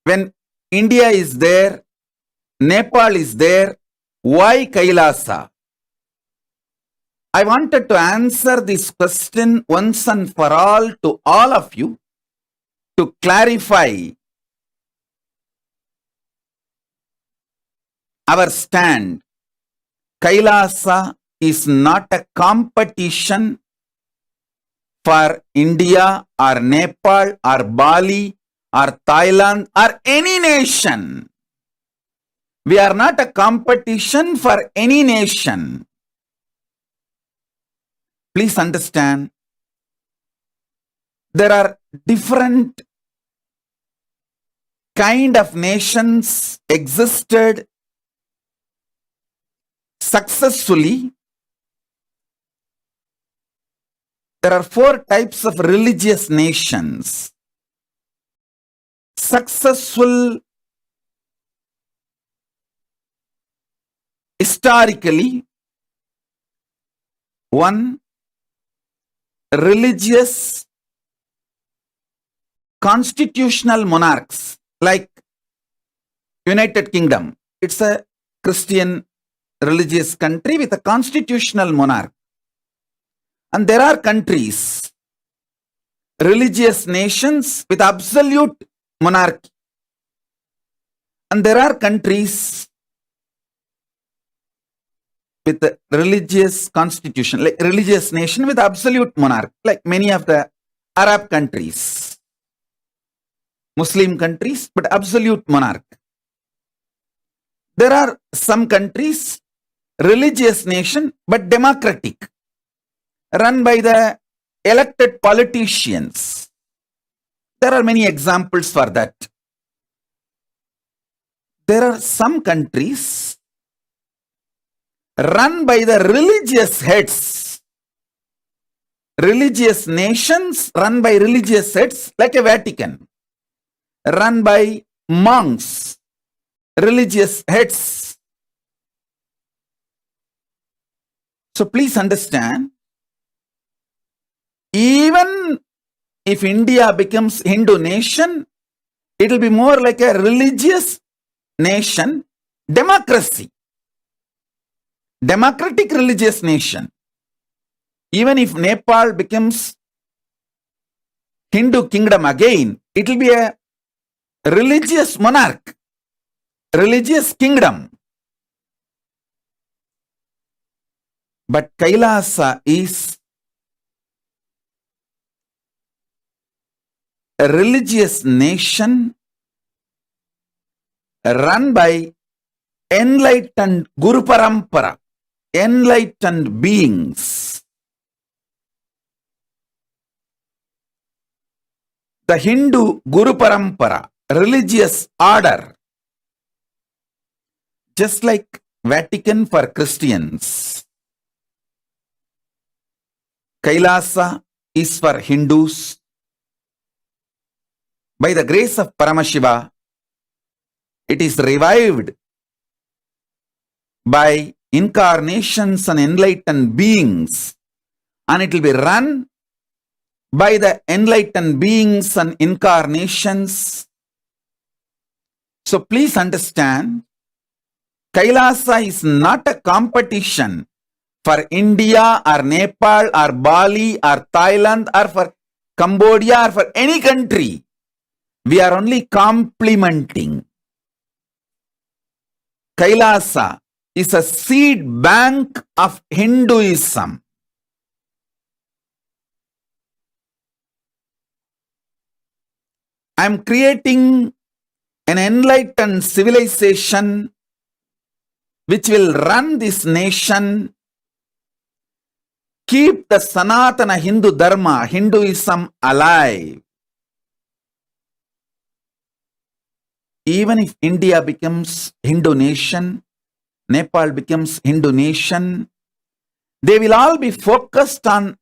when India is there, Nepal is there, why Kailasa? I wanted to answer this question once and for all to all of you to clarify our stand Kailasa is not a competition for India or Nepal or Bali or Thailand or any nation. We are not a competition for any nation. Please understand, there are different kind of nations existed successfully. There are 4 types of religious nations. Successful historically, 1, religious constitutional monarchs like United Kingdom. It's a Christian religious country with a constitutional monarch. And there are countries, religious nations with absolute monarchy. And there are countries with a religious constitution, like religious nation with absolute monarch, like many of the Arab countries, Muslim countries, but absolute monarch. There are some countries, religious nation, but democratic, run by the elected politicians. There are many examples for that. There are some countries run by the religious heads, religious nations run by religious heads like a Vatican, run by monks, religious heads. So please understand, even if India becomes Hindu nation, it will be more like a religious nation, democracy, democratic religious nation. Even if Nepal becomes Hindu kingdom again, it will be a religious monarch, religious kingdom. But Kailasa is a religious nation run by enlightened Guru Parampara, enlightened beings. The Hindu Guru Parampara, religious order, just like Vatican for Christians. Kailasa is for Hindus. By the grace of Paramashiva, it is revived by incarnations and enlightened beings, and it will be run by the enlightened beings and incarnations. So please understand, Kailasa is not a competition for India or Nepal or Bali or Thailand or for Cambodia or for any country. We are only complementing. Kailasa is a seed bank of Hinduism. I am creating an enlightened civilization which will run this nation, keep the Sanatana Hindu Dharma, Hinduism alive. Even if India becomes Hindu nation, Nepal becomes Hindu nation, they will all be focused on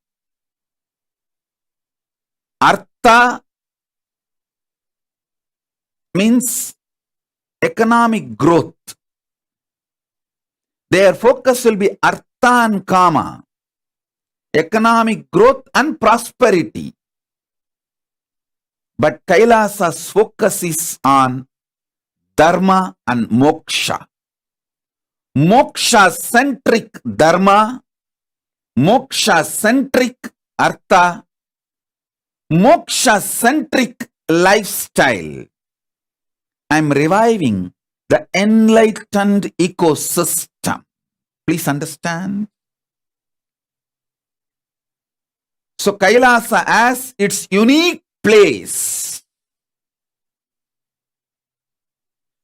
Artha, means economic growth. Their focus will be Artha and Kama, economic growth and prosperity. But Kailasa's focus is on Dharma and Moksha. Moksha-centric Dharma, moksha-centric Artha, moksha-centric lifestyle. I am reviving the enlightened ecosystem. Please understand. So Kailasa as its unique place.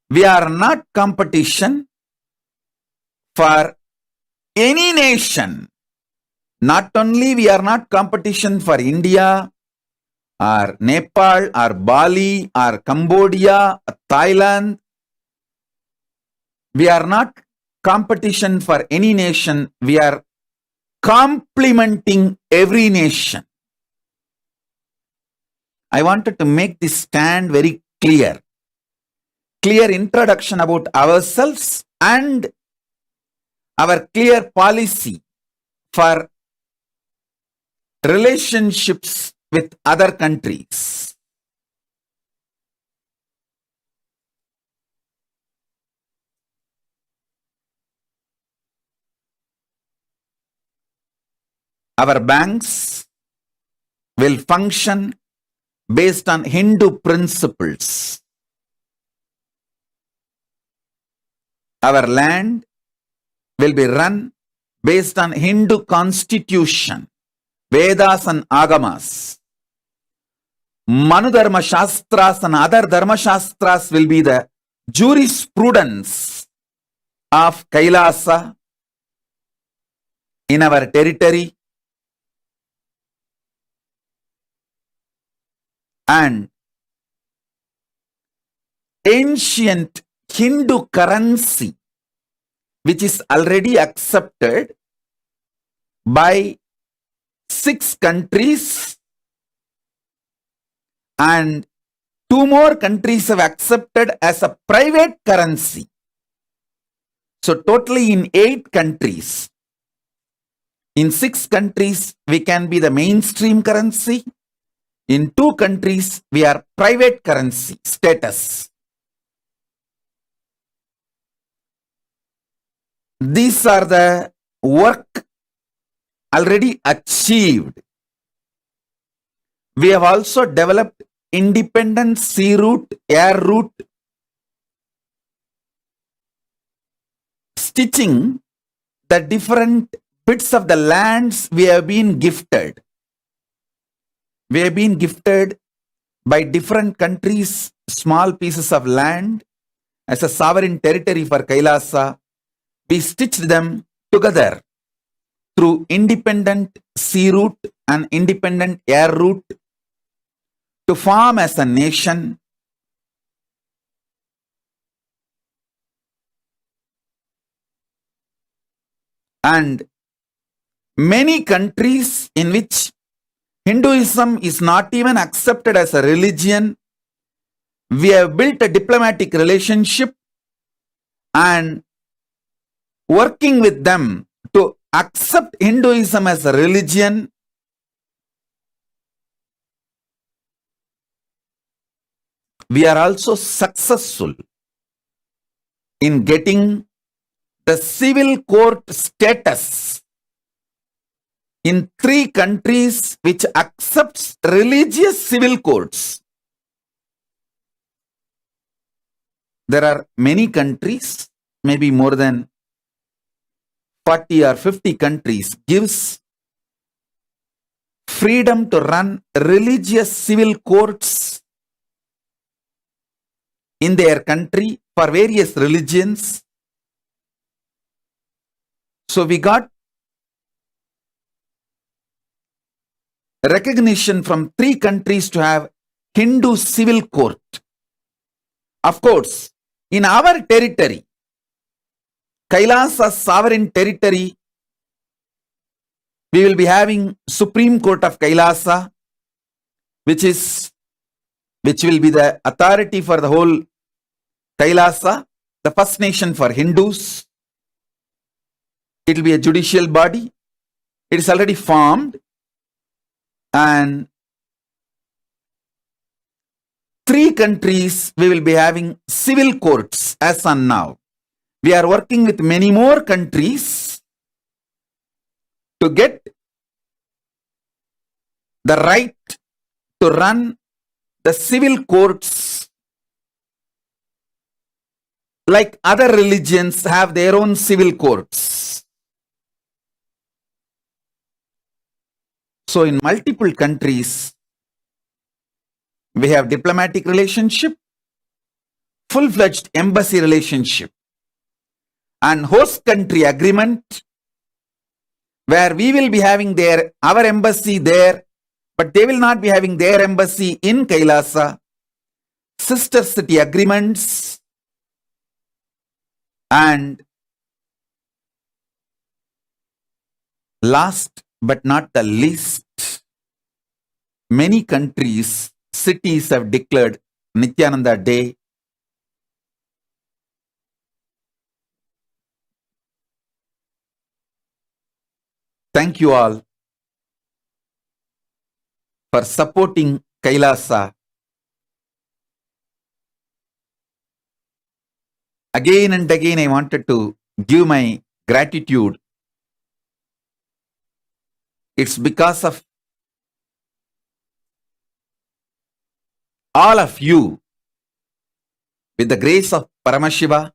We are not competition for any nation. Not only we are not competition for India or Nepal or Bali or Cambodia or Thailand. We are not competition for any nation. We are complementing every nation. I wanted to make this stand very clear. Clear introduction about ourselves and our clear policy for relationships with other countries. Our banks will function based on Hindu principles. Our land will be run based on Hindu constitution, Vedas and Agamas. Manu Dharma Shastras and other Dharma Shastras will be the jurisprudence of Kailasa in our territory, and ancient Hindu currency, which is already accepted by 6 countries, and 2 more countries have accepted as a private currency. So totally in 8 countries. In 6 countries, we can be the mainstream currency. In 2 countries, we are private currency status. These are the work already achieved. We have also developed independent sea route, air route, stitching the different bits of the lands we have been gifted. We have been gifted by different countries small pieces of land as a sovereign territory for Kailasa. We stitched them together through independent sea route and independent air route to form as a nation. And many countries in which Hinduism is not even accepted as a religion, we have built a diplomatic relationship and working with them to accept Hinduism as a religion. We are also successful in getting the civil court status in 3 countries which accepts religious civil courts. There are many countries, maybe more than 40 or 50 countries, gives freedom to run religious civil courts in their country for various religions. So we got recognition from 3 countries to have Hindu civil court. Of course, in our territory, Kailasa sovereign territory, we will be having Supreme Court of Kailasa, which will be the authority for the whole Kailasa, the first nation for Hindus. It will be a judicial body. It is already formed, and 3 countries we will be having civil courts as on now. We are working with many more countries to get the right to run the civil courts like other religions have their own civil courts. So in multiple countries, we have diplomatic relationship, full-fledged embassy relationship, and host country agreement, where we will be having our embassy there, but they will not be having their embassy in Kailasa, sister city agreements, and last but not the least, many countries, cities have declared Nithyananda Day. Thank you all for supporting Kailasa. Again and again, I wanted to give my gratitude. It's because of all of you, with the grace of Paramashiva,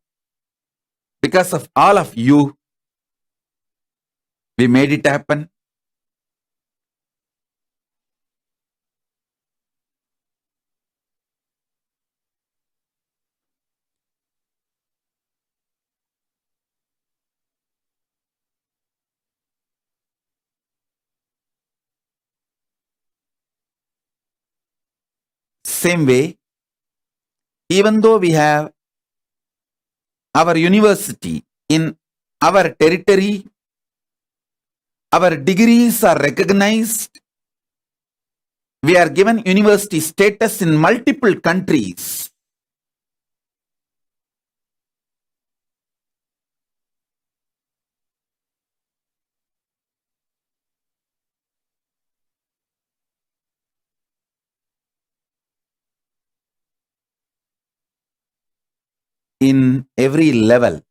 because of all of you, we made it happen. Same way, even though we have our university in our territory, our degrees are recognized, we are given university status in multiple countries. In every level,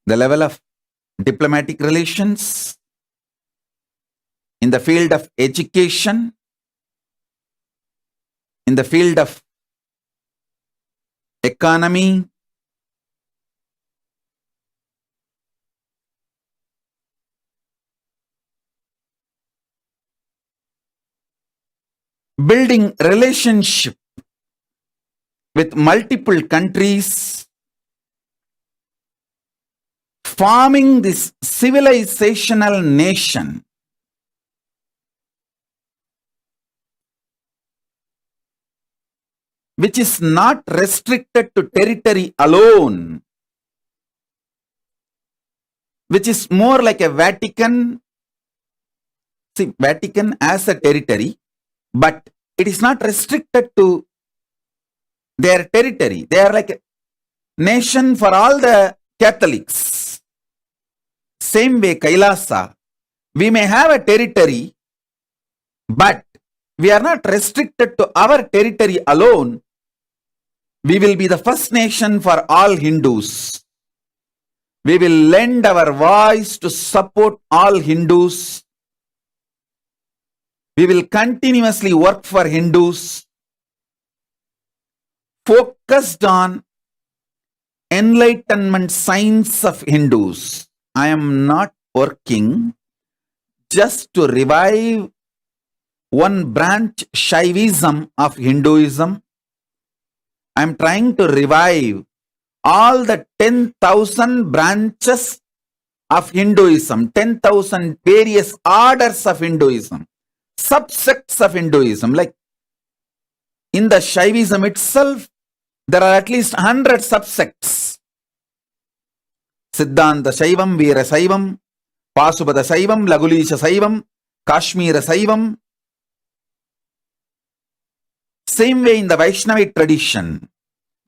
the level of diplomatic relations, in the field of education, in the field of economy, building relationship with multiple countries, forming this civilizational nation. Which is not restricted to territory alone, which is more like a Vatican. See, Vatican as a territory, but it is not restricted to their territory. They are like a nation for all the Catholics. Same way, Kailasa, we may have a territory, but we are not restricted to our territory alone. We will be the first nation for all Hindus. We will lend our voice to support all Hindus. We will continuously work for Hindus, focused on enlightenment science of Hindus. I am not working just to revive one branch Shaivism of Hinduism. I am trying to revive all the 10,000 branches of Hinduism, 10,000 various orders of Hinduism, subsects of Hinduism. Like in the Shaivism itself, there are at least 100 subsects. Siddhanta Shaivam, Veera Saivam, Pasubada Saivam, Lagulisha Saivam, Kashmira Saivam. Same way in the Vaishnavite tradition,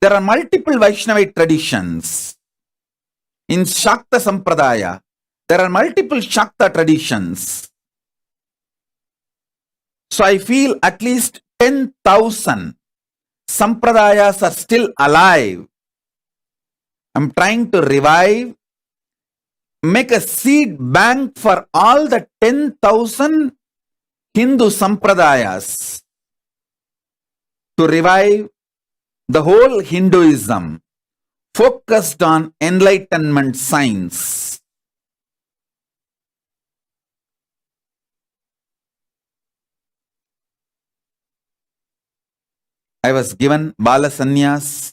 there are multiple Vaishnavite traditions. In Shakta Sampradaya, there are multiple Shakta traditions. So I feel at least 10,000 Sampradayas are still alive. I'm trying to revive, make a seed bank for all the 10,000 Hindu Sampradayas to revive the whole Hinduism focused on enlightenment science. I was given Bala Sannyas,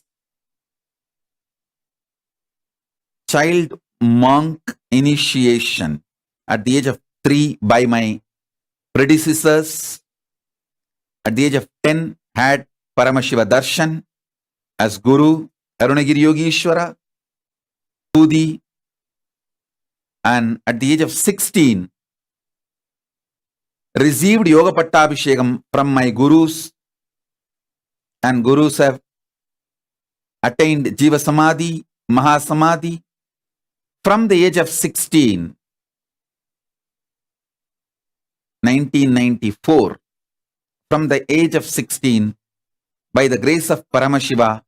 child monk initiation at the age of 3 by my predecessors. At the age of 10, had Paramashiva Darshan as Guru, Arunagiri Yogishwara, Budi, and at the age of 16, received Yoga Pattabhishekam from my Gurus, and Gurus have attained Jiva Samadhi, Mahasamadhi from the age of 16, 1994. From the age of 16, by the grace of Paramashiva,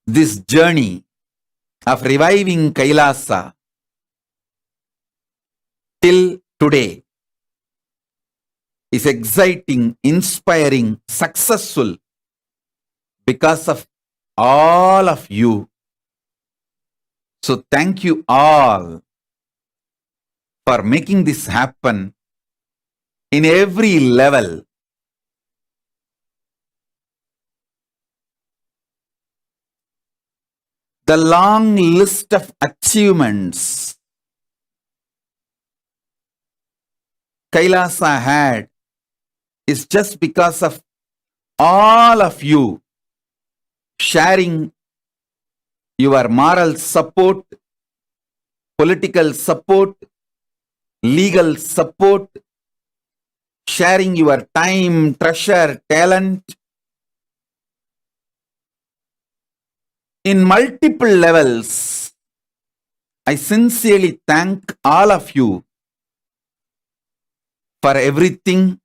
this journey of reviving Kailasa till today is exciting, inspiring, successful because of all of you. So thank you all for making this happen in every level. The long list of achievements Kailasa had is just because of all of you sharing your moral support, political support, legal support, sharing your time, treasure, talent in multiple levels. I sincerely thank all of you for everything.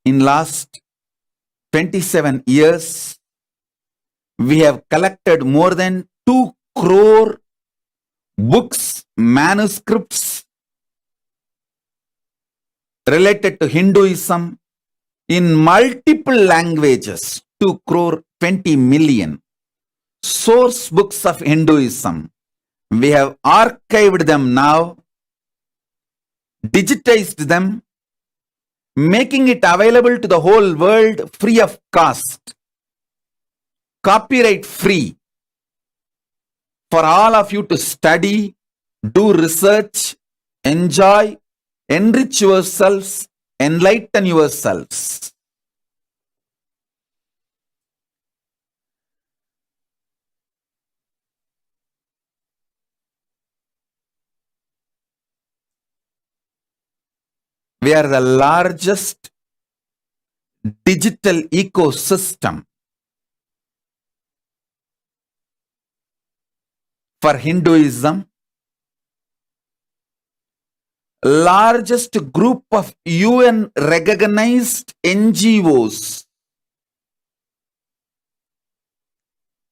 In last 27 years, we have collected more than 2 crore books, manuscripts related to Hinduism in multiple languages, 2 crore 20 million source books of Hinduism. We have archived them now, digitized them, making it available to the whole world free of cost, copyright free, for all of you to study, do research, enjoy, enrich yourselves, enlighten yourselves. We are the largest digital ecosystem for Hinduism, largest group of UN recognized NGOs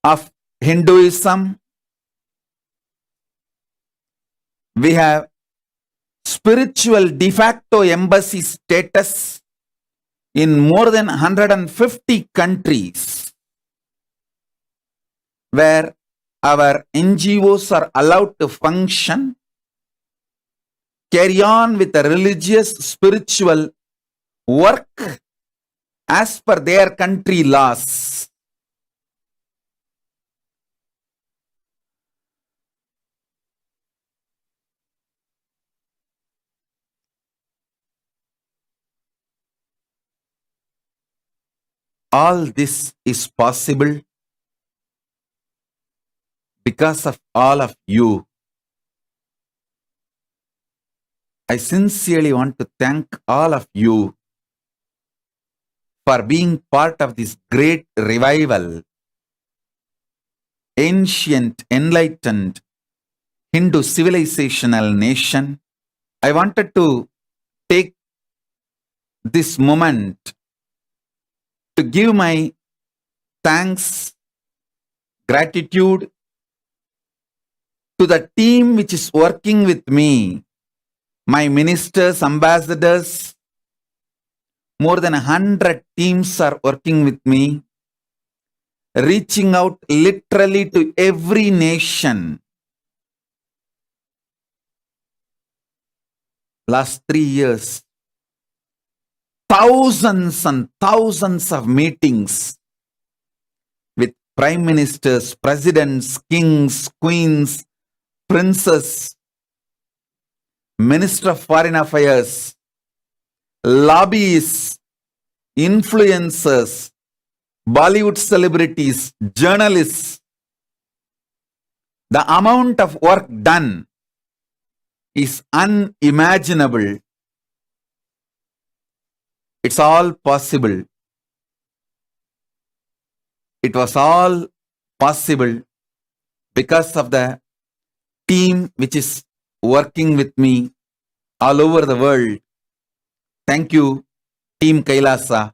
of Hinduism. We have spiritual de facto embassy status in more than 150 countries, where our NGOs are allowed to function, carry on with the religious, spiritual work as per their country laws. All this is possible because of all of you. I sincerely want to thank all of you for being part of this great revival. Ancient, enlightened Hindu civilizational nation. I wanted to take this moment to give my thanks, gratitude to the team which is working with me, my ministers, ambassadors. More than 100 teams are working with me, reaching out literally to every nation. last 3 years, thousands and thousands of meetings with prime ministers, presidents, kings, queens, princes, minister of foreign affairs, lobbyists, influencers, Bollywood celebrities, journalists. The amount of work done is unimaginable. It's all possible. It was all possible because of the team which is working with me all over the world. Thank you, Team KAILASA.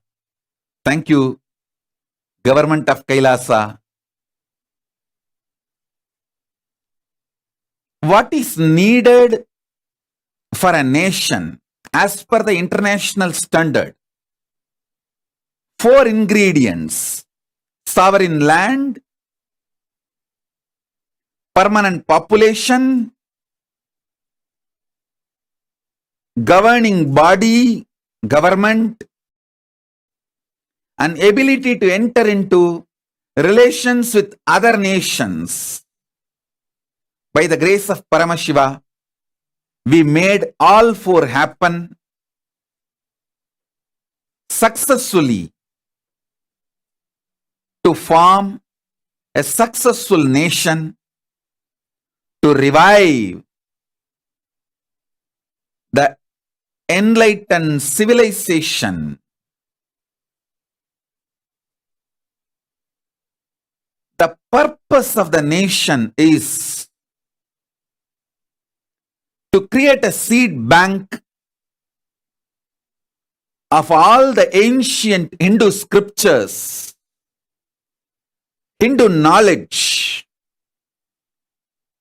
Thank you, Government of KAILASA. What is needed for a nation as per the international standard? 4 ingredients: sovereign land, permanent population, governing body, government, and ability to enter into relations with other nations. By the grace of Paramashiva, we made all 4 happen successfully to form a successful nation, to revive the enlightened civilization. The purpose of the nation is to create a seed bank of all the ancient Hindu scriptures, Hindu knowledge,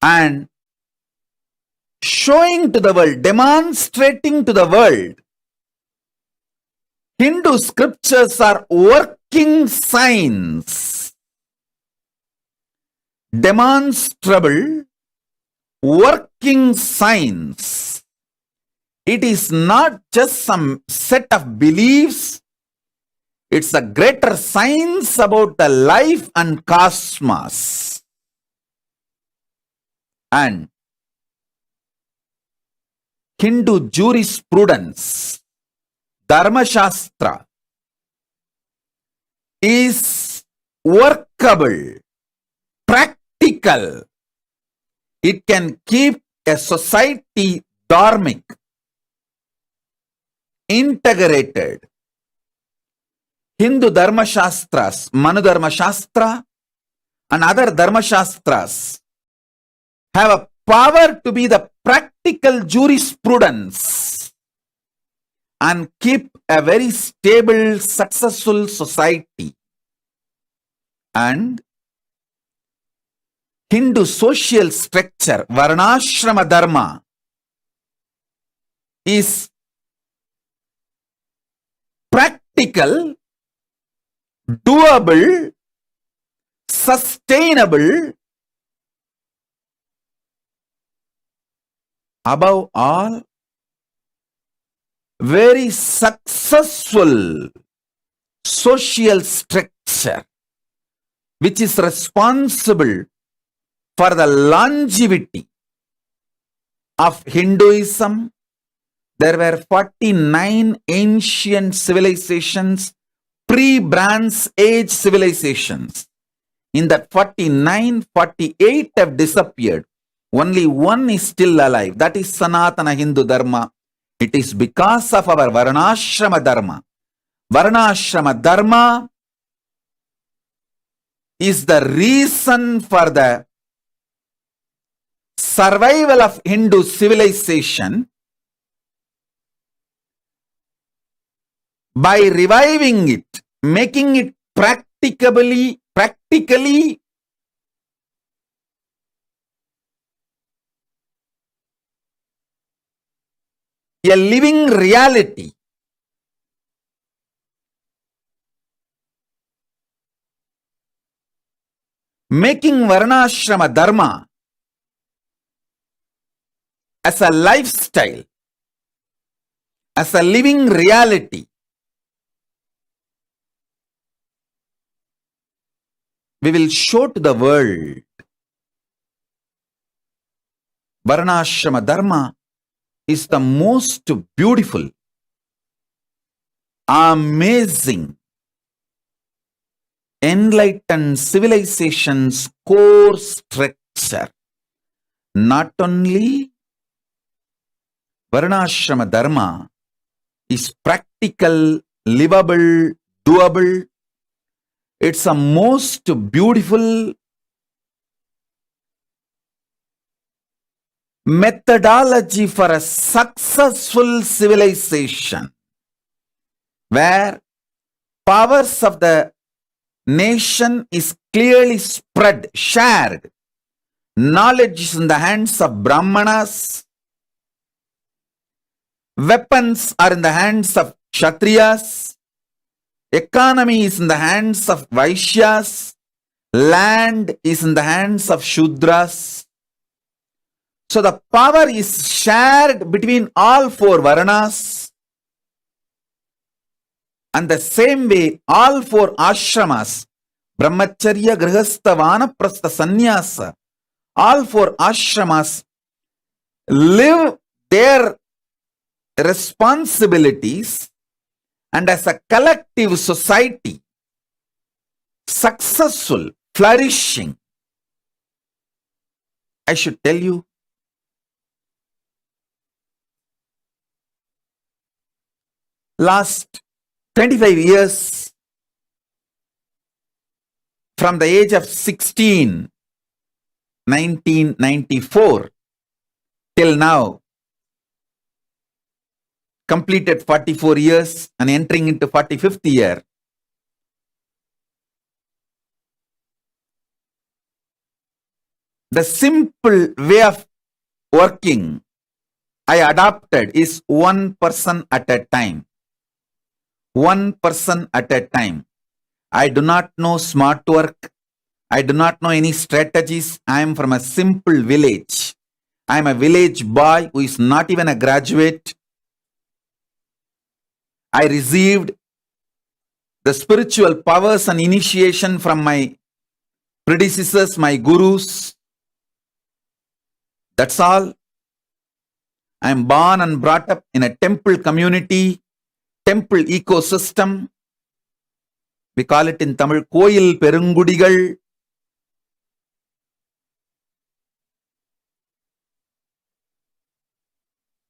and showing to the world, demonstrating to the world, Hindu scriptures are working signs, demonstrable working signs. It is not just some set of beliefs, it's a greater science about the life and cosmos. And Hindu jurisprudence, Dharma Shastra, is workable, practical. It can keep a society dharmic, integrated. Hindu Dharma Shastras, Manu Dharma Shastra, and other Dharma Shastras have a power to be the practical jurisprudence and keep a very stable, successful society. And Hindu social structure, Varnashrama Dharma, is practical, doable, sustainable, above all, very successful social structure which is responsible for the longevity of Hinduism. There were 49 ancient civilizations, pre-Bronze Age civilizations. In that 49, 48 have disappeared. Only one is still alive. That is Sanatana Hindu Dharma. It is because of our Varnashrama Dharma. Varnashrama Dharma is the reason for the survival of Hindu civilization. By reviving it, making it practically a living reality. Making Varnashrama Dharma as a lifestyle, as a living reality. We will show to the world Varnashrama Dharma is the most beautiful, amazing, enlightened civilization's core structure. Not only Varnashrama Dharma is practical, livable, doable, it's a most beautiful methodology for a successful civilization where powers of the nation is clearly spread, shared. Knowledge is in the hands of Brahmanas. Weapons are in the hands of Kshatriyas. Economy is in the hands of Vaishyas. Land is in the hands of Shudras. So the power is shared between all four Varnas. And the same way, all four ashramas, Brahmacharya, Grihastha, Vanaprastha, Sannyasa, all four ashramas live their responsibilities, and as a collective society, successful, flourishing. I should tell you, last 25 years, from the age of 16, 1994, till now, completed 44 years and entering into 45th year. The simple way of working I adopted is one person at a time. One person at a time. I do not know smart work. I do not know any strategies. I am from a simple village. I am a village boy who is not even a graduate. I received the spiritual powers and initiation from my predecessors, my gurus. That's all. I am born and brought up in a temple community, temple ecosystem. We call it in Tamil, Koyil Perungudigal.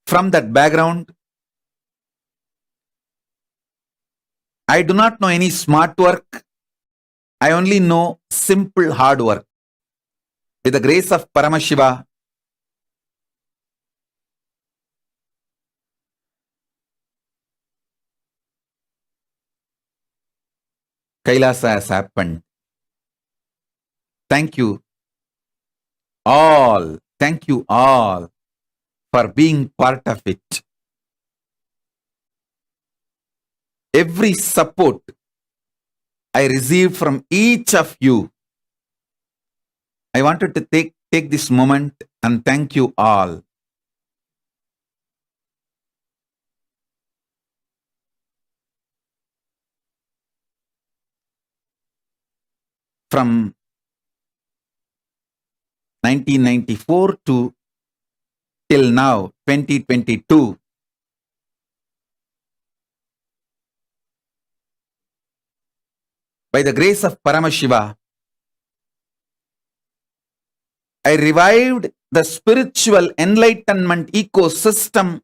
From that background, I do not know any smart work. I only know simple hard work. With the grace of Paramashiva, Kailasa has happened. Thank you all. Thank you all for being part of it. Every support I received from each of you, I wanted to take this moment and thank you all. From 1994 to till now, 2022, by the grace of Paramashiva, I revived the spiritual enlightenment ecosystem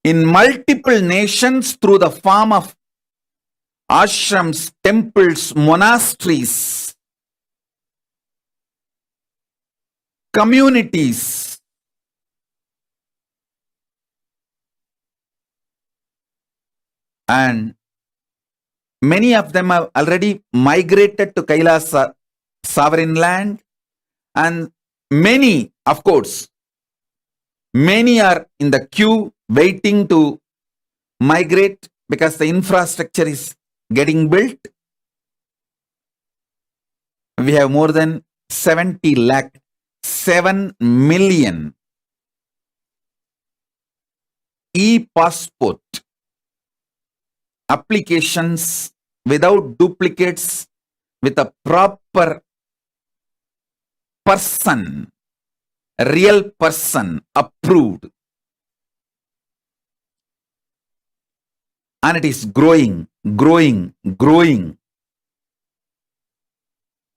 in multiple nations through the form of ashrams, temples, monasteries, communities. And many of them have already migrated to Kailasa sovereign land, and many, of course, many are in the queue waiting to migrate because the infrastructure is getting built. We have more than 70 lakh, 7 million e-passport applications without duplicates with a proper person, real person approved. And it is growing.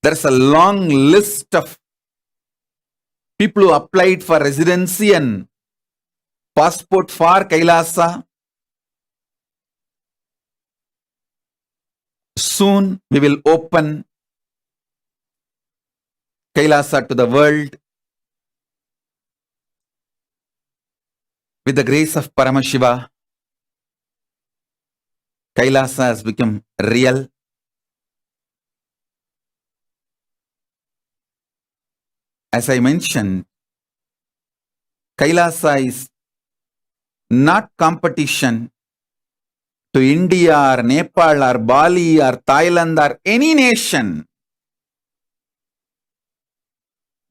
There's a long list of people who applied for residency and passport for KAILASA. Soon we will open KAILASA to the world with the grace of Paramashiva. KAILASA has become real. As I mentioned, KAILASA is not competition to India or Nepal or Bali or Thailand or any nation.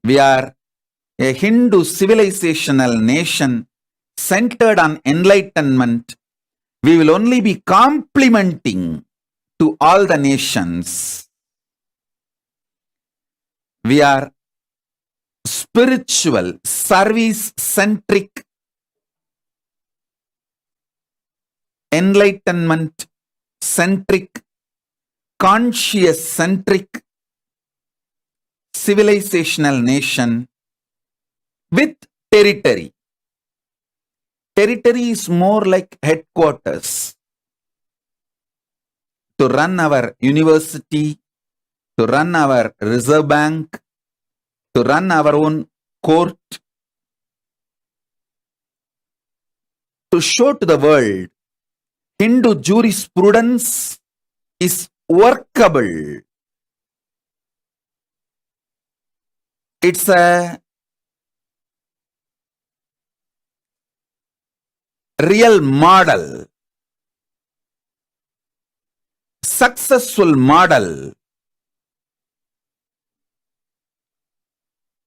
We are a Hindu civilizational nation centered on enlightenment. We will only be complementing to all the nations. We are spiritual, service-centric, enlightenment-centric, conscious-centric, civilizational nation with territory. Territory is more like headquarters. To run our university, to run our reserve bank, to run our own court, to show to the world Hindu jurisprudence is workable. It's a real model, successful model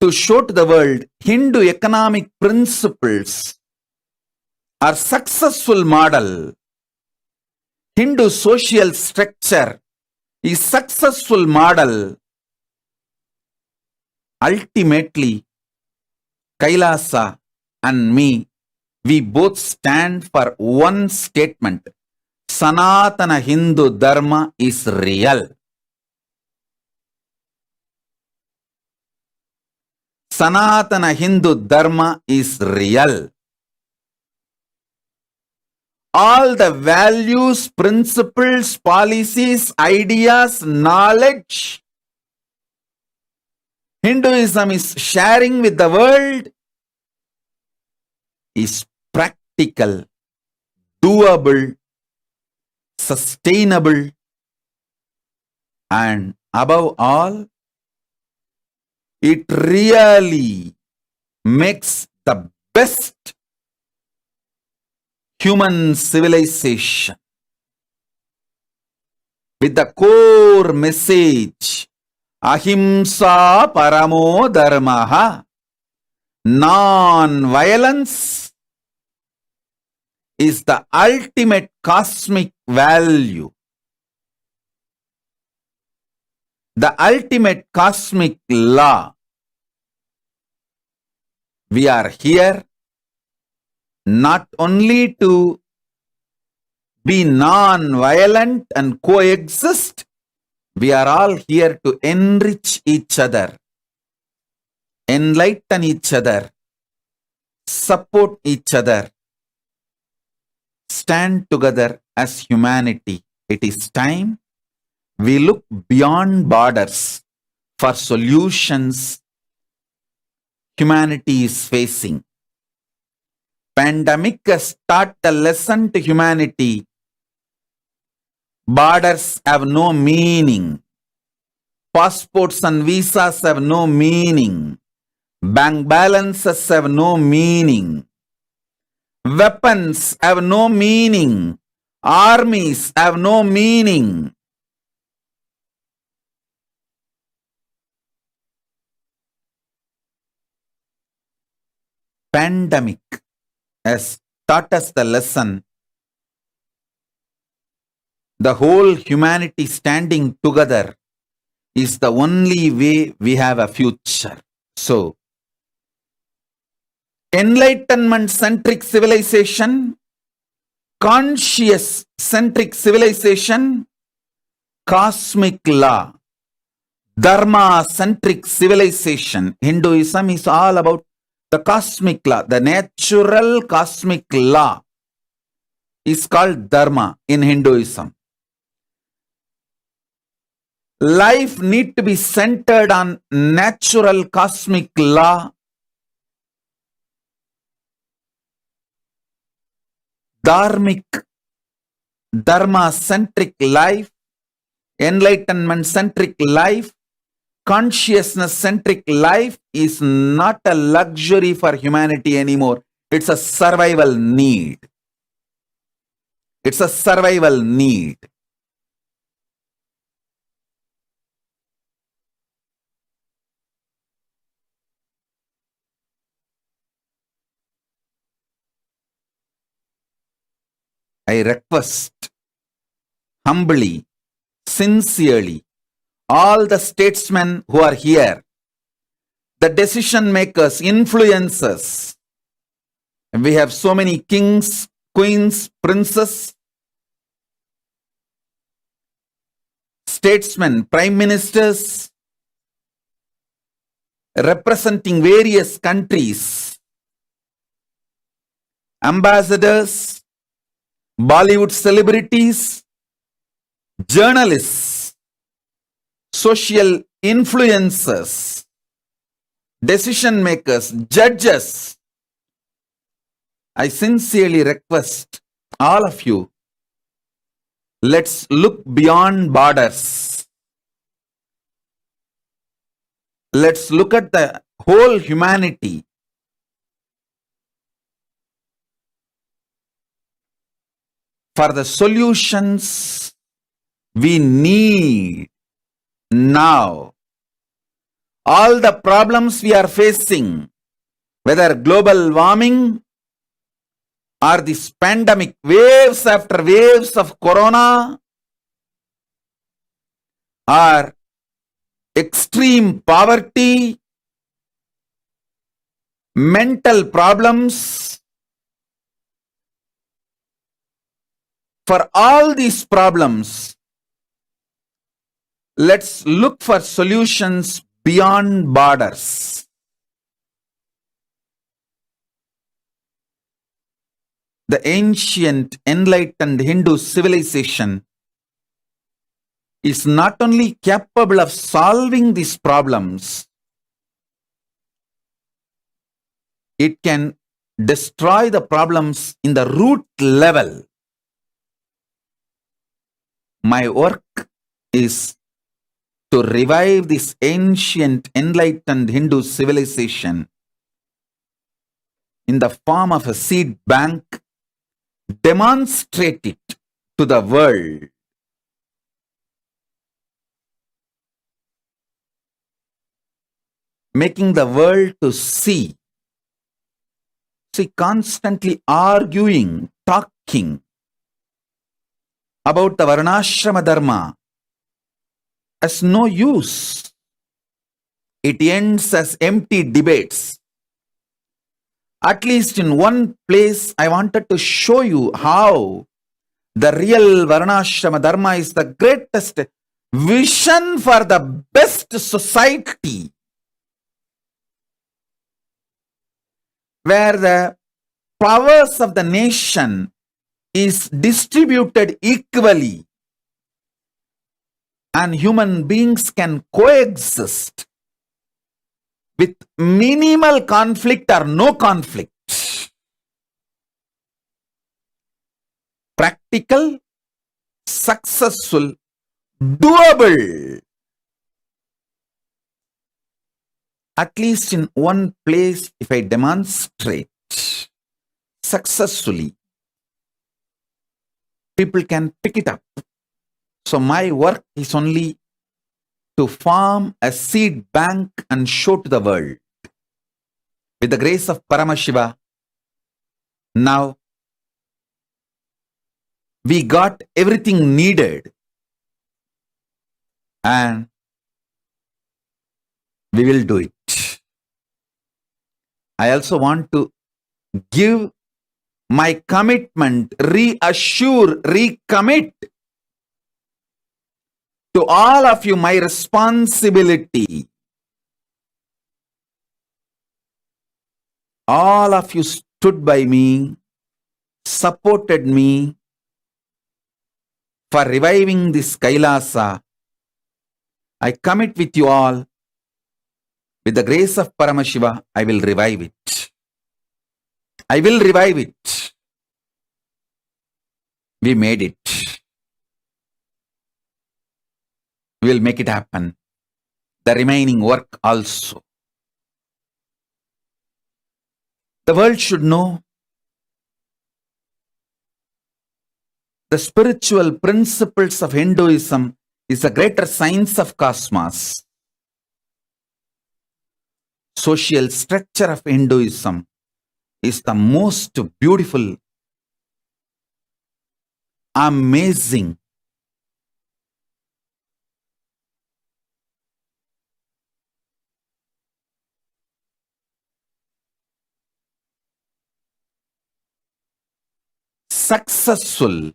to show to the world Hindu economic principles are successful model. Hindu social structure is successful model. Ultimately, KAILASA and me, we both stand for one statement. Sanatana Hindu Dharma is real. Sanatana Hindu Dharma is real. All the values, principles, policies, ideas, knowledge Hinduism is sharing with the world is practical, doable, sustainable, and above all, it really makes the best human civilization with the core message Ahimsa Paramo Dharmaha. Non-violence is the ultimate cosmic value. The ultimate cosmic law. We are here not only to be non-violent and coexist, we are all here to enrich each other, enlighten each other, support each other, stand together as humanity. It is time we look beyond borders for solutions humanity is facing. Pandemic has taught the lesson to humanity. Borders have no meaning. Passports and visas have no meaning. Bank balances have no meaning. Weapons have no meaning. Armies have no meaning. Pandemic has taught us the lesson. The whole humanity standing together is the only way we have a future. So, enlightenment-centric civilization, conscious-centric civilization, cosmic law, dharma-centric civilization. Hinduism is all about the cosmic law. The natural cosmic law is called dharma in Hinduism. Life need to be centered on natural cosmic law, dharmic, dharma-centric life, enlightenment-centric life, consciousness-centric life is not a luxury for humanity anymore. It's a survival need. It's a survival need. I request humbly, sincerely, all the statesmen who are here, the decision makers, influencers. We have so many kings, queens, princes, statesmen, prime ministers, representing various countries, ambassadors, Bollywood celebrities, journalists, social influencers, decision makers, judges. I sincerely request all of you, let's look beyond borders. Let's look at the whole humanity. For the solutions we need now. All the problems we are facing, whether global warming or this pandemic, waves after waves of corona, or extreme poverty, mental problems, for all these problems, let's look for solutions beyond borders. The ancient enlightened Hindu civilization is not only capable of solving these problems, it can destroy the problems in the root level. My work is to revive this ancient enlightened Hindu civilization in the form of a seed bank, demonstrate it to the world. Making the world to see. See, constantly arguing, talking about the Varnashrama Dharma has no use. It ends as empty debates. At least in one place, I wanted to show you how the real Varnashrama Dharma is the greatest vision for the best society, where the powers of the nation is distributed equally and human beings can coexist with minimal conflict or no conflict. Practical, successful, doable. At least in one place, if I demonstrate successfully, people can pick it up. So my work is only to form a seed bank and show to the world. With the grace of Paramashiva, now we got everything needed, and we will do it. I also want to give my commitment, reassure, recommit to all of you my responsibility. All of you stood by me, supported me for reviving this Kailasa. I commit with you all, with the grace of Paramashiva, I will revive it. I will revive it. We made it. We will make it happen. The remaining work also. The world should know the spiritual principles of Hinduism is the greater science of cosmos. Social structure of Hinduism is the most beautiful, amazing, successful,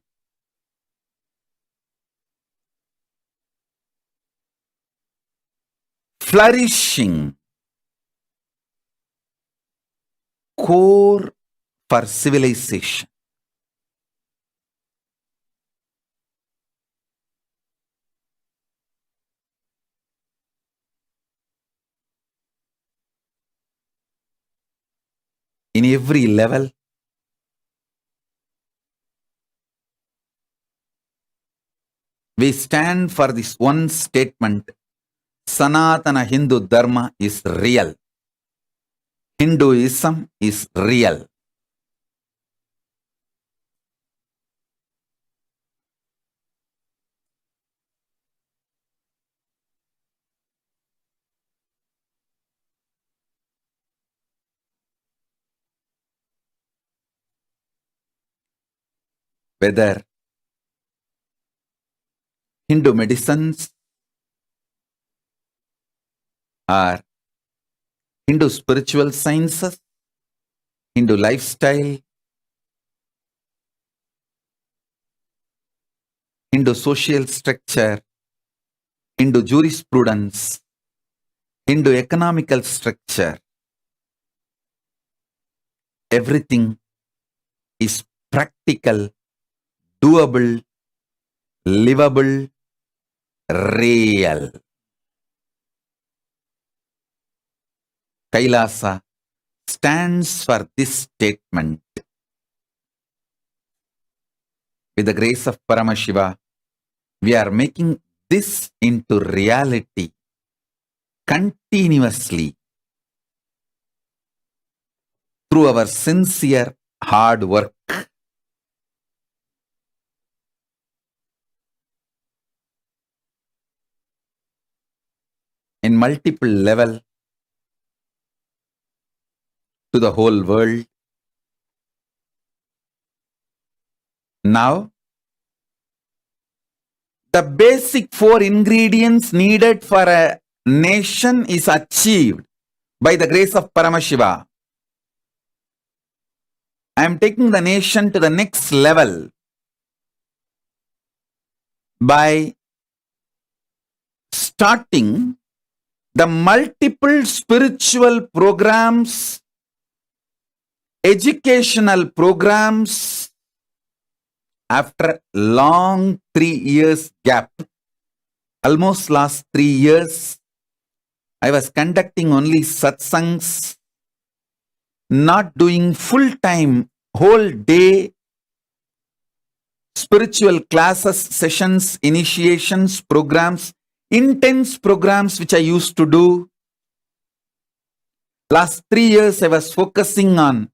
flourishing core for civilization. In every level, we stand for this one statement: Sanatana Hindu Dharma is real. Hinduism is real. Whether Hindu medicines or Hindu spiritual sciences, Hindu lifestyle, Hindu social structure, Hindu jurisprudence, Hindu economical structure, everything is practical, doable, livable, real. Kailasa stands for this statement. With the grace of Paramashiva, we are making this into reality continuously through our sincere hard work. In multiple level to the whole world. Now, the basic 4 ingredients needed for a nation is achieved by the grace of Paramashiva. I am taking the nation to the next level by starting the multiple spiritual programs, educational programs after long 3 years gap. Almost last 3 years, I was conducting only satsangs, not doing full-time, whole day spiritual classes, sessions, initiations, programs, intense programs which I used to do. Last 3 years, I was focusing on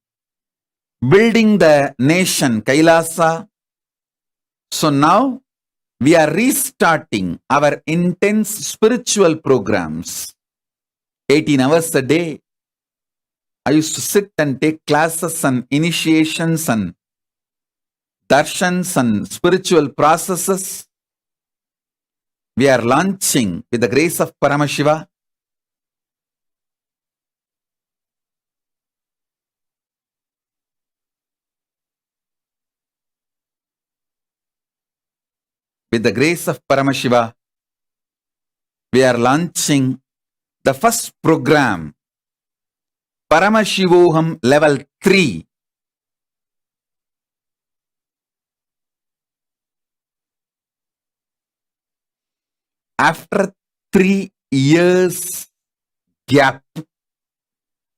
building the nation, Kailasa. So now, we are restarting our intense spiritual programs. 18 hours a day. I used to sit and take classes and initiations and darshans and spiritual processes, we are launching with the grace of Paramashiva with the grace of Paramashiva, we are launching the first program, Paramashivoham Level 3. After 3 years gap,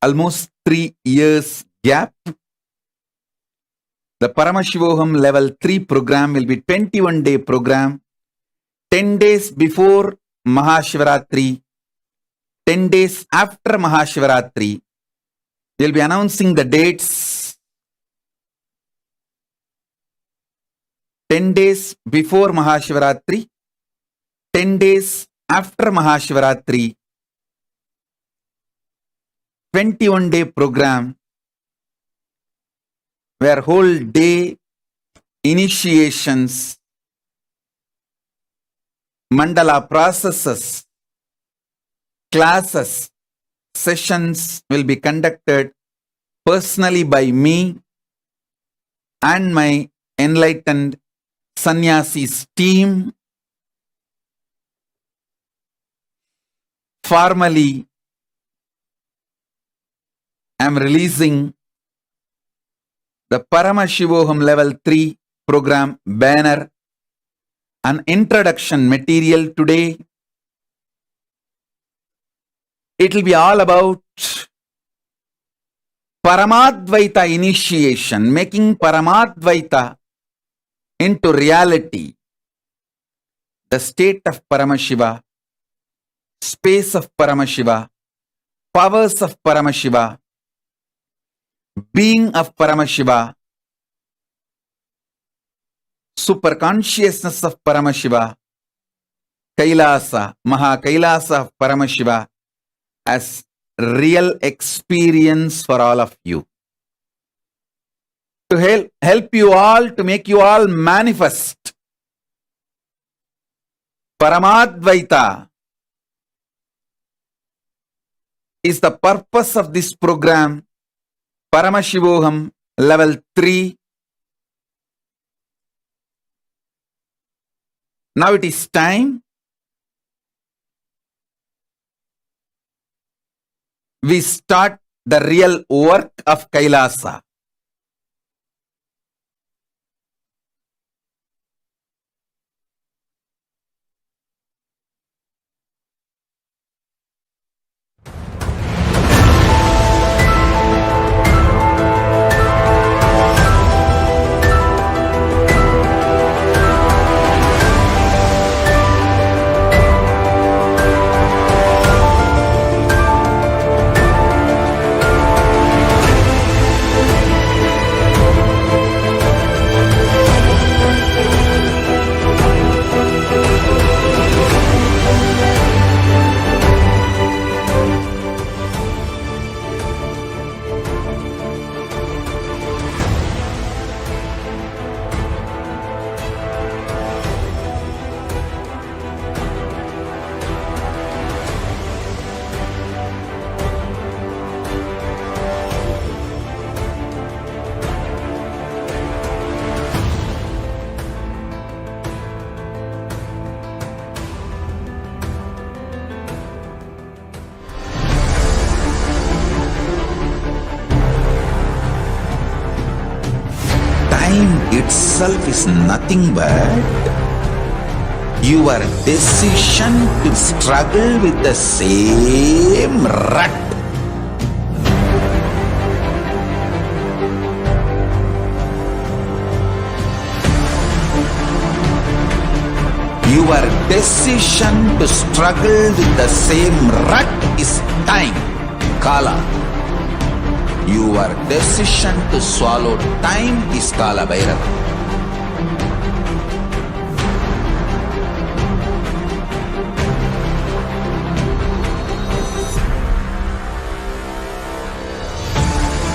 almost 3 years gap, the Paramashivoham Level 3 program will be 21-day program, 10 days before Mahashivaratri, 10 days after Mahashivaratri. We'll be announcing the dates. 10 days before Mahashivaratri, 10 days after Mahashivaratri, 21-day program where whole day initiations, mandala processes, classes, sessions will be conducted personally by me and my enlightened sannyasis team. Formally, I am releasing the Paramashivoham Level 3 program banner, an introduction material today. It will be all about Paramadvaita initiation, making Paramadvaita into reality, the state of Paramashiva, space of Paramashiva, powers of Paramashiva, being of Paramashiva, super consciousness of Paramashiva, KAILASA, Kailasa of Paramashiva as real experience for all of you. To help you all, to make you all manifest Paramadvaita is the purpose of this program, Paramashivoham Level 3. Now it is time we start the real work of KAILASA. Itself is nothing but your decision to struggle with the same rut. Your decision to struggle with the same rut is time, Kala. Your decision to swallow time is Kala Bhairava.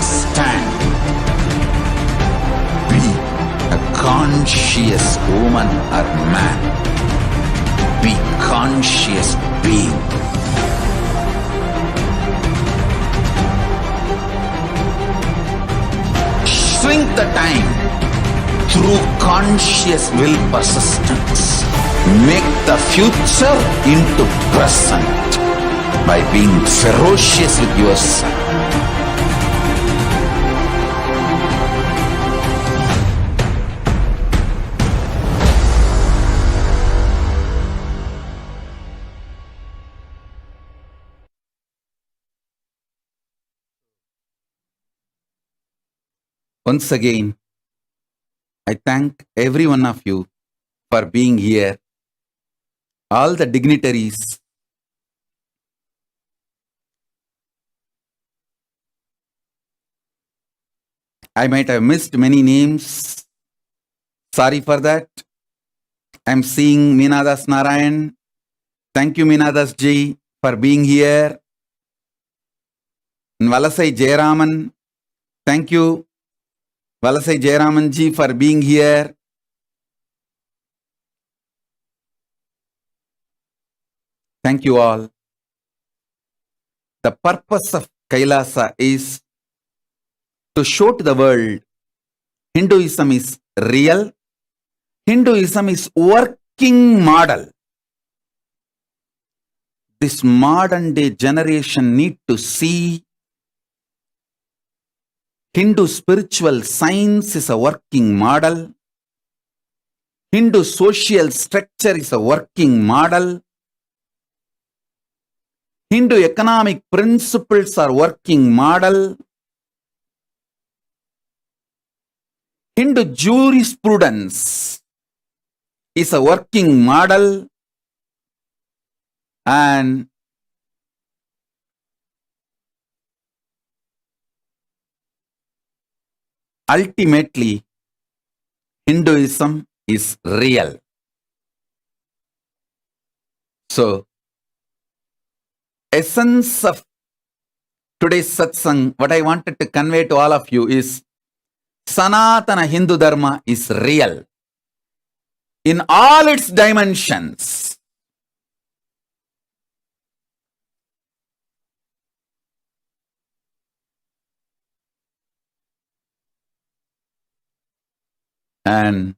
Stand. Be a woman or man, be conscious being. Shrink the time through conscious will persistence. Make the future into present by being ferocious with yourself. Once again, I thank every one of you for being here. All the dignitaries, I might have missed many names. Sorry for that. I'm seeing Meenadas Narayan. Thank you, Meenadas ji, for being here. Valasai Jayaraman. Thank you, Valasai Jayaraman ji, for being here. Thank you all. The purpose of Kailasa is to show to the world Hinduism is real. Hinduism is working model. This modern day generation need to see Hindu spiritual science is a working model. Hindu social structure is a working model. Hindu economic principles are working model. Hindu jurisprudence is a working model. And ultimately, Hinduism is real. So, essence of today's satsang, what I wanted to convey to all of you is Sanatana Hindu Dharma is real in all its dimensions. And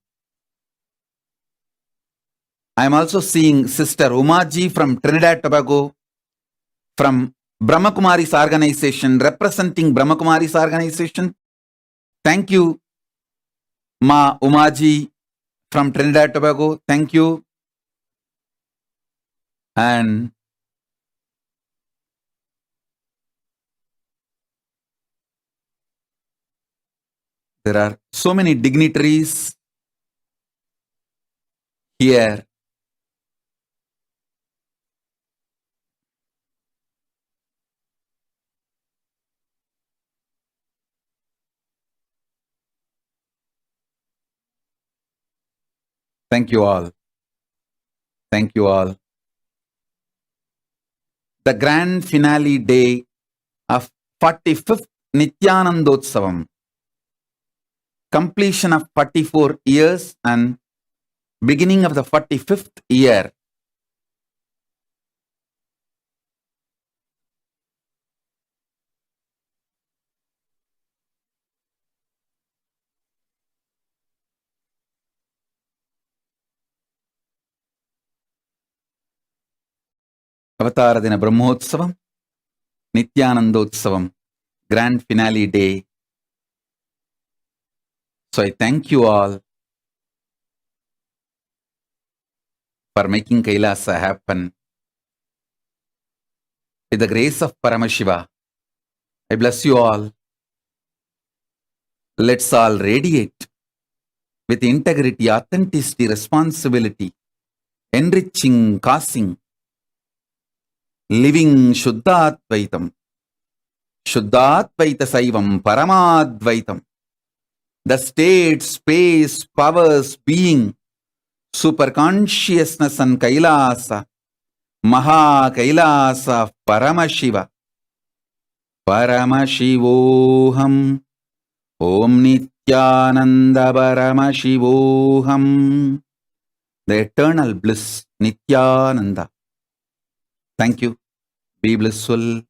I'm also seeing Sister Umaji from Trinidad Tobago, from Brahmakumari's organization, representing Brahmakumari's organization. Thank you, Ma Umaji from Trinidad Tobago. Thank you. And there are so many dignitaries here. Thank you all. Thank you all. The grand finale day of 45th Nithyanandotsavam, completion of 44 years and beginning of the 45th year. Avatara Dina Brahmotsavam, Nithyanandotsavam, grand finale day. So I thank you all for making Kailasa happen. With the grace of Paramashiva, I bless you all. Let's all radiate with integrity, authenticity, responsibility, enriching, causing, living Shuddhadvaitam, Shuddhadvaita Saivam, Paramadvaitam, the state, space, powers, being, super consciousness and Kailasa, Maha Kailasa, Paramashiva, Paramashivoham, Om Nithyananda Nithyananda Paramashivoham. The eternal bliss, Nithyananda. Thank you. Be blissful.